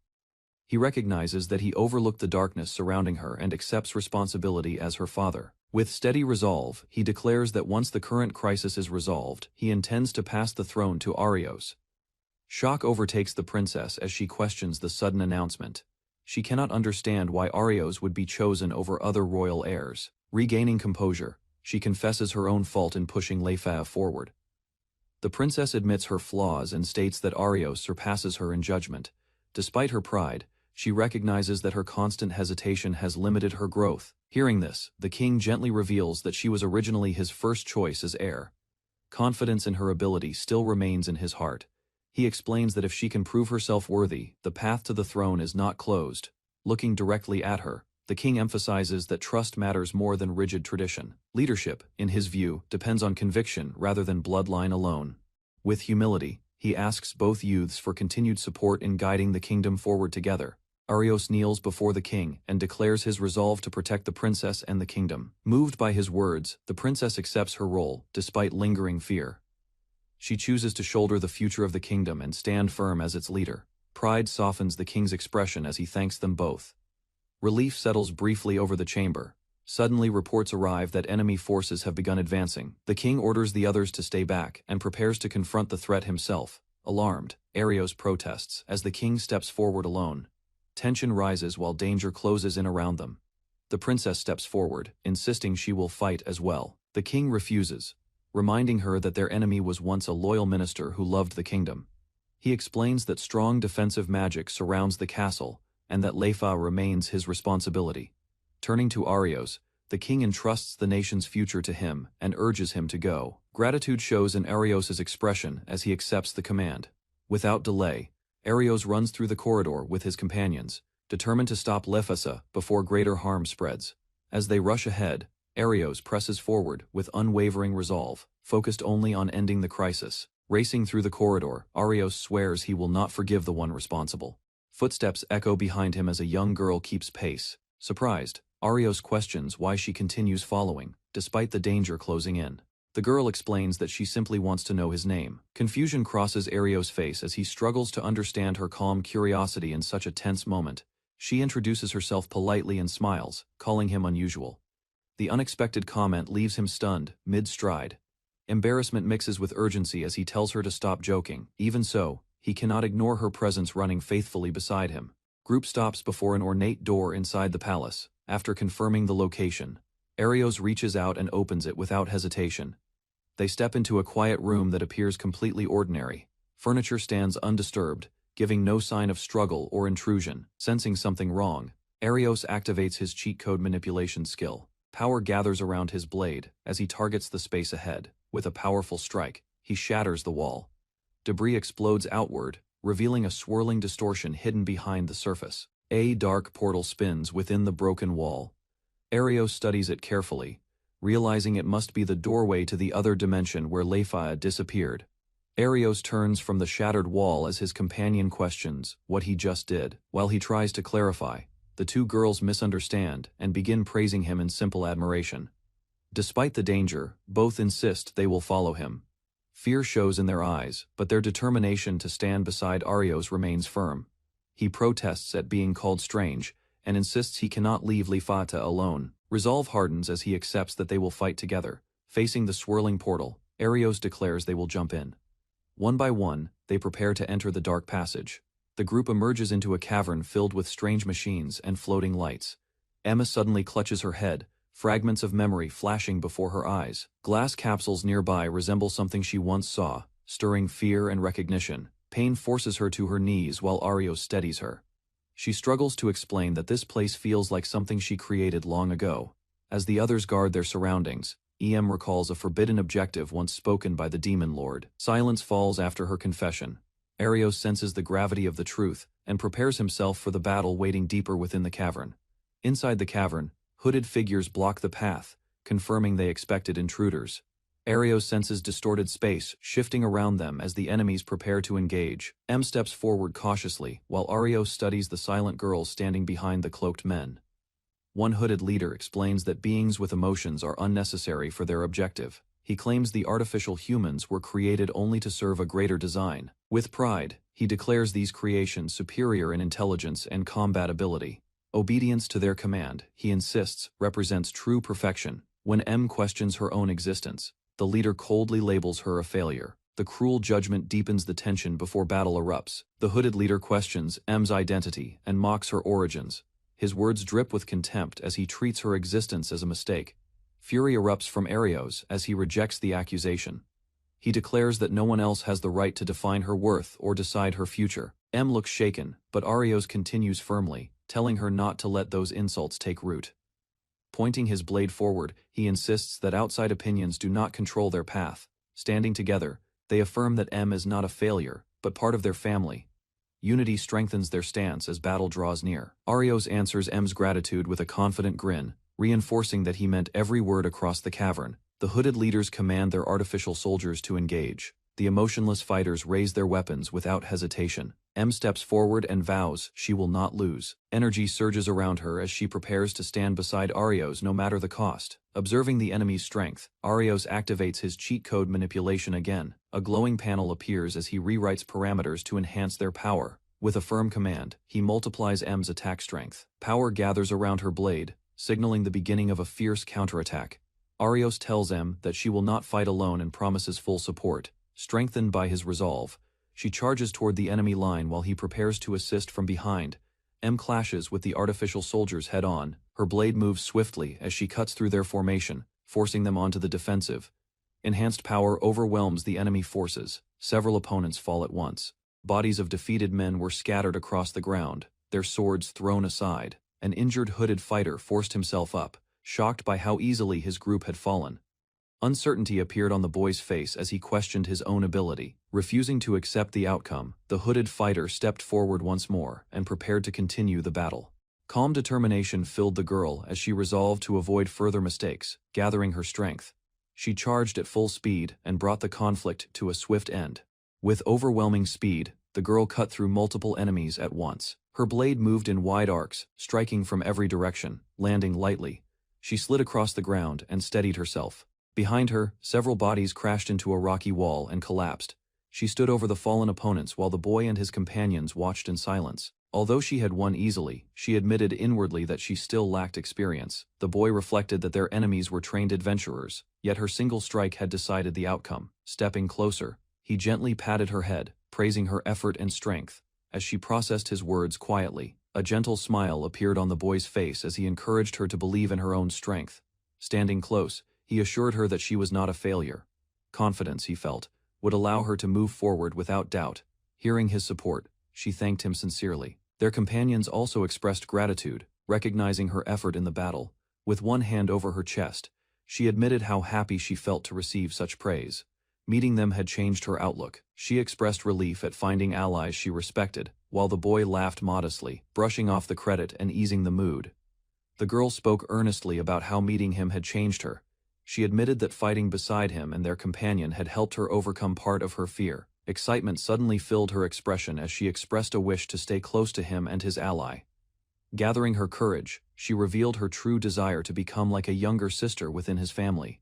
Speaker 1: He recognizes that he overlooked the darkness surrounding her and accepts responsibility as her father. With steady resolve, he declares that once the current crisis is resolved, he intends to pass the throne to Arios. Shock overtakes the princess as she questions the sudden announcement. She cannot understand why Arios would be chosen over other royal heirs. Regaining composure, she confesses her own fault in pushing Lifida forward. The princess admits her flaws and states that Arios surpasses her in judgment. Despite her pride, She recognizes that her constant hesitation has limited her growth. Hearing this, the king gently reveals that she was originally his first choice as heir. Confidence in her ability still remains in his heart. He explains that if she can prove herself worthy, the path to the throne is not closed. Looking directly at her, the king emphasizes that trust matters more than rigid tradition. Leadership, in his view, depends on conviction rather than bloodline alone. With humility, he asks both youths for continued support in guiding the kingdom forward together. Arios kneels before the king and declares his resolve to protect the princess and the kingdom. Moved by his words, the princess accepts her role, despite lingering fear. She chooses to shoulder the future of the kingdom and stand firm as its leader. Pride softens the king's expression as he thanks them both. Relief settles briefly over the chamber. Suddenly reports arrive that enemy forces have begun advancing. The king orders the others to stay back and prepares to confront the threat himself. Alarmed, Arios protests as the king steps forward alone. Tension rises while danger closes in around them. The princess steps forward, insisting she will fight as well. The king refuses, reminding her that their enemy was once a loyal minister who loved the kingdom. He explains that strong defensive magic surrounds the castle, and that Leifa remains his responsibility. Turning to Arios, the king entrusts the nation's future to him and urges him to go. Gratitude shows in Arios' expression as he accepts the command. Without delay, Arios runs through the corridor with his companions, determined to stop Lefasa before greater harm spreads. As they rush ahead, Arios presses forward with unwavering resolve, focused only on ending the crisis. Racing through the corridor, Arios swears he will not forgive the one responsible. Footsteps echo behind him as a young girl keeps pace. Surprised, Arios questions why she continues following, despite the danger closing in. The girl explains that she simply wants to know his name. Confusion crosses Arios' face as he struggles to understand her calm curiosity in such a tense moment. She introduces herself politely and smiles, calling him unusual. The unexpected comment leaves him stunned, mid-stride. Embarrassment mixes with urgency as he tells her to stop joking. Even so, he cannot ignore her presence running faithfully beside him. Group stops before an ornate door inside the palace. After confirming the location, Arios reaches out and opens it without hesitation. They step into a quiet room that appears completely ordinary. Furniture stands undisturbed, giving no sign of struggle or intrusion. Sensing something wrong, Arios activates his cheat code manipulation skill. Power gathers around his blade as he targets the space ahead. With a powerful strike, he shatters the wall. Debris explodes outward, revealing a swirling distortion hidden behind the surface. A dark portal spins within the broken wall. Arios studies it carefully, realizing it must be the doorway to the other dimension where Leifa disappeared. Arios turns from the shattered wall as his companion questions what he just did. While he tries to clarify, the two girls misunderstand and begin praising him in simple admiration. Despite the danger, both insist they will follow him. Fear shows in their eyes, but their determination to stand beside Arios remains firm. He protests at being called strange, and insists he cannot leave Leifata alone. Resolve hardens as he accepts that they will fight together. Facing the swirling portal, Arios declares they will jump in. One by one, they prepare to enter the dark passage. The group emerges into a cavern filled with strange machines and floating lights. Emma suddenly clutches her head, fragments of memory flashing before her eyes. Glass capsules nearby resemble something she once saw, stirring fear and recognition. Pain forces her to her knees while Arios steadies her. She struggles to explain that this place feels like something she created long ago. As the others guard their surroundings, EM recalls a forbidden objective once spoken by the Demon Lord. Silence falls after her confession. Arios senses the gravity of the truth and prepares himself for the battle waiting deeper within the cavern. Inside the cavern, hooded figures block the path, confirming they expected intruders. Arios senses distorted space shifting around them as the enemies prepare to engage. M steps forward cautiously, while Arios studies the silent girls standing behind the cloaked men. One hooded leader explains that beings with emotions are unnecessary for their objective. He claims the artificial humans were created only to serve a greater design. With pride, he declares these creations superior in intelligence and combat ability. Obedience to their command, he insists, represents true perfection. When M questions her own existence, the leader coldly labels her a failure. The cruel judgment deepens the tension before battle erupts. The hooded leader questions M's identity and mocks her origins. His words drip with contempt as he treats her existence as a mistake. Fury erupts from Arios as he rejects the accusation. He declares that no one else has the right to define her worth or decide her future. M looks shaken, but Arios continues firmly, telling her not to let those insults take root. Pointing his blade forward, he insists that outside opinions do not control their path. Standing together, they affirm that M is not a failure, but part of their family. Unity strengthens their stance as battle draws near. Arios answers M's gratitude with a confident grin, reinforcing that he meant every word across the cavern. The hooded leaders command their artificial soldiers to engage. The emotionless fighters raise their weapons without hesitation. M steps forward and vows she will not lose. Energy surges around her as she prepares to stand beside Arios no matter the cost. Observing the enemy's strength, Arios activates his cheat code manipulation again. A glowing panel appears as he rewrites parameters to enhance their power. With a firm command, he multiplies M's attack strength. Power gathers around her blade, signaling the beginning of a fierce counterattack. Arios tells M that she will not fight alone and promises full support. Strengthened by his resolve, she charges toward the enemy line while he prepares to assist from behind. M clashes with the artificial soldiers head-on. Her blade moves swiftly as she cuts through their formation, forcing them onto the defensive. Enhanced power overwhelms the enemy forces. Several opponents fall at once. Bodies of defeated men were scattered across the ground, their swords thrown aside. An injured hooded fighter forced himself up, shocked by how easily his group had fallen. Uncertainty appeared on the boy's face as he questioned his own ability. Refusing to accept the outcome, the hooded fighter stepped forward once more and prepared to continue the battle. Calm determination filled the girl as she resolved to avoid further mistakes. Gathering her strength, she charged at full speed and brought the conflict to a swift end. With overwhelming speed, the girl cut through multiple enemies at once. Her blade moved in wide arcs, striking from every direction, landing lightly. She slid across the ground and steadied herself. Behind her, several bodies crashed into a rocky wall and collapsed. She stood over the fallen opponents while the boy and his companions watched in silence. Although she had won easily, she admitted inwardly that she still lacked experience. The boy reflected that their enemies were trained adventurers, yet her single strike had decided the outcome. Stepping closer, he gently patted her head, praising her effort and strength. As she processed his words quietly, a gentle smile appeared on the boy's face as he encouraged her to believe in her own strength. Standing close, he assured her that she was not a failure. Confidence, he felt, would allow her to move forward without doubt. Hearing his support, she thanked him sincerely. Their companions also expressed gratitude, recognizing her effort in the battle. With one hand over her chest, she admitted how happy she felt to receive such praise. Meeting them had changed her outlook. She expressed relief at finding allies she respected, while the boy laughed modestly, brushing off the credit and easing the mood. The girl spoke earnestly about how meeting him had changed her. She admitted that fighting beside him and their companion had helped her overcome part of her fear. Excitement suddenly filled her expression as she expressed a wish to stay close to him and his ally. Gathering her courage, she revealed her true desire to become like a younger sister within his family.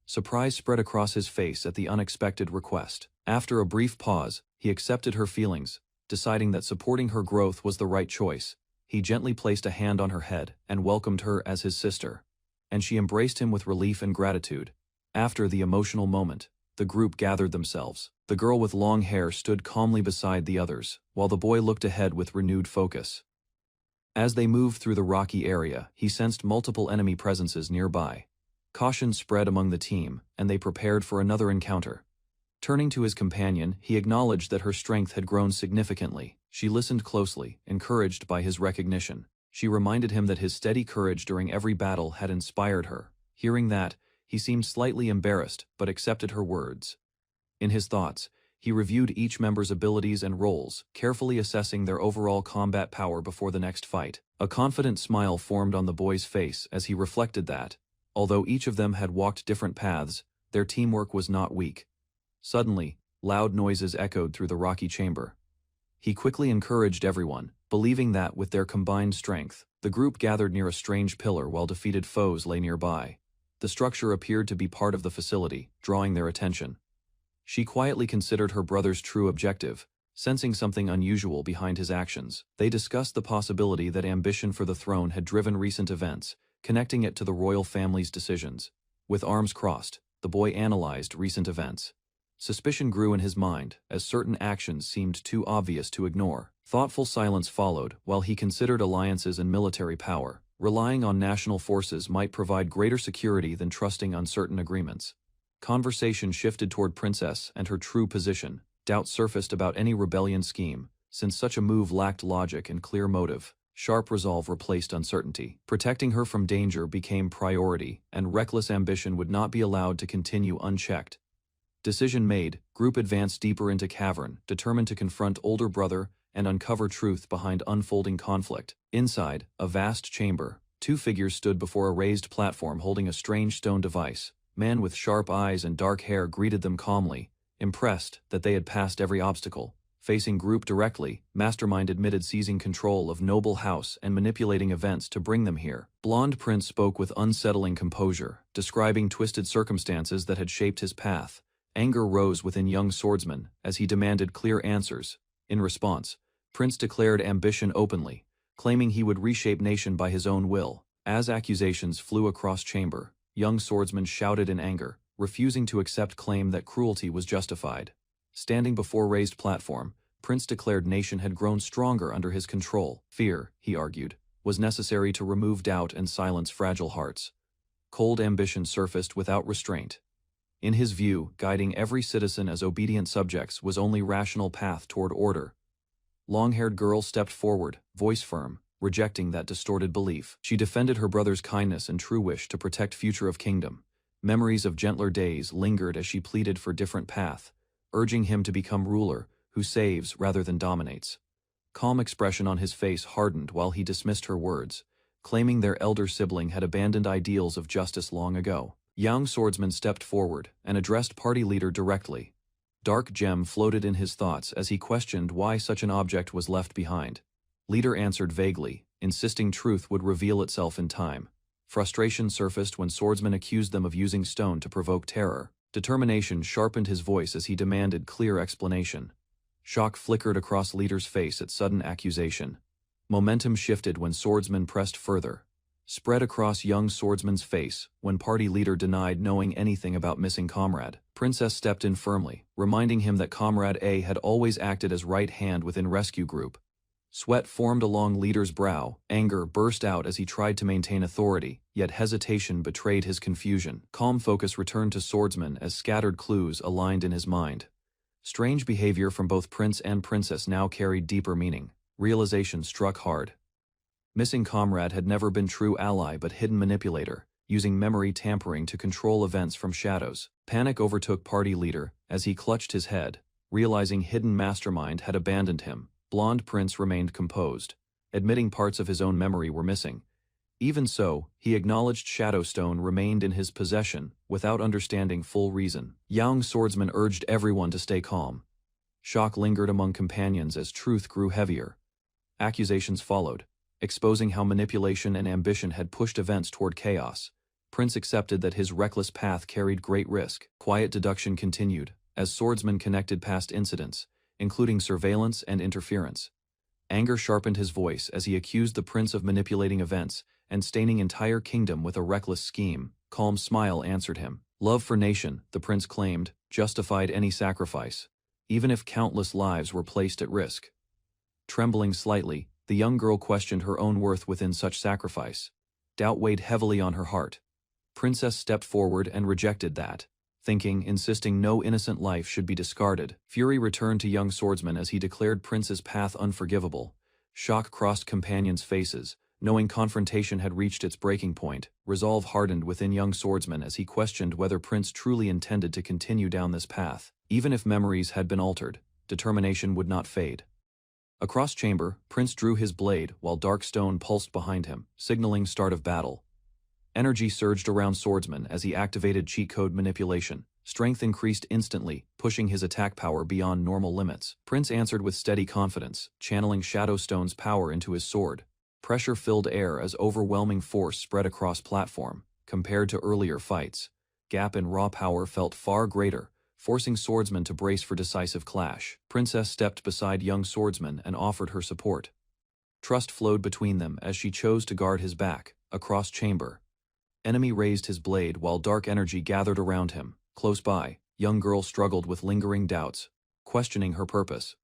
Speaker 1: Surprise spread across his face at the unexpected request. After a brief pause, he accepted her feelings, deciding that supporting her growth was the right choice. He gently placed a hand on her head and welcomed her as his sister, and she embraced him with relief and gratitude. After the emotional moment, the group gathered themselves. The girl with long hair stood calmly beside the others, while the boy looked ahead with renewed focus. As they moved through the rocky area, he sensed multiple enemy presences nearby. Caution spread among the team, and they prepared for another encounter. Turning to his companion, he acknowledged that her strength had grown significantly. She listened closely, encouraged by his recognition. She reminded him that his steady courage during every battle had inspired her. Hearing that, he seemed slightly embarrassed, but accepted her words. In his thoughts, he reviewed each member's abilities and roles, carefully assessing their overall combat power before the next fight. A confident smile formed on the boy's face as he reflected that, although each of them had walked different paths, their teamwork was not weak. Suddenly, loud noises echoed through the rocky chamber. He quickly encouraged everyone, believing that with their combined strength, the group gathered near a strange pillar while defeated foes lay nearby. The structure appeared to be part of the facility, drawing their attention. She quietly considered her brother's true objective, sensing something unusual behind his actions. They discussed the possibility that ambition for the throne had driven recent events, connecting it to the royal family's decisions. With arms crossed, the boy analyzed recent events. Suspicion grew in his mind, as certain actions seemed too obvious to ignore. Thoughtful silence followed, while he considered alliances and military power. Relying on national forces might provide greater security than trusting uncertain agreements. Conversation shifted toward Princess and her true position. Doubts surfaced about any rebellion scheme, since such a move lacked logic and clear motive. Sharp resolve replaced uncertainty. Protecting her from danger became priority, and reckless ambition would not be allowed to continue unchecked. Decision made, group advanced deeper into cavern, determined to confront older brother and uncover truth behind unfolding conflict. Inside, a vast chamber, two figures stood before a raised platform holding a strange stone device. Man with sharp eyes and dark hair greeted them calmly, impressed that they had passed every obstacle. Facing group directly, Mastermind admitted seizing control of noble house and manipulating events to bring them here. Blonde Prince spoke with unsettling composure, describing twisted circumstances that had shaped his path. Anger rose within young swordsman as he demanded clear answers. In response, Prince declared ambition openly, claiming he would reshape nation by his own will. As accusations flew across chamber, young swordsman shouted in anger, refusing to accept claim that cruelty was justified. Standing before raised platform, Prince declared nation had grown stronger under his control. Fear, he argued, was necessary to remove doubt and silence fragile hearts. Cold ambition surfaced without restraint. In his view, guiding every citizen as obedient subjects was only rational path toward order. Long-haired girl stepped forward, voice firm, rejecting that distorted belief. She defended her brother's kindness and true wish to protect future of kingdom. Memories of gentler days lingered as she pleaded for different path, urging him to become ruler, who saves rather than dominates. Calm expression on his face hardened while he dismissed her words, claiming their elder sibling had abandoned ideals of justice long ago. Young swordsman stepped forward and addressed party leader directly. Dark gem floated in his thoughts as he questioned why such an object was left behind. Leader answered vaguely, insisting truth would reveal itself in time. Frustration surfaced when swordsman accused them of using stone to provoke terror. Determination sharpened his voice as he demanded clear explanation. Shock flickered across leader's face at sudden accusation. Momentum shifted when swordsman pressed further. Spread across young swordsman's face when party leader denied knowing anything about missing comrade. Princess stepped in firmly, reminding him that comrade A had always acted as right hand within rescue group. Sweat formed along leader's brow, anger burst out as he tried to maintain authority, yet hesitation betrayed his confusion. Calm focus returned to swordsman as scattered clues aligned in his mind. Strange behavior from both prince and princess now carried deeper meaning. Realization struck hard. Missing comrade had never been true ally but hidden manipulator, using memory tampering to control events from shadows. Panic overtook party leader as he clutched his head, realizing hidden mastermind had abandoned him. Blonde Prince remained composed, admitting parts of his own memory were missing. Even so, he acknowledged Shadowstone remained in his possession, without understanding full reason. Young swordsman urged everyone to stay calm. Shock lingered among companions as truth grew heavier. Accusations followed, exposing how manipulation and ambition had pushed events toward chaos. Prince accepted that his reckless path carried great risk. Quiet deduction continued, as swordsman connected past incidents, including surveillance and interference. Anger sharpened his voice as he accused the prince of manipulating events and staining entire kingdom with a reckless scheme. Calm smile answered him. Love for nation, the prince claimed, justified any sacrifice, even if countless lives were placed at risk. Trembling slightly, the young girl questioned her own worth within such sacrifice. Doubt weighed heavily on her heart. Princess stepped forward and rejected that, insisting no innocent life should be discarded. Fury returned to young swordsman as he declared Prince's path unforgivable. Shock crossed companions' faces, knowing confrontation had reached its breaking point. Resolve hardened within young swordsman as he questioned whether Prince truly intended to continue down this path. Even if memories had been altered, determination would not fade. Across chamber, Prince drew his blade while dark stone pulsed behind him, signaling start of battle. Energy surged around swordsman as he activated cheat code manipulation. Strength increased instantly, pushing his attack power beyond normal limits. Prince answered with steady confidence, channeling Shadowstone's power into his sword. Pressure filled air as overwhelming force spread across platform. Compared to earlier fights, gap in raw power felt far greater, forcing swordsman to brace for decisive clash. Princess stepped beside young swordsman and offered her support. Trust flowed between them as she chose to guard his back. Across chamber, enemy raised his blade while dark energy gathered around him. Close by, young girl struggled with lingering doubts, questioning her purpose.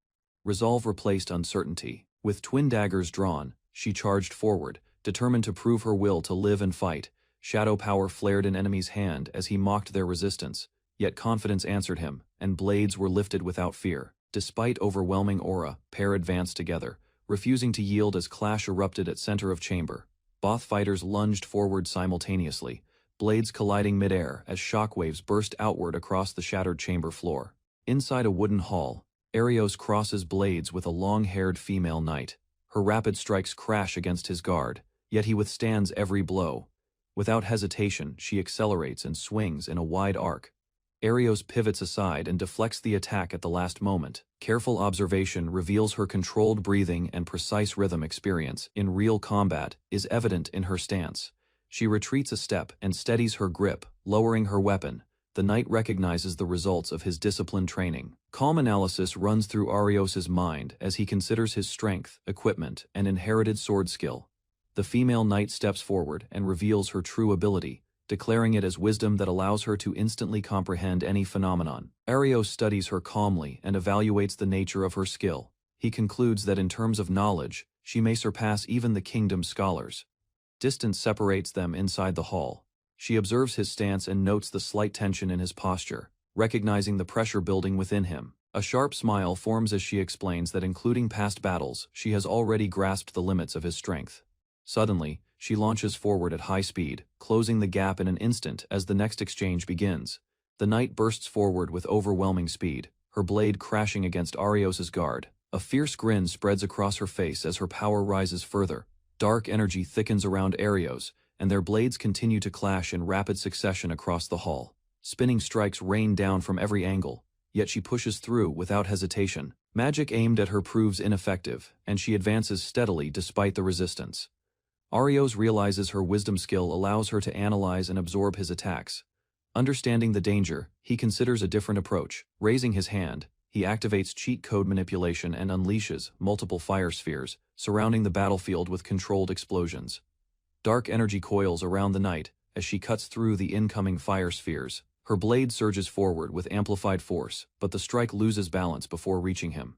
Speaker 1: Resolve replaced uncertainty. With twin daggers drawn, she charged forward, determined to prove her will to live and fight. Shadow power flared in enemy's hand as he mocked their resistance, yet confidence answered him, and blades were lifted without fear. Despite overwhelming aura, pair advanced together, refusing to yield as clash erupted at center of chamber. Both fighters lunged forward simultaneously, blades colliding midair as shockwaves burst outward across the shattered chamber floor. Inside a wooden hall, Arios crosses blades with a long-haired female knight. Her rapid strikes crash against his guard, yet he withstands every blow. Without hesitation, she accelerates and swings in a wide arc. Arios pivots aside and deflects the attack at the last moment. Careful observation reveals her controlled breathing and precise rhythm experience in real combat is evident in her stance. She retreats a step and steadies her grip, lowering her weapon. The knight recognizes the results of his disciplined training. Calm analysis runs through Arios's mind as he considers his strength, equipment, and inherited sword skill. The female knight steps forward and reveals her true ability, declaring it as wisdom that allows her to instantly comprehend any phenomenon. Arios studies her calmly and evaluates the nature of her skill. He concludes that in terms of knowledge, she may surpass even the kingdom's scholars. Distance separates them inside the hall. She observes his stance and notes the slight tension in his posture, recognizing the pressure building within him. A sharp smile forms as she explains that including past battles, she has already grasped the limits of his strength. Suddenly, she launches forward at high speed, closing the gap in an instant as the next exchange begins. The knight bursts forward with overwhelming speed, her blade crashing against Arios's guard. A fierce grin spreads across her face as her power rises further. Dark energy thickens around Arios, and their blades continue to clash in rapid succession across the hall. Spinning strikes rain down from every angle, yet she pushes through without hesitation. Magic aimed at her proves ineffective, and she advances steadily despite the resistance. Arios realizes her wisdom skill allows her to analyze and absorb his attacks. Understanding the danger, he considers a different approach. Raising his hand, he activates cheat code manipulation and unleashes multiple fire spheres, surrounding the battlefield with controlled explosions. Dark energy coils around the knight as she cuts through the incoming fire spheres. Her blade surges forward with amplified force, but the strike loses balance before reaching him.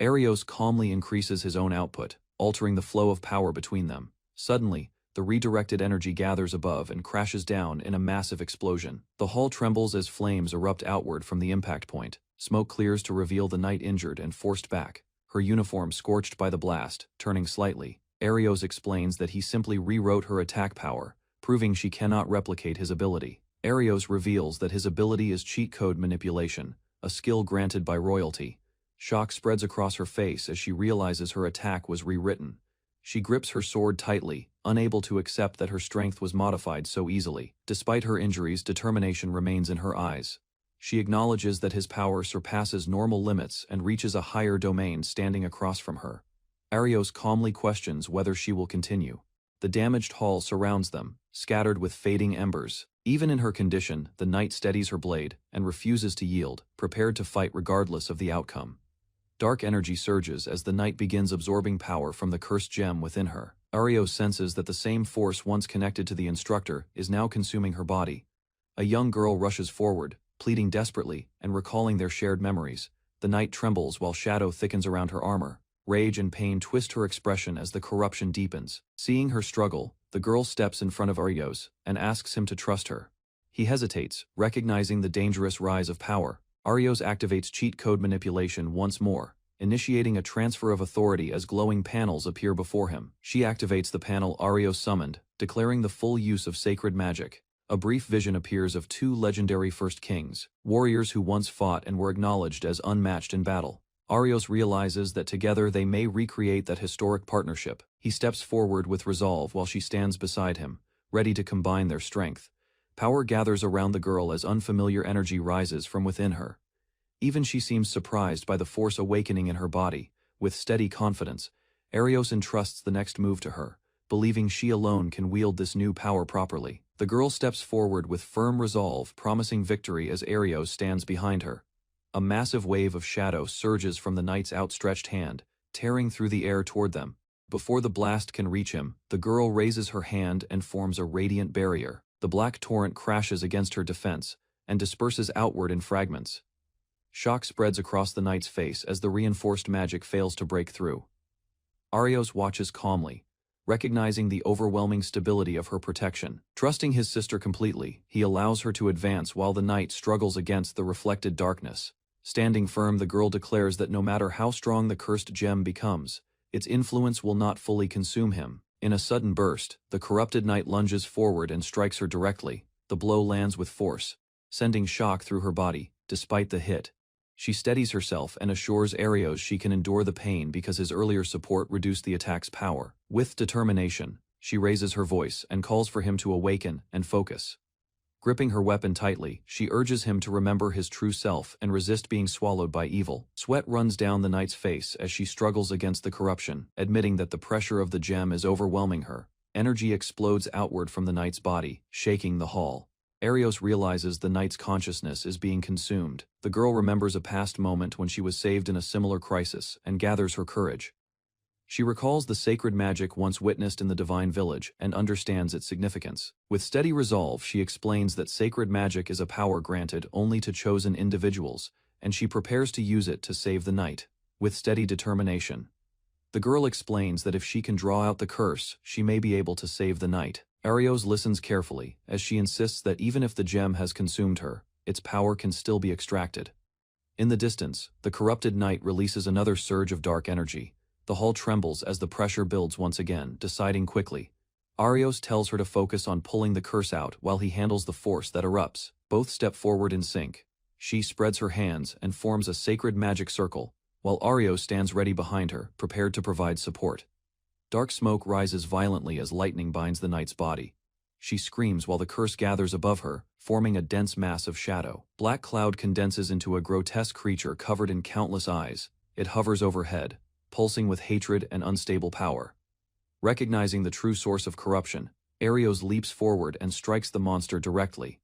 Speaker 1: Arios calmly increases his own output, altering the flow of power between them. Suddenly, the redirected energy gathers above and crashes down in a massive explosion. The hall trembles as flames erupt outward from the impact point. Smoke clears to reveal the knight injured and forced back, her uniform scorched by the blast, turning slightly. Arios explains that he simply rewrote her attack power, proving she cannot replicate his ability. Arios reveals that his ability is cheat code manipulation, a skill granted by royalty. Shock spreads across her face as she realizes her attack was rewritten. She grips her sword tightly, unable to accept that her strength was modified so easily. Despite her injuries, determination remains in her eyes. She acknowledges that his power surpasses normal limits and reaches a higher domain standing across from her. Arios calmly questions whether she will continue. The damaged hall surrounds them, scattered with fading embers. Even in her condition, the knight steadies her blade and refuses to yield, prepared to fight regardless of the outcome. Dark energy surges as the knight begins absorbing power from the cursed gem within her. Arios senses that the same force once connected to the instructor is now consuming her body. A young girl rushes forward, pleading desperately and recalling their shared memories. The knight trembles while shadow thickens around her armor. Rage and pain twist her expression as the corruption deepens. Seeing her struggle, the girl steps in front of Arios and asks him to trust her. He hesitates, recognizing the dangerous rise of power. Arios activates cheat code manipulation once more, initiating a transfer of authority as glowing panels appear before him. She activates the panel Arios summoned, declaring the full use of sacred magic. A brief vision appears of two legendary First Kings, warriors who once fought and were acknowledged as unmatched in battle. Arios realizes that together they may recreate that historic partnership. He steps forward with resolve while she stands beside him, ready to combine their strength. Power gathers around the girl as unfamiliar energy rises from within her. Even she seems surprised by the force awakening in her body. With steady confidence, Arios entrusts the next move to her, believing she alone can wield this new power properly. The girl steps forward with firm resolve, promising victory as Arios stands behind her. A massive wave of shadow surges from the knight's outstretched hand, tearing through the air toward them. Before the blast can reach him, the girl raises her hand and forms a radiant barrier. The black torrent crashes against her defense and disperses outward in fragments. Shock spreads across the knight's face as the reinforced magic fails to break through. Arios watches calmly, recognizing the overwhelming stability of her protection. Trusting his sister completely, he allows her to advance while the knight struggles against the reflected darkness. Standing firm, the girl declares that no matter how strong the cursed gem becomes, its influence will not fully consume him. In a sudden burst, the corrupted knight lunges forward and strikes her directly. The blow lands with force, sending shock through her body. Despite the hit, she steadies herself and assures Arios she can endure the pain because his earlier support reduced the attack's power. With determination, she raises her voice and calls for him to awaken and focus. Gripping her weapon tightly, she urges him to remember his true self and resist being swallowed by evil. Sweat runs down the knight's face as she struggles against the corruption, admitting that the pressure of the gem is overwhelming her. Energy explodes outward from the knight's body, shaking the hall. Arios realizes the knight's consciousness is being consumed. The girl remembers a past moment when she was saved in a similar crisis and gathers her courage. She recalls the sacred magic once witnessed in the divine village and understands its significance. With steady resolve, she explains that sacred magic is a power granted only to chosen individuals, and she prepares to use it to save the knight. With steady determination, the girl explains that if she can draw out the curse, she may be able to save the knight. Arios listens carefully, as she insists that even if the gem has consumed her, its power can still be extracted. In the distance, the corrupted knight releases another surge of dark energy. The hall trembles as the pressure builds once again, deciding quickly. Arios tells her to focus on pulling the curse out while he handles the force that erupts. Both step forward in sync. She spreads her hands and forms a sacred magic circle, while Arios stands ready behind her, prepared to provide support. Dark smoke rises violently as lightning binds the knight's body. She screams while the curse gathers above her, forming a dense mass of shadow. Black cloud condenses into a grotesque creature covered in countless eyes. It hovers overhead, pulsing with hatred and unstable power. Recognizing the true source of corruption, Arios leaps forward and strikes the monster directly.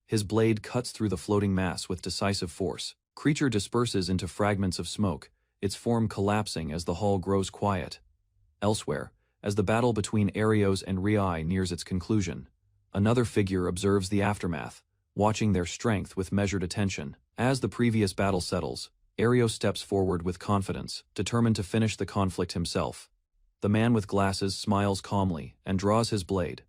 Speaker 1: His blade cuts through the floating mass with decisive force. Creature disperses into fragments of smoke, its form collapsing as the hall grows quiet. Elsewhere, as the battle between Arios and Rai nears its conclusion, another figure observes the aftermath, watching their strength with measured attention. As the previous battle settles, Arios steps forward with confidence, determined to finish the conflict himself. The man with glasses smiles calmly and draws his blade.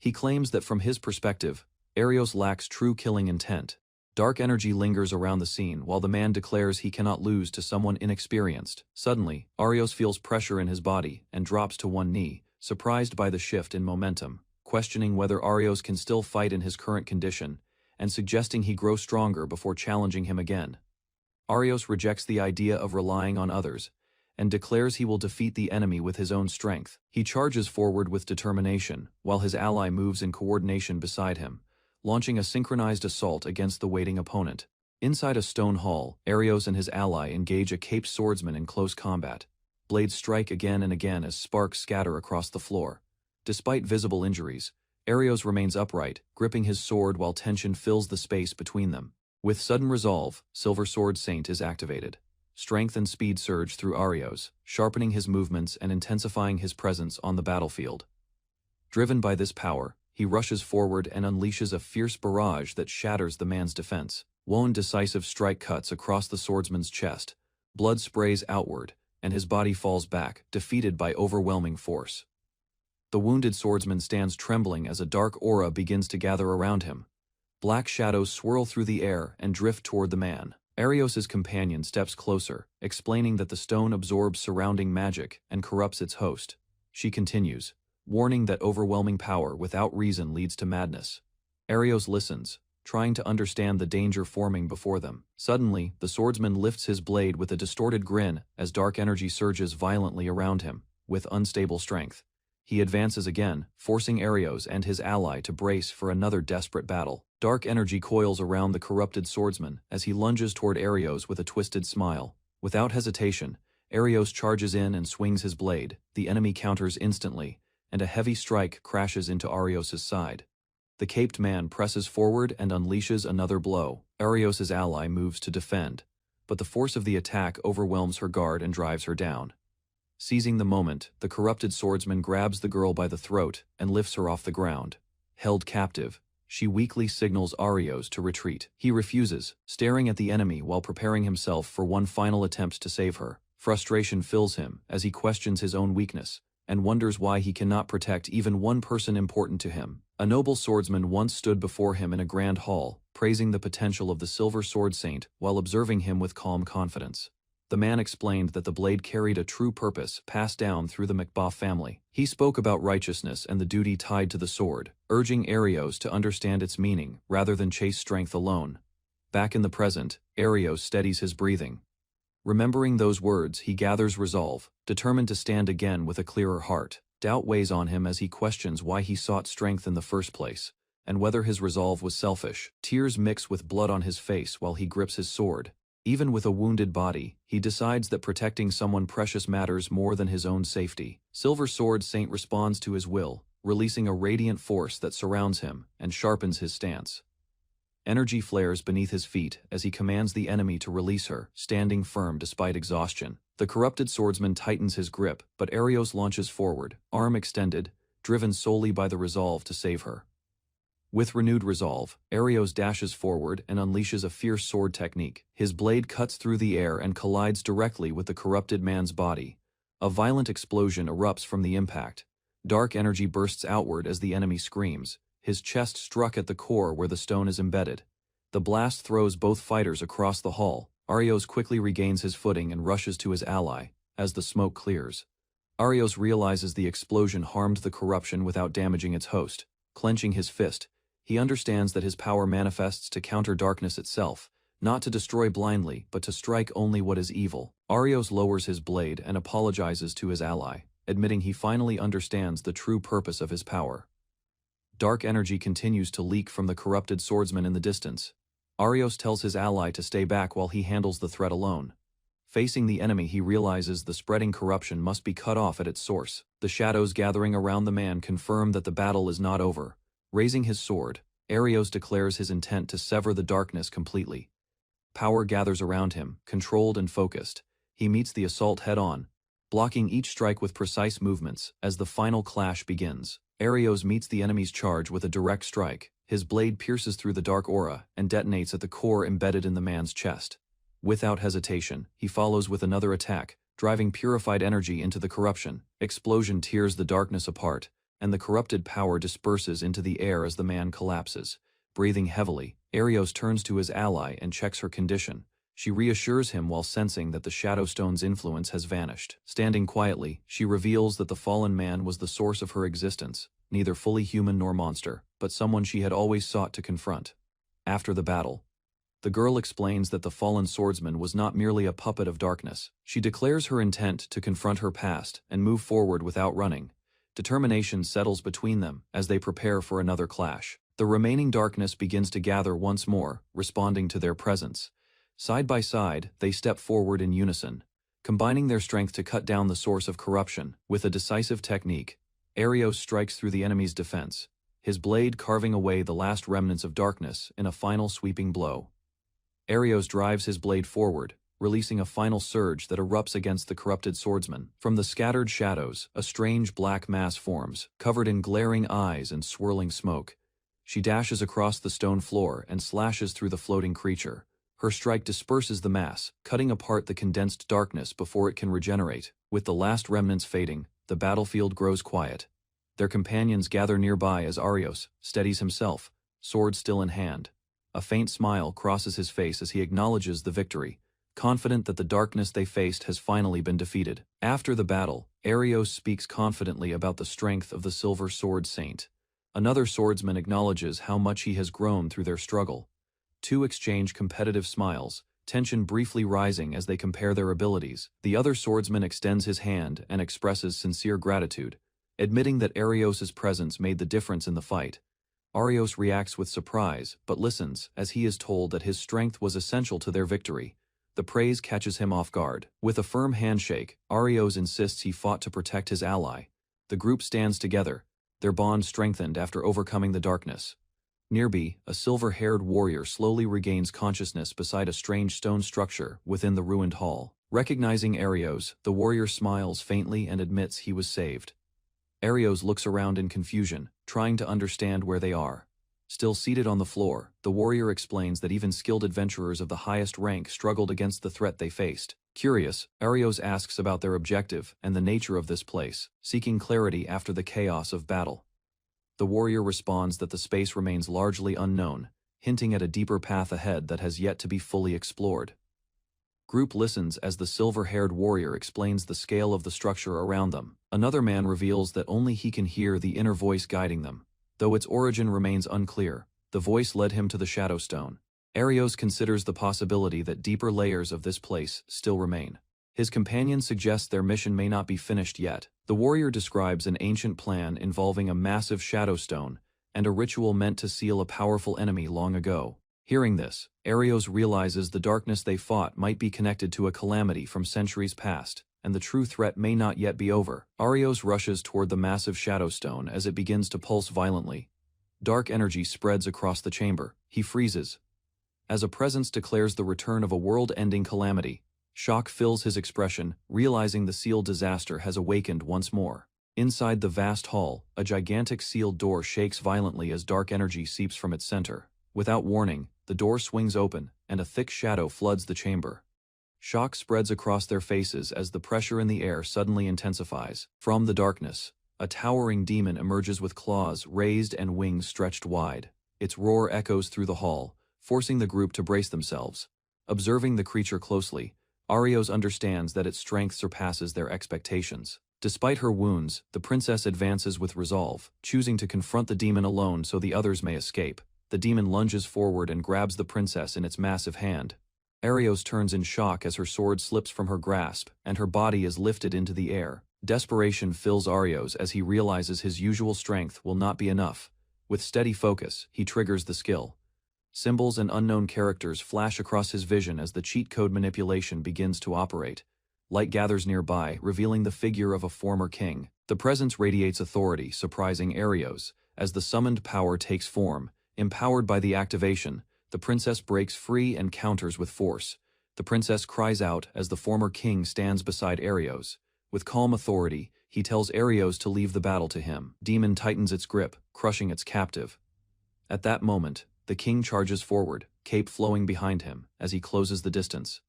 Speaker 1: He claims that from his perspective, Arios lacks true killing intent. Dark energy lingers around the scene while the man declares he cannot lose to someone inexperienced. Suddenly, Arios feels pressure in his body and drops to one knee, surprised by the shift in momentum, questioning whether Arios can still fight in his current condition, and suggesting he grow stronger before challenging him again. Arios rejects the idea of relying on others, and declares he will defeat the enemy with his own strength. He charges forward with determination, while his ally moves in coordination beside him, launching a synchronized assault against the waiting opponent. Inside a stone hall, Arios and his ally engage a caped swordsman in close combat. Blades strike again and again as sparks scatter across the floor. Despite visible injuries, Arios remains upright, gripping his sword while tension fills the space between them. With sudden resolve, Silver Sword Saint is activated. Strength and speed surge through Arios, sharpening his movements and intensifying his presence on the battlefield. Driven by this power, he rushes forward and unleashes a fierce barrage that shatters the man's defense. One decisive strike cuts across the swordsman's chest. Blood sprays outward, and his body falls back, defeated by overwhelming force. The wounded swordsman stands trembling as a dark aura begins to gather around him. Black shadows swirl through the air and drift toward the man. Arios's companion steps closer, explaining that the stone absorbs surrounding magic and corrupts its host. She continues, warning that overwhelming power without reason leads to madness. Arios listens, trying to understand the danger forming before them. Suddenly, the swordsman lifts his blade with a distorted grin as dark energy surges violently around him, with unstable strength. He advances again, forcing Arios and his ally to brace for another desperate battle. Dark energy coils around the corrupted swordsman as he lunges toward Arios with a twisted smile. Without hesitation, Arios charges in and swings his blade. The enemy counters instantly, and a heavy strike crashes into Arios's side. The caped man presses forward and unleashes another blow. Arios's ally moves to defend, but the force of the attack overwhelms her guard and drives her down. Seizing the moment, the corrupted swordsman grabs the girl by the throat and lifts her off the ground. Held captive, she weakly signals Arios to retreat. He refuses, staring at the enemy while preparing himself for one final attempt to save her. Frustration fills him as he questions his own weakness and wonders why he cannot protect even one person important to him. A noble swordsman once stood before him in a grand hall, praising the potential of the Silver Sword Saint while observing him with calm confidence. The man explained that the blade carried a true purpose passed down through the McBaugh family. He spoke about righteousness and the duty tied to the sword, urging Arios to understand its meaning rather than chase strength alone. Back in the present, Arios steadies his breathing. Remembering those words, he gathers resolve, determined to stand again with a clearer heart. Doubt weighs on him as he questions why he sought strength in the first place, and whether his resolve was selfish. Tears mix with blood on his face while he grips his sword. Even with a wounded body, he decides that protecting someone precious matters more than his own safety. Silver Sword Saint responds to his will, releasing a radiant force that surrounds him and sharpens his stance. Energy flares beneath his feet as he commands the enemy to release her, standing firm despite exhaustion. The corrupted swordsman tightens his grip, but Arios launches forward, arm extended, driven solely by the resolve to save her. With renewed resolve, Arios dashes forward and unleashes a fierce sword technique. His blade cuts through the air and collides directly with the corrupted man's body. A violent explosion erupts from the impact. Dark energy bursts outward as the enemy screams, his chest struck at the core where the stone is embedded. The blast throws both fighters across the hall. Arios quickly regains his footing and rushes to his ally, as the smoke clears. Arios realizes the explosion harmed the corruption without damaging its host. Clenching his fist, he understands that his power manifests to counter darkness itself, not to destroy blindly, but to strike only what is evil. Arios lowers his blade and apologizes to his ally, admitting he finally understands the true purpose of his power. Dark energy continues to leak from the corrupted swordsman in the distance. Arios tells his ally to stay back while he handles the threat alone. Facing the enemy, he realizes the spreading corruption must be cut off at its source. The shadows gathering around the man confirm that the battle is not over. Raising his sword, Arios declares his intent to sever the darkness completely. Power gathers around him, controlled and focused. He meets the assault head-on, blocking each strike with precise movements. As the final clash begins, Arios meets the enemy's charge with a direct strike. His blade pierces through the dark aura and detonates at the core embedded in the man's chest. Without hesitation, he follows with another attack, driving purified energy into the corruption. Explosion tears the darkness apart, and the corrupted power disperses into the air as the man collapses. Breathing heavily, Arios turns to his ally and checks her condition. She reassures him while sensing that the Shadowstone's influence has vanished. Standing quietly, she reveals that the fallen man was the source of her existence, neither fully human nor monster, but someone she had always sought to confront. After the battle, the girl explains that the fallen swordsman was not merely a puppet of darkness. She declares her intent to confront her past and move forward without running. Determination settles between them as they prepare for another clash. The remaining darkness begins to gather once more, responding to their presence. Side by side, they step forward in unison, combining their strength to cut down the source of corruption. With a decisive technique, Arios strikes through the enemy's defense, his blade carving away the last remnants of darkness in a final sweeping blow. Arios drives his blade forward, releasing a final surge that erupts against the corrupted swordsman. From the scattered shadows, a strange black mass forms, covered in glaring eyes and swirling smoke. She dashes across the stone floor and slashes through the floating creature. Her strike disperses the mass, cutting apart the condensed darkness before it can regenerate. With the last remnants fading, the battlefield grows quiet. Their companions gather nearby as Arios steadies himself, sword still in hand. A faint smile crosses his face as he acknowledges the victory, confident that the darkness they faced has finally been defeated. After the battle, Arios speaks confidently about the strength of the Silver Sword Saint. Another swordsman acknowledges how much he has grown through their struggle. Two exchange competitive smiles, tension briefly rising as they compare their abilities. The other swordsman extends his hand and expresses sincere gratitude, admitting that Arios' presence made the difference in the fight. Arios reacts with surprise, but listens as he is told that his strength was essential to their victory. The praise catches him off guard. With a firm handshake, Arios insists he fought to protect his ally. The group stands together, their bond strengthened after overcoming the darkness. Nearby, a silver-haired warrior slowly regains consciousness beside a strange stone structure within the ruined hall. Recognizing Arios, the warrior smiles faintly and admits he was saved. Arios looks around in confusion, trying to understand where they are. Still seated on the floor, the warrior explains that even skilled adventurers of the highest rank struggled against the threat they faced. Curious, Arios asks about their objective and the nature of this place, seeking clarity after the chaos of battle. The warrior responds that the space remains largely unknown, hinting at a deeper path ahead that has yet to be fully explored. Group listens as the silver-haired warrior explains the scale of the structure around them. Another man reveals that only he can hear the inner voice guiding them. Though its origin remains unclear, the voice led him to the Shadow Stone. Arios considers the possibility that deeper layers of this place still remain. His companion suggests their mission may not be finished yet. The warrior describes an ancient plan involving a massive Shadow Stone and a ritual meant to seal a powerful enemy long ago. Hearing this, Arios realizes the darkness they fought might be connected to a calamity from centuries past, and the true threat may not yet be over. Arios rushes toward the massive Shadow Stone as it begins to pulse violently. Dark energy spreads across the chamber. He freezes, as a presence declares the return of a world-ending calamity. Shock fills his expression, realizing the sealed disaster has awakened once more. Inside the vast hall, a gigantic sealed door shakes violently as dark energy seeps from its center. Without warning, the door swings open, and a thick shadow floods the chamber. Shock spreads across their faces as the pressure in the air suddenly intensifies. From the darkness, a towering demon emerges with claws raised and wings stretched wide. Its roar echoes through the hall, forcing the group to brace themselves. Observing the creature closely, Arios understands that its strength surpasses their expectations. Despite her wounds, the princess advances with resolve, choosing to confront the demon alone so the others may escape. The demon lunges forward and grabs the princess in its massive hand. Arios turns in shock as her sword slips from her grasp, and her body is lifted into the air. Desperation fills Arios as he realizes his usual strength will not be enough. With steady focus, he triggers the skill. Symbols and unknown characters flash across his vision as the cheat code manipulation begins to operate. Light gathers nearby, revealing the figure of a former king. The presence radiates authority, surprising Arios. As the summoned power takes form, empowered by the activation, the princess breaks free and counters with force. The princess cries out as the former king stands beside Arios. With calm authority, he tells Arios to leave the battle to him. Demon tightens its grip, crushing its captive. At that moment, the king charges forward, cape flowing behind him, as he closes the distance.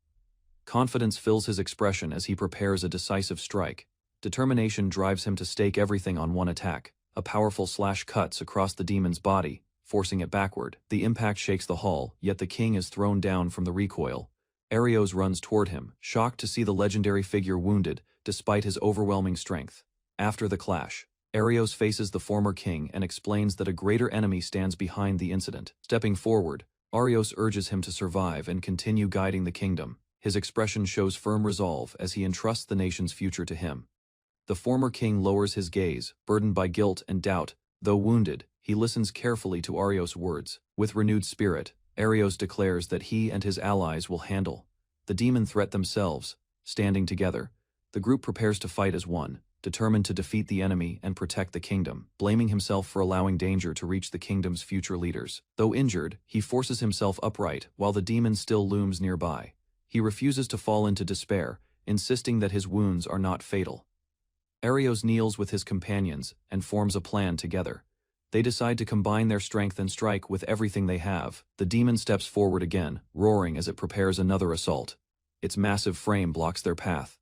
Speaker 1: Confidence fills his expression as he prepares a decisive strike. Determination drives him to stake everything on one attack. A powerful slash cuts across the demon's body, forcing it backward. The impact shakes the hall, yet the king is thrown down from the recoil. Arios runs toward him, shocked to see the legendary figure wounded, despite his overwhelming strength. After the clash, Arios faces the former king and explains that a greater enemy stands behind the incident. Stepping forward, Arios urges him to survive and continue guiding the kingdom. His expression shows firm resolve as he entrusts the nation's future to him. The former king lowers his gaze, burdened by guilt and doubt. Though wounded, he listens carefully to Arios' words. With renewed spirit, Arios declares that he and his allies will handle the demon threat themselves. Standing together, the group prepares to fight as one, determined to defeat the enemy and protect the kingdom, blaming himself for allowing danger to reach the kingdom's future leaders. Though injured, he forces himself upright while the demon still looms nearby. He refuses to fall into despair, insisting that his wounds are not fatal. Arios kneels with his companions and forms a plan together. They decide to combine their strength and strike with everything they have. The demon steps forward again, roaring as it prepares another assault. Its massive frame blocks their path.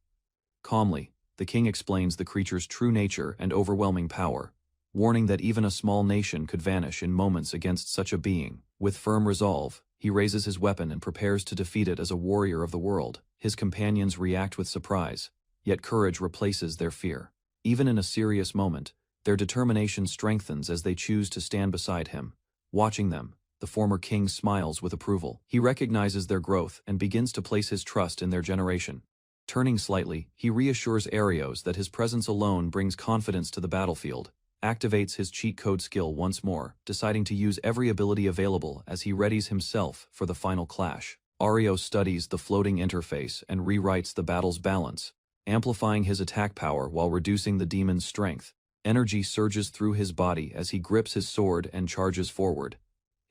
Speaker 1: Calmly, the king explains the creature's true nature and overwhelming power, warning that even a small nation could vanish in moments against such a being. With firm resolve, he raises his weapon and prepares to defeat it as a warrior of the world. His companions react with surprise, yet courage replaces their fear. Even in a serious moment, their determination strengthens as they choose to stand beside him. Watching them, the former king smiles with approval. He recognizes their growth and begins to place his trust in their generation. Turning slightly, he reassures Arios that his presence alone brings confidence to the battlefield, activates his cheat code skill once more, deciding to use every ability available as he readies himself for the final clash. Arios studies the floating interface and rewrites the battle's balance, amplifying his attack power while reducing the demon's strength. Energy surges through his body as he grips his sword and charges forward.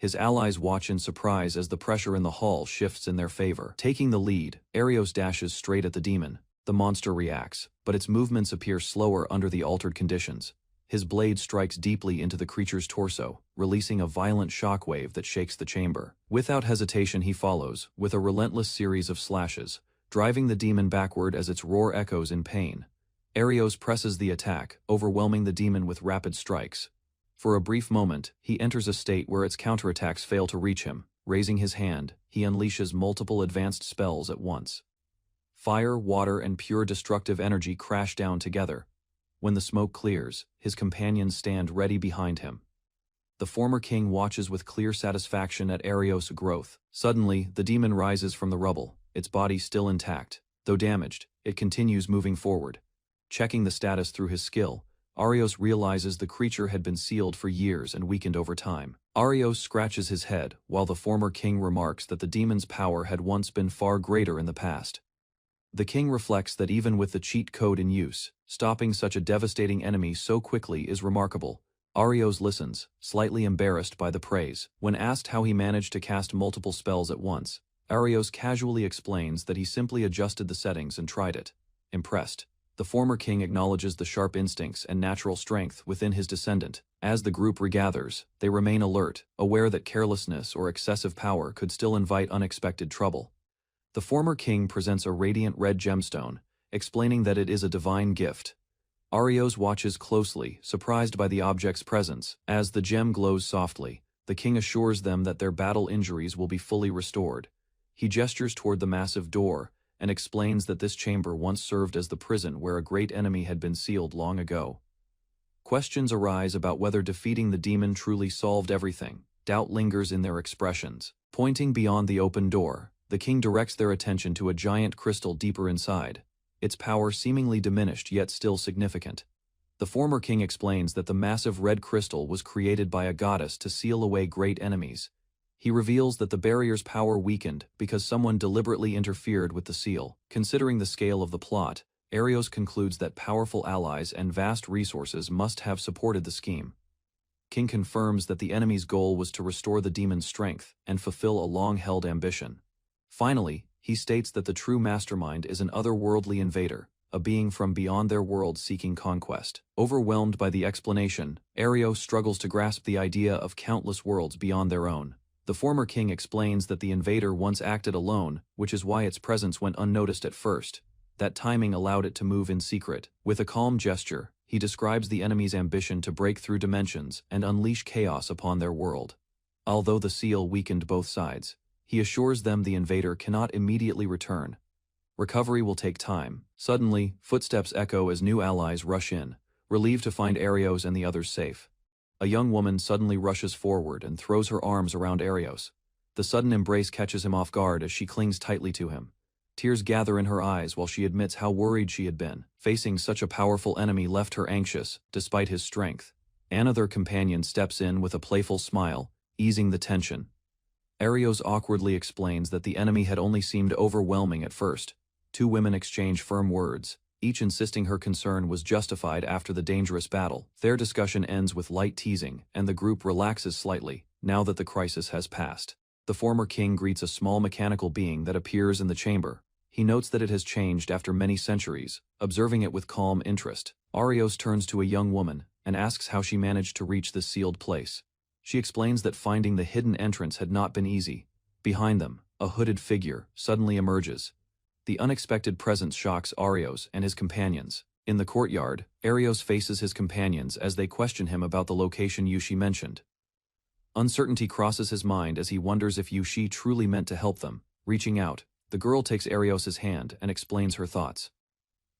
Speaker 1: His allies watch in surprise as the pressure in the hall shifts in their favor. Taking the lead, Arios dashes straight at the demon. The monster reacts, but its movements appear slower under the altered conditions. His blade strikes deeply into the creature's torso, releasing a violent shockwave that shakes the chamber. Without hesitation he follows, with a relentless series of slashes. driving the demon backward as its roar echoes in pain. Arios presses the attack, overwhelming the demon with rapid strikes. For a brief moment, he enters a state where its counterattacks fail to reach him. Raising his hand, he unleashes multiple advanced spells at once. Fire, water, and pure destructive energy crash down together. When the smoke clears, his companions stand ready behind him. The former king watches with clear satisfaction at Arios' growth. Suddenly, the demon rises from the rubble, its body still intact. Though damaged, it continues moving forward. Checking the status through his skill, Arios realizes the creature had been sealed for years and weakened over time. Arios scratches his head, while the former king remarks that the demon's power had once been far greater in the past. The king reflects that even with the cheat code in use, stopping such a devastating enemy so quickly is remarkable. Arios listens, slightly embarrassed by the praise. When asked how he managed to cast multiple spells at once, Arios casually explains that he simply adjusted the settings and tried it. Impressed, the former king acknowledges the sharp instincts and natural strength within his descendant. As the group regathers, they remain alert, aware that carelessness or excessive power could still invite unexpected trouble. The former king presents a radiant red gemstone, explaining that it is a divine gift. Arios watches closely, surprised by the object's presence. As the gem glows softly, the king assures them that their battle injuries will be fully restored. He gestures toward the massive door, and explains that this chamber once served as the prison where a great enemy had been sealed long ago. Questions arise about whether defeating the demon truly solved everything. Doubt lingers in their expressions. Pointing beyond the open door, the king directs their attention to a giant crystal deeper inside, its power seemingly diminished yet still significant. The former king explains that the massive red crystal was created by a goddess to seal away great enemies. He reveals that the barrier's power weakened because someone deliberately interfered with the seal. Considering the scale of the plot, Arios concludes that powerful allies and vast resources must have supported the scheme. King confirms that the enemy's goal was to restore the demon's strength and fulfill a long-held ambition. Finally, he states that the true mastermind is an otherworldly invader, a being from beyond their world seeking conquest. Overwhelmed by the explanation, Arios struggles to grasp the idea of countless worlds beyond their own. The former king explains that the invader once acted alone, which is why its presence went unnoticed at first. That timing allowed it to move in secret. With a calm gesture, he describes the enemy's ambition to break through dimensions and unleash chaos upon their world. Although the seal weakened both sides, he assures them the invader cannot immediately return. Recovery will take time. Suddenly, footsteps echo as new allies rush in, relieved to find Arios and the others safe. A young woman suddenly rushes forward and throws her arms around Arios. The sudden embrace catches him off guard as she clings tightly to him. Tears gather in her eyes while she admits how worried she had been. Facing such a powerful enemy left her anxious, despite his strength. Another companion steps in with a playful smile, easing the tension. Arios awkwardly explains that the enemy had only seemed overwhelming at first. Two women exchange firm words, each insisting her concern was justified after the dangerous battle. Their discussion ends with light teasing, and the group relaxes slightly, now that the crisis has passed. The former king greets a small mechanical being that appears in the chamber. He notes that it has changed after many centuries, observing it with calm interest. Arios turns to a young woman and asks how she managed to reach this sealed place. She explains that finding the hidden entrance had not been easy. Behind them, a hooded figure suddenly emerges. The unexpected presence shocks Arios and his companions. In the courtyard, Arios faces his companions as they question him about the location Yushi mentioned. Uncertainty crosses his mind as he wonders if Yushi truly meant to help them. Reaching out, the girl takes Arios' hand and explains her thoughts.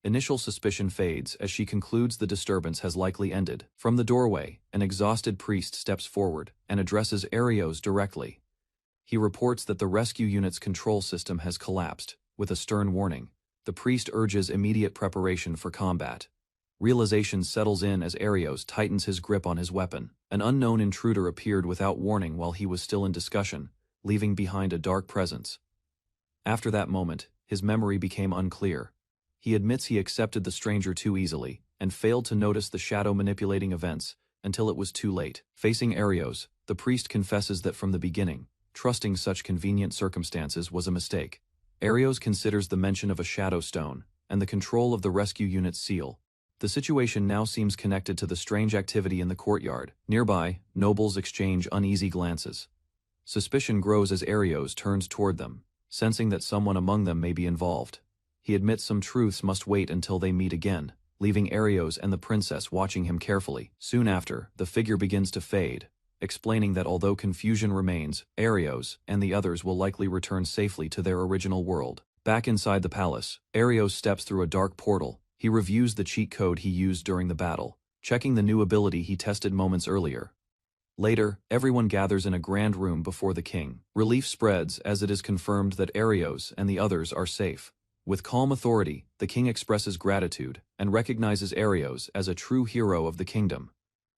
Speaker 1: Initial suspicion fades as she concludes the disturbance has likely ended. From the doorway, an exhausted priest steps forward and addresses Arios directly. He reports that the rescue unit's control system has collapsed. With a stern warning, the priest urges immediate preparation for combat. Realization settles in as Arios tightens his grip on his weapon. An unknown intruder appeared without warning while he was still in discussion, leaving behind a dark presence. After that moment, his memory became unclear. He admits he accepted the stranger too easily, and failed to notice the shadow manipulating events, until it was too late. Facing Arios, the priest confesses that from the beginning, trusting such convenient circumstances was a mistake. Arios considers the mention of a shadow stone, and the control of the rescue unit's seal. The situation now seems connected to the strange activity in the courtyard. Nearby, nobles exchange uneasy glances. Suspicion grows as Arios turns toward them. sensing that someone among them may be involved. He admits some truths must wait until they meet again, leaving Arios and the princess watching him carefully. Soon after, the figure begins to fade, explaining that although confusion remains, Arios and the others will likely return safely to their original world. Back inside the palace, Arios steps through a dark portal. He reviews the cheat code he used during the battle, checking the new ability he tested moments earlier. Later, everyone gathers in a grand room before the king. Relief spreads as it is confirmed that Arios and the others are safe. With calm authority, the king expresses gratitude and recognizes Arios as a true hero of the kingdom.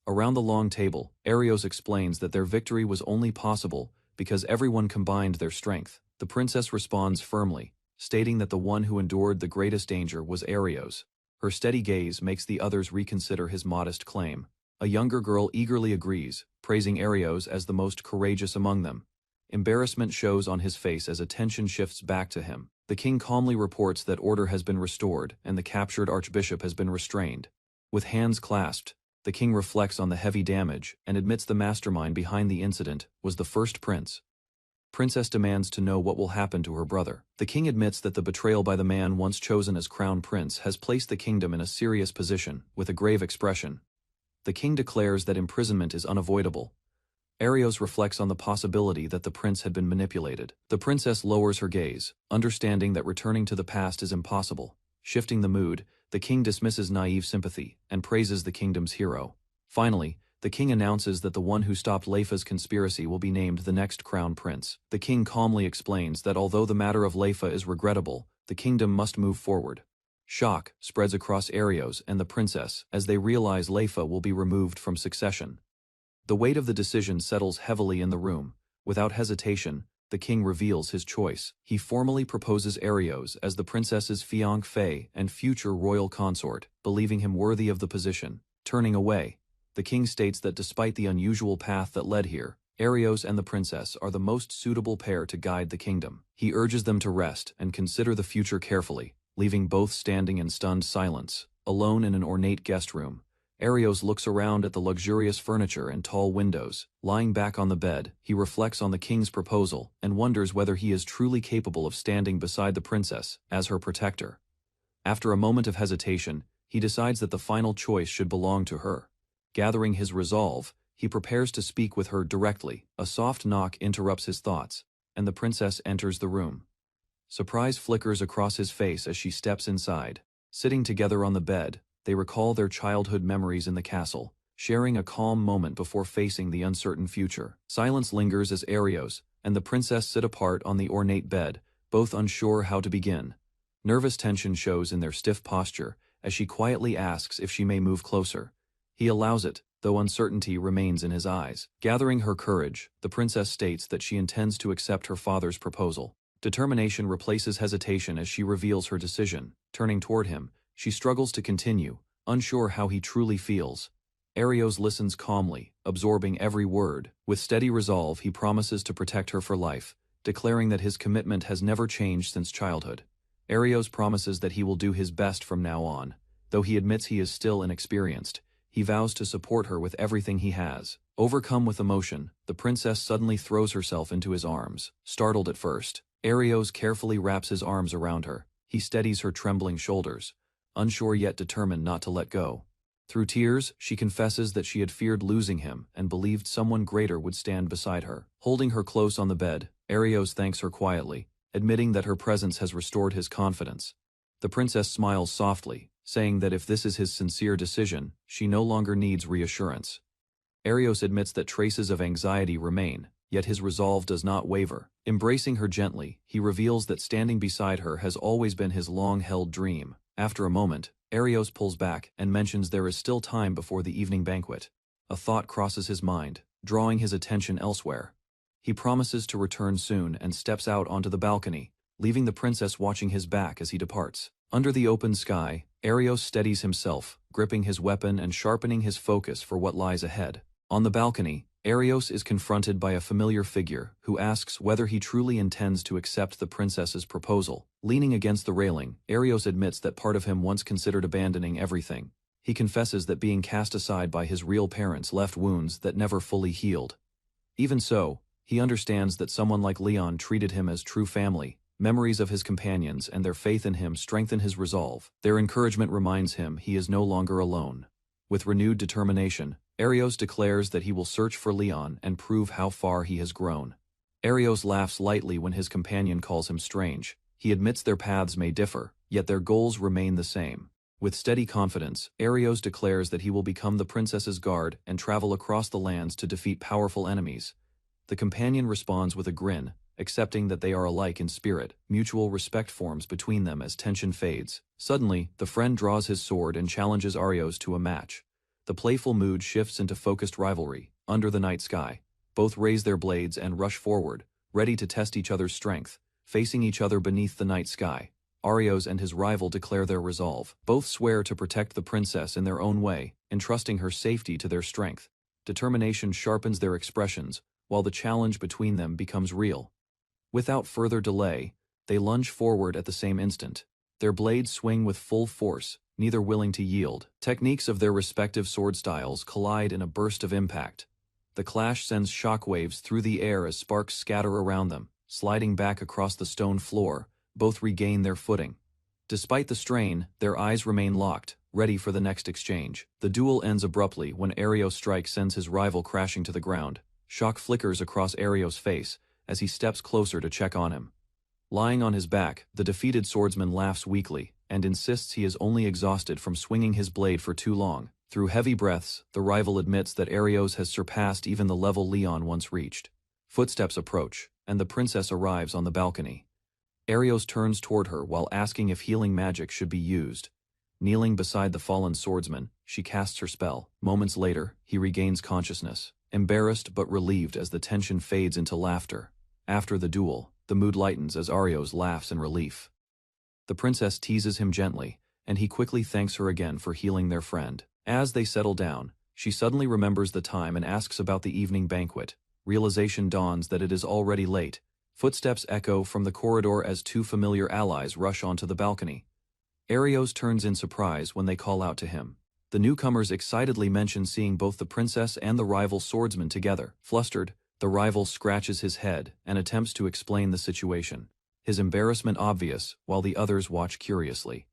Speaker 1: Around the long table, Arios explains that their victory was only possible because everyone combined their strength. The princess responds firmly, stating that the one who endured the greatest danger was Arios. Her steady gaze makes the others reconsider his modest claim. A younger girl eagerly agrees, praising Arios as the most courageous among them. Embarrassment shows on his face as attention shifts back to him. The king calmly reports that order has been restored and the captured archbishop has been restrained. With hands clasped, the king reflects on the heavy damage and admits the mastermind behind the incident was the first prince. Princess demands to know what will happen to her brother. The king admits that the betrayal by the man once chosen as crown prince has placed the kingdom in a serious position. With a grave expression, the king declares that imprisonment is unavoidable. Arios reflects on the possibility that the prince had been manipulated. The princess lowers her gaze, understanding that returning to the past is impossible. Shifting the mood, the king dismisses naive sympathy and praises the kingdom's hero. Finally, the king announces that the one who stopped Leifa's conspiracy will be named the next crown prince. The king calmly explains that although the matter of Leifa is regrettable, the kingdom must move forward. Shock spreads across Arios and the princess as they realize Leifa will be removed from succession. The weight of the decision settles heavily in the room. Without hesitation, the king reveals his choice. He formally proposes Arios as the princess's fiancé and future royal consort, believing him worthy of the position. Turning away, the king states that despite the unusual path that led here, Arios and the princess are the most suitable pair to guide the kingdom. He urges them to rest and consider the future carefully, leaving both standing in stunned silence. Alone in an ornate guest room, Arios looks around at the luxurious furniture and tall windows. Lying back on the bed, he reflects on the king's proposal and wonders whether he is truly capable of standing beside the princess as her protector. After a moment of hesitation, he decides that the final choice should belong to her. Gathering his resolve, he prepares to speak with her directly. A soft knock interrupts his thoughts, and the princess enters the room. Surprise flickers across his face as she steps inside. Sitting together on the bed, they recall their childhood memories in the castle, sharing a calm moment before facing the uncertain future. Silence lingers as Arios and the princess sit apart on the ornate bed, both unsure how to begin. Nervous tension shows in their stiff posture as she quietly asks if she may move closer. He allows it, though uncertainty remains in his eyes. Gathering her courage, the princess states that she intends to accept her father's proposal. Determination replaces hesitation as she reveals her decision. Turning toward him, she struggles to continue, unsure how he truly feels. Arios listens calmly, absorbing every word. With steady resolve, he promises to protect her for life, declaring that his commitment has never changed since childhood. Arios promises that he will do his best from now on. Though he admits he is still inexperienced, he vows to support her with everything he has. Overcome with emotion, the princess suddenly throws herself into his arms. Startled at first, Arios carefully wraps his arms around her. He steadies her trembling shoulders, unsure yet determined not to let go. Through tears, she confesses that she had feared losing him and believed someone greater would stand beside her. Holding her close on the bed, Arios thanks her quietly, admitting that her presence has restored his confidence. The princess smiles softly, saying that if this is his sincere decision, she no longer needs reassurance. Arios admits that traces of anxiety remain, yet his resolve does not waver. Embracing her gently, he reveals that standing beside her has always been his long-held dream. After a moment, Arios pulls back and mentions there is still time before the evening banquet. A thought crosses his mind, drawing his attention elsewhere. He promises to return soon and steps out onto the balcony, leaving the princess watching his back as he departs. Under the open sky, Arios steadies himself, gripping his weapon and sharpening his focus for what lies ahead. On the balcony, Arios is confronted by a familiar figure who asks whether he truly intends to accept the princess's proposal. Leaning against the railing, Arios admits that part of him once considered abandoning everything. He confesses that being cast aside by his real parents left wounds that never fully healed. Even so, he understands that someone like Leon treated him as true family, Memories of his companions and their faith in him strengthen his resolve. Their encouragement reminds him he is no longer alone. With renewed determination, Arios declares that he will search for Leon and prove how far he has grown. Arios laughs lightly when his companion calls him strange. He admits their paths may differ, yet their goals remain the same. With steady confidence, Arios declares that he will become the princess's guard and travel across the lands to defeat powerful enemies. The companion responds with a grin, accepting that they are alike in spirit. Mutual respect forms between them as tension fades. Suddenly, the friend draws his sword and challenges Arios to a match. The playful mood shifts into focused rivalry. Under the night sky, both raise their blades and rush forward, ready to test each other's strength. Facing each other beneath the night sky, Arios and his rival declare their resolve. Both swear to protect the princess in their own way, entrusting her safety to their strength. Determination sharpens their expressions, while the challenge between them becomes real. Without further delay, they lunge forward at the same instant. Their blades swing with full force, neither willing to yield. Techniques of their respective sword styles collide in a burst of impact. The clash sends shockwaves through the air as sparks scatter around them. Sliding back across the stone floor, both regain their footing. Despite the strain, their eyes remain locked, ready for the next exchange. The duel ends abruptly when Arios' strike sends his rival crashing to the ground. Shock flickers across Arios' face as he steps closer to check on him. Lying on his back, the defeated swordsman laughs weakly and insists he is only exhausted from swinging his blade for too long. Through heavy breaths, the rival admits that Arios has surpassed even the level Leon once reached. Footsteps approach, and the princess arrives on the balcony. Arios turns toward her while asking if healing magic should be used. Kneeling beside the fallen swordsman, she casts her spell. Moments later, he regains consciousness, embarrassed but relieved as the tension fades into laughter. After the duel, the mood lightens as Arios laughs in relief. The princess teases him gently, and he quickly thanks her again for healing their friend. As they settle down, she suddenly remembers the time and asks about the evening banquet. Realization dawns that it is already late. Footsteps echo from the corridor as two familiar allies rush onto the balcony. Arios turns in surprise when they call out to him. The newcomers excitedly mention seeing both the princess and the rival swordsman together. Flustered, the rival scratches his head and attempts to explain the situation. His embarrassment obvious, while the others watch curiously.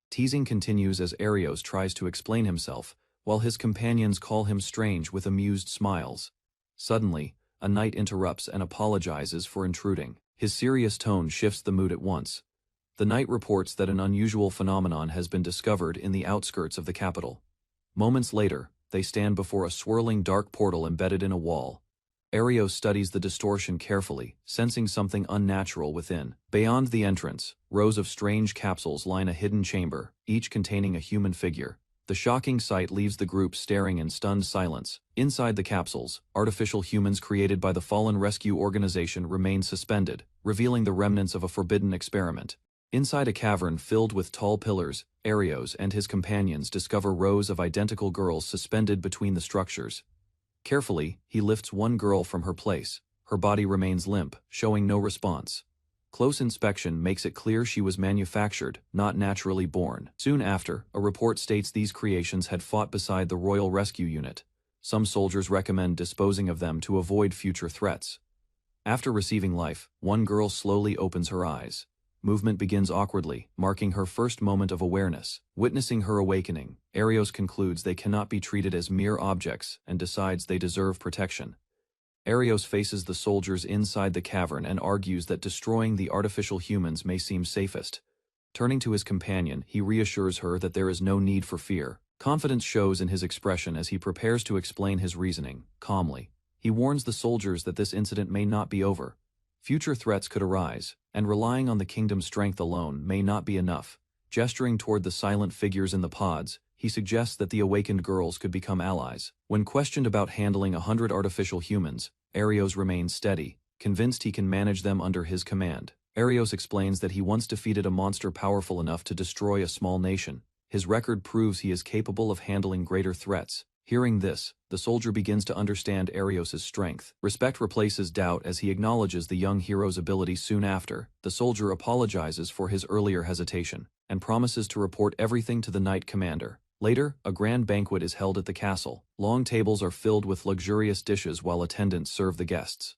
Speaker 1: Teasing continues as Arios tries to explain himself, while his companions call him strange with amused smiles. Suddenly, a knight interrupts and apologizes for intruding. His serious tone shifts the mood at once. The knight reports that an unusual phenomenon has been discovered in the outskirts of the capital. Moments later, they stand before a swirling dark portal embedded in a wall. Arios studies the distortion carefully, sensing something unnatural within. Beyond the entrance, rows of strange capsules line a hidden chamber, each containing a human figure. The shocking sight leaves the group staring in stunned silence. Inside the capsules, artificial humans created by the fallen rescue organization remain suspended, revealing the remnants of a forbidden experiment. Inside a cavern filled with tall pillars, Arios and his companions discover rows of identical girls suspended between the structures. Carefully, he lifts one girl from her place. Her body remains limp, showing no response. Close inspection makes it clear she was manufactured, not naturally born. Soon after, a report states these creations had fought beside the Royal Rescue Unit. Some soldiers recommend disposing of them to avoid future threats. After receiving life, one girl slowly opens her eyes. Movement begins awkwardly, marking her first moment of awareness. Witnessing her awakening, Arios concludes they cannot be treated as mere objects and decides they deserve protection. Arios faces the soldiers inside the cavern and argues that destroying the artificial humans may seem safest. Turning to his companion, he reassures her that there is no need for fear. Confidence shows in his expression as he prepares to explain his reasoning, calmly. He warns the soldiers that this incident may not be over. Future threats could arise, and relying on the kingdom's strength alone may not be enough. Gesturing toward the silent figures in the pods, he suggests that the awakened girls could become allies. When questioned about handling 100 artificial humans, Arios remains steady, convinced he can manage them under his command. Arios explains that he once defeated a monster powerful enough to destroy a small nation. His record proves he is capable of handling greater threats. Hearing this, the soldier begins to understand Arios' strength. Respect replaces doubt as he acknowledges the young hero's ability. Soon after, the soldier apologizes for his earlier hesitation, and promises to report everything to the knight commander. Later, a grand banquet is held at the castle. Long tables are filled with luxurious dishes while attendants serve the guests.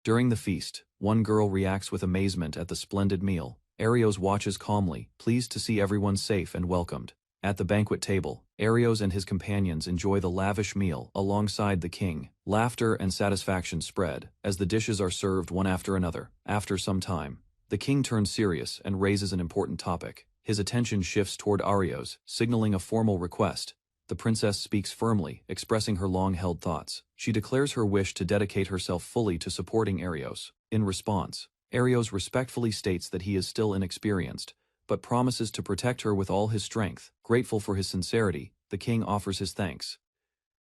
Speaker 1: During the feast, one girl reacts with amazement at the splendid meal. Arios watches calmly, pleased to see everyone safe and welcomed. At the banquet table, Arios and his companions enjoy the lavish meal alongside the king. Laughter and satisfaction spread as the dishes are served one after another. After some time, the king turns serious and raises an important topic. His attention shifts toward Arios, signaling a formal request. The princess speaks firmly, expressing her long-held thoughts. She declares her wish to dedicate herself fully to supporting Arios. In response, Arios respectfully states that he is still inexperienced, but promises to protect her with all his strength. Grateful for his sincerity, the king offers his thanks.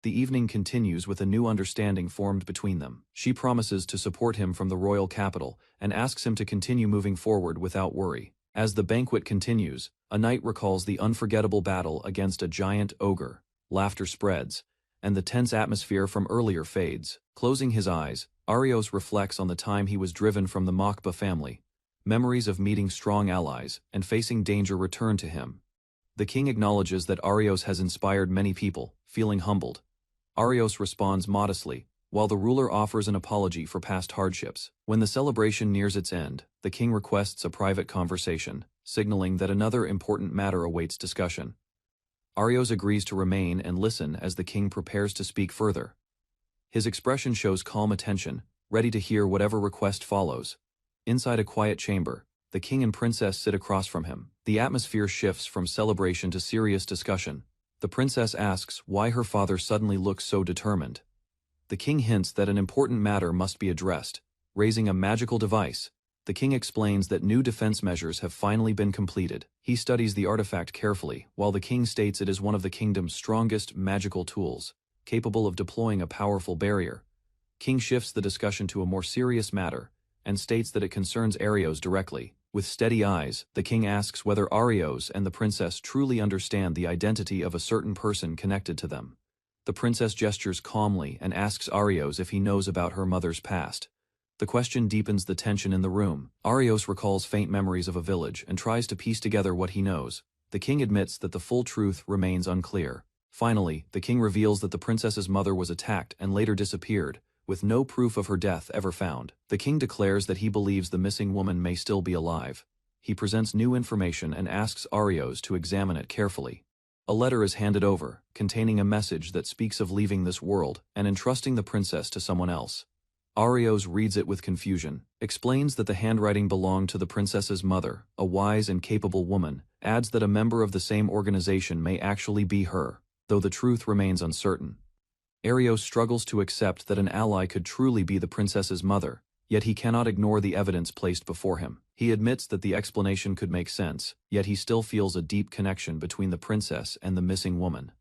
Speaker 1: The evening continues with a new understanding formed between them. She promises to support him from the royal capital and asks him to continue moving forward without worry. As the banquet continues, a knight recalls the unforgettable battle against a giant ogre. Laughter spreads, and the tense atmosphere from earlier fades. Closing his eyes, Arios reflects on the time he was driven from the Machba family. Memories of meeting strong allies and facing danger return to him. The king acknowledges that Arios has inspired many people, feeling humbled. Arios responds modestly, while the ruler offers an apology for past hardships. When the celebration nears its end, the king requests a private conversation, signaling that another important matter awaits discussion. Arios agrees to remain and listen as the king prepares to speak further. His expression shows calm attention, ready to hear whatever request follows. Inside a quiet chamber, the king and princess sit across from him. The atmosphere shifts from celebration to serious discussion. The princess asks why her father suddenly looks so determined. The king hints that an important matter must be addressed. Raising a magical device, the king explains that new defense measures have finally been completed. He studies the artifact carefully, while the king states it is one of the kingdom's strongest magical tools, capable of deploying a powerful barrier. King shifts the discussion to a more serious matter, and states that it concerns Arios directly. With steady eyes, the king asks whether Arios and the princess truly understand the identity of a certain person connected to them. The princess gestures calmly and asks Arios if he knows about her mother's past. The question deepens the tension in the room. Arios recalls faint memories of a village and tries to piece together what he knows. The king admits that the full truth remains unclear. Finally, the king reveals that the princess's mother was attacked and later disappeared, with no proof of her death ever found. The king declares that he believes the missing woman may still be alive. He presents new information and asks Arios to examine it carefully. A letter is handed over, containing a message that speaks of leaving this world and entrusting the princess to someone else. Arios reads it with confusion, explains that the handwriting belonged to the princess's mother, a wise and capable woman, adds that a member of the same organization may actually be her, though the truth remains uncertain. Arios struggles to accept that an ally could truly be the princess's mother, yet he cannot ignore the evidence placed before him. He admits that the explanation could make sense, yet he still feels a deep connection between the princess and the missing woman.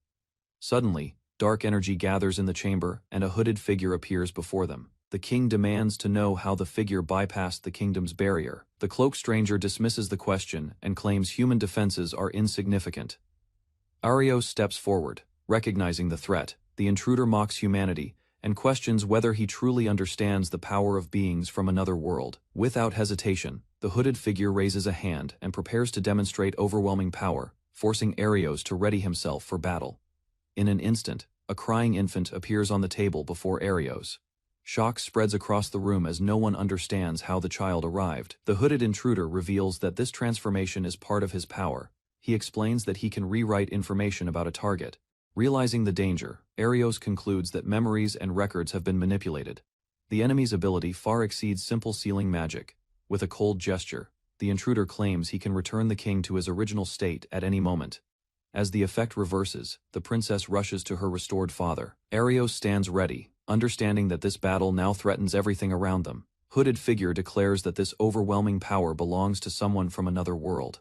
Speaker 1: Suddenly, dark energy gathers in the chamber and a hooded figure appears before them. The king demands to know how the figure bypassed the kingdom's barrier. The cloaked stranger dismisses the question and claims human defenses are insignificant. Arios steps forward, recognizing the threat. The intruder mocks humanity and questions whether he truly understands the power of beings from another world. Without hesitation, the hooded figure raises a hand and prepares to demonstrate overwhelming power, forcing Arios to ready himself for battle. In an instant, a crying infant appears on the table before Arios. Shock spreads across the room as no one understands how the child arrived. The hooded intruder reveals that this transformation is part of his power. He explains that he can rewrite information about a target. Realizing the danger, Arios concludes that memories and records have been manipulated. The enemy's ability far exceeds simple sealing magic. With a cold gesture, the intruder claims he can return the king to his original state at any moment. As the effect reverses, the princess rushes to her restored father. Arios stands ready, understanding that this battle now threatens everything around them. Hooded figure declares that this overwhelming power belongs to someone from another world.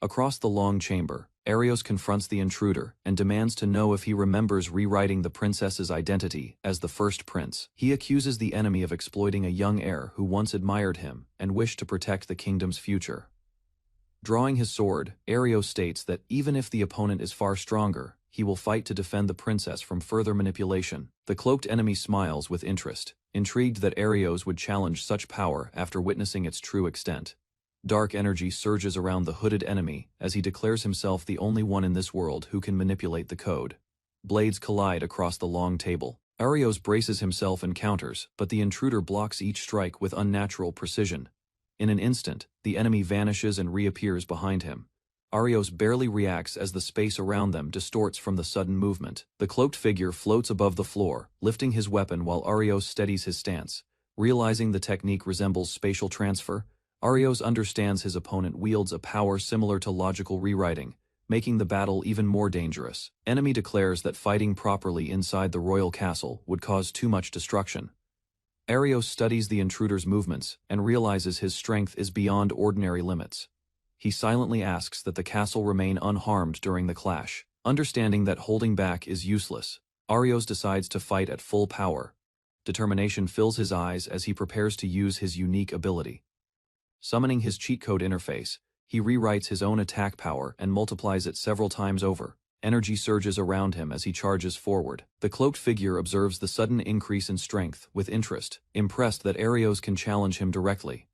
Speaker 1: Across the long chamber, Arios confronts the intruder and demands to know if he remembers rewriting the princess's identity as the first prince. He accuses the enemy of exploiting a young heir who once admired him and wished to protect the kingdom's future. Drawing his sword, Arios states that even if the opponent is far stronger, he will fight to defend the princess from further manipulation. The cloaked enemy smiles with interest, intrigued that Arios would challenge such power after witnessing its true extent. Dark energy surges around the hooded enemy as he declares himself the only one in this world who can manipulate the code. Blades collide across the long table. Arios braces himself and counters, but the intruder blocks each strike with unnatural precision. In an instant, the enemy vanishes and reappears behind him. Arios barely reacts as the space around them distorts from the sudden movement. The cloaked figure floats above the floor, lifting his weapon while Arios steadies his stance. Realizing the technique resembles spatial transfer, Arios understands his opponent wields a power similar to logical rewriting, making the battle even more dangerous. Enemy declares that fighting properly inside the royal castle would cause too much destruction. Arios studies the intruder's movements and realizes his strength is beyond ordinary limits. He silently asks that the castle remain unharmed during the clash. Understanding that holding back is useless, Arios decides to fight at full power. Determination fills his eyes as he prepares to use his unique ability. Summoning his cheat code interface, he rewrites his own attack power and multiplies it several times over. Energy surges around him as he charges forward. The cloaked figure observes the sudden increase in strength with interest, impressed that Arios can challenge him directly.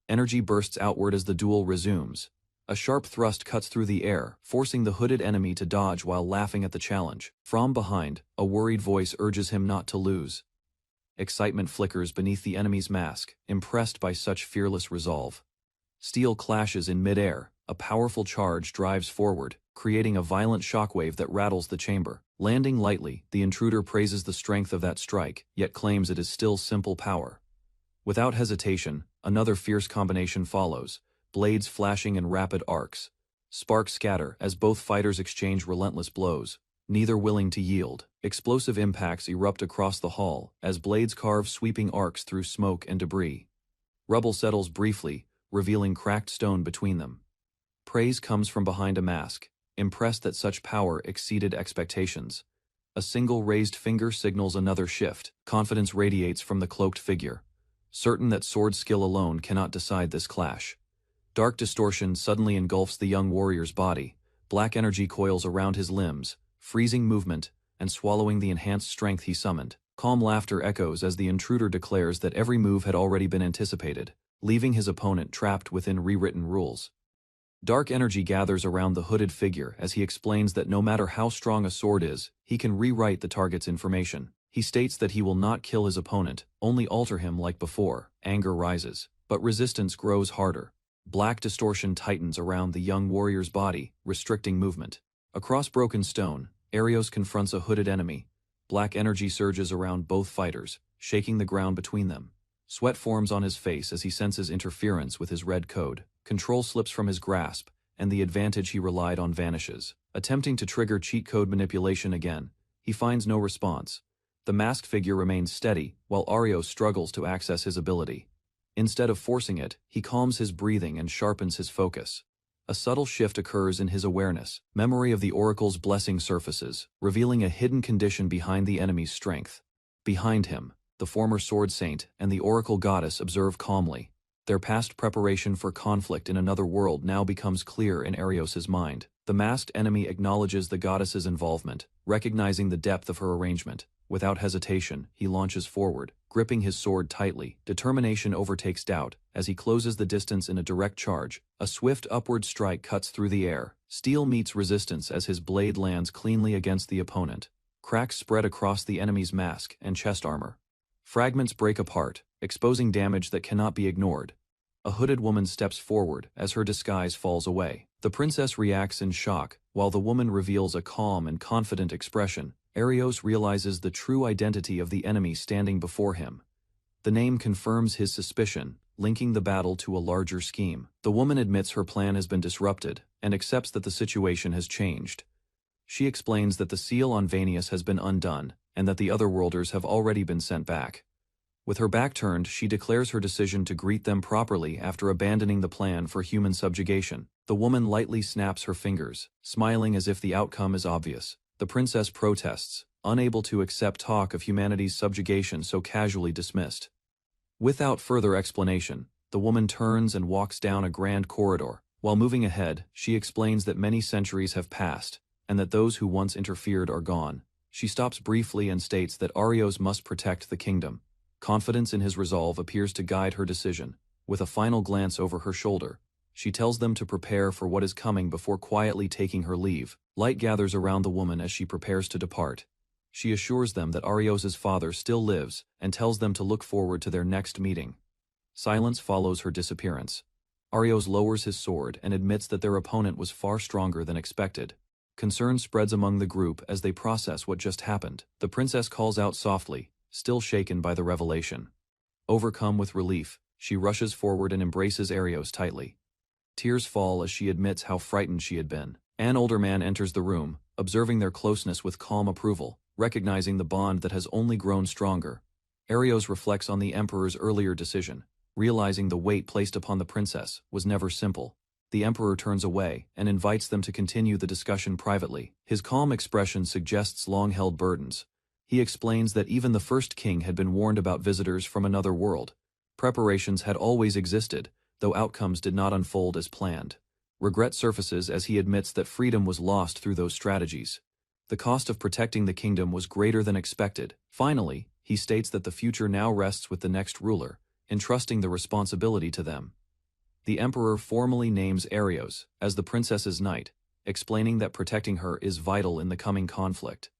Speaker 1: Energy bursts outward as the duel resumes. A sharp thrust cuts through the air, forcing the hooded enemy to dodge while laughing at the challenge. From behind, a worried voice urges him not to lose. Excitement flickers beneath the enemy's mask, impressed by such fearless resolve. Steel clashes in mid-air, a powerful charge drives forward, creating a violent shockwave that rattles the chamber. Landing lightly, the intruder praises the strength of that strike, yet claims it is still simple power. Without hesitation, another fierce combination follows, blades flashing in rapid arcs. Sparks scatter as both fighters exchange relentless blows, neither willing to yield. Explosive impacts erupt across the hall as blades carve sweeping arcs through smoke and debris. Rubble settles briefly, revealing cracked stone between them. Praise comes from behind a mask, impressed that such power exceeded expectations. A single raised finger signals another shift. Confidence radiates from the cloaked figure, certain that sword skill alone cannot decide this clash. Dark distortion suddenly engulfs the young warrior's body. Black energy coils around his limbs, freezing movement and swallowing the enhanced strength he summoned. Calm laughter echoes as the intruder declares that every move had already been anticipated, leaving his opponent trapped within rewritten rules. Dark energy gathers around the hooded figure as he explains that no matter how strong a sword is, he can rewrite the target's information. He states that he will not kill his opponent, only alter him like before. Anger rises, but resistance grows harder. Black distortion tightens around the young warrior's body, restricting movement. Across broken stone, Arios confronts a hooded enemy. Black energy surges around both fighters, shaking the ground between them. Sweat forms on his face as he senses interference with his red code. Control slips from his grasp, and the advantage he relied on vanishes. Attempting to trigger cheat code manipulation again, he finds no response. The masked figure remains steady, while Arios struggles to access his ability. Instead of forcing it, he calms his breathing and sharpens his focus. A subtle shift occurs in his awareness. Memory of the Oracle's blessing surfaces, revealing a hidden condition behind the enemy's strength. Behind him, the former sword saint and the Oracle goddess observe calmly. Their past preparation for conflict in another world now becomes clear in Arios's mind. The masked enemy acknowledges the goddess's involvement, recognizing the depth of her arrangement. Without hesitation, he launches forward, gripping his sword tightly. Determination overtakes doubt as he closes the distance in a direct charge. A swift upward strike cuts through the air. Steel meets resistance as his blade lands cleanly against the opponent. Cracks spread across the enemy's mask and chest armor. Fragments break apart, exposing damage that cannot be ignored. A hooded woman steps forward as her disguise falls away. The princess reacts in shock, while the woman reveals a calm and confident expression. Arios realizes the true identity of the enemy standing before him. The name confirms his suspicion, linking the battle to a larger scheme. The woman admits her plan has been disrupted, and accepts that the situation has changed. She explains that the seal on Vanius has been undone, and that the otherworlders have already been sent back. With her back turned, she declares her decision to greet them properly after abandoning the plan for human subjugation. The woman lightly snaps her fingers, smiling as if the outcome is obvious. The princess protests, unable to accept talk of humanity's subjugation so casually dismissed. Without further explanation, the woman turns and walks down a grand corridor. While moving ahead, she explains that many centuries have passed, and that those who once interfered are gone. She stops briefly and states that Arios must protect the kingdom. Confidence in his resolve appears to guide her decision. With a final glance over her shoulder, she tells them to prepare for what is coming before quietly taking her leave. Light gathers around the woman as she prepares to depart. She assures them that Arios's father still lives and tells them to look forward to their next meeting. Silence follows her disappearance. Arios lowers his sword and admits that their opponent was far stronger than expected. Concern spreads among the group as they process what just happened. The princess calls out softly, still shaken by the revelation. Overcome with relief, she rushes forward and embraces Arios tightly. Tears fall as she admits how frightened she had been. An older man enters the room, observing their closeness with calm approval, recognizing the bond that has only grown stronger. Arios reflects on the emperor's earlier decision, realizing the weight placed upon the princess was never simple. The emperor turns away and invites them to continue the discussion privately. His calm expression suggests long-held burdens. He explains that even the first king had been warned about visitors from another world. Preparations had always existed, though outcomes did not unfold as planned. Regret surfaces as he admits that freedom was lost through those strategies. The cost of protecting the kingdom was greater than expected. Finally, he states that the future now rests with the next ruler, entrusting the responsibility to them. The emperor formally names Arios as the princess's knight, explaining that protecting her is vital in the coming conflict.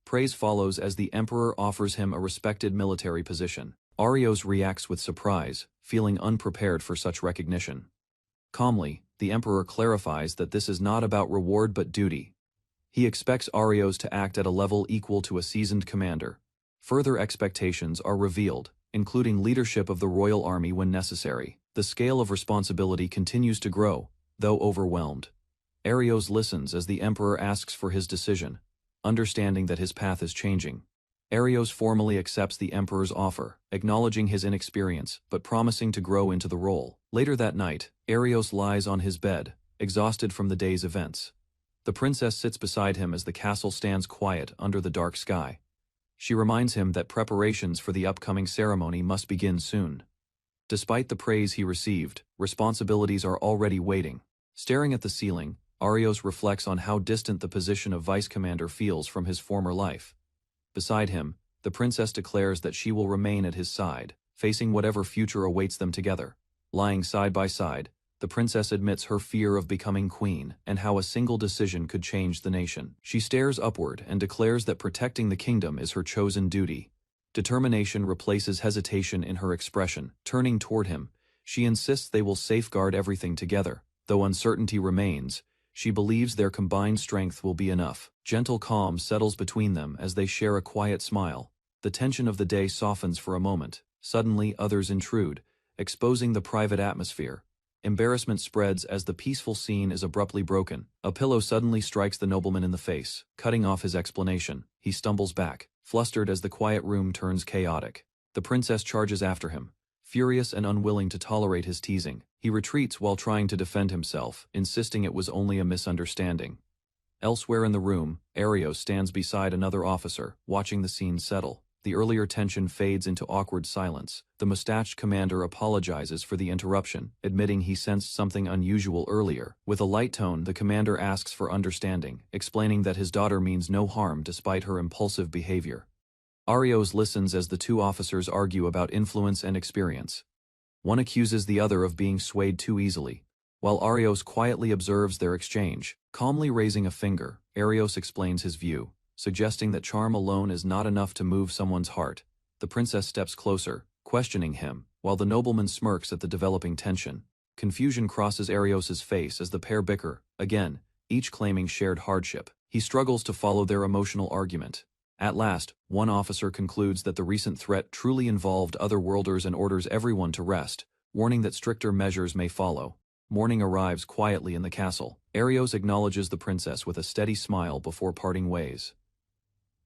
Speaker 1: Praise follows as the emperor offers him a respected military position. Arios reacts with surprise, feeling unprepared for such recognition. Calmly, the emperor clarifies that this is not about reward but duty. He expects Arios to act at a level equal to a seasoned commander. Further expectations are revealed, including leadership of the royal army when necessary. The scale of responsibility continues to grow, though overwhelmed. Arios listens as the emperor asks for his decision, understanding that his path is changing. Arios formally accepts the emperor's offer, acknowledging his inexperience but promising to grow into the role. Later that night, Arios lies on his bed, exhausted from the day's events. The princess sits beside him as the castle stands quiet under the dark sky. She reminds him that preparations for the upcoming ceremony must begin soon. Despite the praise he received, responsibilities are already waiting. Staring at the ceiling, Arios reflects on how distant the position of vice commander feels from his former life. Beside him, the princess declares that she will remain at his side, facing whatever future awaits them together. Lying side by side, the princess admits her fear of becoming queen and how a single decision could change the nation. She stares upward and declares that protecting the kingdom is her chosen duty. Determination replaces hesitation in her expression. Turning toward him, she insists they will safeguard everything together. Though uncertainty remains, she believes their combined strength will be enough. Gentle calm settles between them as they share a quiet smile. The tension of the day softens for a moment. Suddenly, others intrude, exposing the private atmosphere. Embarrassment spreads as the peaceful scene is abruptly broken. A pillow suddenly strikes the nobleman in the face, cutting off his explanation. He stumbles back, flustered as the quiet room turns chaotic. The princess charges after him, furious and unwilling to tolerate his teasing. He retreats while trying to defend himself, insisting it was only a misunderstanding. Elsewhere in the room, Arios stands beside another officer, watching the scene settle. The earlier tension fades into awkward silence. The mustached commander apologizes for the interruption, admitting he sensed something unusual earlier. With a light tone, the commander asks for understanding, explaining that his daughter means no harm despite her impulsive behavior. Arios listens as the two officers argue about influence and experience. One accuses the other of being swayed too easily, while Arios quietly observes their exchange. Calmly raising a finger, Arios explains his view, suggesting that charm alone is not enough to move someone's heart. The princess steps closer, questioning him, while the nobleman smirks at the developing tension. Confusion crosses Arios's face as the pair bicker, again, each claiming shared hardship. He struggles to follow their emotional argument. At last, one officer concludes that the recent threat truly involved otherworlders and orders everyone to rest, warning that stricter measures may follow. Morning arrives quietly in the castle. Arios acknowledges the princess with a steady smile before parting ways.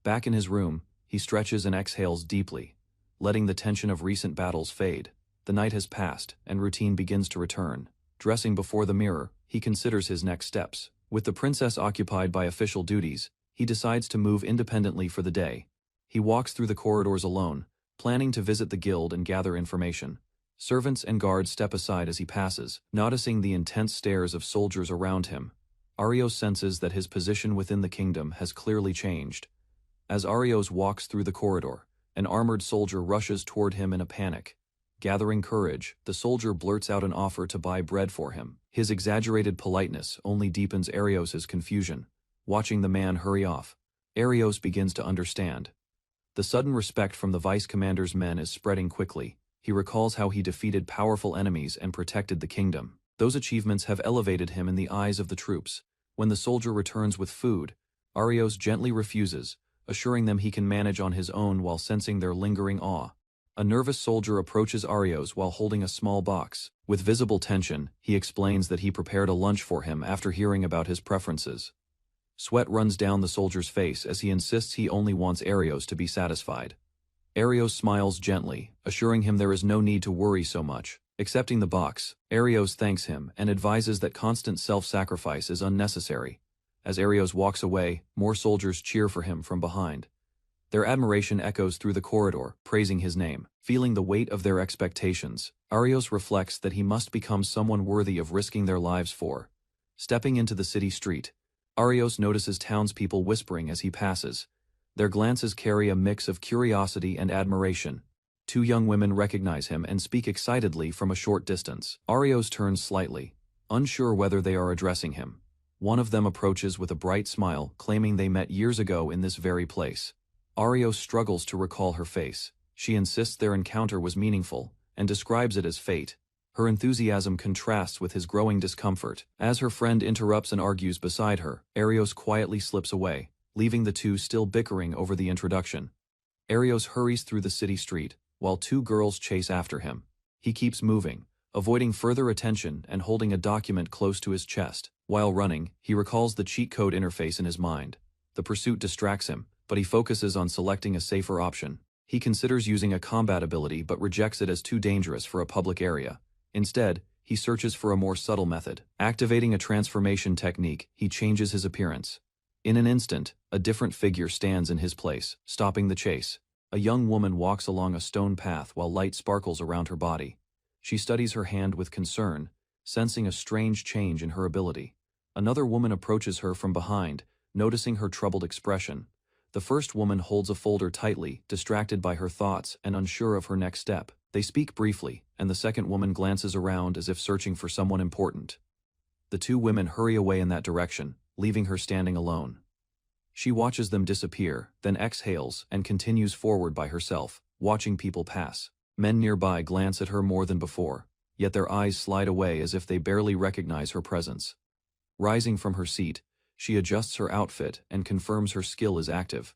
Speaker 1: Back in his room, he stretches and exhales deeply, letting the tension of recent battles fade. The night has passed, and routine begins to return. Dressing before the mirror, he considers his next steps. With the princess occupied by official duties, he decides to move independently for the day. He walks through the corridors alone, planning to visit the guild and gather information. Servants and guards step aside as he passes, noticing the intense stares of soldiers around him. Arios senses that his position within the kingdom has clearly changed. As Arios walks through the corridor, an armored soldier rushes toward him in a panic. Gathering courage, the soldier blurts out an offer to buy bread for him. His exaggerated politeness only deepens Arios's confusion. Watching the man hurry off, Arios begins to understand. The sudden respect from the vice commander's men is spreading quickly. He recalls how he defeated powerful enemies and protected the kingdom. Those achievements have elevated him in the eyes of the troops. When the soldier returns with food, Arios gently refuses, assuring them he can manage on his own while sensing their lingering awe. A nervous soldier approaches Arios while holding a small box. With visible tension, he explains that he prepared a lunch for him after hearing about his preferences. Sweat runs down the soldier's face as he insists he only wants Arios to be satisfied. Arios smiles gently, assuring him there is no need to worry so much. Accepting the box, Arios thanks him and advises that constant self-sacrifice is unnecessary. As Arios walks away, more soldiers cheer for him from behind. Their admiration echoes through the corridor, praising his name. Feeling the weight of their expectations, Arios reflects that he must become someone worthy of risking their lives for. Stepping into the city street, Arios notices townspeople whispering as he passes. Their glances carry a mix of curiosity and admiration. Two young women recognize him and speak excitedly from a short distance. Arios turns slightly, unsure whether they are addressing him. One of them approaches with a bright smile, claiming they met years ago in this very place. Arios struggles to recall her face. She insists their encounter was meaningful, and describes it as fate. Her enthusiasm contrasts with his growing discomfort. As her friend interrupts and argues beside her, Arios quietly slips away, leaving the two still bickering over the introduction. Arios hurries through the city street, while two girls chase after him. He keeps moving, avoiding further attention and holding a document close to his chest. While running, he recalls the cheat code interface in his mind. The pursuit distracts him, but he focuses on selecting a safer option. He considers using a combat ability but rejects it as too dangerous for a public area. Instead, he searches for a more subtle method. Activating a transformation technique, he changes his appearance. In an instant, a different figure stands in his place, stopping the chase. A young woman walks along a stone path while light sparkles around her body. She studies her hand with concern, sensing a strange change in her ability. Another woman approaches her from behind, noticing her troubled expression. The first woman holds a folder tightly, distracted by her thoughts and unsure of her next step. They speak briefly, and the second woman glances around as if searching for someone important. The two women hurry away in that direction, leaving her standing alone. She watches them disappear, then exhales and continues forward by herself, watching people pass. Men nearby glance at her more than before, yet their eyes slide away as if they barely recognize her presence. Rising from her seat, she adjusts her outfit and confirms her skill is active.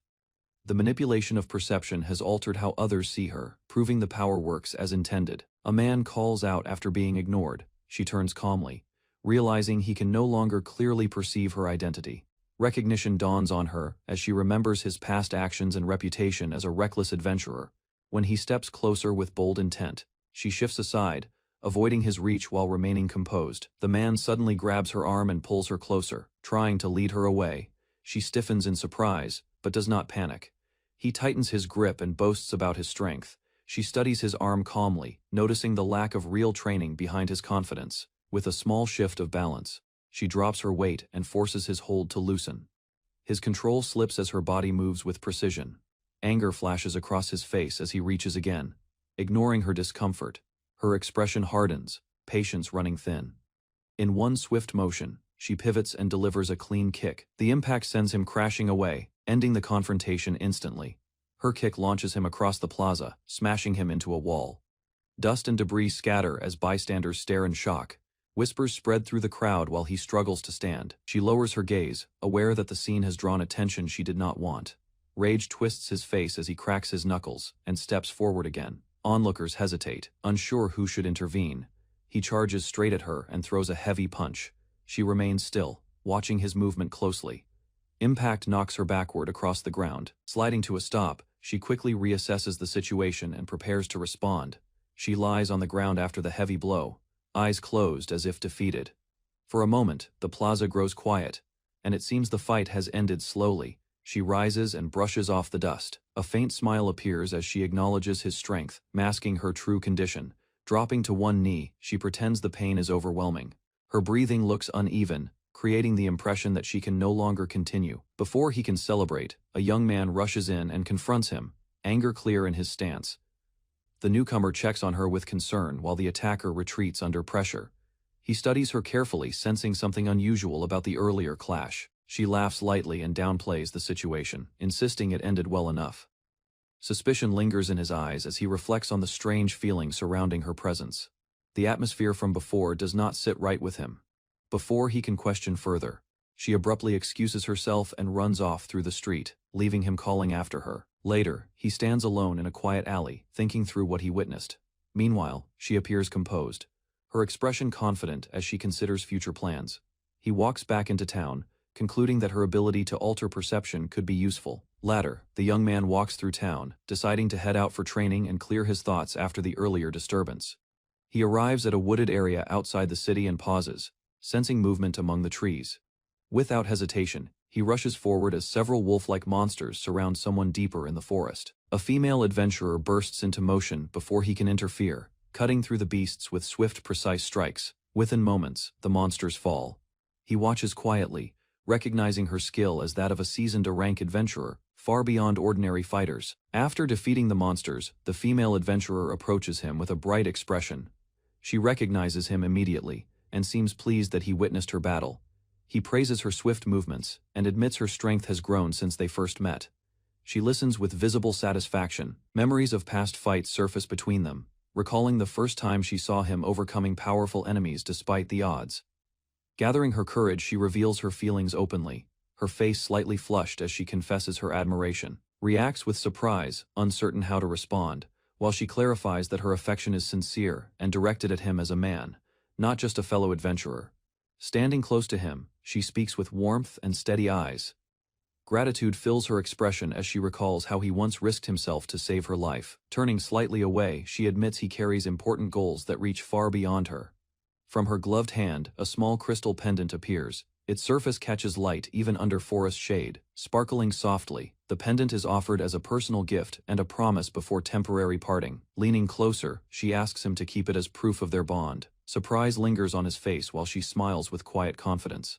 Speaker 1: The manipulation of perception has altered how others see her, proving the power works as intended. A man calls out after being ignored. She turns calmly, realizing he can no longer clearly perceive her identity. Recognition dawns on her as she remembers his past actions and reputation as a reckless adventurer. When he steps closer with bold intent, she shifts aside, avoiding his reach while remaining composed. The man suddenly grabs her arm and pulls her closer, trying to lead her away. She stiffens in surprise, but does not panic. He tightens his grip and boasts about his strength. She studies his arm calmly, noticing the lack of real training behind his confidence. With a small shift of balance, she drops her weight and forces his hold to loosen. His control slips as her body moves with precision. Anger flashes across his face as he reaches again. Ignoring her discomfort, her expression hardens, patience running thin. In one swift motion, she pivots and delivers a clean kick. The impact sends him crashing away, ending the confrontation instantly. Her kick launches him across the plaza, smashing him into a wall. Dust and debris scatter as bystanders stare in shock. Whispers spread through the crowd while he struggles to stand. She lowers her gaze, aware that the scene has drawn attention she did not want. Rage twists his face as he cracks his knuckles and steps forward again. Onlookers hesitate, unsure who should intervene. He charges straight at her and throws a heavy punch. She remains still, watching his movement closely. Impact knocks her backward across the ground. Sliding to a stop, she quickly reassesses the situation and prepares to respond. She lies on the ground after the heavy blow, eyes closed as if defeated. For a moment, the plaza grows quiet, and it seems the fight has ended slowly. She rises and brushes off the dust. A faint smile appears as she acknowledges his strength, masking her true condition. Dropping to one knee, she pretends the pain is overwhelming. Her breathing looks uneven, creating the impression that she can no longer continue. Before he can celebrate, a young man rushes in and confronts him, anger clear in his stance. The newcomer checks on her with concern while the attacker retreats under pressure. He studies her carefully, sensing something unusual about the earlier clash. She laughs lightly and downplays the situation, insisting it ended well enough. Suspicion lingers in his eyes as he reflects on the strange feeling surrounding her presence. The atmosphere from before does not sit right with him. Before he can question further, she abruptly excuses herself and runs off through the street, leaving him calling after her. Later, he stands alone in a quiet alley, thinking through what he witnessed. Meanwhile, she appears composed, her expression confident as she considers future plans. He walks back into town, concluding that her ability to alter perception could be useful. Later, the young man walks through town, deciding to head out for training and clear his thoughts after the earlier disturbance. He arrives at a wooded area outside the city and pauses, sensing movement among the trees. Without hesitation, he rushes forward as several wolf-like monsters surround someone deeper in the forest. A female adventurer bursts into motion before he can interfere, cutting through the beasts with swift, precise strikes. Within moments, the monsters fall. He watches quietly, recognizing her skill as that of a seasoned rank adventurer, far beyond ordinary fighters. After defeating the monsters, the female adventurer approaches him with a bright expression. She recognizes him immediately, and seems pleased that he witnessed her battle. He praises her swift movements, and admits her strength has grown since they first met. She listens with visible satisfaction. Memories of past fights surface between them, recalling the first time she saw him overcoming powerful enemies despite the odds. Gathering her courage, she reveals her feelings openly, her face slightly flushed as she confesses her admiration. Reacts with surprise, uncertain how to respond, while she clarifies that her affection is sincere and directed at him as a man, not just a fellow adventurer. Standing close to him, she speaks with warmth and steady eyes. Gratitude fills her expression as she recalls how he once risked himself to save her life. Turning slightly away, she admits he carries important goals that reach far beyond her. From her gloved hand, a small crystal pendant appears. Its surface catches light even under forest shade, sparkling softly. The pendant is offered as a personal gift and a promise before temporary parting. Leaning closer, she asks him to keep it as proof of their bond. Surprise lingers on his face while she smiles with quiet confidence.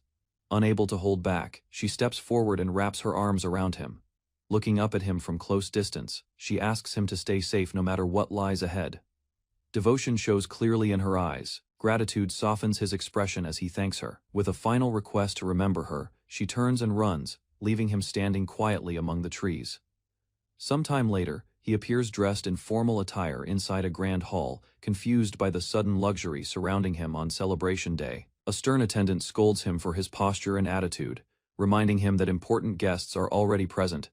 Speaker 1: Unable to hold back, she steps forward and wraps her arms around him. Looking up at him from close distance, she asks him to stay safe no matter what lies ahead. Devotion shows clearly in her eyes. Gratitude softens his expression as he thanks her. With a final request to remember her, she turns and runs, leaving him standing quietly among the trees. Sometime later, he appears dressed in formal attire inside a grand hall, confused by the sudden luxury surrounding him on Celebration Day. A stern attendant scolds him for his posture and attitude, reminding him that important guests are already present.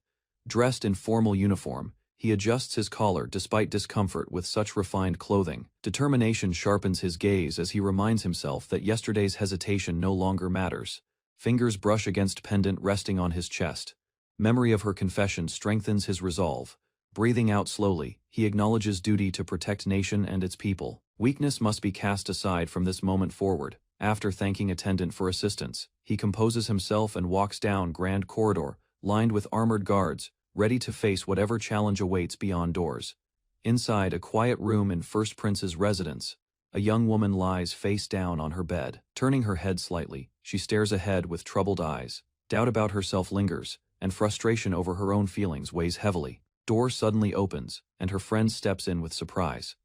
Speaker 1: Dressed in formal uniform, he adjusts his collar despite discomfort with such refined clothing. Determination sharpens his gaze as he reminds himself that yesterday's hesitation no longer matters. Fingers brush against pendant resting on his chest. Memory of her confession strengthens his resolve. Breathing out slowly, he acknowledges duty to protect nation and its people. Weakness must be cast aside from this moment forward. After thanking attendant for assistance, he composes himself and walks down grand corridor, lined with armored guards, ready to face whatever challenge awaits beyond doors. Inside a quiet room in First Prince's residence, a young woman lies face down on her bed. Turning her head slightly, she stares ahead with troubled eyes. Doubt about herself lingers, and frustration over her own feelings weighs heavily. Door suddenly opens, and her friend steps in with surprise.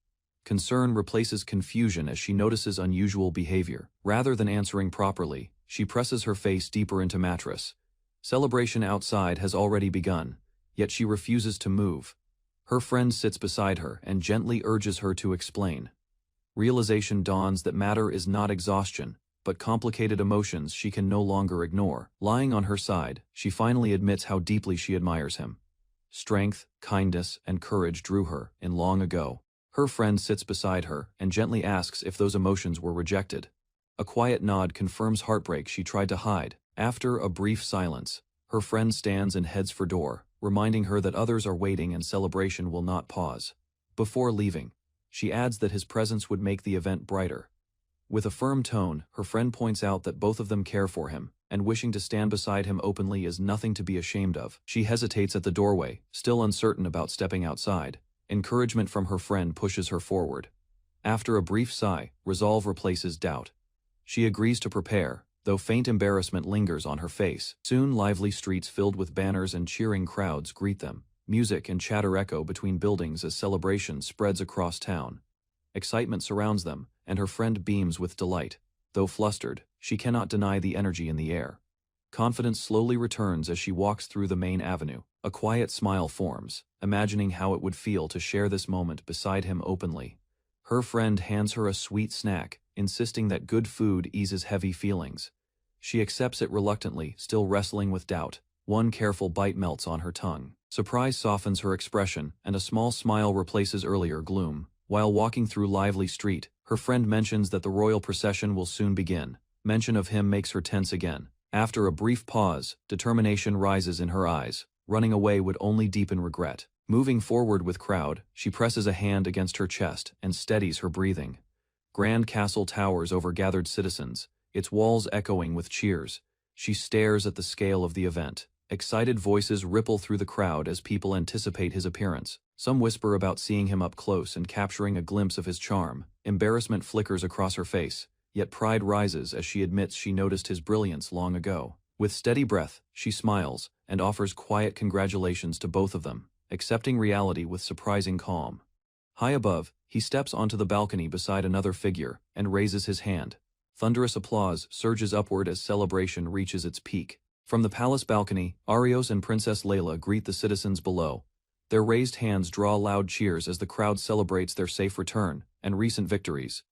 Speaker 1: Concern replaces confusion as she notices unusual behavior. Rather than answering properly, she presses her face deeper into mattress. Celebration outside has already begun, yet she refuses to move. Her friend sits beside her and gently urges her to explain. Realization dawns that matter is not exhaustion, but complicated emotions she can no longer ignore. Lying on her side, she finally admits how deeply she admires him. Strength, kindness, and courage drew her in long ago. Her friend sits beside her and gently asks if those emotions were rejected. A quiet nod confirms heartbreak she tried to hide. After a brief silence, her friend stands and heads for door, reminding her that others are waiting and celebration will not pause. Before leaving, she adds that his presence would make the event brighter. With a firm tone, her friend points out that both of them care for him, and wishing to stand beside him openly is nothing to be ashamed of. She hesitates at the doorway, still uncertain about stepping outside. Encouragement from her friend pushes her forward. After a brief sigh, resolve replaces doubt. She agrees to prepare, though faint embarrassment lingers on her face. Soon lively streets filled with banners and cheering crowds greet them. Music and chatter echo between buildings as celebration spreads across town. Excitement surrounds them, and her friend beams with delight. Though flustered, she cannot deny the energy in the air. Confidence slowly returns as she walks through the main avenue. A quiet smile forms, imagining how it would feel to share this moment beside him openly. Her friend hands her a sweet snack, insisting that good food eases heavy feelings. She accepts it reluctantly, still wrestling with doubt. One careful bite melts on her tongue. Surprise softens her expression, and a small smile replaces earlier gloom. While walking through lively street, her friend mentions that the royal procession will soon begin. Mention of him makes her tense again. After a brief pause, determination rises in her eyes. Running away would only deepen regret. Moving forward with crowd, she presses a hand against her chest and steadies her breathing. Grand castle towers over gathered citizens, its walls echoing with cheers. She stares at the scale of the event. Excited voices ripple through the crowd as people anticipate his appearance. Some whisper about seeing him up close and capturing a glimpse of his charm. Embarrassment flickers across her face, yet pride rises as she admits she noticed his brilliance long ago. With steady breath, she smiles and offers quiet congratulations to both of them, accepting reality with surprising calm. High above, he steps onto the balcony beside another figure and raises his hand. Thunderous applause surges upward as celebration reaches its peak. From the palace balcony, Arios and Princess Layla greet the citizens below. Their raised hands draw loud cheers as the crowd celebrates their safe return and recent victories.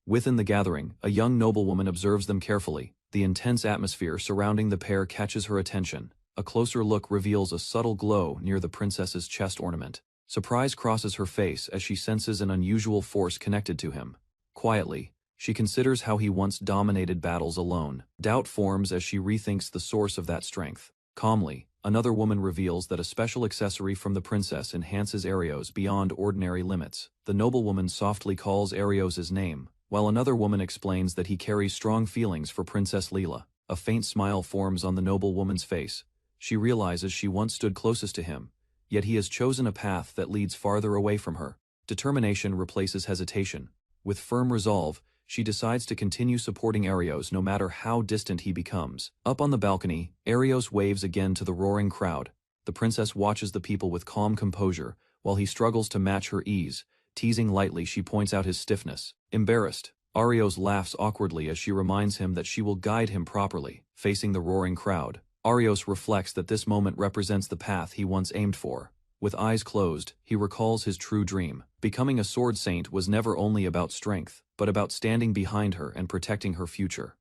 Speaker 1: Within the gathering, a young noblewoman observes them carefully. The intense atmosphere surrounding the pair catches her attention. A closer look reveals a subtle glow near the princess's chest ornament. Surprise crosses her face as she senses an unusual force connected to him. Quietly, she considers how he once dominated battles alone. Doubt forms as she rethinks the source of that strength. Calmly, another woman reveals that a special accessory from the princess enhances Arios beyond ordinary limits. The noblewoman softly calls Arios' name, while another woman explains that he carries strong feelings for Princess Leela. A faint smile forms on the noblewoman's face. She realizes she once stood closest to him, yet he has chosen a path that leads farther away from her. Determination replaces hesitation. With firm resolve, she decides to continue supporting Arios no matter how distant he becomes. Up on the balcony, Arios waves again to the roaring crowd. The princess watches the people with calm composure, while he struggles to match her ease. Teasing lightly, she points out his stiffness. Embarrassed, Arios laughs awkwardly as she reminds him that she will guide him properly. Facing the roaring crowd, Arios reflects that this moment represents the path he once aimed for. With eyes closed, he recalls his true dream. Becoming a sword saint was never only about strength, but about standing behind her and protecting her future.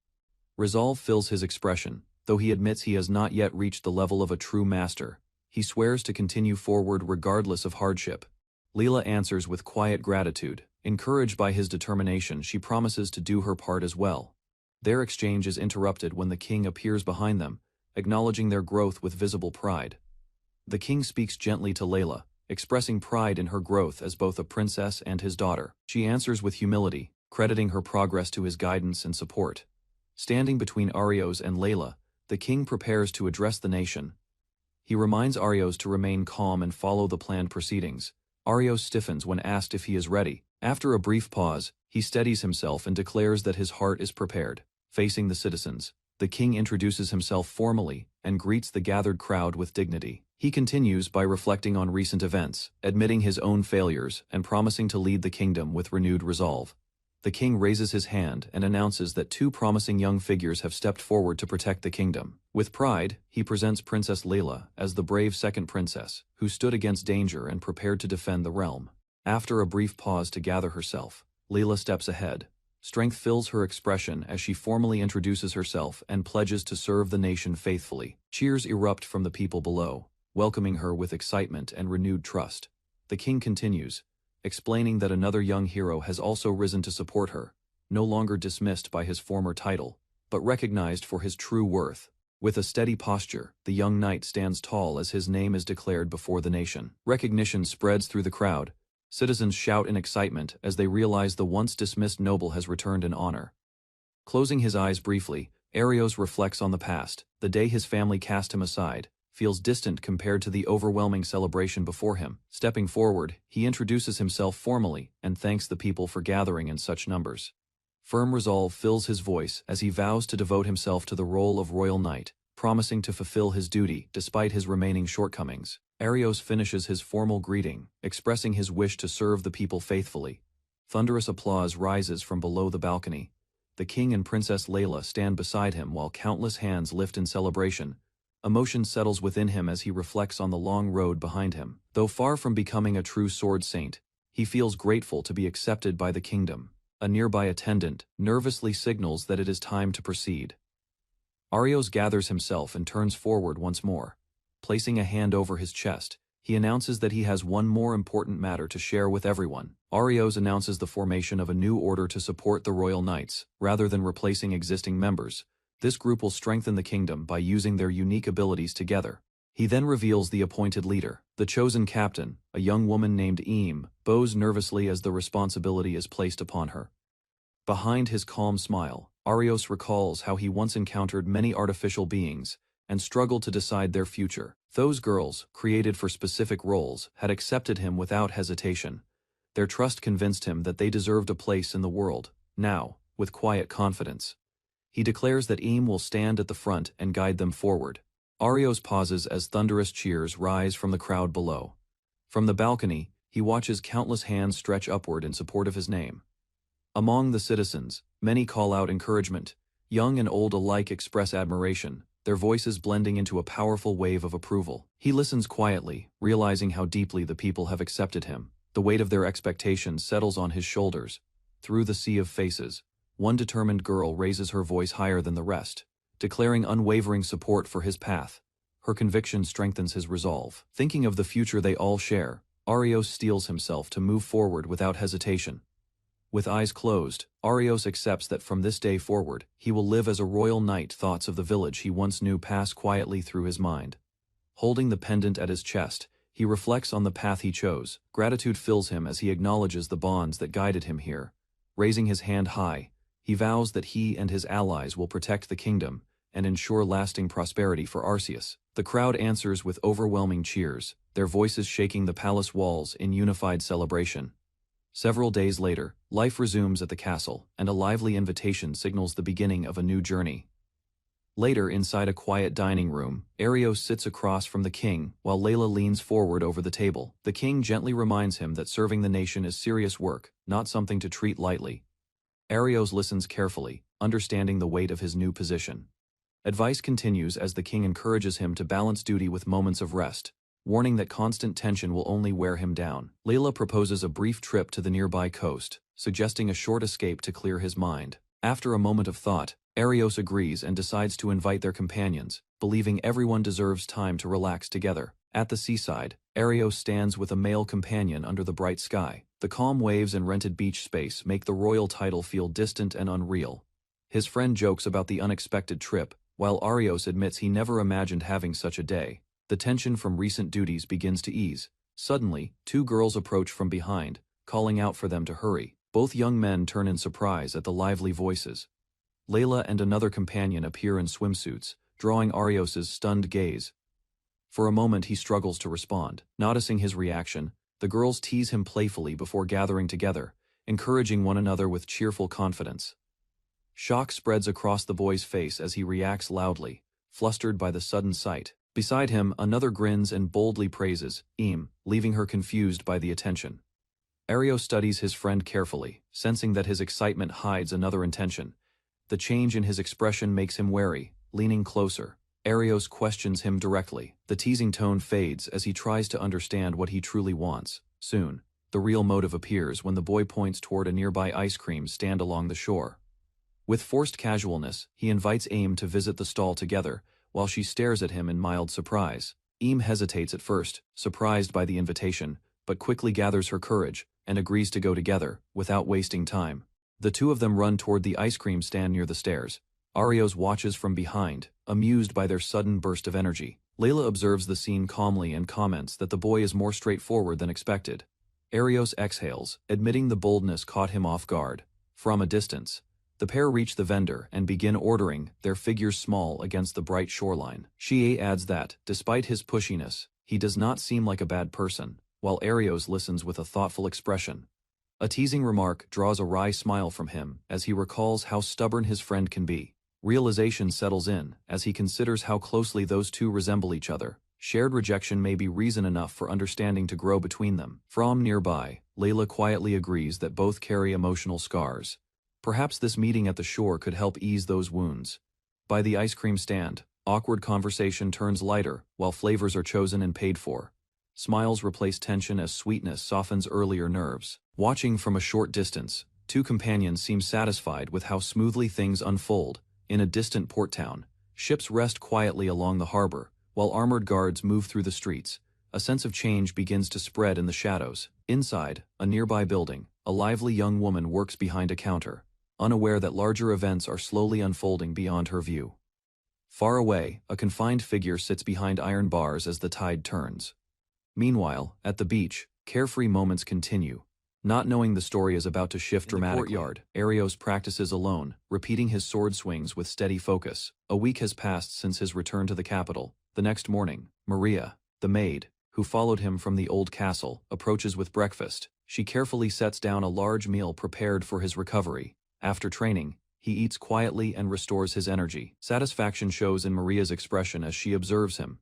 Speaker 1: Resolve fills his expression, though he admits he has not yet reached the level of a true master. He swears to continue forward regardless of hardship. Leela answers with quiet gratitude. Encouraged by his determination, she promises to do her part as well. Their exchange is interrupted when the king appears behind them, acknowledging their growth with visible pride. The king speaks gently to Layla, expressing pride in her growth as both a princess and his daughter. She answers with humility, crediting her progress to his guidance and support. Standing between Arios and Layla, the king prepares to address the nation. He reminds Arios to remain calm and follow the planned proceedings. Arios stiffens when asked if he is ready. After a brief pause, he steadies himself and declares that his heart is prepared. Facing the citizens, the king introduces himself formally and greets the gathered crowd with dignity. He continues by reflecting on recent events, admitting his own failures and promising to lead the kingdom with renewed resolve. The king raises his hand and announces that two promising young figures have stepped forward to protect the kingdom. With pride, he presents Princess Layla as the brave second princess, who stood against danger and prepared to defend the realm. After a brief pause to gather herself, Layla steps ahead. Strength fills her expression as she formally introduces herself and pledges to serve the nation faithfully. Cheers erupt from the people below, welcoming her with excitement and renewed trust. The king continues, explaining that another young hero has also risen to support her, no longer dismissed by his former title, but recognized for his true worth. With a steady posture, the young knight stands tall as his name is declared before the nation. Recognition spreads through the crowd. Citizens shout in excitement as they realize the once dismissed noble has returned in honor. Closing his eyes briefly, Arios reflects on the past. The day his family cast him aside feels distant compared to the overwhelming celebration before him. Stepping forward, he introduces himself formally and thanks the people for gathering in such numbers. Firm resolve fills his voice as he vows to devote himself to the role of royal knight, promising to fulfill his duty despite his remaining shortcomings. Arios finishes his formal greeting, expressing his wish to serve the people faithfully. Thunderous applause rises from below the balcony. the king and Princess Layla stand beside him while countless hands lift in celebration. Emotion settles within him as he reflects on the long road behind him. Though far from becoming a true sword saint, he feels grateful to be accepted by the kingdom. A nearby attendant nervously signals that it is time to proceed. Arios gathers himself and turns forward once more. Placing a hand over his chest, he announces that he has one more important matter to share with everyone. Arios announces the formation of a new order to support the Royal Knights, rather than replacing existing members. This group will strengthen the kingdom by using their unique abilities together. He then reveals the appointed leader. The chosen captain, a young woman named Eam, bows nervously as the responsibility is placed upon her. Behind his calm smile, Arios recalls how he once encountered many artificial beings and struggled to decide their future. Those girls, created for specific roles, had accepted him without hesitation. Their trust convinced him that they deserved a place in the world. Now, with quiet confidence, he declares that Eam will stand at the front and guide them forward. Arios pauses as thunderous cheers rise from the crowd below. From the balcony, he watches countless hands stretch upward in support of his name. Among the citizens, many call out encouragement. Young and old alike express admiration, their voices blending into a powerful wave of approval. He listens quietly, realizing how deeply the people have accepted him. The weight of their expectations settles on his shoulders. Through the sea of faces, one determined girl raises her voice higher than the rest, declaring unwavering support for his path. Her conviction strengthens his resolve. Thinking of the future they all share, Arios steels himself to move forward without hesitation. With eyes closed, Arios accepts that from this day forward, he will live as a royal knight. Thoughts of the village he once knew pass quietly through his mind. Holding the pendant at his chest, he reflects on the path he chose. Gratitude fills him as he acknowledges the bonds that guided him here. Raising his hand high, he vows that he and his allies will protect the kingdom and ensure lasting prosperity for Arceus. The crowd answers with overwhelming cheers, their voices shaking the palace walls in unified celebration. Several days later, life resumes at the castle, and a lively invitation signals the beginning of a new journey. Later, inside a quiet dining room, Arios sits across from the king, while Layla leans forward over the table. The king gently reminds him that serving the nation is serious work, not something to treat lightly. Arios listens carefully, understanding the weight of his new position. Advice continues as the king encourages him to balance duty with moments of rest, warning that constant tension will only wear him down. Layla proposes a brief trip to the nearby coast, suggesting a short escape to clear his mind. After a moment of thought, Arios agrees and decides to invite their companions, believing everyone deserves time to relax together. At the seaside, Arios stands with a male companion under the bright sky. The calm waves and rented beach space make the royal title feel distant and unreal. His friend jokes about the unexpected trip, while Arios admits he never imagined having such a day. The tension from recent duties begins to ease. Suddenly, two girls approach from behind, calling out for them to hurry. Both young men turn in surprise at the lively voices. Layla and another companion appear in swimsuits, drawing Arios's stunned gaze. For a moment he struggles to respond. Noticing his reaction, the girls tease him playfully before gathering together, encouraging one another with cheerful confidence. Shock spreads across the boy's face as he reacts loudly, flustered by the sudden sight. Beside him, another grins and boldly praises Eam, leaving her confused by the attention. Arios studies his friend carefully, sensing that his excitement hides another intention. The change in his expression makes him wary. Leaning closer, Arios questions him directly. The teasing tone fades as he tries to understand what he truly wants. Soon, the real motive appears when the boy points toward a nearby ice cream stand along the shore. With forced casualness, he invites Eam to visit the stall together, while she stares at him in mild surprise. Eam hesitates at first, surprised by the invitation, but quickly gathers her courage and agrees to go together, without wasting time. The two of them run toward the ice cream stand near the stairs. Arios watches from behind, amused by their sudden burst of energy. Layla observes the scene calmly and comments that the boy is more straightforward than expected. Arios exhales, admitting the boldness caught him off guard. From a distance, the pair reach the vendor and begin ordering, their figures small against the bright shoreline. Shie adds that, despite his pushiness, he does not seem like a bad person, while Arios listens with a thoughtful expression. A teasing remark draws a wry smile from him as he recalls how stubborn his friend can be. Realization settles in as he considers how closely those two resemble each other. Shared rejection may be reason enough for understanding to grow between them. From nearby, Layla quietly agrees that both carry emotional scars. Perhaps this meeting at the shore could help ease those wounds. By the ice cream stand, awkward conversation turns lighter, while flavors are chosen and paid for. Smiles replace tension as sweetness softens earlier nerves. Watching from a short distance, two companions seem satisfied with how smoothly things unfold. In a distant port town, ships rest quietly along the harbor, while armored guards move through the streets. A sense of change begins to spread in the shadows. Inside, a nearby building, a lively young woman works behind a counter, unaware that larger events are slowly unfolding beyond her view. Far away, a confined figure sits behind iron bars as the tide turns. Meanwhile, at the beach, carefree moments continue. Not knowing the story is about to shift dramatically. In the courtyard, Arios practices alone, repeating his sword swings with steady focus. A week has passed since his return to the capital. The next morning, Maria, the maid, who followed him from the old castle, approaches with breakfast. She carefully sets down a large meal prepared for his recovery. After training, he eats quietly and restores his energy. Satisfaction shows in Maria's expression as she observes him.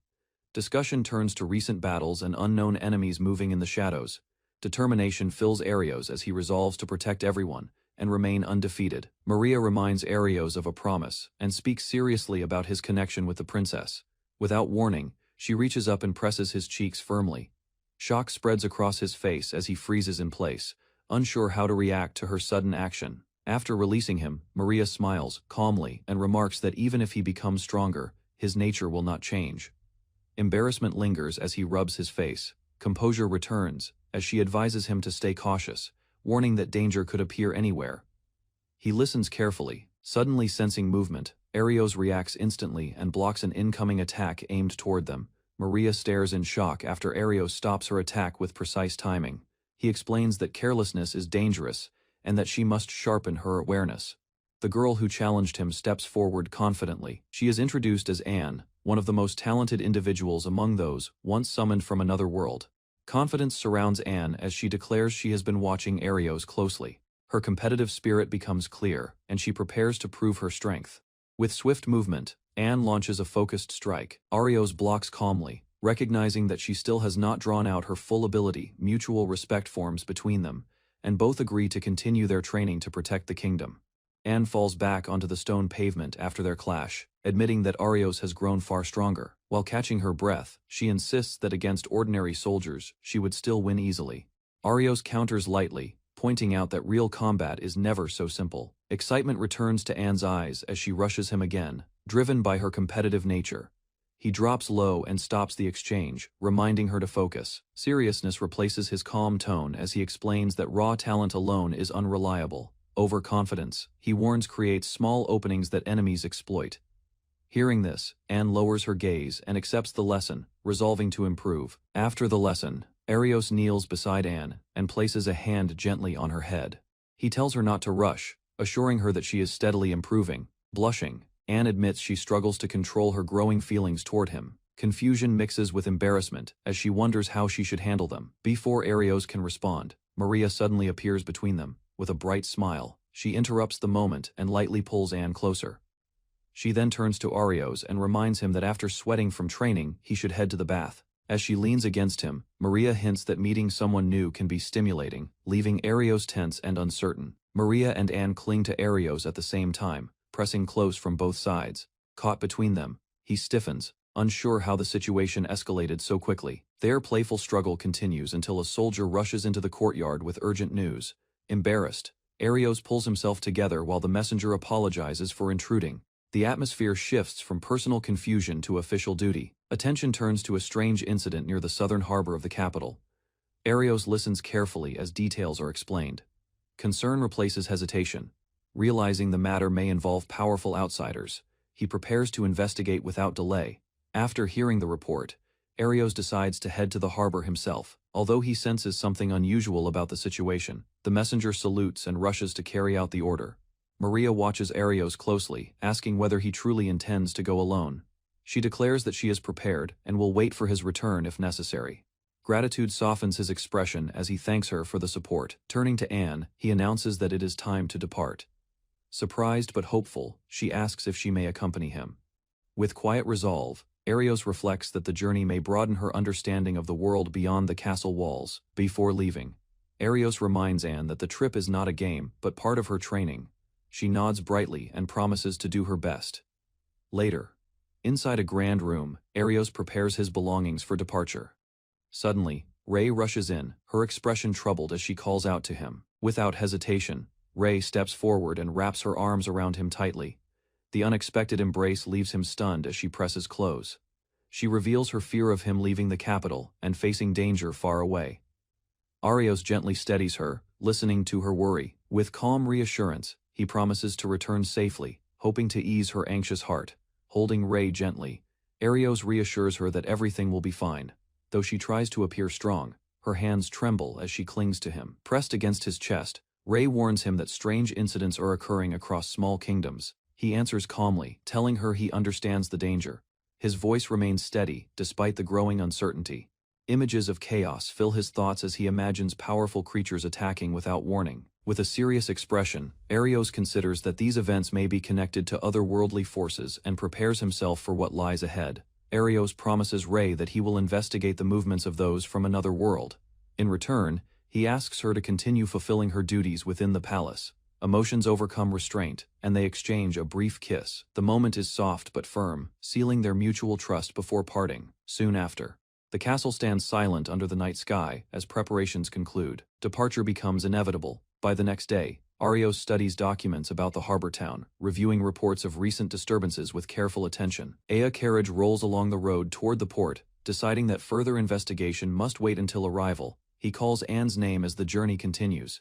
Speaker 1: Discussion turns to recent battles and unknown enemies moving in the shadows. Determination fills Arios as he resolves to protect everyone and remain undefeated. Maria reminds Arios of a promise and speaks seriously about his connection with the princess. Without warning, she reaches up and presses his cheeks firmly. Shock spreads across his face as he freezes in place, unsure how to react to her sudden action. After releasing him, Maria smiles calmly and remarks that even if he becomes stronger, his nature will not change. Embarrassment lingers as he rubs his face. Composure returns as she advises him to stay cautious, warning that danger could appear anywhere. He listens carefully, suddenly sensing movement. Arios reacts instantly and blocks an incoming attack aimed toward them. Maria stares in shock after Arios stops her attack with precise timing. He explains that carelessness is dangerous and that she must sharpen her awareness. The girl who challenged him steps forward confidently. She is introduced as Anne, one of the most talented individuals among those once summoned from another world. Confidence surrounds Anne as she declares she has been watching Arios closely. Her competitive spirit becomes clear, and she prepares to prove her strength. With swift movement, Anne launches a focused strike. Arios blocks calmly, recognizing that she still has not drawn out her full ability. Mutual respect forms between them, and both agree to continue their training to protect the kingdom. Anne falls back onto the stone pavement after their clash, admitting that Arios has grown far stronger. While catching her breath, she insists that against ordinary soldiers, she would still win easily. Arios counters lightly, pointing out that real combat is never so simple. Excitement returns to Anne's eyes as she rushes him again, driven by her competitive nature. He drops low and stops the exchange, reminding her to focus. Seriousness replaces his calm tone as he explains that raw talent alone is unreliable. Overconfidence, he warns, creates small openings that enemies exploit. Hearing this, Anne lowers her gaze and accepts the lesson, resolving to improve. After the lesson, Arios kneels beside Anne and places a hand gently on her head. He tells her not to rush, assuring her that she is steadily improving. Blushing, Anne admits she struggles to control her growing feelings toward him. Confusion mixes with embarrassment as she wonders how she should handle them. Before Arios can respond, Maria suddenly appears between them. With a bright smile, she interrupts the moment and lightly pulls Anne closer. She then turns to Arios and reminds him that after sweating from training, he should head to the bath. As she leans against him, Maria hints that meeting someone new can be stimulating, leaving Arios tense and uncertain. Maria and Anne cling to Arios at the same time, pressing close from both sides. Caught between them, he stiffens, unsure how the situation escalated so quickly. Their playful struggle continues until a soldier rushes into the courtyard with urgent news. Embarrassed, Arios pulls himself together while the messenger apologizes for intruding. The atmosphere shifts from personal confusion to official duty. Attention turns to a strange incident near the southern harbor of the capital. Arios listens carefully as details are explained. Concern replaces hesitation. Realizing the matter may involve powerful outsiders, he prepares to investigate without delay. After hearing the report, Arios decides to head to the harbor himself. Although he senses something unusual about the situation, the messenger salutes and rushes to carry out the order. Maria watches Arios closely, asking whether he truly intends to go alone. She declares that she is prepared and will wait for his return if necessary. Gratitude softens his expression as he thanks her for the support. Turning to Anne, he announces that it is time to depart. Surprised but hopeful, she asks if she may accompany him. With quiet resolve, Arios reflects that the journey may broaden her understanding of the world beyond the castle walls. Before leaving, Arios reminds Anne that the trip is not a game, but part of her training. She nods brightly and promises to do her best. Later, inside a grand room, Arios prepares his belongings for departure. Suddenly, Ray rushes in, her expression troubled as she calls out to him. Without hesitation, Ray steps forward and wraps her arms around him tightly. The unexpected embrace leaves him stunned as she presses close. She reveals her fear of him leaving the capital and facing danger far away. Arios gently steadies her, listening to her worry. With calm reassurance, he promises to return safely, hoping to ease her anxious heart. Holding Ray gently, Arios reassures her that everything will be fine. Though she tries to appear strong, her hands tremble as she clings to him. Pressed against his chest, Ray warns him that strange incidents are occurring across small kingdoms. He answers calmly, telling her he understands the danger. His voice remains steady, despite the growing uncertainty. Images of chaos fill his thoughts as he imagines powerful creatures attacking without warning. With a serious expression, Arios considers that these events may be connected to otherworldly forces and prepares himself for what lies ahead. Arios promises Ray that he will investigate the movements of those from another world. In return, he asks her to continue fulfilling her duties within the palace. Emotions overcome restraint, and they exchange a brief kiss. The moment is soft but firm, sealing their mutual trust before parting. Soon after, the castle stands silent under the night sky as preparations conclude. Departure becomes inevitable. By the next day, Arios studies documents about the harbor town, reviewing reports of recent disturbances with careful attention. A carriage rolls along the road toward the port, deciding that further investigation must wait until arrival. He calls Anne's name as the journey continues.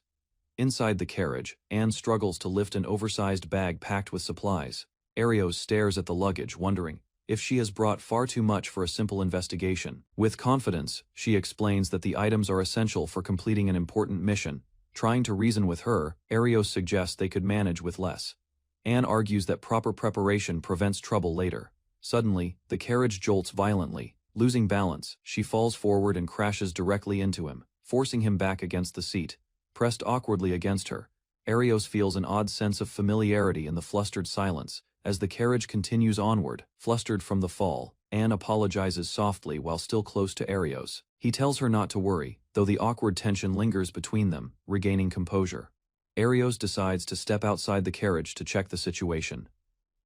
Speaker 1: Inside the carriage, Anne struggles to lift an oversized bag packed with supplies. Arios stares at the luggage, wondering if she has brought far too much for a simple investigation. With confidence, she explains that the items are essential for completing an important mission. Trying to reason with her, Arios suggests they could manage with less. Anne argues that proper preparation prevents trouble later. Suddenly, the carriage jolts violently. Losing balance, she falls forward and crashes directly into him, forcing him back against the seat. Pressed awkwardly against her, Arios feels an odd sense of familiarity in the flustered silence. As the carriage continues onward, flustered from the fall, Anne apologizes softly while still close to Arios. He tells her not to worry, though the awkward tension lingers between them. Regaining composure, Arios decides to step outside the carriage to check the situation.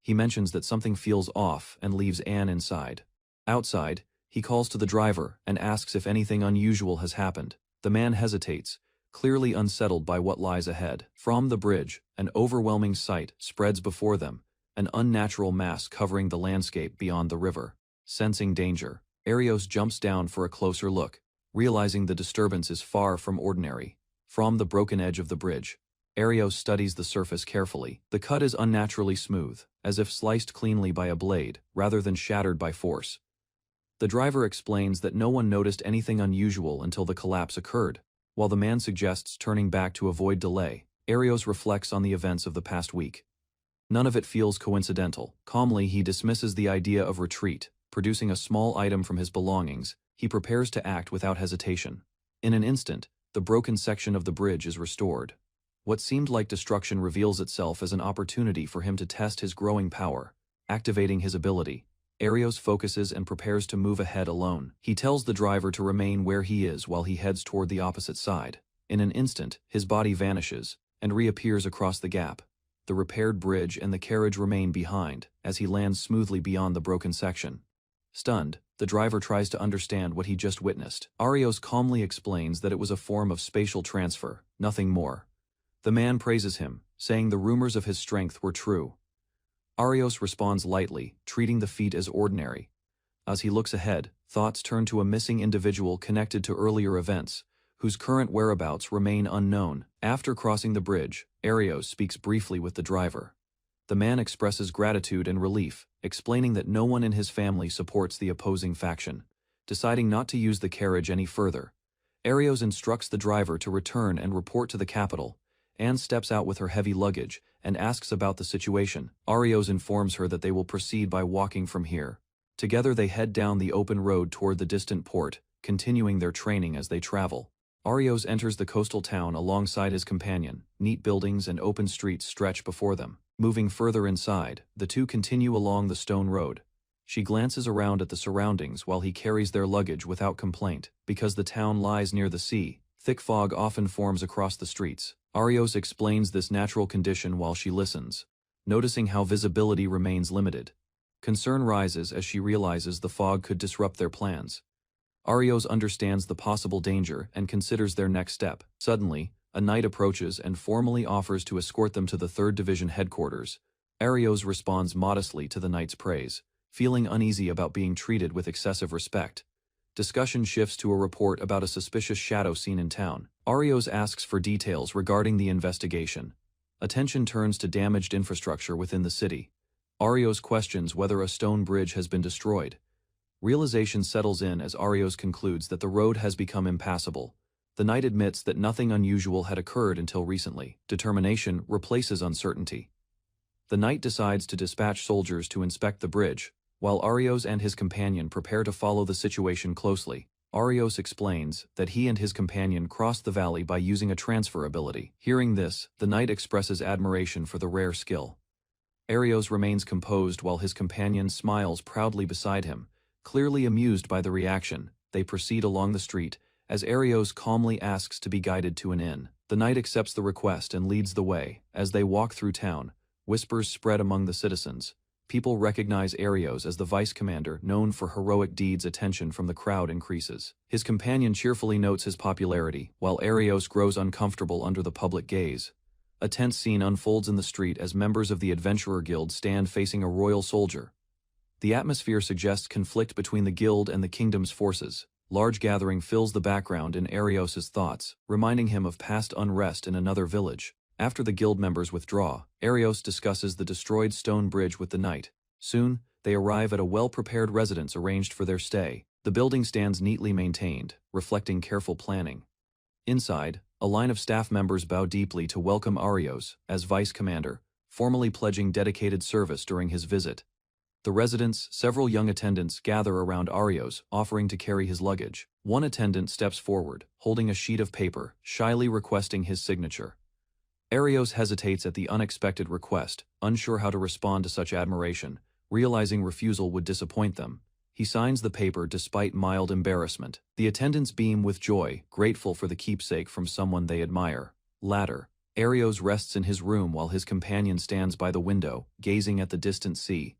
Speaker 1: He mentions that something feels off and leaves Anne inside. Outside, he calls to the driver and asks if anything unusual has happened. The man hesitates, clearly unsettled by what lies ahead. From the bridge, an overwhelming sight spreads before them, an unnatural mass covering the landscape beyond the river. Sensing danger, Arios jumps down for a closer look, realizing the disturbance is far from ordinary. From the broken edge of the bridge, Arios studies the surface carefully. The cut is unnaturally smooth, as if sliced cleanly by a blade, rather than shattered by force. The driver explains that no one noticed anything unusual until the collapse occurred. While the man suggests turning back to avoid delay, Arios reflects on the events of the past week. None of it feels coincidental. Calmly, he dismisses the idea of retreat. Producing a small item from his belongings, he prepares to act without hesitation. In an instant, the broken section of the bridge is restored. What seemed like destruction reveals itself as an opportunity for him to test his growing power. Activating his ability, Arios focuses and prepares to move ahead alone. He tells the driver to remain where he is while he heads toward the opposite side. In an instant, his body vanishes and reappears across the gap. The repaired bridge and the carriage remain behind as he lands smoothly beyond the broken section. Stunned, the driver tries to understand what he just witnessed. Arios calmly explains that it was a form of spatial transfer, nothing more. The man praises him, saying the rumors of his strength were true. Arios responds lightly, treating the feat as ordinary. As he looks ahead, thoughts turn to a missing individual connected to earlier events, whose current whereabouts remain unknown. After crossing the bridge, Arios speaks briefly with the driver. The man expresses gratitude and relief, explaining that no one in his family supports the opposing faction. Deciding not to use the carriage any further, Arios instructs the driver to return and report to the capital. Anne steps out with her heavy luggage and asks about the situation. Arios informs her that they will proceed by walking from here. Together they head down the open road toward the distant port, continuing their training as they travel. Arios enters the coastal town alongside his companion. Neat buildings and open streets stretch before them. Moving further inside, the two continue along the stone road. She glances around at the surroundings while he carries their luggage without complaint. Because the town lies near the sea, Thick fog often forms across the streets. Arios explains this natural condition while she listens, noticing how visibility remains limited. Concern rises as she realizes the fog could disrupt their plans. Arios understands the possible danger and considers their next step. Suddenly, a knight approaches and formally offers to escort them to the 3rd Division headquarters. Arios responds modestly to the knight's praise, feeling uneasy about being treated with excessive respect. Discussion shifts to a report about a suspicious shadow seen in town. Arios asks for details regarding the investigation. Attention turns to damaged infrastructure within the city. Arios questions whether a stone bridge has been destroyed. Realization settles in as Arios concludes that the road has become impassable. The knight admits that nothing unusual had occurred until recently. Determination replaces uncertainty. The knight decides to dispatch soldiers to inspect the bridge, while Arios and his companion prepare to follow the situation closely. Arios explains that he and his companion crossed the valley by using a transfer ability. Hearing this, the knight expresses admiration for the rare skill. Arios remains composed while his companion smiles proudly beside him, clearly amused by the reaction. They proceed along the street, as Arios calmly asks to be guided to an inn. The knight accepts the request and leads the way. As they walk through town, whispers spread among the citizens. People recognize Arios as the vice commander known for heroic deeds. Attention from the crowd increases. His companion cheerfully notes his popularity, while Arios grows uncomfortable under the public gaze. A tense scene unfolds in the street as members of the Adventurer Guild stand facing a royal soldier. The atmosphere suggests conflict between the guild and the kingdom's forces. Large gathering fills the background in Arios' thoughts, reminding him of past unrest in another village. After the guild members withdraw, Arios discusses the destroyed stone bridge with the knight. Soon, they arrive at a well-prepared residence arranged for their stay. The building stands neatly maintained, reflecting careful planning. Inside, a line of staff members bow deeply to welcome Arios as vice commander, formally pledging dedicated service during his visit. The residence, several young attendants gather around Arios, offering to carry his luggage. One attendant steps forward, holding a sheet of paper, shyly requesting his signature. Arios hesitates at the unexpected request, unsure how to respond to such admiration. Realizing refusal would disappoint them, he signs the paper despite mild embarrassment. The attendants beam with joy, grateful for the keepsake from someone they admire. Later, Arios rests in his room while his companion stands by the window, gazing at the distant sea.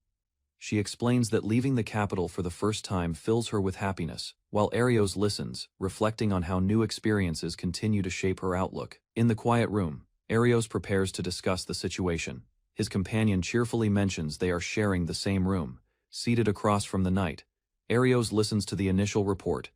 Speaker 1: She explains that leaving the capital for the first time fills her with happiness, while Arios listens, reflecting on how new experiences continue to shape her outlook. In the quiet room, Arios prepares to discuss the situation. His companion cheerfully mentions they are sharing the same room. Seated across from the knight, Arios listens to the initial report.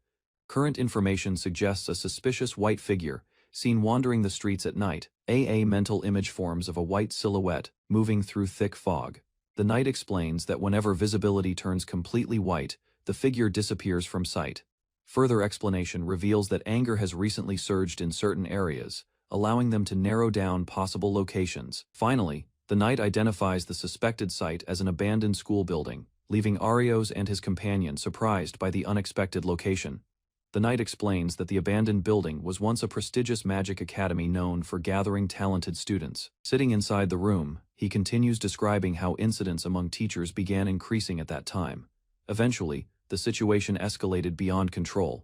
Speaker 1: Current information suggests a suspicious white figure, seen wandering the streets at night. A mental image forms of a white silhouette, moving through thick fog. The knight explains that whenever visibility turns completely white, the figure disappears from sight. Further explanation reveals that anger has recently surged in certain areas, allowing them to narrow down possible locations. Finally, the knight identifies the suspected site as an abandoned school building, leaving Arios and his companion surprised by the unexpected location. The knight explains that the abandoned building was once a prestigious magic academy known for gathering talented students. Sitting inside the room, he continues describing how incidents among teachers began increasing at that time. Eventually, the situation escalated beyond control.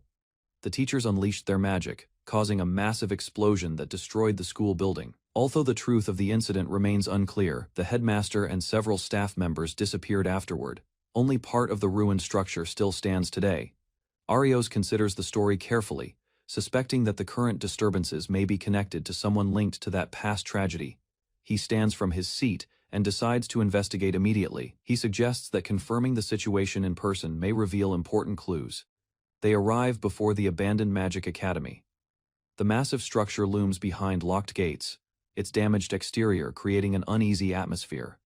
Speaker 1: The teachers unleashed their magic, causing a massive explosion that destroyed the school building. Although the truth of the incident remains unclear, the headmaster and several staff members disappeared afterward. Only part of the ruined structure still stands today. Arios considers the story carefully, suspecting that the current disturbances may be connected to someone linked to that past tragedy. He stands from his seat and decides to investigate immediately. He suggests that confirming the situation in person may reveal important clues. They arrive before the abandoned magic academy. The massive structure looms behind locked gates, its damaged exterior creating an uneasy atmosphere.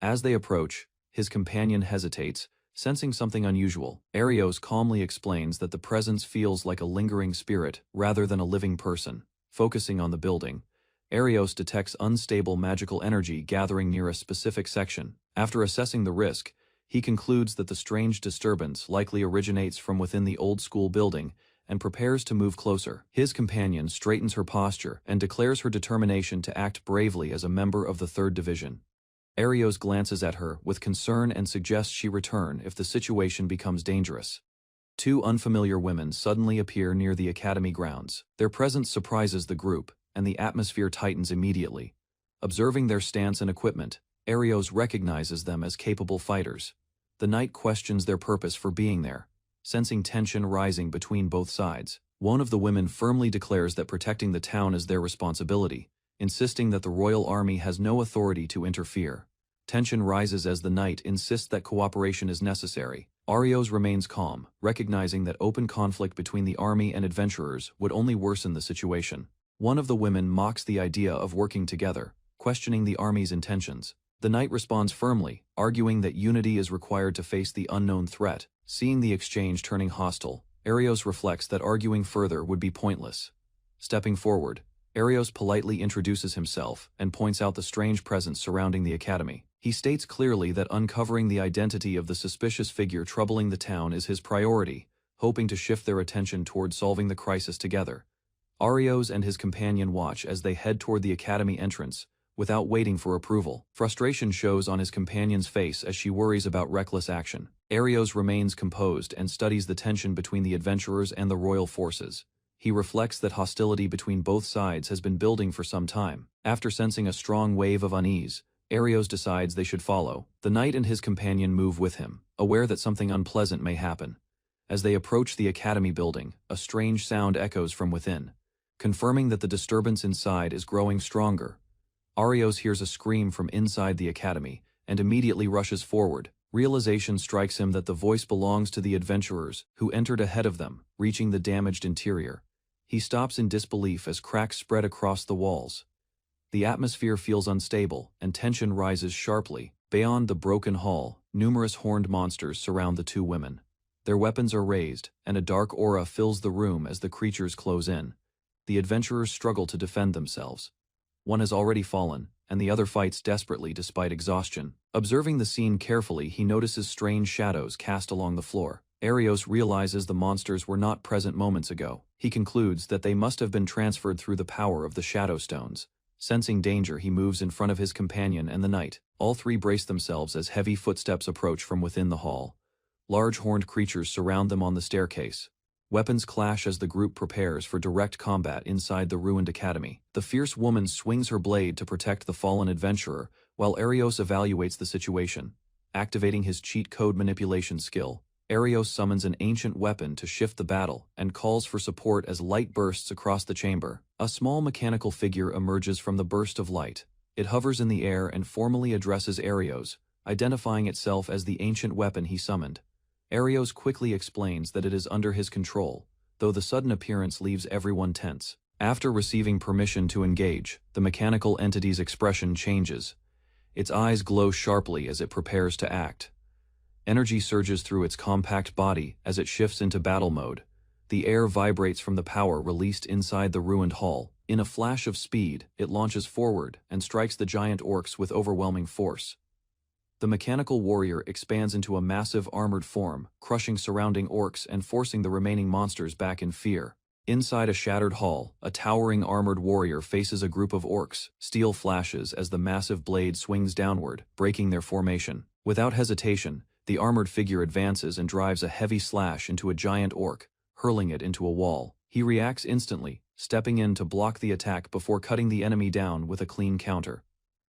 Speaker 1: As they approach, his companion hesitates, sensing something unusual. Arios calmly explains that the presence feels like a lingering spirit rather than a living person. Focusing on the building, Arios detects unstable magical energy gathering near a specific section. After assessing the risk, he concludes that the strange disturbance likely originates from within the old school building and prepares to move closer. His companion straightens her posture and declares her determination to act bravely as a member of the 3rd Division. Arios glances at her with concern and suggests she return if the situation becomes dangerous. Two unfamiliar women suddenly appear near the academy grounds. Their presence surprises the group, and the atmosphere tightens immediately. Observing their stance and equipment, Arios recognizes them as capable fighters. The knight questions their purpose for being there, sensing tension rising between both sides. One of the women firmly declares that protecting the town is their responsibility, insisting that the royal army has no authority to interfere. Tension rises as the knight insists that cooperation is necessary. Arios remains calm, recognizing that open conflict between the army and adventurers would only worsen the situation. One of the women mocks the idea of working together, questioning the army's intentions. The knight responds firmly, arguing that unity is required to face the unknown threat. Seeing the exchange turning hostile, Arios reflects that arguing further would be pointless. Stepping forward, Arios politely introduces himself and points out the strange presence surrounding the academy. He states clearly that uncovering the identity of the suspicious figure troubling the town is his priority, hoping to shift their attention toward solving the crisis together. Arios and his companion watch as they head toward the academy entrance, without waiting for approval. Frustration shows on his companion's face as she worries about reckless action. Arios remains composed and studies the tension between the adventurers and the royal forces. He reflects that hostility between both sides has been building for some time. After sensing a strong wave of unease, Arios decides they should follow. The knight and his companion move with him, aware that something unpleasant may happen. As they approach the academy building, a strange sound echoes from within, confirming that the disturbance inside is growing stronger. Arios hears a scream from inside the academy and immediately rushes forward. Realization strikes him that the voice belongs to the adventurers who entered ahead of them, reaching the damaged interior. He stops in disbelief as cracks spread across the walls. The atmosphere feels unstable, and tension rises sharply. Beyond the broken hall, numerous horned monsters surround the two women. Their weapons are raised, and a dark aura fills the room as the creatures close in. The adventurers struggle to defend themselves. One has already fallen, and the other fights desperately despite exhaustion. Observing the scene carefully, he notices strange shadows cast along the floor. Arios realizes the monsters were not present moments ago. He concludes that they must have been transferred through the power of the Shadow Stones. Sensing danger, he moves in front of his companion and the knight. All three brace themselves as heavy footsteps approach from within the hall. Large horned creatures surround them on the staircase. Weapons clash as the group prepares for direct combat inside the ruined academy. The fierce woman swings her blade to protect the fallen adventurer, while Arios evaluates the situation. Activating his cheat code manipulation skill, Arios summons an ancient weapon to shift the battle and calls for support as light bursts across the chamber. A small mechanical figure emerges from the burst of light. It hovers in the air and formally addresses Arios, identifying itself as the ancient weapon he summoned. Arios quickly explains that it is under his control, though the sudden appearance leaves everyone tense. After receiving permission to engage, the mechanical entity's expression changes. Its eyes glow sharply as it prepares to act. Energy surges through its compact body as it shifts into battle mode. The air vibrates from the power released inside the ruined hall. In a flash of speed, it launches forward and strikes the giant orcs with overwhelming force. The mechanical warrior expands into a massive armored form, crushing surrounding orcs and forcing the remaining monsters back in fear. Inside a shattered hall, a towering armored warrior faces a group of orcs. Steel flashes as the massive blade swings downward, breaking their formation. Without hesitation, the armored figure advances and drives a heavy slash into a giant orc, hurling it into a wall. He reacts instantly, stepping in to block the attack before cutting the enemy down with a clean counter.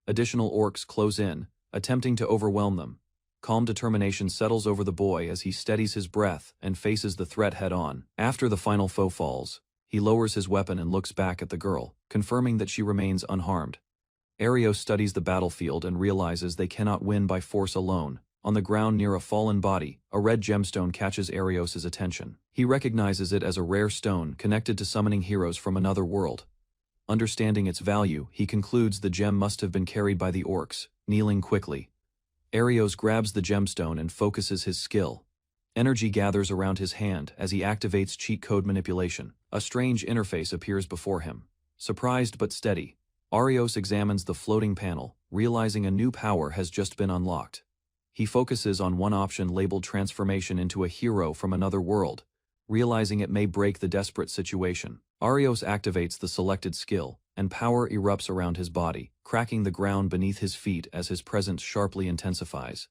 Speaker 1: Additional orcs close in, attempting to overwhelm them. Calm determination settles over the boy as he steadies his breath and faces the threat head-on. After the final foe falls, he lowers his weapon and looks back at the girl, confirming that she remains unharmed. Arios studies the battlefield and realizes they cannot win by force alone. On the ground near a fallen body, a red gemstone catches Arios' attention. He recognizes it as a rare stone connected to summoning heroes from another world. Understanding its value, he concludes the gem must have been carried by the orcs. Kneeling quickly, Arios grabs the gemstone and focuses his skill. Energy gathers around his hand as he activates cheat code manipulation. A strange interface appears before him. Surprised but steady, Arios examines the floating panel, realizing a new power has just been unlocked. He focuses on one option labeled transformation into a hero from another world, realizing it may break the desperate situation. Arios activates the selected skill, and power erupts around his body, cracking the ground beneath his feet as his presence sharply intensifies.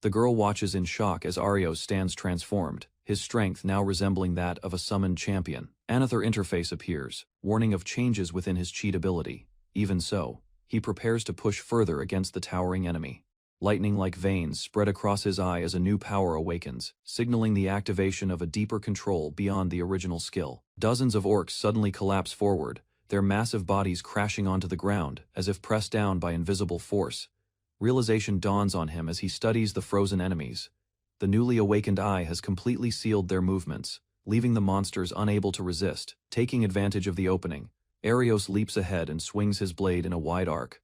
Speaker 1: The girl watches in shock as Arios stands transformed. his strength now resembling that of a summoned champion. Another interface appears, warning of changes within his cheat ability. Even so, he prepares to push further against the towering enemy. Lightning-like veins spread across his eye as a new power awakens, signaling the activation of a deeper control beyond the original skill. Dozens of orcs suddenly collapse forward, their massive bodies crashing onto the ground as if pressed down by invisible force. Realization dawns on him as he studies the frozen enemies. The newly awakened eye has completely sealed their movements, leaving the monsters unable to resist. Taking advantage of the opening, Arios leaps ahead and swings his blade in a wide arc.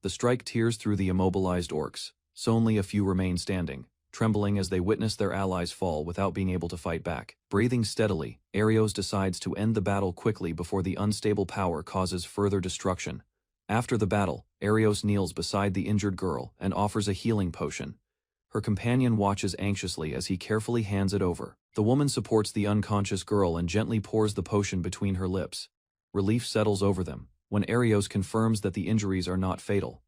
Speaker 1: The strike tears through the immobilized orcs, so only a few remain standing, trembling as they witness their allies fall without being able to fight back. Breathing steadily, Arios decides to end the battle quickly before the unstable power causes further destruction. After the battle, Arios kneels beside the injured girl and offers a healing potion. Her companion watches anxiously as he carefully hands it over. The woman supports the unconscious girl and gently pours the potion between her lips. Relief settles over them when Arios confirms that the injuries are not fatal.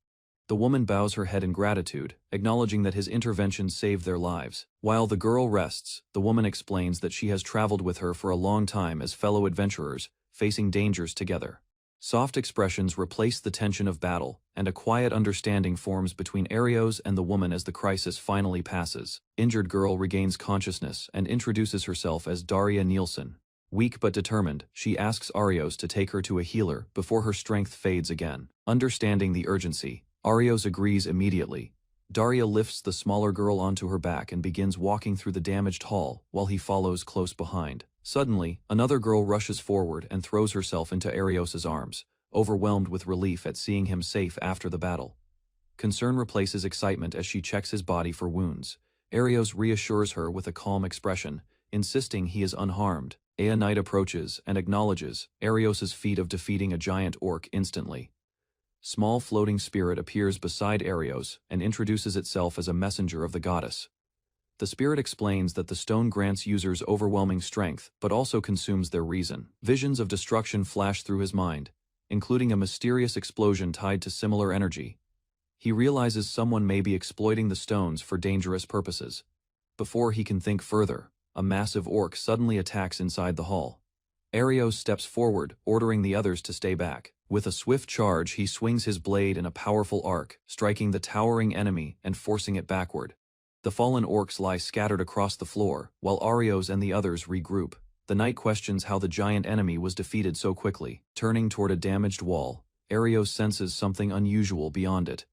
Speaker 1: The woman bows her head in gratitude, acknowledging that his intervention saved their lives. While the girl rests, the woman explains that she has traveled with her for a long time as fellow adventurers, facing dangers together. Soft expressions replace the tension of battle, and a quiet understanding forms between Arios and the woman as the crisis finally passes. Injured girl regains consciousness and introduces herself as Daria Nielsen. Weak but determined, she asks Arios to take her to a healer before her strength fades again. Understanding the urgency, Arios agrees immediately. Daria lifts the smaller girl onto her back and begins walking through the damaged hall while he follows close behind. Suddenly, another girl rushes forward and throws herself into Arios's arms, overwhelmed with relief at seeing him safe after the battle. Concern replaces excitement as she checks his body for wounds. Arios reassures her with a calm expression, insisting he is unharmed. A knight approaches and acknowledges Arios's feat of defeating a giant orc instantly. Small floating spirit appears beside Arios and introduces itself as a messenger of the goddess. The spirit explains that the stone grants users overwhelming strength but also consumes their reason. Visions of destruction flash through his mind, including a mysterious explosion tied to similar energy. He realizes someone may be exploiting the stones for dangerous purposes. Before he can think further, a massive orc suddenly attacks inside the hall. Arios steps forward, ordering the others to stay back. With a swift charge, he swings his blade in a powerful arc, striking the towering enemy and forcing it backward. The fallen orcs lie scattered across the floor, while Arios and the others regroup. The knight questions how the giant enemy was defeated so quickly. Turning toward a damaged wall, Arios senses something unusual beyond it.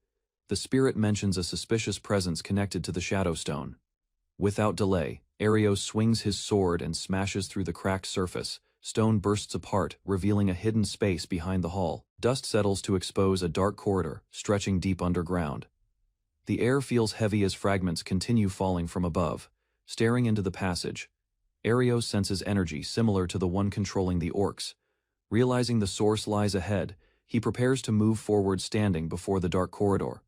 Speaker 1: The spirit mentions a suspicious presence connected to the Shadow Stone. Without delay, Arios swings his sword and smashes through the cracked surface. Stone bursts apart, revealing a hidden space behind the hall. Dust settles to expose a dark corridor, stretching deep underground. The air feels heavy as fragments continue falling from above. Staring into the passage, Arios senses energy similar to the one controlling the orcs. Realizing the source lies ahead, he prepares to move forward standing before the dark corridor.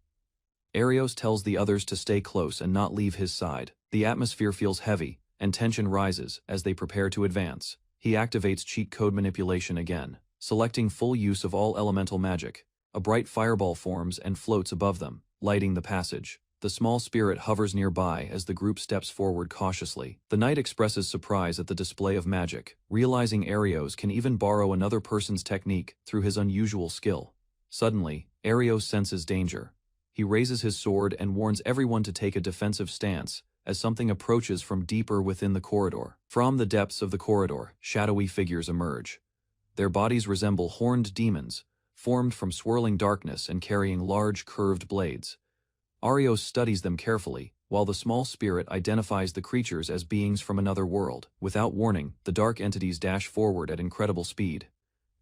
Speaker 1: Arios tells the others to stay close and not leave his side. The atmosphere feels heavy, and tension rises as they prepare to advance. He activates cheat code manipulation again, selecting full use of all elemental magic. A bright fireball forms and floats above them, lighting the passage. The small spirit hovers nearby as the group steps forward cautiously. The knight expresses surprise at the display of magic, realizing Arios can even borrow another person's technique through his unusual skill. Suddenly, Arios senses danger. He raises his sword and warns everyone to take a defensive stance as something approaches from deeper within the corridor. From the depths of the corridor, shadowy figures emerge. Their bodies resemble horned demons, formed from swirling darkness and carrying large curved blades. Arios studies them carefully, while the small spirit identifies the creatures as beings from another world. Without warning, the dark entities dash forward at incredible speed.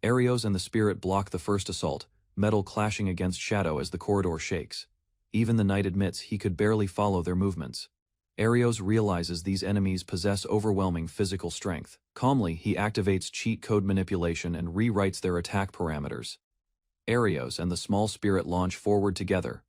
Speaker 1: Arios and the spirit block the first assault, metal clashing against shadow as the corridor shakes. Even the knight admits he could barely follow their movements. Arios realizes these enemies possess overwhelming physical strength. Calmly, he activates cheat code manipulation and rewrites their attack parameters. Arios and the small spirit launch forward together,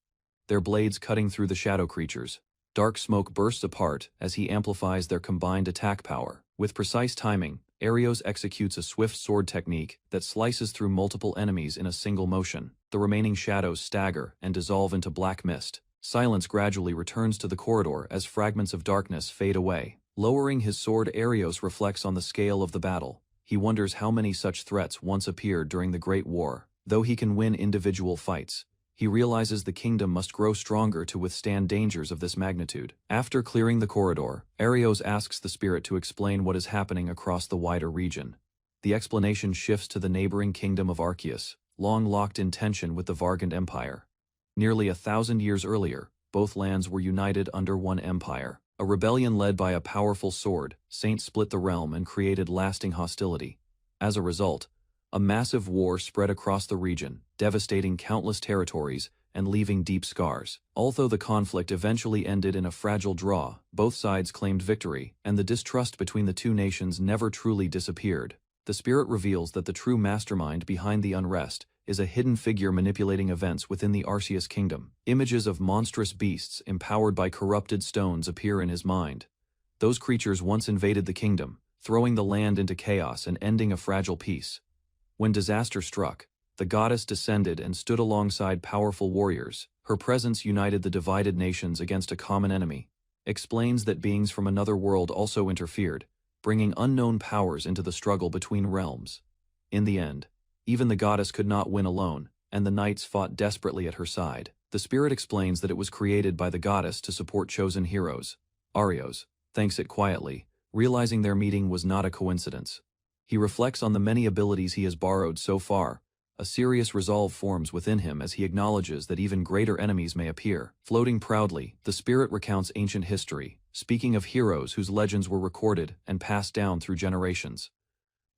Speaker 1: their blades cutting through the shadow creatures. Dark smoke bursts apart as he amplifies their combined attack power. With precise timing, Arios executes a swift sword technique that slices through multiple enemies in a single motion. The remaining shadows stagger and dissolve into black mist. Silence gradually returns to the corridor as fragments of darkness fade away. Lowering his sword, Arios reflects on the scale of the battle. He wonders how many such threats once appeared during the Great War. Though he can win individual fights, he realizes the kingdom must grow stronger to withstand dangers of this magnitude. After clearing the corridor, Arios asks the spirit to explain what is happening across the wider region. The explanation shifts to the neighboring kingdom of Arceus, long locked in tension with the Vargand Empire. Nearly 1,000 years earlier, both lands were united under one empire. A rebellion led by a powerful sword, Saint split the realm and created lasting hostility. As a result, a massive war spread across the region, devastating countless territories and leaving deep scars. Although the conflict eventually ended in a fragile draw, both sides claimed victory, and the distrust between the two nations never truly disappeared. The spirit reveals that the true mastermind behind the unrest is a hidden figure manipulating events within the Arceus kingdom. Images of monstrous beasts empowered by corrupted stones appear in his mind. Those creatures once invaded the kingdom, throwing the land into chaos and ending a fragile peace. When disaster struck, the goddess descended and stood alongside powerful warriors. Her presence united the divided nations against a common enemy. Explains that beings from another world also interfered, bringing unknown powers into the struggle between realms. In the end, even the goddess could not win alone, and the knights fought desperately at her side. The spirit explains that it was created by the goddess to support chosen heroes. Arios thanks it quietly, realizing their meeting was not a coincidence. He reflects on the many abilities he has borrowed so far. A serious resolve forms within him as he acknowledges that even greater enemies may appear. Floating proudly, the spirit recounts ancient history, speaking of heroes whose legends were recorded and passed down through generations.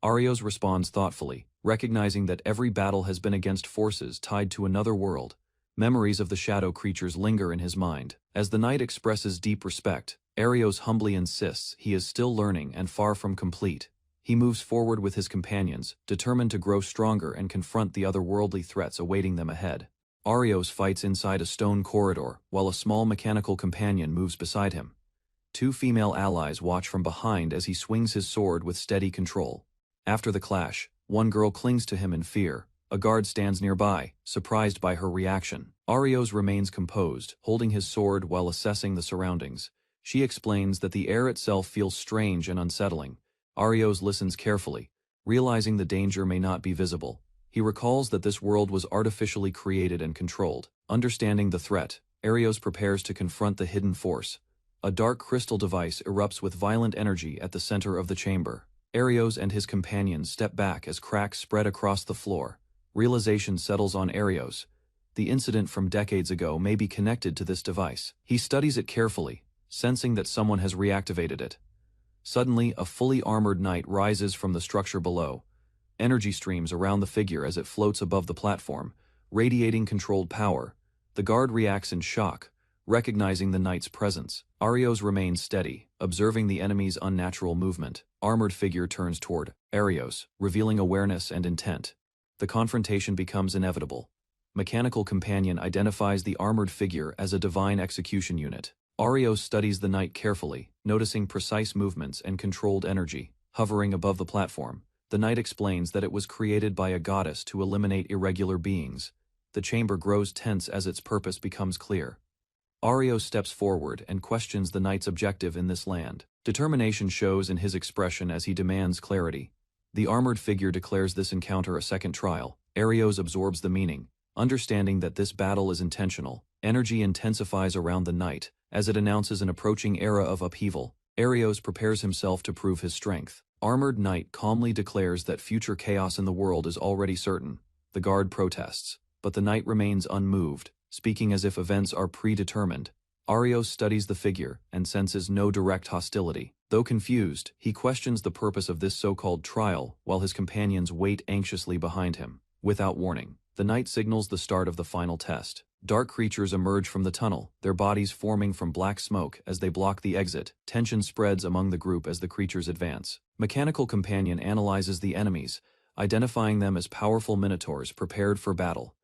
Speaker 1: Arios responds thoughtfully, recognizing that every battle has been against forces tied to another world. Memories of the shadow creatures linger in his mind. As the knight expresses deep respect, Arios humbly insists he is still learning and far from complete. He moves forward with his companions, determined to grow stronger and confront the otherworldly threats awaiting them ahead. Arios fights inside a stone corridor, while a small mechanical companion moves beside him. Two female allies watch from behind as he swings his sword with steady control. After the clash, one girl clings to him in fear. A guard stands nearby, surprised by her reaction. Arios remains composed, holding his sword while assessing the surroundings. She explains that the air itself feels strange and unsettling. Arios listens carefully, realizing the danger may not be visible. He recalls that this world was artificially created and controlled. Understanding the threat, Arios prepares to confront the hidden force. A dark crystal device erupts with violent energy at the center of the chamber. Arios and his companions step back as cracks spread across the floor. Realization settles on Arios. The incident from decades ago may be connected to this device. He studies it carefully, sensing that someone has reactivated it. Suddenly, a fully armored knight rises from the structure below. Energy streams around the figure as it floats above the platform, radiating controlled power. The guard reacts in shock, recognizing the knight's presence. Arios remains steady, observing the enemy's unnatural movement. Armored figure turns toward Arios, revealing awareness and intent. The confrontation becomes inevitable. Mechanical companion identifies the armored figure as a divine execution unit. Arios studies the knight carefully, noticing precise movements and controlled energy. Hovering above the platform, the knight explains that it was created by a goddess to eliminate irregular beings. The chamber grows tense as its purpose becomes clear. Arios steps forward and questions the knight's objective in this land. Determination shows in his expression as he demands clarity. The armored figure declares this encounter a second trial. Arios absorbs the meaning, understanding that this battle is intentional. Energy intensifies around the knight, as it announces an approaching era of upheaval. Arios prepares himself to prove his strength. Armored knight calmly declares that future chaos in the world is already certain. The guard protests, but the knight remains unmoved, speaking as if events are predetermined. Arios studies the figure and senses no direct hostility. Though confused, he questions the purpose of this so-called trial while his companions wait anxiously behind him. Without warning, the knight signals the start of the final test. Dark creatures emerge from the tunnel, their bodies forming from black smoke as they block the exit. Tension spreads among the group as the creatures advance. Mechanical companion analyzes the enemies, identifying them as powerful minotaurs prepared for battle.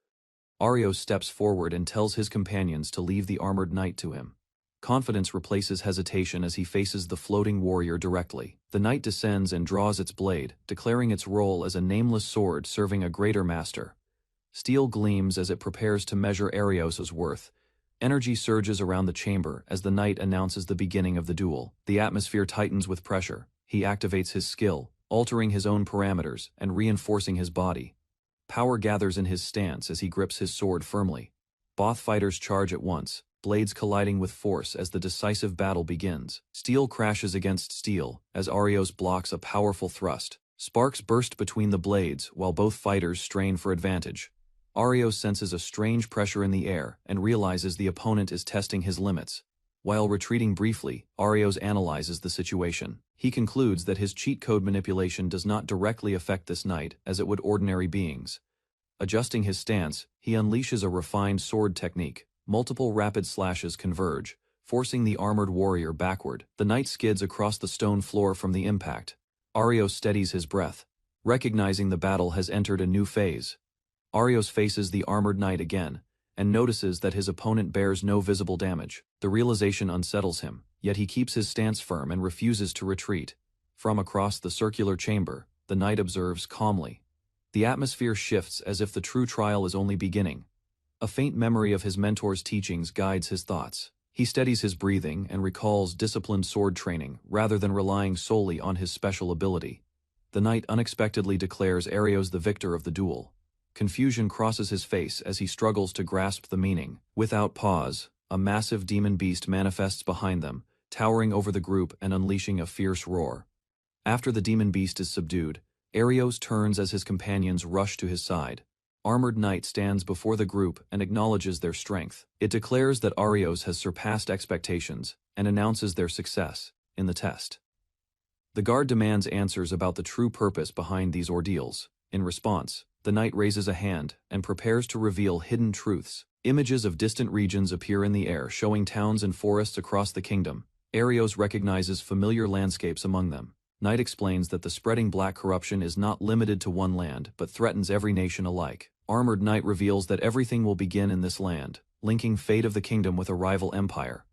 Speaker 1: Arios steps forward and tells his companions to leave the armored knight to him. Confidence replaces hesitation as he faces the floating warrior directly. The knight descends and draws its blade, declaring its role as a nameless sword serving a greater master. Steel gleams as it prepares to measure Arios' worth. Energy surges around the chamber as the knight announces the beginning of the duel. The atmosphere tightens with pressure. He activates his skill, altering his own parameters and reinforcing his body. Power gathers in his stance as he grips his sword firmly. Both fighters charge at once, blades colliding with force as the decisive battle begins. Steel crashes against steel as Arios blocks a powerful thrust. Sparks burst between the blades while both fighters strain for advantage. Arios senses a strange pressure in the air and realizes the opponent is testing his limits. While retreating briefly, Arios analyzes the situation. He concludes that his cheat code manipulation does not directly affect this knight as it would ordinary beings. Adjusting his stance, he unleashes a refined sword technique. Multiple rapid slashes converge, forcing the armored warrior backward. The knight skids across the stone floor from the impact. Arios steadies his breath, recognizing the battle has entered a new phase. Arios faces the armored knight again, and notices that his opponent bears no visible damage. The realization unsettles him, yet he keeps his stance firm and refuses to retreat. From across the circular chamber, the knight observes calmly. The atmosphere shifts as if the true trial is only beginning. A faint memory of his mentor's teachings guides his thoughts. He steadies his breathing and recalls disciplined sword training rather than relying solely on his special ability. The knight unexpectedly declares Arios the victor of the duel. Confusion crosses his face as he struggles to grasp the meaning. Without pause, a massive demon beast manifests behind them, towering over the group and unleashing a fierce roar. After the demon beast is subdued, Arios turns as his companions rush to his side. Armored Knight stands before the group and acknowledges their strength. It declares that Arios has surpassed expectations and announces their success in the test. The guard demands answers about the true purpose behind these ordeals. In response, the knight raises a hand and prepares to reveal hidden truths. Images of distant regions appear in the air, showing towns and forests across the kingdom. Arios recognizes familiar landscapes among them. Knight explains that the spreading black corruption is not limited to one land, but threatens every nation alike. Armored Knight reveals that everything will begin in this land, linking fate of the kingdom with a rival empire.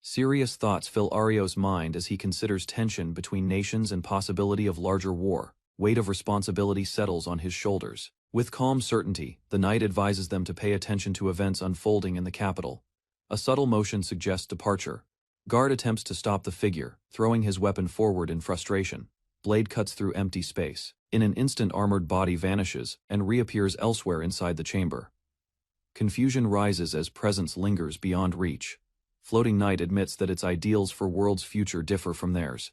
Speaker 1: Serious thoughts fill Arios' mind as he considers tension between nations and possibility of larger war. Weight of responsibility settles on his shoulders. With calm certainty, the knight advises them to pay attention to events unfolding in the capital. A subtle motion suggests departure. Guard attempts to stop the figure, throwing his weapon forward in frustration. Blade cuts through empty space. In an instant, armored body vanishes and reappears elsewhere inside the chamber. Confusion rises as presence lingers beyond reach. Floating Knight admits that its ideals for world's future differ from theirs.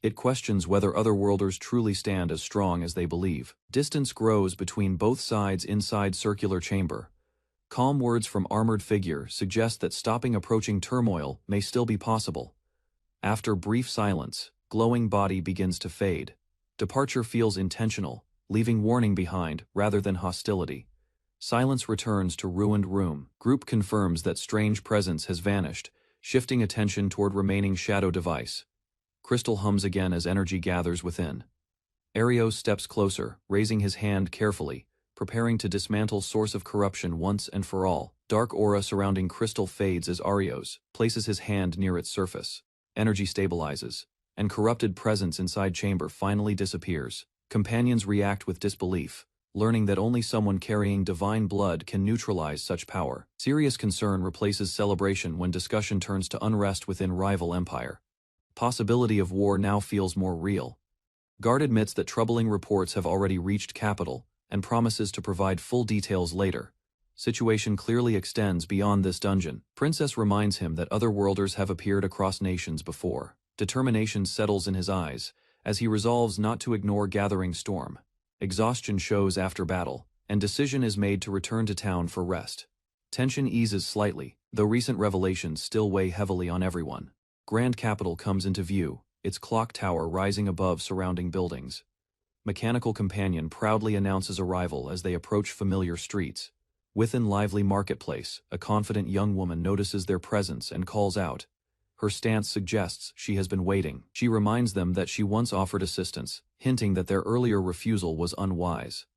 Speaker 1: It questions whether otherworlders truly stand as strong as they believe. Distance grows between both sides inside circular chamber. Calm words from armored figure suggest that stopping approaching turmoil may still be possible. After brief silence, glowing body begins to fade. Departure feels intentional, leaving warning behind rather than hostility. Silence returns to ruined room. Group confirms that strange presence has vanished, shifting attention toward remaining shadow device. Crystal hums again as energy gathers within. Arios steps closer, raising his hand carefully, preparing to dismantle source of corruption once and for all. Dark aura surrounding Crystal fades as Arios places his hand near its surface. Energy stabilizes, and corrupted presence inside chamber finally disappears. Companions react with disbelief, learning that only someone carrying divine blood can neutralize such power. Serious concern replaces celebration when discussion turns to unrest within rival empire. Possibility of war now feels more real. Guard admits that troubling reports have already reached capital and promises to provide full details later. Situation clearly extends beyond this dungeon. Princess reminds him that otherworlders have appeared across nations before. Determination settles in his eyes as he resolves not to ignore gathering storm. Exhaustion shows after battle, and decision is made to return to town for rest. Tension eases slightly, though recent revelations still weigh heavily on everyone. Grand Capital comes into view, its clock tower rising above surrounding buildings. Mechanical Companion proudly announces arrival as they approach familiar streets. Within lively marketplace, a confident young woman notices their presence and calls out. Her stance suggests she has been waiting. She reminds them that she once offered assistance, hinting that their earlier refusal was unwise.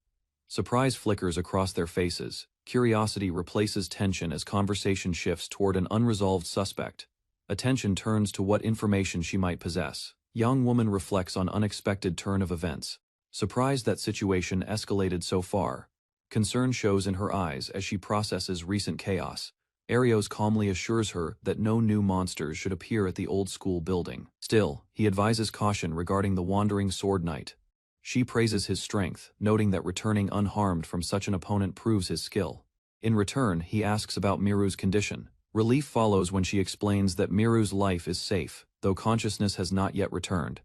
Speaker 1: Surprise flickers across their faces. Curiosity replaces tension as conversation shifts toward an unresolved suspect. Attention turns to what information she might possess. Young woman reflects on unexpected turn of events. Surprised that situation escalated so far. Concern shows in her eyes as she processes recent chaos. Arios calmly assures her that no new monsters should appear at the old school building. Still, he advises caution regarding the wandering sword knight. She praises his strength, noting that returning unharmed from such an opponent proves his skill. In return, he asks about Miru's condition. Relief follows when she explains that Miru's life is safe, though consciousness has not yet returned.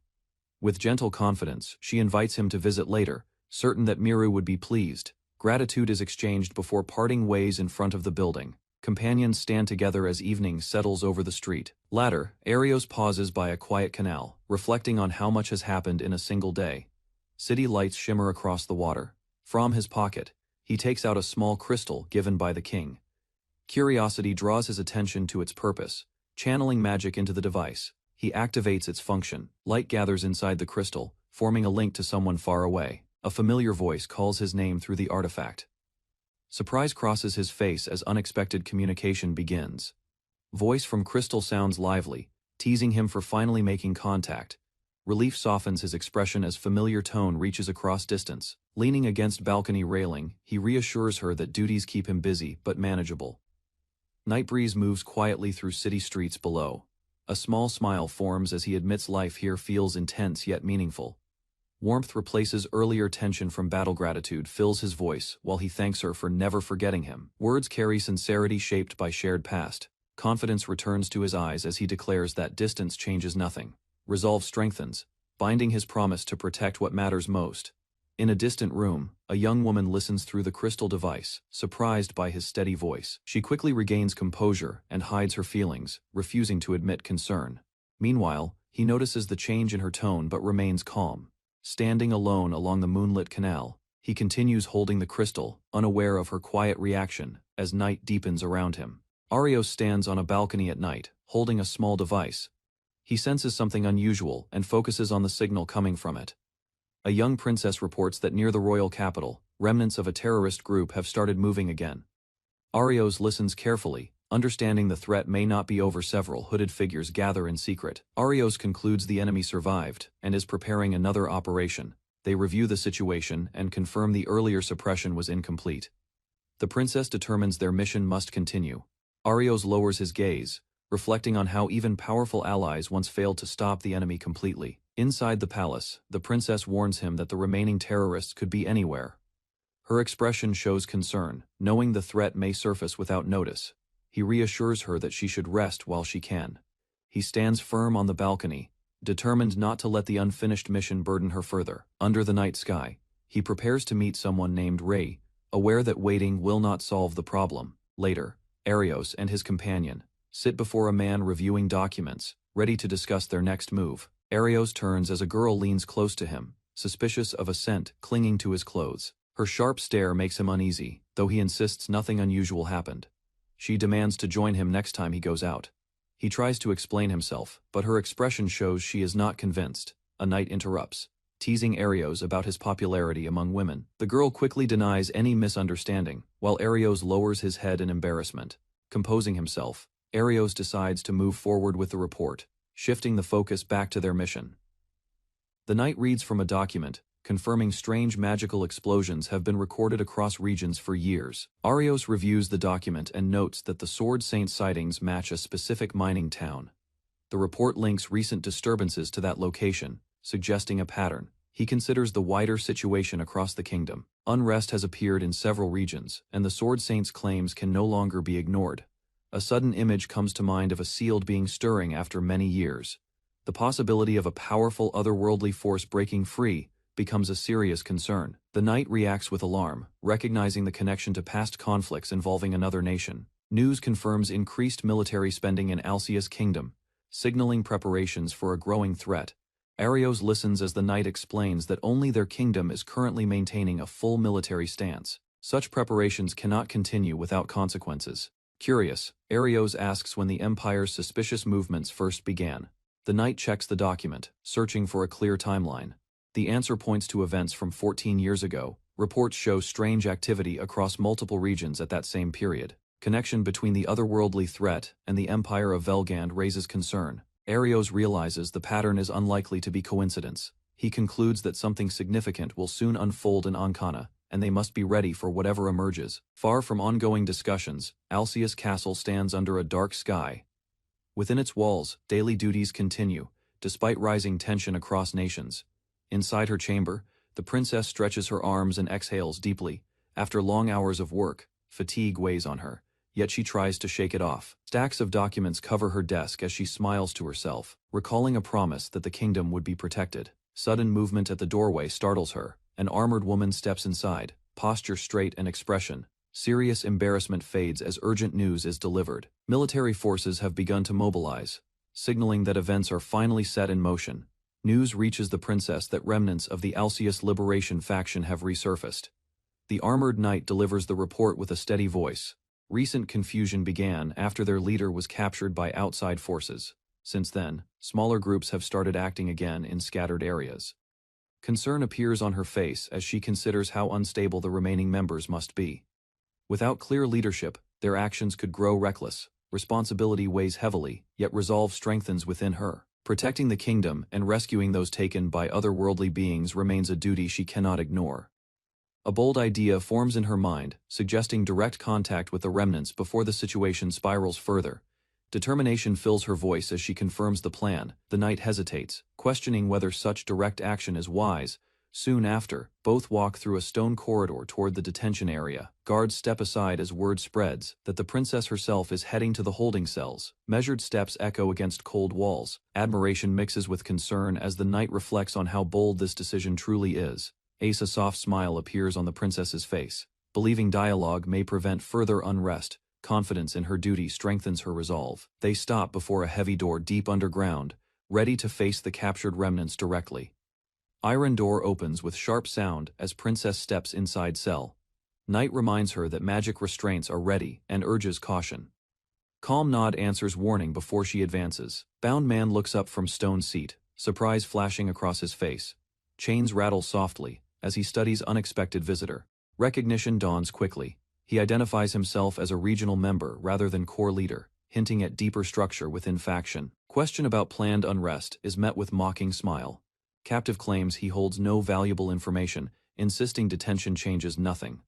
Speaker 1: With gentle confidence, she invites him to visit later, certain that Miru would be pleased. Gratitude is exchanged before parting ways in front of the building. Companions stand together as evening settles over the street. Later, Arios pauses by a quiet canal, reflecting on how much has happened in a single day. City lights shimmer across the water. From his pocket, he takes out a small crystal given by the king. Curiosity draws his attention to its purpose. Channeling magic into the device, he activates its function. Light gathers inside the crystal, forming a link to someone far away. A familiar voice calls his name through the artifact. Surprise crosses his face as unexpected communication begins. Voice from crystal sounds lively, teasing him for finally making contact. Relief softens his expression as familiar tone reaches across distance. Leaning against balcony railing, he reassures her that duties keep him busy but manageable. Night breeze moves quietly through city streets below. A small smile forms as he admits life here feels intense yet meaningful. Warmth replaces earlier tension from battle. Gratitude fills his voice while he thanks her for never forgetting him. Words carry sincerity shaped by shared past. Confidence returns to his eyes as he declares that distance changes nothing. Resolve strengthens, binding his promise to protect what matters most. In a distant room, a young woman listens through the crystal device, surprised by his steady voice. She quickly regains composure and hides her feelings, refusing to admit concern. Meanwhile, he notices the change in her tone but remains calm. Standing alone along the moonlit canal, he continues holding the crystal, unaware of her quiet reaction, as night deepens around him. Arios stands on a balcony at night, holding a small device. He senses something unusual and focuses on the signal coming from it. A young princess reports that near the royal capital, remnants of a terrorist group have started moving again. Arios listens carefully, understanding the threat may not be over. Several hooded figures gather in secret. Arios concludes the enemy survived and is preparing another operation. They review the situation and confirm the earlier suppression was incomplete. The princess determines their mission must continue. Arios lowers his gaze, reflecting on how even powerful allies once failed to stop the enemy completely. Inside the palace, the princess warns him that the remaining terrorists could be anywhere. Her expression shows concern, knowing the threat may surface without notice. He reassures her that she should rest while she can. He stands firm on the balcony, determined not to let the unfinished mission burden her further. Under the night sky, he prepares to meet someone named Ray, aware that waiting will not solve the problem. Later, Arios and his companion sit before a man reviewing documents, ready to discuss their next move. Arios turns as a girl leans close to him, suspicious of a scent clinging to his clothes. Her sharp stare makes him uneasy, though he insists nothing unusual happened. She demands to join him next time he goes out. He tries to explain himself, but her expression shows she is not convinced. A knight interrupts, teasing Arios about his popularity among women. The girl quickly denies any misunderstanding, while Arios lowers his head in embarrassment. Composing himself, Arios decides to move forward with the report, shifting the focus back to their mission. The knight reads from a document, confirming strange magical explosions have been recorded across regions for years. Arios reviews the document and notes that the Sword Saint sightings match a specific mining town. The report links recent disturbances to that location, suggesting a pattern. He considers the wider situation across the kingdom. Unrest has appeared in several regions, and the Sword Saint's claims can no longer be ignored. A sudden image comes to mind of a sealed being stirring after many years. The possibility of a powerful otherworldly force breaking free becomes a serious concern. The knight reacts with alarm, recognizing the connection to past conflicts involving another nation. News confirms increased military spending in Alcia's kingdom, signaling preparations for a growing threat. Arios listens as the knight explains that only their kingdom is currently maintaining a full military stance. Such preparations cannot continue without consequences. Curious, Arios asks when the Empire's suspicious movements first began. The knight checks the document, searching for a clear timeline. The answer points to events from 14 years ago. Reports show strange activity across multiple regions at that same period. Connection between the otherworldly threat and the Empire of Velgand raises concern. Arios realizes the pattern is unlikely to be coincidence. He concludes that something significant will soon unfold in Ankana, and they must be ready for whatever emerges. Far from ongoing discussions, Alcius Castle stands under a dark sky. Within its walls, daily duties continue, despite rising tension across nations. Inside her chamber, the princess stretches her arms and exhales deeply. After long hours of work, fatigue weighs on her, yet she tries to shake it off. Stacks of documents cover her desk as she smiles to herself, recalling a promise that the kingdom would be protected. Sudden movement at the doorway startles her. An armored woman steps inside, posture straight and expression. Serious embarrassment fades as urgent news is delivered. Military forces have begun to mobilize, signaling that events are finally set in motion. News reaches the princess that remnants of the Alcius Liberation faction have resurfaced. The armored knight delivers the report with a steady voice. Recent confusion began after their leader was captured by outside forces. Since then, smaller groups have started acting again in scattered areas. Concern appears on her face as she considers how unstable the remaining members must be. Without clear leadership, their actions could grow reckless. Responsibility weighs heavily, yet resolve strengthens within her. Protecting the kingdom and rescuing those taken by otherworldly beings remains a duty she cannot ignore. A bold idea forms in her mind, suggesting direct contact with the remnants before the situation spirals further. Determination fills her voice as she confirms the plan. The knight hesitates, questioning whether such direct action is wise. Soon after, both walk through a stone corridor toward the detention area. Guards step aside as word spreads that the princess herself is heading to the holding cells. Measured steps echo against cold walls. Admiration mixes with concern as the knight reflects on how bold this decision truly is. A soft smile appears on the princess's face. Believing dialogue may prevent further unrest, confidence in her duty strengthens her resolve. They stop before a heavy door deep underground, ready to face the captured remnants directly. Iron door opens with sharp sound as princess steps inside cell. Knight reminds her that magic restraints are ready and urges caution. Calm nod answers warning before she advances. Bound man looks up from stone seat, surprise flashing across his face. Chains rattle softly as he studies unexpected visitor. Recognition dawns quickly. He identifies himself as a regional member rather than core leader, hinting at deeper structure within faction. Question about planned unrest is met with mocking smile. Captive claims he holds no valuable information, insisting detention changes nothing.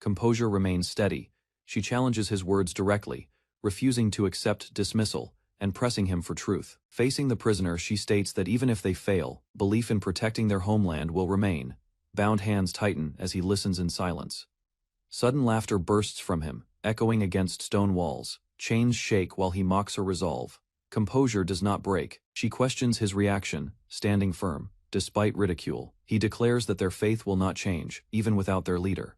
Speaker 1: Composure remains steady. She challenges his words directly, refusing to accept dismissal, and pressing him for truth. Facing the prisoner, she states that even if they fail, belief in protecting their homeland will remain. Bound hands tighten as he listens in silence. Sudden laughter bursts from him, echoing against stone walls. Chains shake while he mocks her resolve. Composure does not break. She questions his reaction, standing firm. Despite ridicule, he declares that their faith will not change, even without their leader.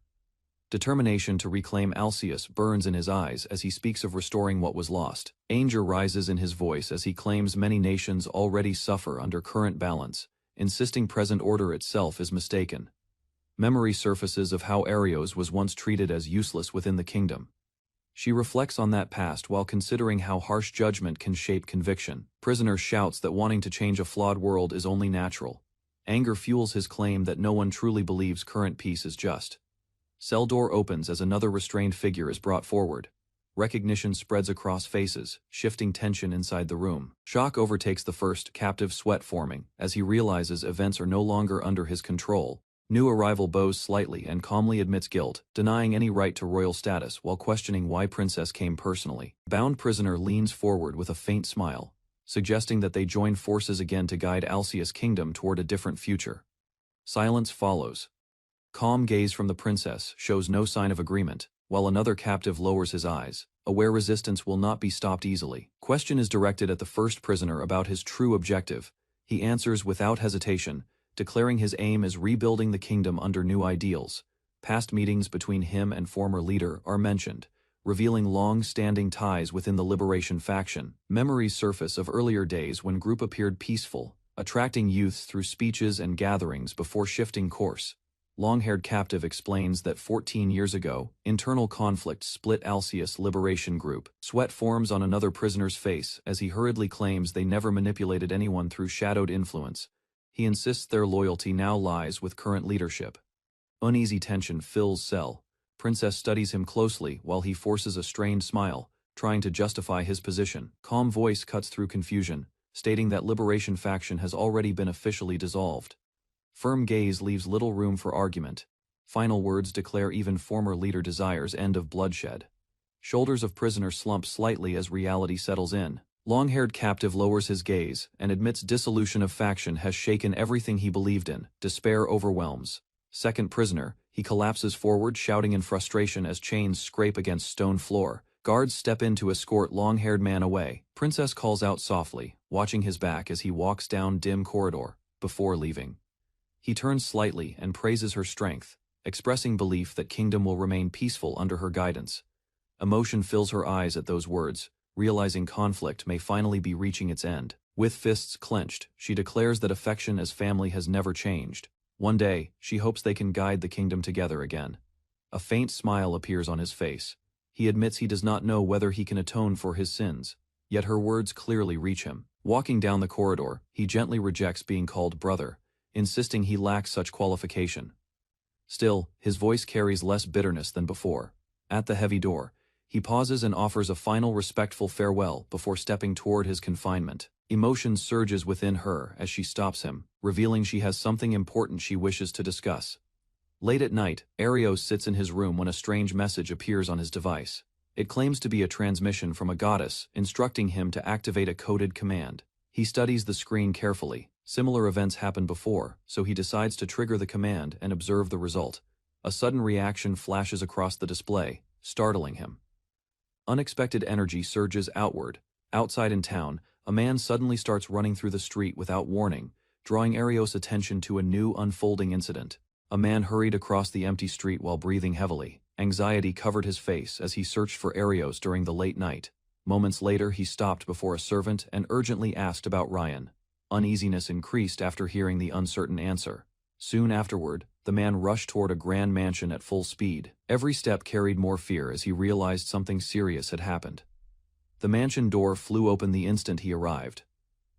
Speaker 1: Determination to reclaim Alcius burns in his eyes as he speaks of restoring what was lost. Anger rises in his voice as he claims many nations already suffer under current balance, insisting present order itself is mistaken. Memory surfaces of how Arios was once treated as useless within the kingdom. She reflects on that past while considering how harsh judgment can shape conviction. Prisoner shouts that wanting to change a flawed world is only natural. Anger fuels his claim that no one truly believes current peace is just. Cell door opens as another restrained figure is brought forward. Recognition spreads across faces, shifting tension inside the room. Shock overtakes the first, captive sweat forming, as he realizes events are no longer under his control. New arrival bows slightly and calmly admits guilt, denying any right to royal status while questioning why princess came personally. Bound prisoner leans forward with a faint smile, suggesting that they join forces again to guide Alcius' kingdom toward a different future. Silence follows. Calm gaze from the princess shows no sign of agreement, while another captive lowers his eyes, aware resistance will not be stopped easily. Question is directed at the first prisoner about his true objective. He answers without hesitation, declaring his aim is rebuilding the kingdom under new ideals. Past meetings between him and former leader are mentioned, revealing long-standing ties within the Liberation faction. Memories surface of earlier days when group appeared peaceful, attracting youths through speeches and gatherings before shifting course. Long-haired captive explains that 14 years ago, internal conflict split Alcius Liberation Group. Sweat forms on another prisoner's face as he hurriedly claims they never manipulated anyone through shadowed influence. He insists their loyalty now lies with current leadership. Uneasy tension fills cell. Princess studies him closely while he forces a strained smile, trying to justify his position. Calm voice cuts through confusion, stating that Liberation faction has already been officially dissolved. Firm gaze leaves little room for argument. Final words declare even former leader desires end of bloodshed. Shoulders of prisoner slump slightly as reality settles in. Long-haired captive lowers his gaze and admits dissolution of faction has shaken everything he believed in. Despair overwhelms. Second prisoner, he collapses forward shouting in frustration as chains scrape against stone floor. Guards step in to escort long-haired man away. Princess calls out softly, watching his back as he walks down dim corridor, before leaving. He turns slightly and praises her strength, expressing belief that kingdom will remain peaceful under her guidance. Emotion fills her eyes at those words, realizing conflict may finally be reaching its end. With fists clenched, she declares that affection as family has never changed. One day, she hopes they can guide the kingdom together again. A faint smile appears on his face. He admits he does not know whether he can atone for his sins, yet her words clearly reach him. Walking down the corridor, he gently rejects being called brother, insisting he lacks such qualification. Still, his voice carries less bitterness than before. At the heavy door, he pauses and offers a final respectful farewell before stepping toward his confinement. Emotion surges within her as she stops him, revealing she has something important she wishes to discuss. Late at night, Arios sits in his room when a strange message appears on his device. It claims to be a transmission from a goddess, instructing him to activate a coded command. He studies the screen carefully. Similar events happened before, so he decides to trigger the command and observe the result. A sudden reaction flashes across the display, startling him. Unexpected energy surges outward. Outside in town, a man suddenly starts running through the street without warning, drawing Arios' attention to a new unfolding incident. A man hurried across the empty street while breathing heavily. Anxiety covered his face as he searched for Arios during the late night. Moments later, he stopped before a servant and urgently asked about Ryan. Uneasiness increased after hearing the uncertain answer. Soon afterward, the man rushed toward a grand mansion at full speed. Every step carried more fear as he realized something serious had happened. The mansion door flew open the instant he arrived.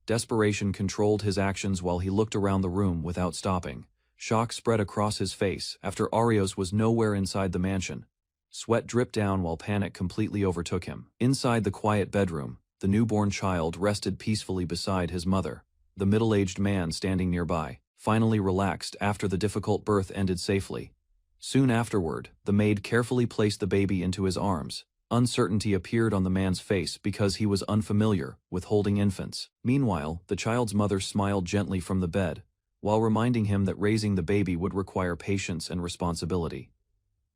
Speaker 1: Desperation controlled his actions while he looked around the room without stopping. Shock spread across his face after Arios was nowhere inside the mansion. Sweat dripped down while panic completely overtook him. Inside the quiet bedroom, the newborn child rested peacefully beside his mother. The middle-aged man standing nearby finally relaxed after the difficult birth ended safely. Soon afterward, the maid carefully placed the baby into his arms. Uncertainty appeared on the man's face because he was unfamiliar with holding infants. Meanwhile, the child's mother smiled gently from the bed, while reminding him that raising the baby would require patience and responsibility.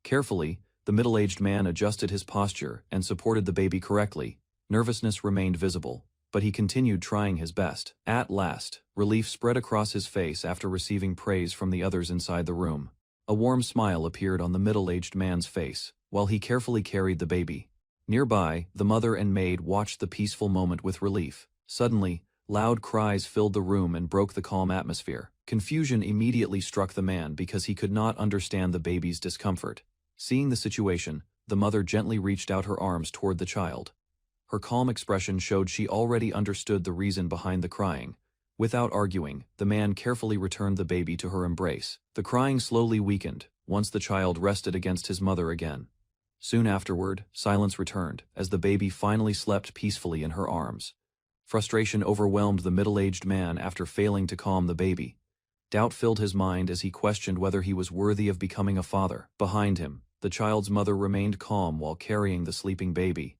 Speaker 1: Carefully, the middle-aged man adjusted his posture and supported the baby correctly. Nervousness remained visible, but he continued trying his best. At last, relief spread across his face after receiving praise from the others inside the room. A warm smile appeared on the middle-aged man's face, while he carefully carried the baby. Nearby, the mother and maid watched the peaceful moment with relief. Suddenly, loud cries filled the room and broke the calm atmosphere. Confusion immediately struck the man because he could not understand the baby's discomfort. Seeing the situation, the mother gently reached out her arms toward the child. Her calm expression showed she already understood the reason behind the crying. Without arguing, the man carefully returned the baby to her embrace. The crying slowly weakened, once the child rested against his mother again. Soon afterward, silence returned, as the baby finally slept peacefully in her arms. Frustration overwhelmed the middle-aged man after failing to calm the baby. Doubt filled his mind as he questioned whether he was worthy of becoming a father. Behind him, the child's mother remained calm while carrying the sleeping baby.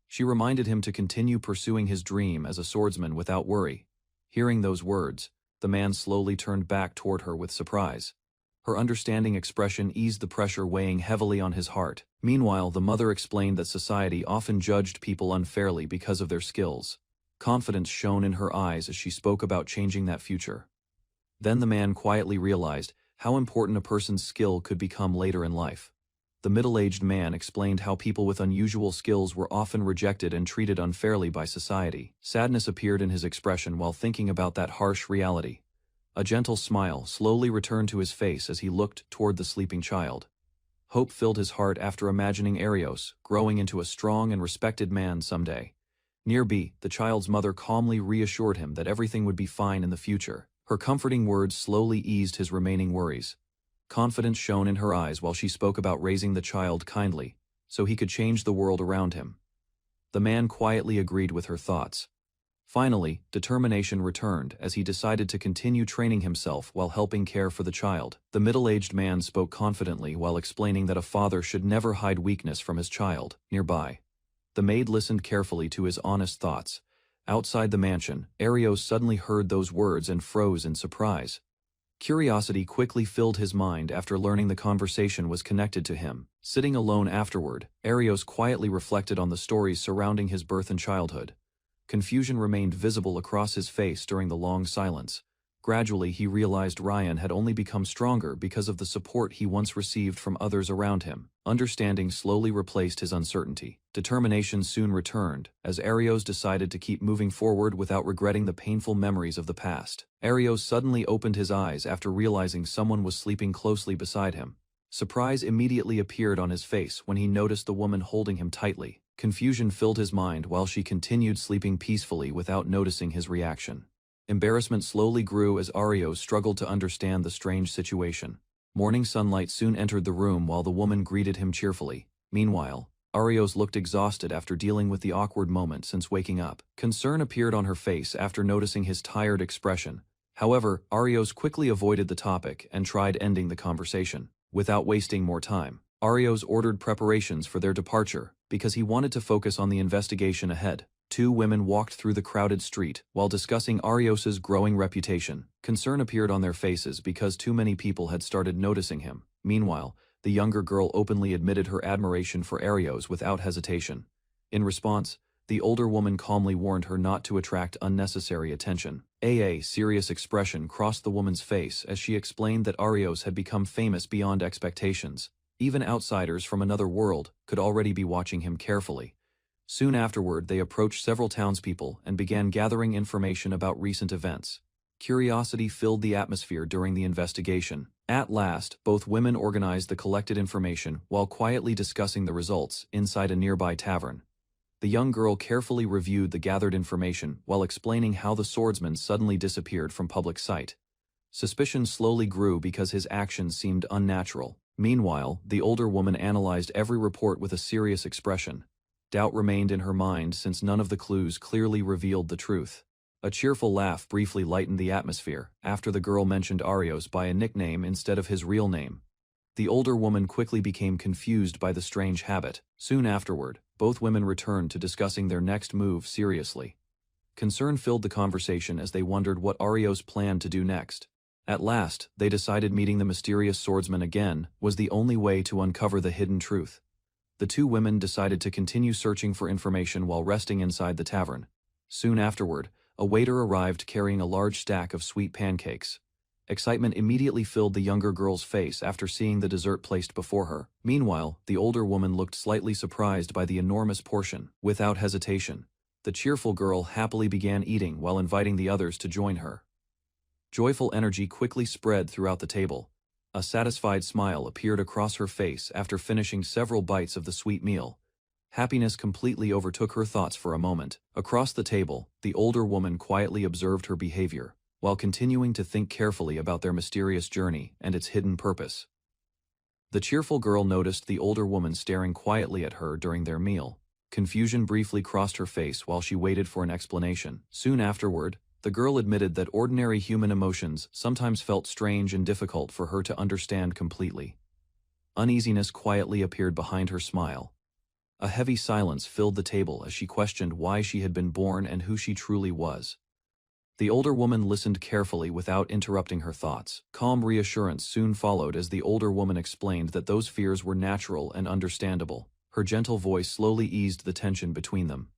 Speaker 1: She reminded him to continue pursuing his dream as a swordsman without worry. Hearing those words, the man slowly turned back toward her with surprise. Her understanding expression eased the pressure weighing heavily on his heart. Meanwhile, the mother explained that society often judged people unfairly because of their skills. Confidence shone in her eyes as she spoke about changing that future. Then the man quietly realized how important a person's skill could become later in life. The middle-aged man explained how people with unusual skills were often rejected and treated unfairly by society. Sadness appeared in his expression while thinking about that harsh reality. A gentle smile slowly returned to his face as he looked toward the sleeping child. Hope filled his heart after imagining Arios growing into a strong and respected man someday. Nearby, the child's mother calmly reassured him that everything would be fine in the future. Her comforting words slowly eased his remaining worries. Confidence shone in her eyes while she spoke about raising the child kindly, so he could change the world around him. The man quietly agreed with her thoughts. Finally, determination returned as he decided to continue training himself while helping care for the child. The middle-aged man spoke confidently while explaining that a father should never hide weakness from his child. Nearby, the maid listened carefully to his honest thoughts. Outside the mansion, Arios suddenly heard those words and froze in surprise. Curiosity quickly filled his mind after learning the conversation was connected to him. Sitting alone afterward, Arios quietly reflected on the stories surrounding his birth and childhood. Confusion remained visible across his face during the long silence. Gradually he realized Ryan had only become stronger because of the support he once received from others around him. Understanding slowly replaced his uncertainty. Determination soon returned, as Arios decided to keep moving forward without regretting the painful memories of the past. Arios suddenly opened his eyes after realizing someone was sleeping closely beside him. Surprise immediately appeared on his face when he noticed the woman holding him tightly. Confusion filled his mind while she continued sleeping peacefully without noticing his reaction. Embarrassment slowly grew as Arios struggled to understand the strange situation. Morning sunlight soon entered the room while the woman greeted him cheerfully. Meanwhile, Arios looked exhausted after dealing with the awkward moment since waking up. Concern appeared on her face after noticing his tired expression. However, Arios quickly avoided the topic and tried ending the conversation. Without wasting more time, Arios ordered preparations for their departure because he wanted to focus on the investigation ahead. Two women walked through the crowded street while discussing Arios's growing reputation. Concern appeared on their faces because too many people had started noticing him. Meanwhile, the younger girl openly admitted her admiration for Arios without hesitation. In response, the older woman calmly warned her not to attract unnecessary attention. A serious expression crossed the woman's face as she explained that Arios had become famous beyond expectations. Even outsiders from another world could already be watching him carefully. Soon afterward, they approached several townspeople and began gathering information about recent events. Curiosity filled the atmosphere during the investigation. At last, both women organized the collected information while quietly discussing the results inside a nearby tavern. The young girl carefully reviewed the gathered information while explaining how the swordsman suddenly disappeared from public sight. Suspicion slowly grew because his actions seemed unnatural. Meanwhile, the older woman analyzed every report with a serious expression. Doubt remained in her mind since none of the clues clearly revealed the truth. A cheerful laugh briefly lightened the atmosphere after the girl mentioned Arios by a nickname instead of his real name. The older woman quickly became confused by the strange habit. Soon afterward, both women returned to discussing their next move seriously. Concern filled the conversation as they wondered what Arios planned to do next. At last, they decided meeting the mysterious swordsman again was the only way to uncover the hidden truth. The two women decided to continue searching for information while resting inside the tavern. Soon afterward, a waiter arrived carrying a large stack of sweet pancakes. Excitement immediately filled the younger girl's face after seeing the dessert placed before her. Meanwhile, the older woman looked slightly surprised by the enormous portion. Without hesitation, the cheerful girl happily began eating while inviting the others to join her. Joyful energy quickly spread throughout the table. A satisfied smile appeared across her face after finishing several bites of the sweet meal. Happiness completely overtook her thoughts for a moment. Across the table, the older woman quietly observed her behavior, while continuing to think carefully about their mysterious journey and its hidden purpose. The cheerful girl noticed the older woman staring quietly at her during their meal. Confusion briefly crossed her face while she waited for an explanation. Soon afterward, the girl admitted that ordinary human emotions sometimes felt strange and difficult for her to understand completely. Uneasiness quietly appeared behind her smile. A heavy silence filled the table as she questioned why she had been born and who she truly was. The older woman listened carefully without interrupting her thoughts. Calm reassurance soon followed as the older woman explained that those fears were natural and understandable. Her gentle voice slowly eased the tension between them.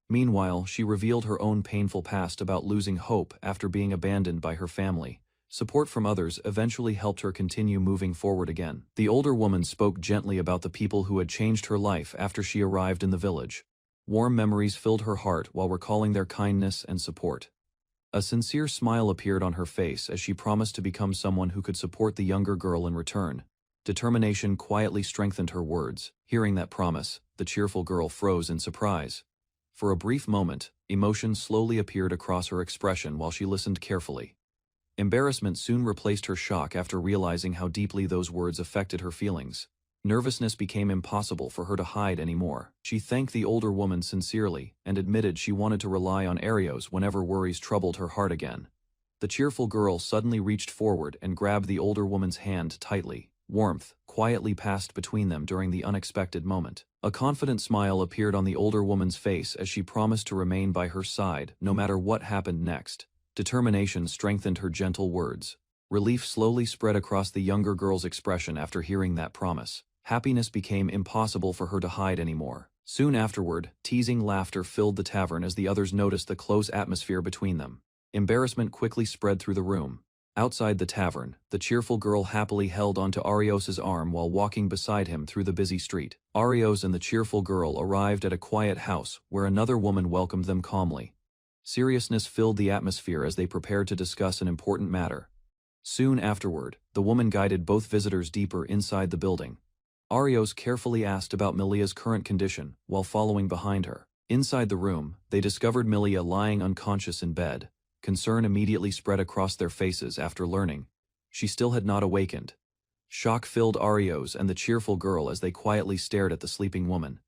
Speaker 1: Meanwhile, she revealed her own painful past about losing hope after being abandoned by her family. Support from others eventually helped her continue moving forward again. The older woman spoke gently about the people who had changed her life after she arrived in the village. Warm memories filled her heart while recalling their kindness and support. A sincere smile appeared on her face as she promised to become someone who could support the younger girl in return. Determination quietly strengthened her words. Hearing that promise, the cheerful girl froze in surprise. For a brief moment, emotion slowly appeared across her expression while she listened carefully. Embarrassment soon replaced her shock after realizing how deeply those words affected her feelings. Nervousness became impossible for her to hide anymore. She thanked the older woman sincerely and admitted she wanted to rely on Arios whenever worries troubled her heart again. The cheerful girl suddenly reached forward and grabbed the older woman's hand tightly. Warmth quietly passed between them during the unexpected moment. A confident smile appeared on the older woman's face as she promised to remain by her side no matter what happened next. Determination strengthened her gentle words. Relief slowly spread across the younger girl's expression after hearing that promise. Happiness became impossible for her to hide anymore. Soon afterward, teasing laughter filled the tavern as the others noticed the close atmosphere between them. Embarrassment quickly spread through the room. Outside the tavern, the cheerful girl happily held onto Arios's arm while walking beside him through the busy street. Arios and the cheerful girl arrived at a quiet house where another woman welcomed them calmly. Seriousness filled the atmosphere as they prepared to discuss an important matter. Soon afterward, the woman guided both visitors deeper inside the building. Arios carefully asked about Milia's current condition while following behind her. Inside the room, they discovered Milia lying unconscious in bed. Concern immediately spread across their faces after learning she still had not awakened. Shock filled Arios and the cheerful girl as they quietly stared at the sleeping woman.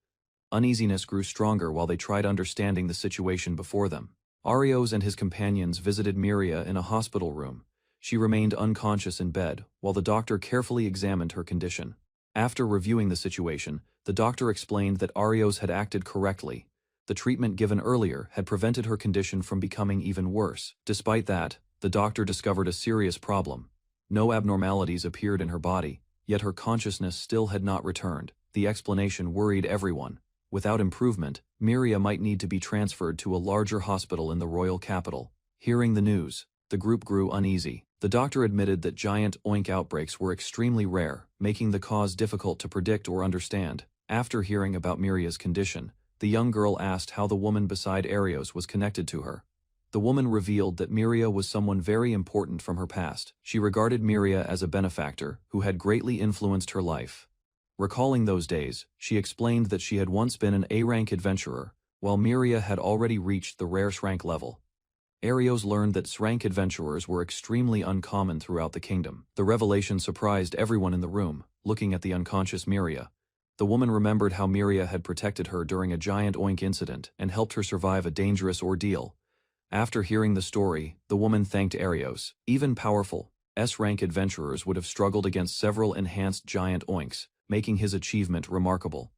Speaker 1: Uneasiness grew stronger while they tried understanding the situation before them. Arios and his companions visited Miria in a hospital room. She remained unconscious in bed while the doctor carefully examined her condition. After reviewing the situation, the doctor explained that Arios had acted correctly. The treatment given earlier had prevented her condition from becoming even worse. Despite that, the doctor discovered a serious problem. No abnormalities appeared in her body, yet her consciousness still had not returned. The explanation worried everyone. Without improvement, Miria might need to be transferred to a larger hospital in the royal capital. Hearing the news, the group grew uneasy. The doctor admitted that giant oink outbreaks were extremely rare, making the cause difficult to predict or understand. After hearing about Miria's condition, the young girl asked how the woman beside Arios was connected to her. The woman revealed that Miria was someone very important from her past. She regarded Miria as a benefactor who had greatly influenced her life. Recalling those days, she explained that she had once been an A-rank adventurer, while Miria had already reached the rare S-rank level. Arios learned that S-rank adventurers were extremely uncommon throughout the kingdom. The revelation surprised everyone in the room. Looking at the unconscious Miria, the woman remembered how Miria had protected her during a giant oink incident and helped her survive a dangerous ordeal. After hearing the story, the woman thanked Arios. Even powerful, S-rank adventurers would have struggled against several enhanced giant oinks, making his achievement remarkable.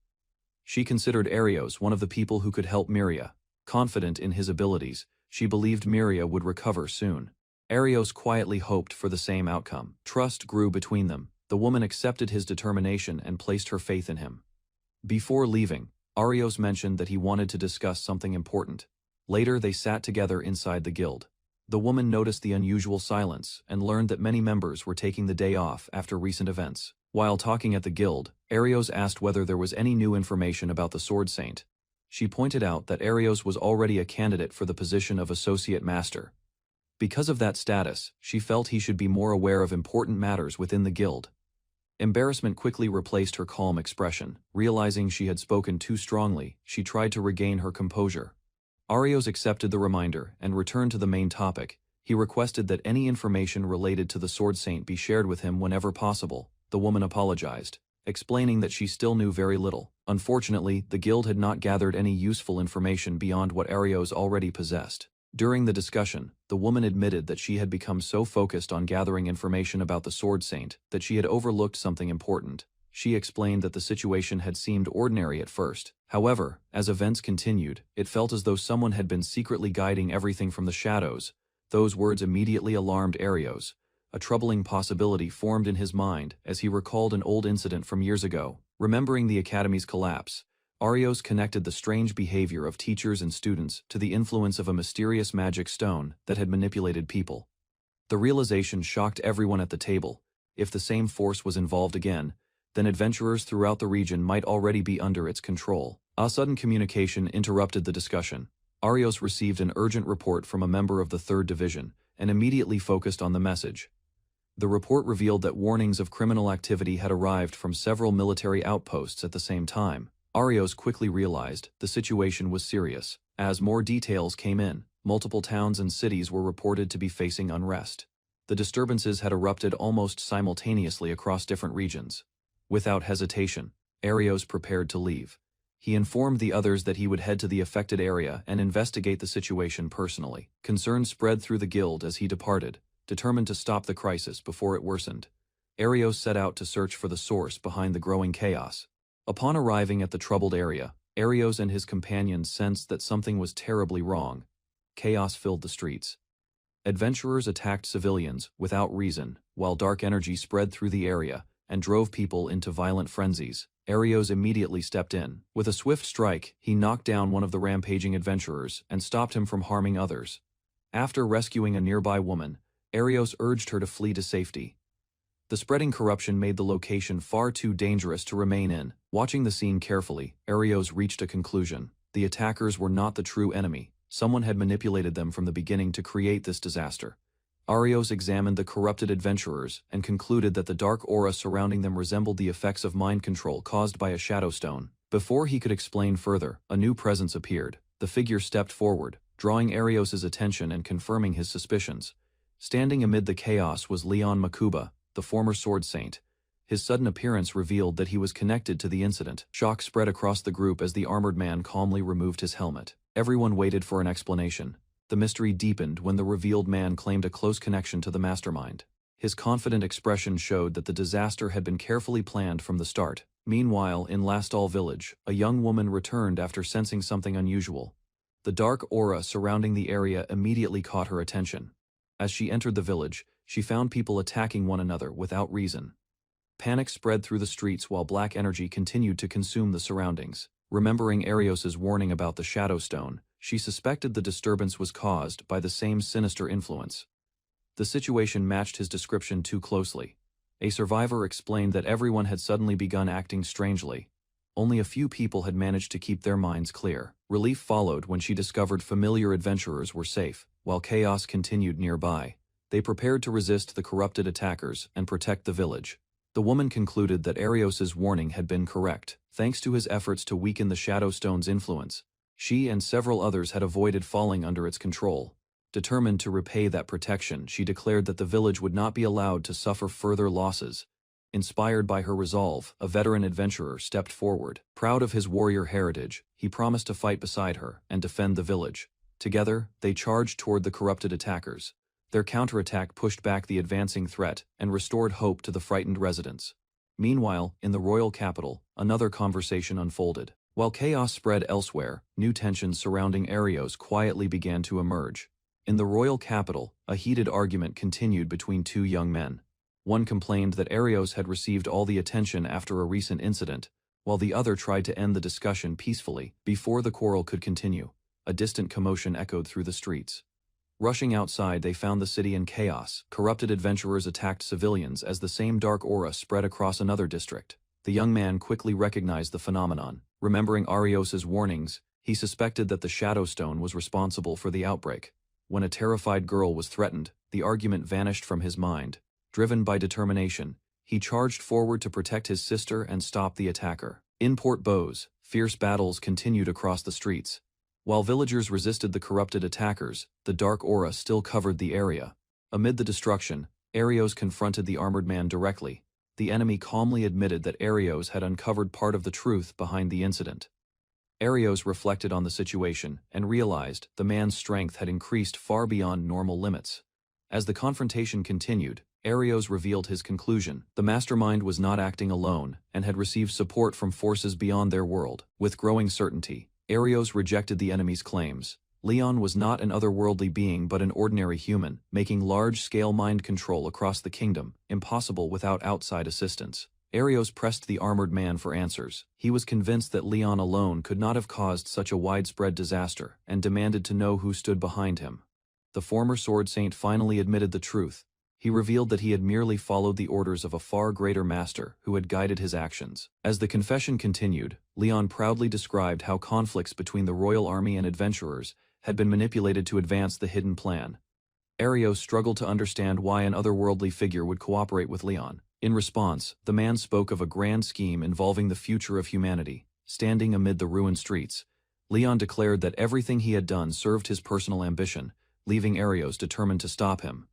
Speaker 1: She considered Arios one of the people who could help Miria. Confident in his abilities, she believed Miria would recover soon. Arios quietly hoped for the same outcome. Trust grew between them. The woman accepted his determination and placed her faith in him. Before leaving, Arios mentioned that he wanted to discuss something important. Later they sat together inside the guild. The woman noticed the unusual silence and learned that many members were taking the day off after recent events. While talking at the guild, Arios asked whether there was any new information about the Sword Saint. She pointed out that Arios was already a candidate for the position of Associate Master. Because of that status, she felt he should be more aware of important matters within the guild. Embarrassment quickly replaced her calm expression. Realizing she had spoken too strongly, she tried to regain her composure. Arios accepted the reminder and returned to the main topic. He requested that any information related to the Sword Saint be shared with him whenever possible. The woman apologized, explaining that she still knew very little. Unfortunately, the guild had not gathered any useful information beyond what Arios already possessed. During the discussion, the woman admitted that she had become so focused on gathering information about the Sword Saint that she had overlooked something important. She explained that the situation had seemed ordinary at first. However, as events continued, it felt as though someone had been secretly guiding everything from the shadows. Those words immediately alarmed Arios. A troubling possibility formed in his mind as he recalled an old incident from years ago. Remembering the academy's collapse, Arios connected the strange behavior of teachers and students to the influence of a mysterious magic stone that had manipulated people. The realization shocked everyone at the table. If the same force was involved again, then adventurers throughout the region might already be under its control. A sudden communication interrupted the discussion. Arios received an urgent report from a member of the 3rd Division and immediately focused on the message. The report revealed that warnings of criminal activity had arrived from several military outposts at the same time. Arios quickly realized the situation was serious. As more details came in, multiple towns and cities were reported to be facing unrest. The disturbances had erupted almost simultaneously across different regions. Without hesitation, Arios prepared to leave. He informed the others that he would head to the affected area and investigate the situation personally. Concern spread through the guild as he departed, determined to stop the crisis before it worsened. Arios set out to search for the source behind the growing chaos. Upon arriving at the troubled area, Arios and his companions sensed that something was terribly wrong. Chaos filled the streets. Adventurers attacked civilians without reason, while dark energy spread through the area and drove people into violent frenzies. Arios immediately stepped in. With a swift strike, he knocked down one of the rampaging adventurers and stopped him from harming others. After rescuing a nearby woman, Arios urged her to flee to safety. The spreading corruption made the location far too dangerous to remain in. Watching the scene carefully, Arios reached a conclusion. The attackers were not the true enemy. Someone had manipulated them from the beginning to create this disaster. Arios examined the corrupted adventurers and concluded that the dark aura surrounding them resembled the effects of mind control caused by a shadow stone. Before he could explain further, a new presence appeared. The figure stepped forward, drawing Arios' attention and confirming his suspicions. Standing amid the chaos was Leon Makuba, the former sword saint. His sudden appearance revealed that he was connected to the incident. Shock spread across the group as the armored man calmly removed his helmet. Everyone waited for an explanation. The mystery deepened when the revealed man claimed a close connection to the mastermind. His confident expression showed that the disaster had been carefully planned from the start. Meanwhile, in Lastall village, a young woman returned after sensing something unusual. The dark aura surrounding the area immediately caught her attention. As she entered the village, she found people attacking one another without reason. Panic spread through the streets while black energy continued to consume the surroundings. Remembering Arios' warning about the Shadow Stone, she suspected the disturbance was caused by the same sinister influence. The situation matched his description too closely. A survivor explained that everyone had suddenly begun acting strangely. Only a few people had managed to keep their minds clear. Relief followed when she discovered familiar adventurers were safe, while chaos continued nearby. They prepared to resist the corrupted attackers and protect the village. The woman concluded that Arios' warning had been correct. Thanks to his efforts to weaken the Shadow Stone's influence, she and several others had avoided falling under its control. Determined to repay that protection, she declared that the village would not be allowed to suffer further losses. Inspired by her resolve, a veteran adventurer stepped forward. Proud of his warrior heritage, he promised to fight beside her and defend the village. Together, they charged toward the corrupted attackers. Their counterattack pushed back the advancing threat and restored hope to the frightened residents. Meanwhile, in the royal capital, another conversation unfolded. While chaos spread elsewhere, new tensions surrounding Arios quietly began to emerge. In the royal capital, a heated argument continued between two young men. One complained that Arios had received all the attention after a recent incident, while the other tried to end the discussion peacefully. Before the quarrel could continue, a distant commotion echoed through the streets. Rushing outside, they found the city in chaos. Corrupted adventurers attacked civilians as the same dark aura spread across another district. The young man quickly recognized the phenomenon. Remembering Arios' warnings, he suspected that the Shadow Stone was responsible for the outbreak. When a terrified girl was threatened, the argument vanished from his mind. Driven by determination, he charged forward to protect his sister and stop the attacker. In Port Bose, fierce battles continued across the streets. While villagers resisted the corrupted attackers, the dark aura still covered the area. Amid the destruction, Arios confronted the armored man directly. The enemy calmly admitted that Arios had uncovered part of the truth behind the incident. Arios reflected on the situation and realized the man's strength had increased far beyond normal limits. As the confrontation continued, Arios revealed his conclusion. The mastermind was not acting alone and had received support from forces beyond their world. With growing certainty, Arios rejected the enemy's claims. Leon was not an otherworldly being but an ordinary human, making large-scale mind control across the kingdom impossible without outside assistance. Arios pressed the armored man for answers. He was convinced that Leon alone could not have caused such a widespread disaster and demanded to know who stood behind him. The former sword saint finally admitted the truth. He revealed that he had merely followed the orders of a far greater master who had guided his actions. As the confession continued, Leon proudly described how conflicts between the royal army and adventurers had been manipulated to advance the hidden plan. Arios struggled to understand why an otherworldly figure would cooperate with Leon. In response, the man spoke of a grand scheme involving the future of humanity. Standing amid the ruined streets, Leon declared that everything he had done served his personal ambition, leaving Arios determined to stop him.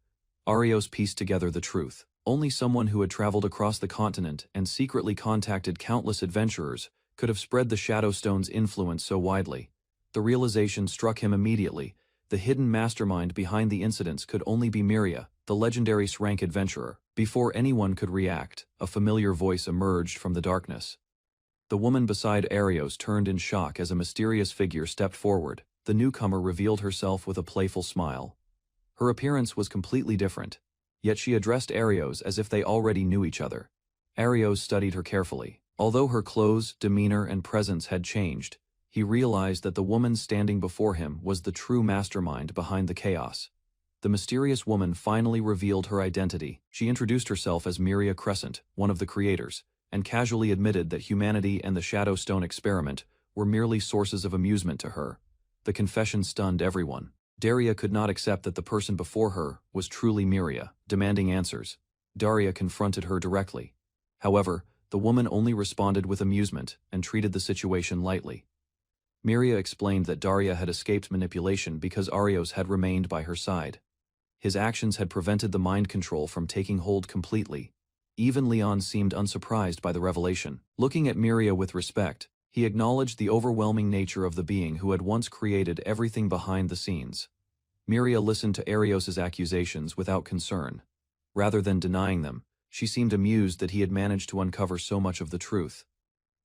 Speaker 1: Arios pieced together the truth. Only someone who had traveled across the continent and secretly contacted countless adventurers could have spread the Shadow Stone's influence so widely. The realization struck him immediately. The hidden mastermind behind the incidents could only be Miria, the legendary Srank adventurer. Before anyone could react, a familiar voice emerged from the darkness. The woman beside Arios turned in shock as a mysterious figure stepped forward. The newcomer revealed herself with a playful smile. Her appearance was completely different, yet she addressed Arios as if they already knew each other. Arios studied her carefully. Although her clothes, demeanor, and presence had changed, he realized that the woman standing before him was the true mastermind behind the chaos. The mysterious woman finally revealed her identity. She introduced herself as Miria Crescent, one of the creators, and casually admitted that humanity and the Shadow Stone experiment were merely sources of amusement to her. The confession stunned everyone. Daria could not accept that the person before her was truly Miria, demanding answers. Daria confronted her directly. However, the woman only responded with amusement and treated the situation lightly. Miria explained that Daria had escaped manipulation because Arios had remained by her side. His actions had prevented the mind control from taking hold completely. Even Leon seemed unsurprised by the revelation. Looking at Miria with respect, he acknowledged the overwhelming nature of the being who had once created everything behind the scenes. Miria listened to Arios' accusations without concern. Rather than denying them, she seemed amused that he had managed to uncover so much of the truth.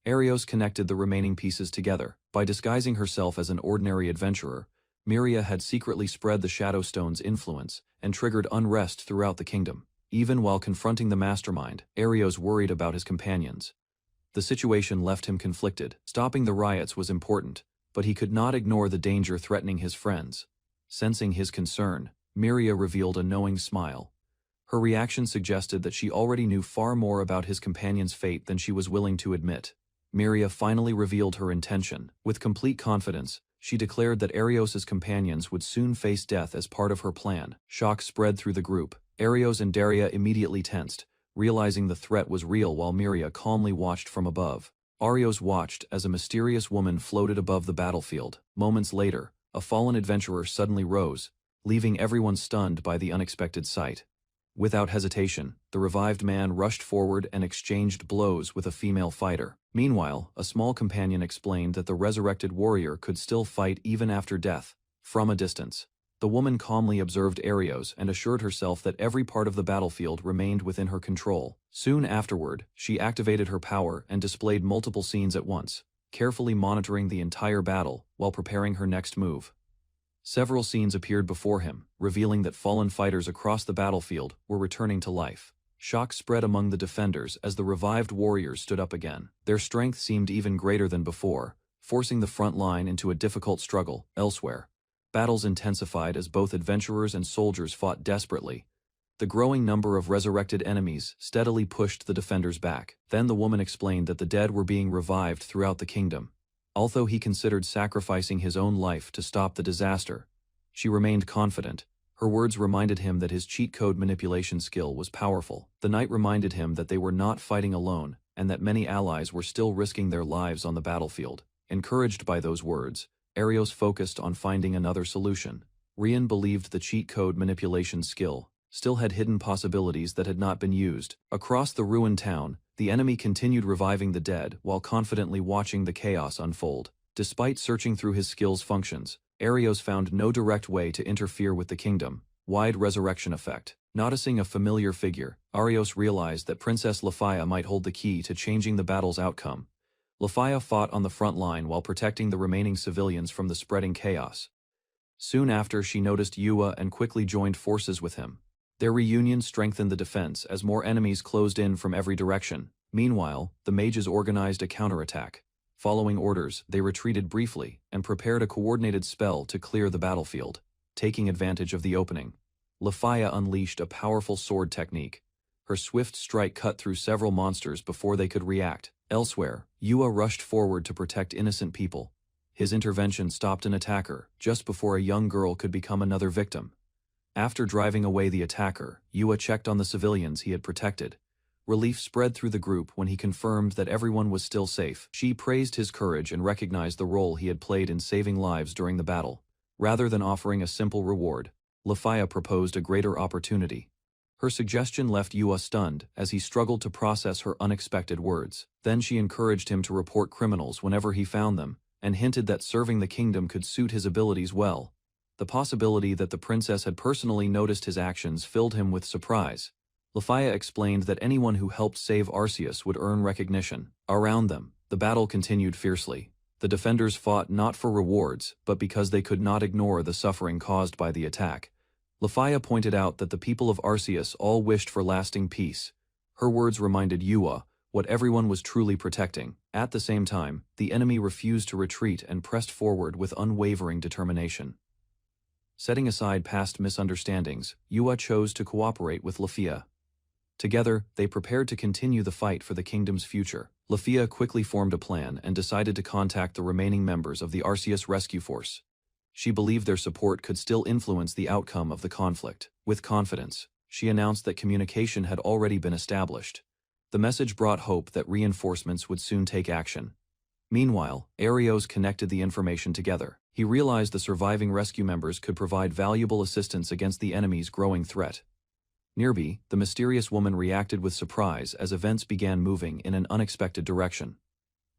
Speaker 1: Arios connected the remaining pieces together. By disguising herself as an ordinary adventurer, Miria had secretly spread the Shadow Stone's influence and triggered unrest throughout the kingdom. Even while confronting the mastermind, Arios worried about his companions. The situation left him conflicted. Stopping the riots was important, but he could not ignore the danger threatening his friends. Sensing his concern, Miria revealed a knowing smile. Her reaction suggested that she already knew far more about his companion's fate than she was willing to admit. Miria finally revealed her intention. With complete confidence, she declared that Arios' companions would soon face death as part of her plan. Shock spread through the group. Arios and Daria immediately tensed, realizing the threat was real while Miria calmly watched from above. Arios watched as a mysterious woman floated above the battlefield. Moments later, a fallen adventurer suddenly rose, leaving everyone stunned by the unexpected sight. Without hesitation, the revived man rushed forward and exchanged blows with a female fighter. Meanwhile, a small companion explained that the resurrected warrior could still fight even after death. From a distance, the woman calmly observed Arios and assured herself that every part of the battlefield remained within her control. Soon afterward, she activated her power and displayed multiple scenes at once, carefully monitoring the entire battle while preparing her next move. Several scenes appeared before him, revealing that fallen fighters across the battlefield were returning to life. Shock spread among the defenders as the revived warriors stood up again. Their strength seemed even greater than before, forcing the front line into a difficult struggle. Elsewhere, battles intensified as both adventurers and soldiers fought desperately. The growing number of resurrected enemies steadily pushed the defenders back. Then the woman explained that the dead were being revived throughout the kingdom. Although he considered sacrificing his own life to stop the disaster, she remained confident. Her words reminded him that his cheat code manipulation skill was powerful. The knight reminded him that they were not fighting alone, and that many allies were still risking their lives on the battlefield. Encouraged by those words, Arios focused on finding another solution. Rian believed the cheat code manipulation skill still had hidden possibilities that had not been used. Across the ruined town, the enemy continued reviving the dead while confidently watching the chaos unfold. Despite searching through his skill's functions, Arios found no direct way to interfere with the kingdom-wide resurrection effect. Noticing a familiar figure, Arios realized that Princess Lafaya might hold the key to changing the battle's outcome. Lafaya fought on the front line while protecting the remaining civilians from the spreading chaos. Soon after, she noticed Yua and quickly joined forces with him. Their reunion strengthened the defense as more enemies closed in from every direction. Meanwhile, the mages organized a counterattack. Following orders, they retreated briefly and prepared a coordinated spell to clear the battlefield. Taking advantage of the opening, Lafaya unleashed a powerful sword technique. Her swift strike cut through several monsters before they could react. Elsewhere, Yua rushed forward to protect innocent people. His intervention stopped an attacker just before a young girl could become another victim. After driving away the attacker, Yua checked on the civilians he had protected. Relief spread through the group when he confirmed that everyone was still safe. She praised his courage and recognized the role he had played in saving lives during the battle. Rather than offering a simple reward, Lafaya proposed a greater opportunity. Her suggestion left Yua stunned as he struggled to process her unexpected words. Then she encouraged him to report criminals whenever he found them, and hinted that serving the kingdom could suit his abilities well. The possibility that the princess had personally noticed his actions filled him with surprise. Lafaya explained that anyone who helped save Arceus would earn recognition. Around them, the battle continued fiercely. The defenders fought not for rewards, but because they could not ignore the suffering caused by the attack. Lafaya pointed out that the people of Arceus all wished for lasting peace. Her words reminded Yua what everyone was truly protecting. At the same time, the enemy refused to retreat and pressed forward with unwavering determination. Setting aside past misunderstandings, Yua chose to cooperate with Lafaya. Together, they prepared to continue the fight for the kingdom's future. Lafaya quickly formed a plan and decided to contact the remaining members of the Arceus rescue force. She believed their support could still influence the outcome of the conflict. With confidence, she announced that communication had already been established. The message brought hope that reinforcements would soon take action. Meanwhile, Arios connected the information together. He realized the surviving rescue members could provide valuable assistance against the enemy's growing threat. Nearby, the mysterious woman reacted with surprise as events began moving in an unexpected direction.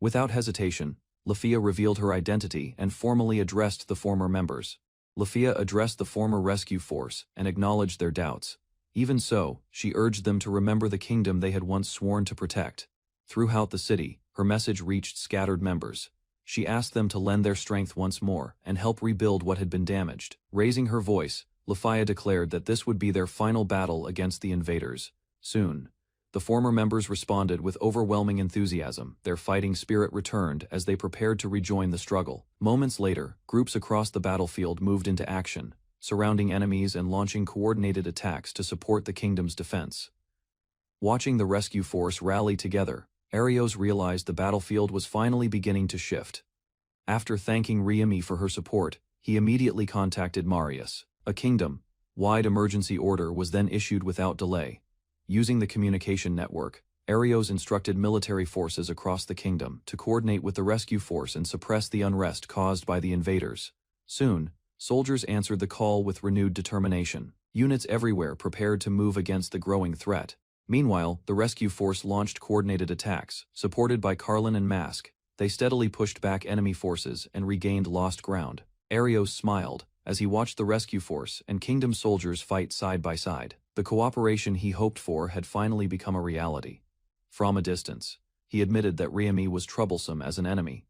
Speaker 1: Without hesitation, Lafaya revealed her identity and formally addressed the former members. Lafaya addressed the former rescue force and acknowledged their doubts. Even so, she urged them to remember the kingdom they had once sworn to protect. Throughout the city, her message reached scattered members. She asked them to lend their strength once more and help rebuild what had been damaged. Raising her voice, Lafaya declared that this would be their final battle against the invaders. Soon, the former members responded with overwhelming enthusiasm. Their fighting spirit returned as they prepared to rejoin the struggle. Moments later, groups across the battlefield moved into action, surrounding enemies and launching coordinated attacks to support the kingdom's defense. Watching the rescue force rally together, Arios realized the battlefield was finally beginning to shift. After thanking Riemi for her support, he immediately contacted Marius. A kingdom-wide emergency order was then issued without delay. Using the communication network, Arios instructed military forces across the kingdom to coordinate with the rescue force and suppress the unrest caused by the invaders. Soon, soldiers answered the call with renewed determination. Units everywhere prepared to move against the growing threat. Meanwhile, the rescue force launched coordinated attacks. Supported by Carlin and Mask, they steadily pushed back enemy forces and regained lost ground. Arios smiled as he watched the rescue force and kingdom soldiers fight side by side. The cooperation he hoped for had finally become a reality. From a distance, he admitted that Riemi was troublesome as an enemy.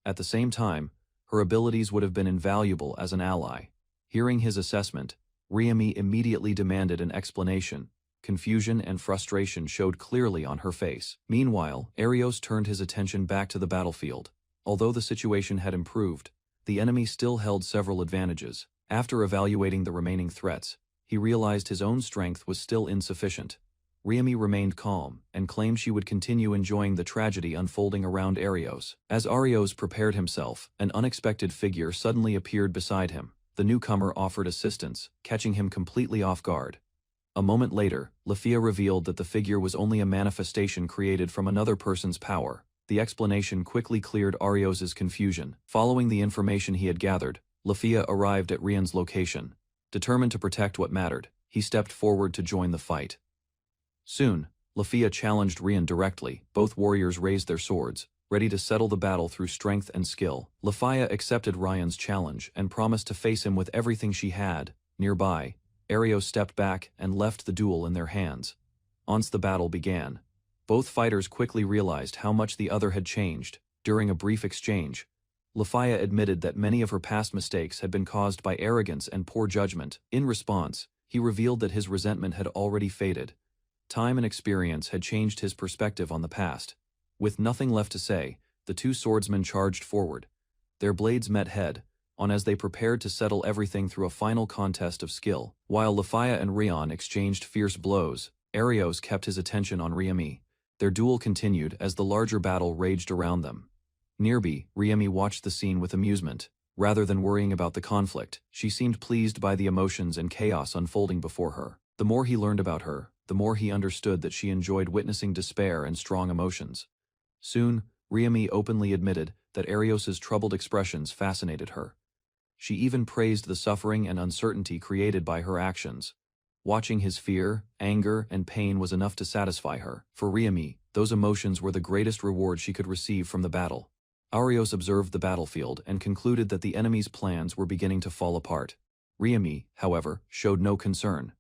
Speaker 1: At the same time, her abilities would have been invaluable as an ally. Hearing his assessment, Riemi immediately demanded an explanation. Confusion and frustration showed clearly on her face. Meanwhile, Arios turned his attention back to the battlefield. Although the situation had improved, the enemy still held several advantages. After evaluating the remaining threats, he realized his own strength was still insufficient. Riemi remained calm and claimed she would continue enjoying the tragedy unfolding around Arios. As Arios prepared himself, an unexpected figure suddenly appeared beside him. The newcomer offered assistance, catching him completely off guard. A moment later, Lafaya revealed that the figure was only a manifestation created from another person's power. The explanation quickly cleared Arios's confusion. Following the information he had gathered, Lafaya arrived at Rian's location. Determined to protect what mattered, he stepped forward to join the fight. Soon, Lafaya challenged Rian directly. Both warriors raised their swords, ready to settle the battle through strength and skill. Lafaya accepted Rian's challenge and promised to face him with everything she had. Nearby, Arios stepped back and left the duel in their hands. Once the battle began, both fighters quickly realized how much the other had changed. During a brief exchange, Lafaya admitted that many of her past mistakes had been caused by arrogance and poor judgment. In response, he revealed that his resentment had already faded. Time and experience had changed his perspective on the past. With nothing left to say, the two swordsmen charged forward. Their blades met head-on as they prepared to settle everything through a final contest of skill. While Lafaya and Rian exchanged fierce blows, Arios kept his attention on Riemi. Their duel continued as the larger battle raged around them. Nearby, Riemi watched the scene with amusement. Rather than worrying about the conflict, she seemed pleased by the emotions and chaos unfolding before her. The more he learned about her, the more he understood that she enjoyed witnessing despair and strong emotions. Soon, Riemi openly admitted that Arios's troubled expressions fascinated her. She even praised the suffering and uncertainty created by her actions. Watching his fear, anger, and pain was enough to satisfy her. For Riami, those emotions were the greatest reward she could receive from the battle. Arios observed the battlefield and concluded that the enemy's plans were beginning to fall apart. Riami, however, showed no concern.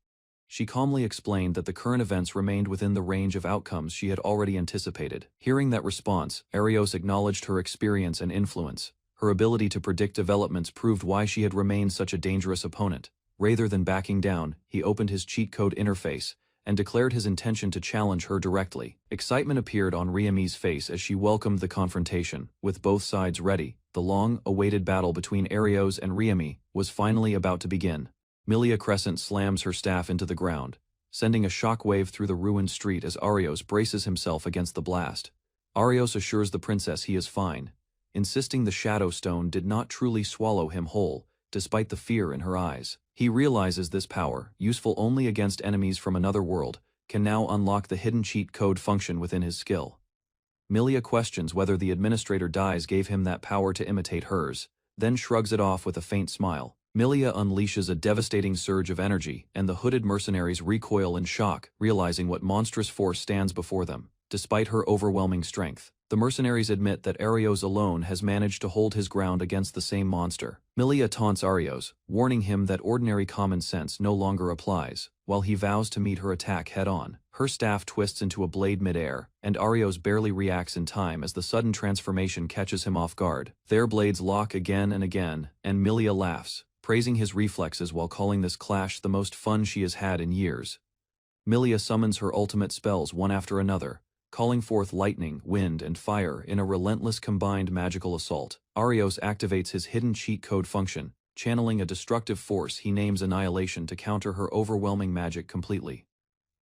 Speaker 1: She calmly explained that the current events remained within the range of outcomes she had already anticipated. Hearing that response, Arios acknowledged her experience and influence. Her ability to predict developments proved why she had remained such a dangerous opponent. Rather than backing down, he opened his cheat code interface and declared his intention to challenge her directly. Excitement appeared on Riami's face as she welcomed the confrontation. With both sides ready, the long-awaited battle between Arios and Riami was finally about to begin. Milia Crescent slams her staff into the ground, sending a shockwave through the ruined street as Arios braces himself against the blast. Arios assures the princess he is fine, insisting the Shadow Stone did not truly swallow him whole, despite the fear in her eyes. He realizes this power, useful only against enemies from another world, can now unlock the hidden cheat code function within his skill. Milia questions whether the administrator Dies gave him that power to imitate hers, then shrugs it off with a faint smile. Milia unleashes a devastating surge of energy, and the hooded mercenaries recoil in shock, realizing what monstrous force stands before them. Despite her overwhelming strength, the mercenaries admit that Arios alone has managed to hold his ground against the same monster. Milia taunts Arios, warning him that ordinary common sense no longer applies, while he vows to meet her attack head-on. Her staff twists into a blade mid-air, and Arios barely reacts in time as the sudden transformation catches him off guard. Their blades lock again and again, and Milia laughs, praising his reflexes while calling this clash the most fun she has had in years. Milia summons her ultimate spells one after another, calling forth lightning, wind, and fire in a relentless combined magical assault. Arios activates his hidden cheat code function, channeling a destructive force he names Annihilation to counter her overwhelming magic completely.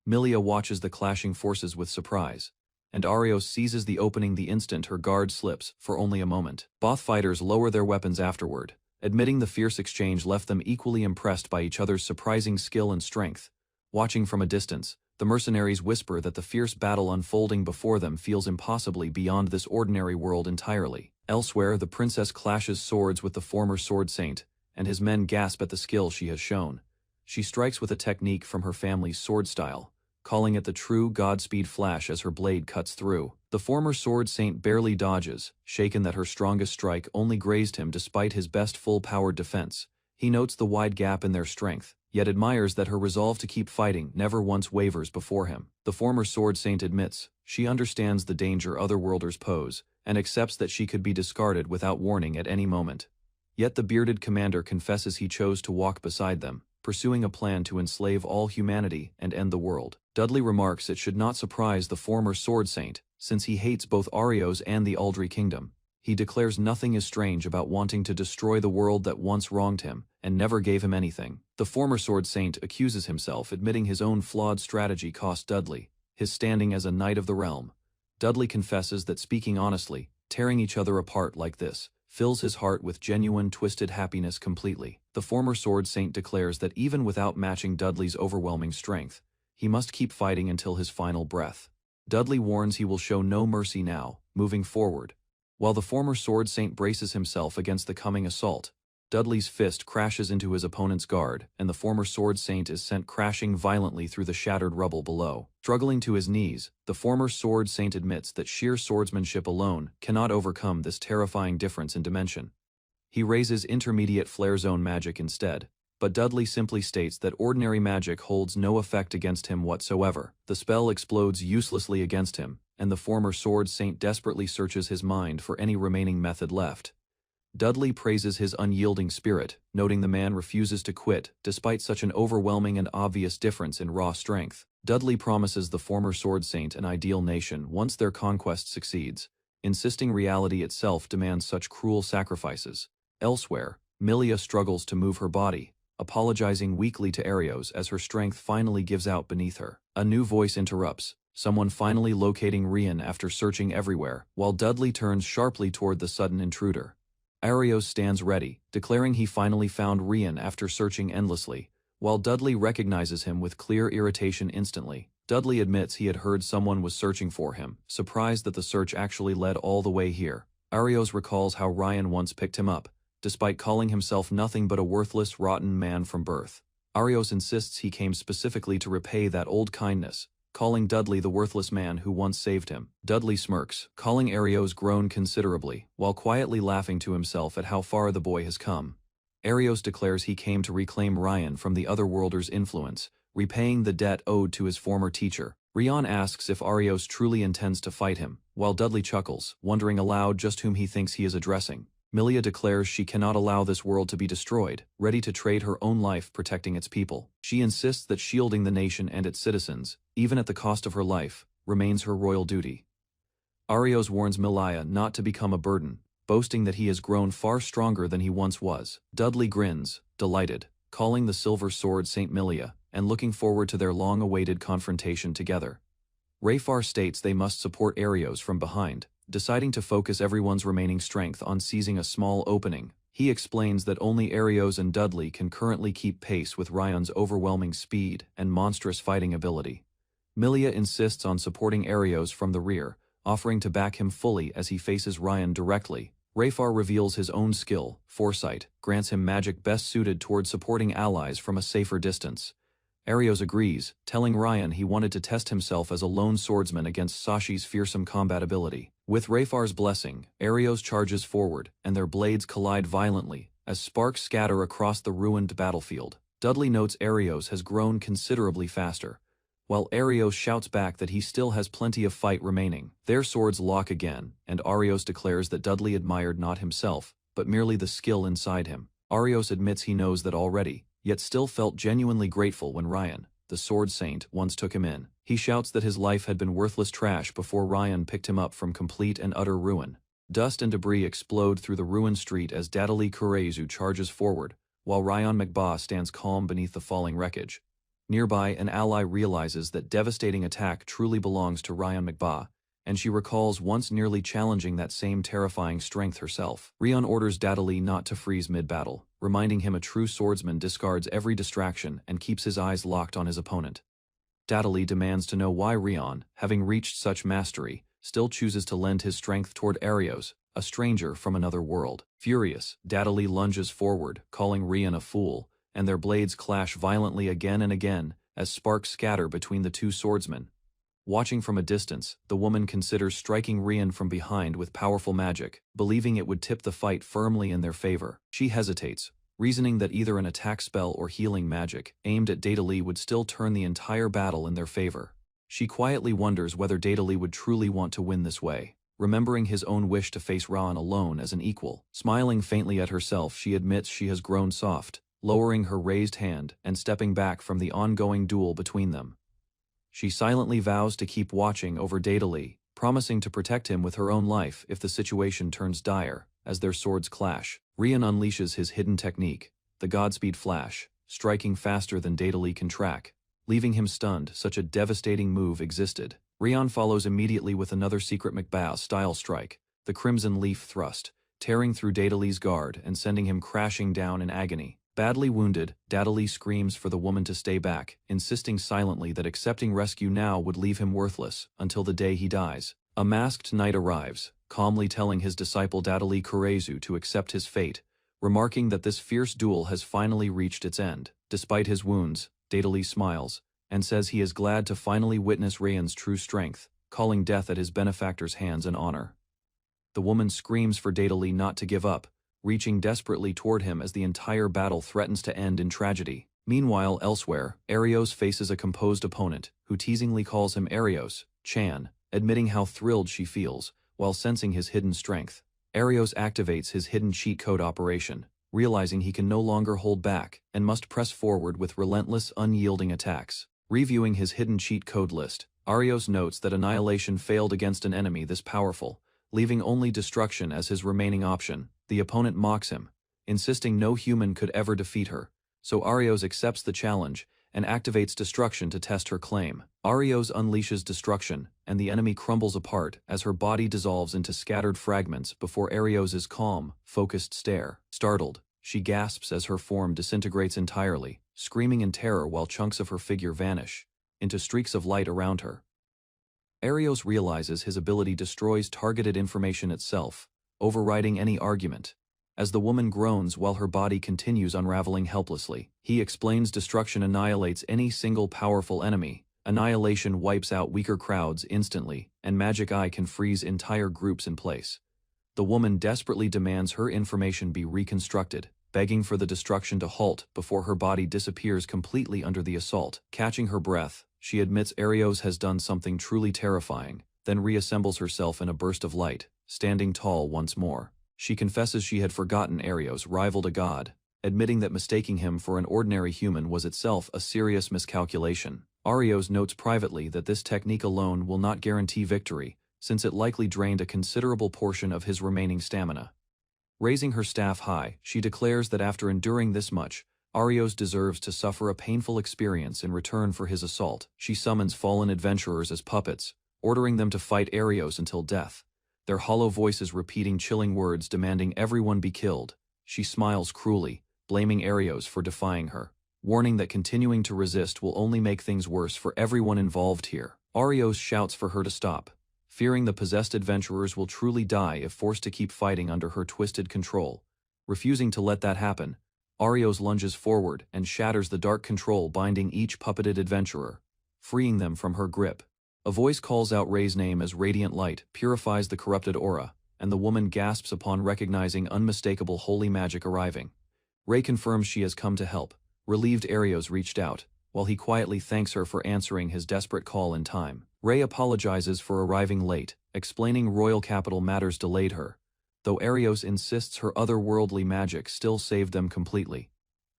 Speaker 1: Milia watches the clashing forces with surprise, and Arios seizes the opening the instant her guard slips, for only a moment. Both fighters lower their weapons afterward, admitting the fierce exchange left them equally impressed by each other's surprising skill and strength. Watching from a distance, the mercenaries whisper that the fierce battle unfolding before them feels impossibly beyond this ordinary world entirely. Elsewhere, the princess clashes swords with the former sword saint, and his men gasp at the skill she has shown. She strikes with a technique from her family's sword style, calling it the true Godspeed flash as her blade cuts through. The former sword saint barely dodges, shaken that her strongest strike only grazed him despite his best full-powered defense. He notes the wide gap in their strength, yet admires that her resolve to keep fighting never once wavers before him. The former sword saint admits she understands the danger otherworlders pose, and accepts that she could be discarded without warning at any moment. Yet the bearded commander confesses he chose to walk beside them, pursuing a plan to enslave all humanity and end the world. Dudley remarks it should not surprise the former sword saint, since he hates both Arios and the Aldry kingdom. He declares nothing is strange about wanting to destroy the world that once wronged him, and never gave him anything. The former sword saint accuses himself, admitting his own flawed strategy cost Dudley his standing as a knight of the realm. Dudley confesses that speaking honestly, tearing each other apart like this, fills his heart with genuine twisted happiness completely. The former sword saint declares that even without matching Dudley's overwhelming strength, he must keep fighting until his final breath. Dudley warns he will show no mercy now, moving forward. While the former sword saint braces himself against the coming assault, Dudley's fist crashes into his opponent's guard, and the former sword saint is sent crashing violently through the shattered rubble below. Struggling to his knees, the former sword saint admits that sheer swordsmanship alone cannot overcome this terrifying difference in dimension. He raises intermediate flare zone magic instead, but Dudley simply states that ordinary magic holds no effect against him whatsoever. The spell explodes uselessly against him, and the former sword saint desperately searches his mind for any remaining method left. Dudley praises his unyielding spirit, noting the man refuses to quit despite such an overwhelming and obvious difference in raw strength. Dudley promises the former sword saint an ideal nation once their conquest succeeds, insisting reality itself demands such cruel sacrifices. Elsewhere, Milia struggles to move her body, apologizing weakly to Arios as her strength finally gives out beneath her. A new voice interrupts, someone finally locating Rian after searching everywhere, while Dudley turns sharply toward the sudden intruder. Arios stands ready, declaring he finally found Rian after searching endlessly, while Dudley recognizes him with clear irritation instantly. Dudley admits he had heard someone was searching for him, surprised that the search actually led all the way here. Arios recalls how Ryan once picked him up, despite calling himself nothing but a worthless, rotten man from birth. Arios insists he came specifically to repay that old kindness, calling Dudley the worthless man who once saved him. Dudley smirks, calling Arios grown considerably, while quietly laughing to himself at how far the boy has come. Arios declares he came to reclaim Ryan from the Otherworlder's influence, repaying the debt owed to his former teacher. Rion asks if Arios truly intends to fight him, while Dudley chuckles, wondering aloud just whom he thinks he is addressing. Milia declares she cannot allow this world to be destroyed, ready to trade her own life protecting its people. She insists that shielding the nation and its citizens, even at the cost of her life, remains her royal duty. Arios warns Milia not to become a burden, boasting that he has grown far stronger than he once was. Dudley grins, delighted, calling the silver sword Saint Milia, and looking forward to their long-awaited confrontation together. Rayfar states they must support Arios from behind, deciding to focus everyone's remaining strength on seizing a small opening. He explains that only Arios and Dudley can currently keep pace with Ryan's overwhelming speed and monstrous fighting ability. Milia insists on supporting Arios from the rear, offering to back him fully as he faces Ryan directly. Rayfar reveals his own skill, foresight, grants him magic best suited toward supporting allies from a safer distance. Arios agrees, telling Ryan he wanted to test himself as a lone swordsman against Sashi's fearsome combat ability. With Rayfar's blessing, Arios charges forward, and their blades collide violently, as sparks scatter across the ruined battlefield. Dudley notes Arios has grown considerably faster, while Arios shouts back that he still has plenty of fight remaining. Their swords lock again, and Arios declares that Dudley admired not himself, but merely the skill inside him. Arios admits he knows that already, yet still felt genuinely grateful when Ryan, the Sword Saint, once took him in. He shouts that his life had been worthless trash before Ryan picked him up from complete and utter ruin. Dust and debris explode through the ruined street as Dadalee Kureizu charges forward, while Ryan McBaugh stands calm beneath the falling wreckage. Nearby, an ally realizes that devastating attack truly belongs to Ryan McBaugh, and she recalls once nearly challenging that same terrifying strength herself. Rion orders Dadalee not to freeze mid-battle, reminding him a true swordsman discards every distraction and keeps his eyes locked on his opponent. Dadalee demands to know why Rion, having reached such mastery, still chooses to lend his strength toward Arios, a stranger from another world. Furious, Dadalee lunges forward, calling Rion a fool, and their blades clash violently again and again as sparks scatter between the two swordsmen. Watching from a distance, the woman considers striking Rion from behind with powerful magic, believing it would tip the fight firmly in their favor. She hesitates, reasoning that either an attack spell or healing magic aimed at Dadalee would still turn the entire battle in their favor. She quietly wonders whether Dadalee would truly want to win this way, remembering his own wish to face Ran alone as an equal. Smiling faintly at herself, she admits she has grown soft, lowering her raised hand and stepping back from the ongoing duel between them. She silently vows to keep watching over Dadalee, promising to protect him with her own life if the situation turns dire. As their swords clash, Rion unleashes his hidden technique, the Godspeed Flash, striking faster than Dadalee can track, leaving him stunned. Such a devastating move existed. Rion follows immediately with another secret McBaugh-style strike, the Crimson Leaf Thrust, tearing through Dadalee's guard and sending him crashing down in agony. Badly wounded, Dadalee screams for the woman to stay back, insisting silently that accepting rescue now would leave him worthless until the day he dies. A masked knight arrives, calmly telling his disciple Dadalee Kureizu to accept his fate, remarking that this fierce duel has finally reached its end. Despite his wounds, Dadalee smiles, and says he is glad to finally witness Rion's true strength, calling death at his benefactor's hands an honor. The woman screams for Dadalee not to give up, reaching desperately toward him as the entire battle threatens to end in tragedy. Meanwhile, elsewhere, Arios faces a composed opponent, who teasingly calls him Arios-chan, admitting how thrilled she feels, while sensing his hidden strength. Arios activates his hidden cheat code operation, realizing he can no longer hold back, and must press forward with relentless, unyielding attacks. Reviewing his hidden cheat code list, Arios notes that annihilation failed against an enemy this powerful, leaving only destruction as his remaining option. The opponent mocks him, insisting no human could ever defeat her, so Arios accepts the challenge and activates destruction to test her claim. Arios unleashes destruction, and the enemy crumbles apart as her body dissolves into scattered fragments before Arios's calm, focused stare. Startled, she gasps as her form disintegrates entirely, screaming in terror while chunks of her figure vanish into streaks of light around her. Arios realizes his ability destroys targeted information itself, overriding any argument. as the woman groans while her body continues unraveling helplessly. He explains destruction annihilates any single powerful enemy. Annihilation wipes out weaker crowds instantly, and magic eye can freeze entire groups in place. The woman desperately demands her information be reconstructed, begging for the destruction to halt before her body disappears completely under the assault. Catching her breath, she admits Arios has done something truly terrifying, then reassembles herself in a burst of light, standing tall once more. She confesses she had forgotten Arios rivaled a god, admitting that mistaking him for an ordinary human was itself a serious miscalculation. Arios notes privately that this technique alone will not guarantee victory, since it likely drained a considerable portion of his remaining stamina. Raising her staff high, she declares that after enduring this much, Arios deserves to suffer a painful experience in return for his assault. She summons fallen adventurers as puppets, ordering them to fight Arios until death, their hollow voices repeating chilling words demanding everyone be killed. She smiles cruelly, blaming Arios for defying her, warning that continuing to resist will only make things worse for everyone involved here. Arios shouts for her to stop, fearing the possessed adventurers will truly die if forced to keep fighting under her twisted control. Refusing to let that happen, Arios lunges forward and shatters the dark control binding each puppeted adventurer, freeing them from her grip. A voice calls out Ray's name as radiant light purifies the corrupted aura, and the woman gasps upon recognizing unmistakable holy magic arriving. Ray confirms she has come to help. Relieved Arios reached out, while he quietly thanks her for answering his desperate call in time. Ray apologizes for arriving late, explaining royal capital matters delayed her, though Arios insists her otherworldly magic still saved them completely.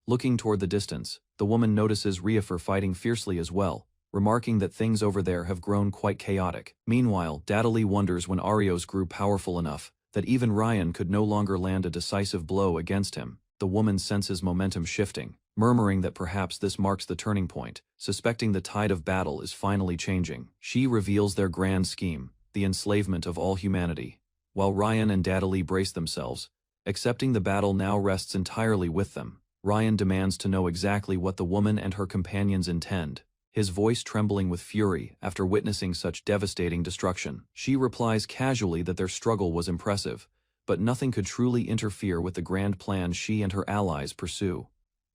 Speaker 1: Looking toward the distance, the woman notices Riafer fighting fiercely as well, remarking that things over there have grown quite chaotic. Meanwhile, Daedalus wonders when Arios grew powerful enough that even Ryan could no longer land a decisive blow against him. The woman senses momentum shifting, murmuring that perhaps this marks the turning point, suspecting the tide of battle is finally changing. She reveals their grand scheme, the enslavement of all humanity. While Ryan and Daedalus brace themselves, accepting the battle now rests entirely with them. Ryan demands to know exactly what the woman and her companions intend, his voice trembling with fury after witnessing such devastating destruction. She replies casually that their struggle was impressive, but nothing could truly interfere with the grand plan she and her allies pursue.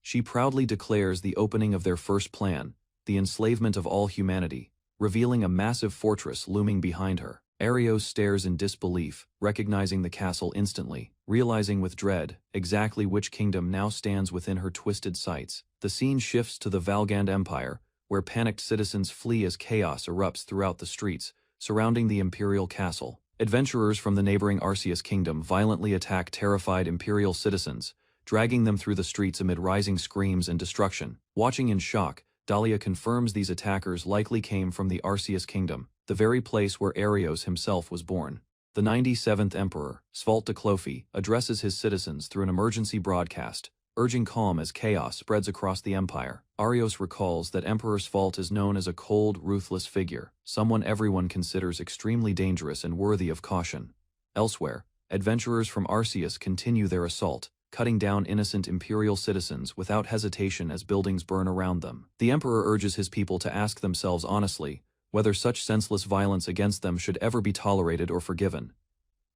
Speaker 1: She proudly declares the opening of their first plan, the enslavement of all humanity, revealing a massive fortress looming behind her. Arios stares in disbelief, recognizing the castle instantly, realizing with dread exactly which kingdom now stands within her twisted sights. The scene shifts to the Valgand Empire, where panicked citizens flee as chaos erupts throughout the streets surrounding the imperial castle. Adventurers from the neighboring Arceus kingdom violently attack terrified imperial citizens, dragging them through the streets amid rising screams and destruction. Watching in shock, Dahlia confirms these attackers likely came from the Arceus kingdom, the very place where Arios himself was born. The 97th Emperor, Svaltaclofi, addresses his citizens through an emergency broadcast, urging calm as chaos spreads across the empire. Arios recalls that Emperor Svalt is known as a cold, ruthless figure, someone everyone considers extremely dangerous and worthy of caution. Elsewhere, adventurers from Arceus continue their assault, cutting down innocent imperial citizens without hesitation as buildings burn around them. The emperor urges his people to ask themselves honestly whether such senseless violence against them should ever be tolerated or forgiven.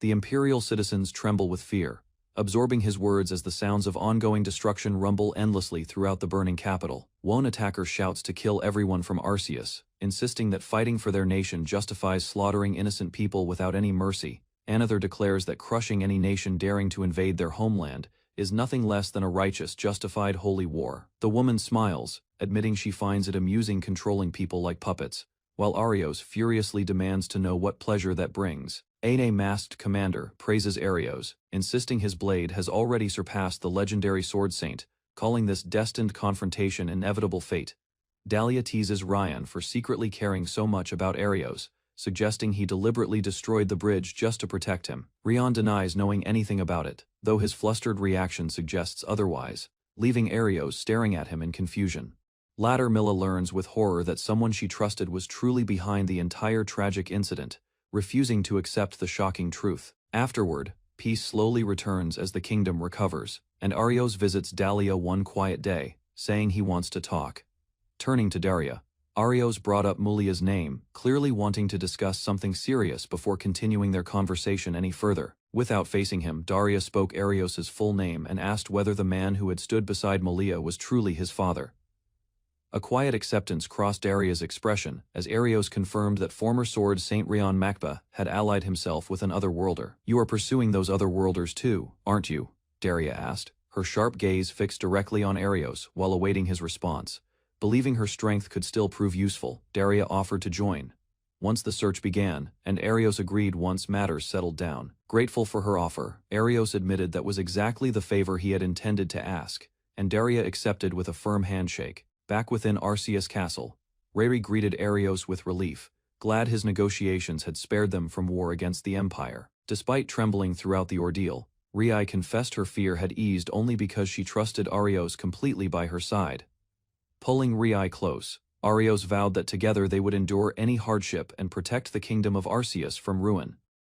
Speaker 1: The imperial citizens tremble with fear, absorbing his words as the sounds of ongoing destruction rumble endlessly throughout the burning capital. One attacker shouts to kill everyone from Arceus, insisting that fighting for their nation justifies slaughtering innocent people without any mercy. Another declares that crushing any nation daring to invade their homeland is nothing less than a righteous, justified holy war. The woman smiles, admitting she finds it amusing controlling people like puppets, while Arios furiously demands to know what pleasure that brings. A masked commander praises Arios, insisting his blade has already surpassed the legendary sword saint, calling this destined confrontation inevitable fate. Dahlia teases Ryan for secretly caring so much about Arios, suggesting he deliberately destroyed the bridge just to protect him. Ryan denies knowing anything about it, though his flustered reaction suggests otherwise, leaving Arios staring at him in confusion. Later, Milla learns with horror that someone she trusted was truly behind the entire tragic incident, refusing to accept the shocking truth. Afterward, peace slowly returns as the kingdom recovers, and Arios visits Dahlia one quiet day, saying he wants to talk. Turning to Daria, Arios brought up Mulia's name, clearly wanting to discuss something serious before continuing their conversation any further. Without facing him, Daria spoke Arios's full name and asked whether the man who had stood beside Malia was truly his father. A quiet acceptance crossed Daria's expression as Arios confirmed that former sword Saint Rion Makba had allied himself with an otherworlder. "You are pursuing those otherworlders too, aren't you?" Daria asked, her sharp gaze fixed directly on Arios while awaiting his response. Believing her strength could still prove useful, Daria offered to join. Once the search began, and Arios agreed once matters settled down. Grateful for her offer, Arios admitted that was exactly the favor he had intended to ask, and Daria accepted with a firm handshake. Back within Arceus Castle, Rayri greeted Arios with relief, glad his negotiations had spared them from war against the Empire. Despite trembling throughout the ordeal, Rai confessed her fear had eased only because she trusted Arios completely by her side. Pulling Rai close, Arios vowed that together they would endure any hardship and protect the kingdom of Arceus from ruin.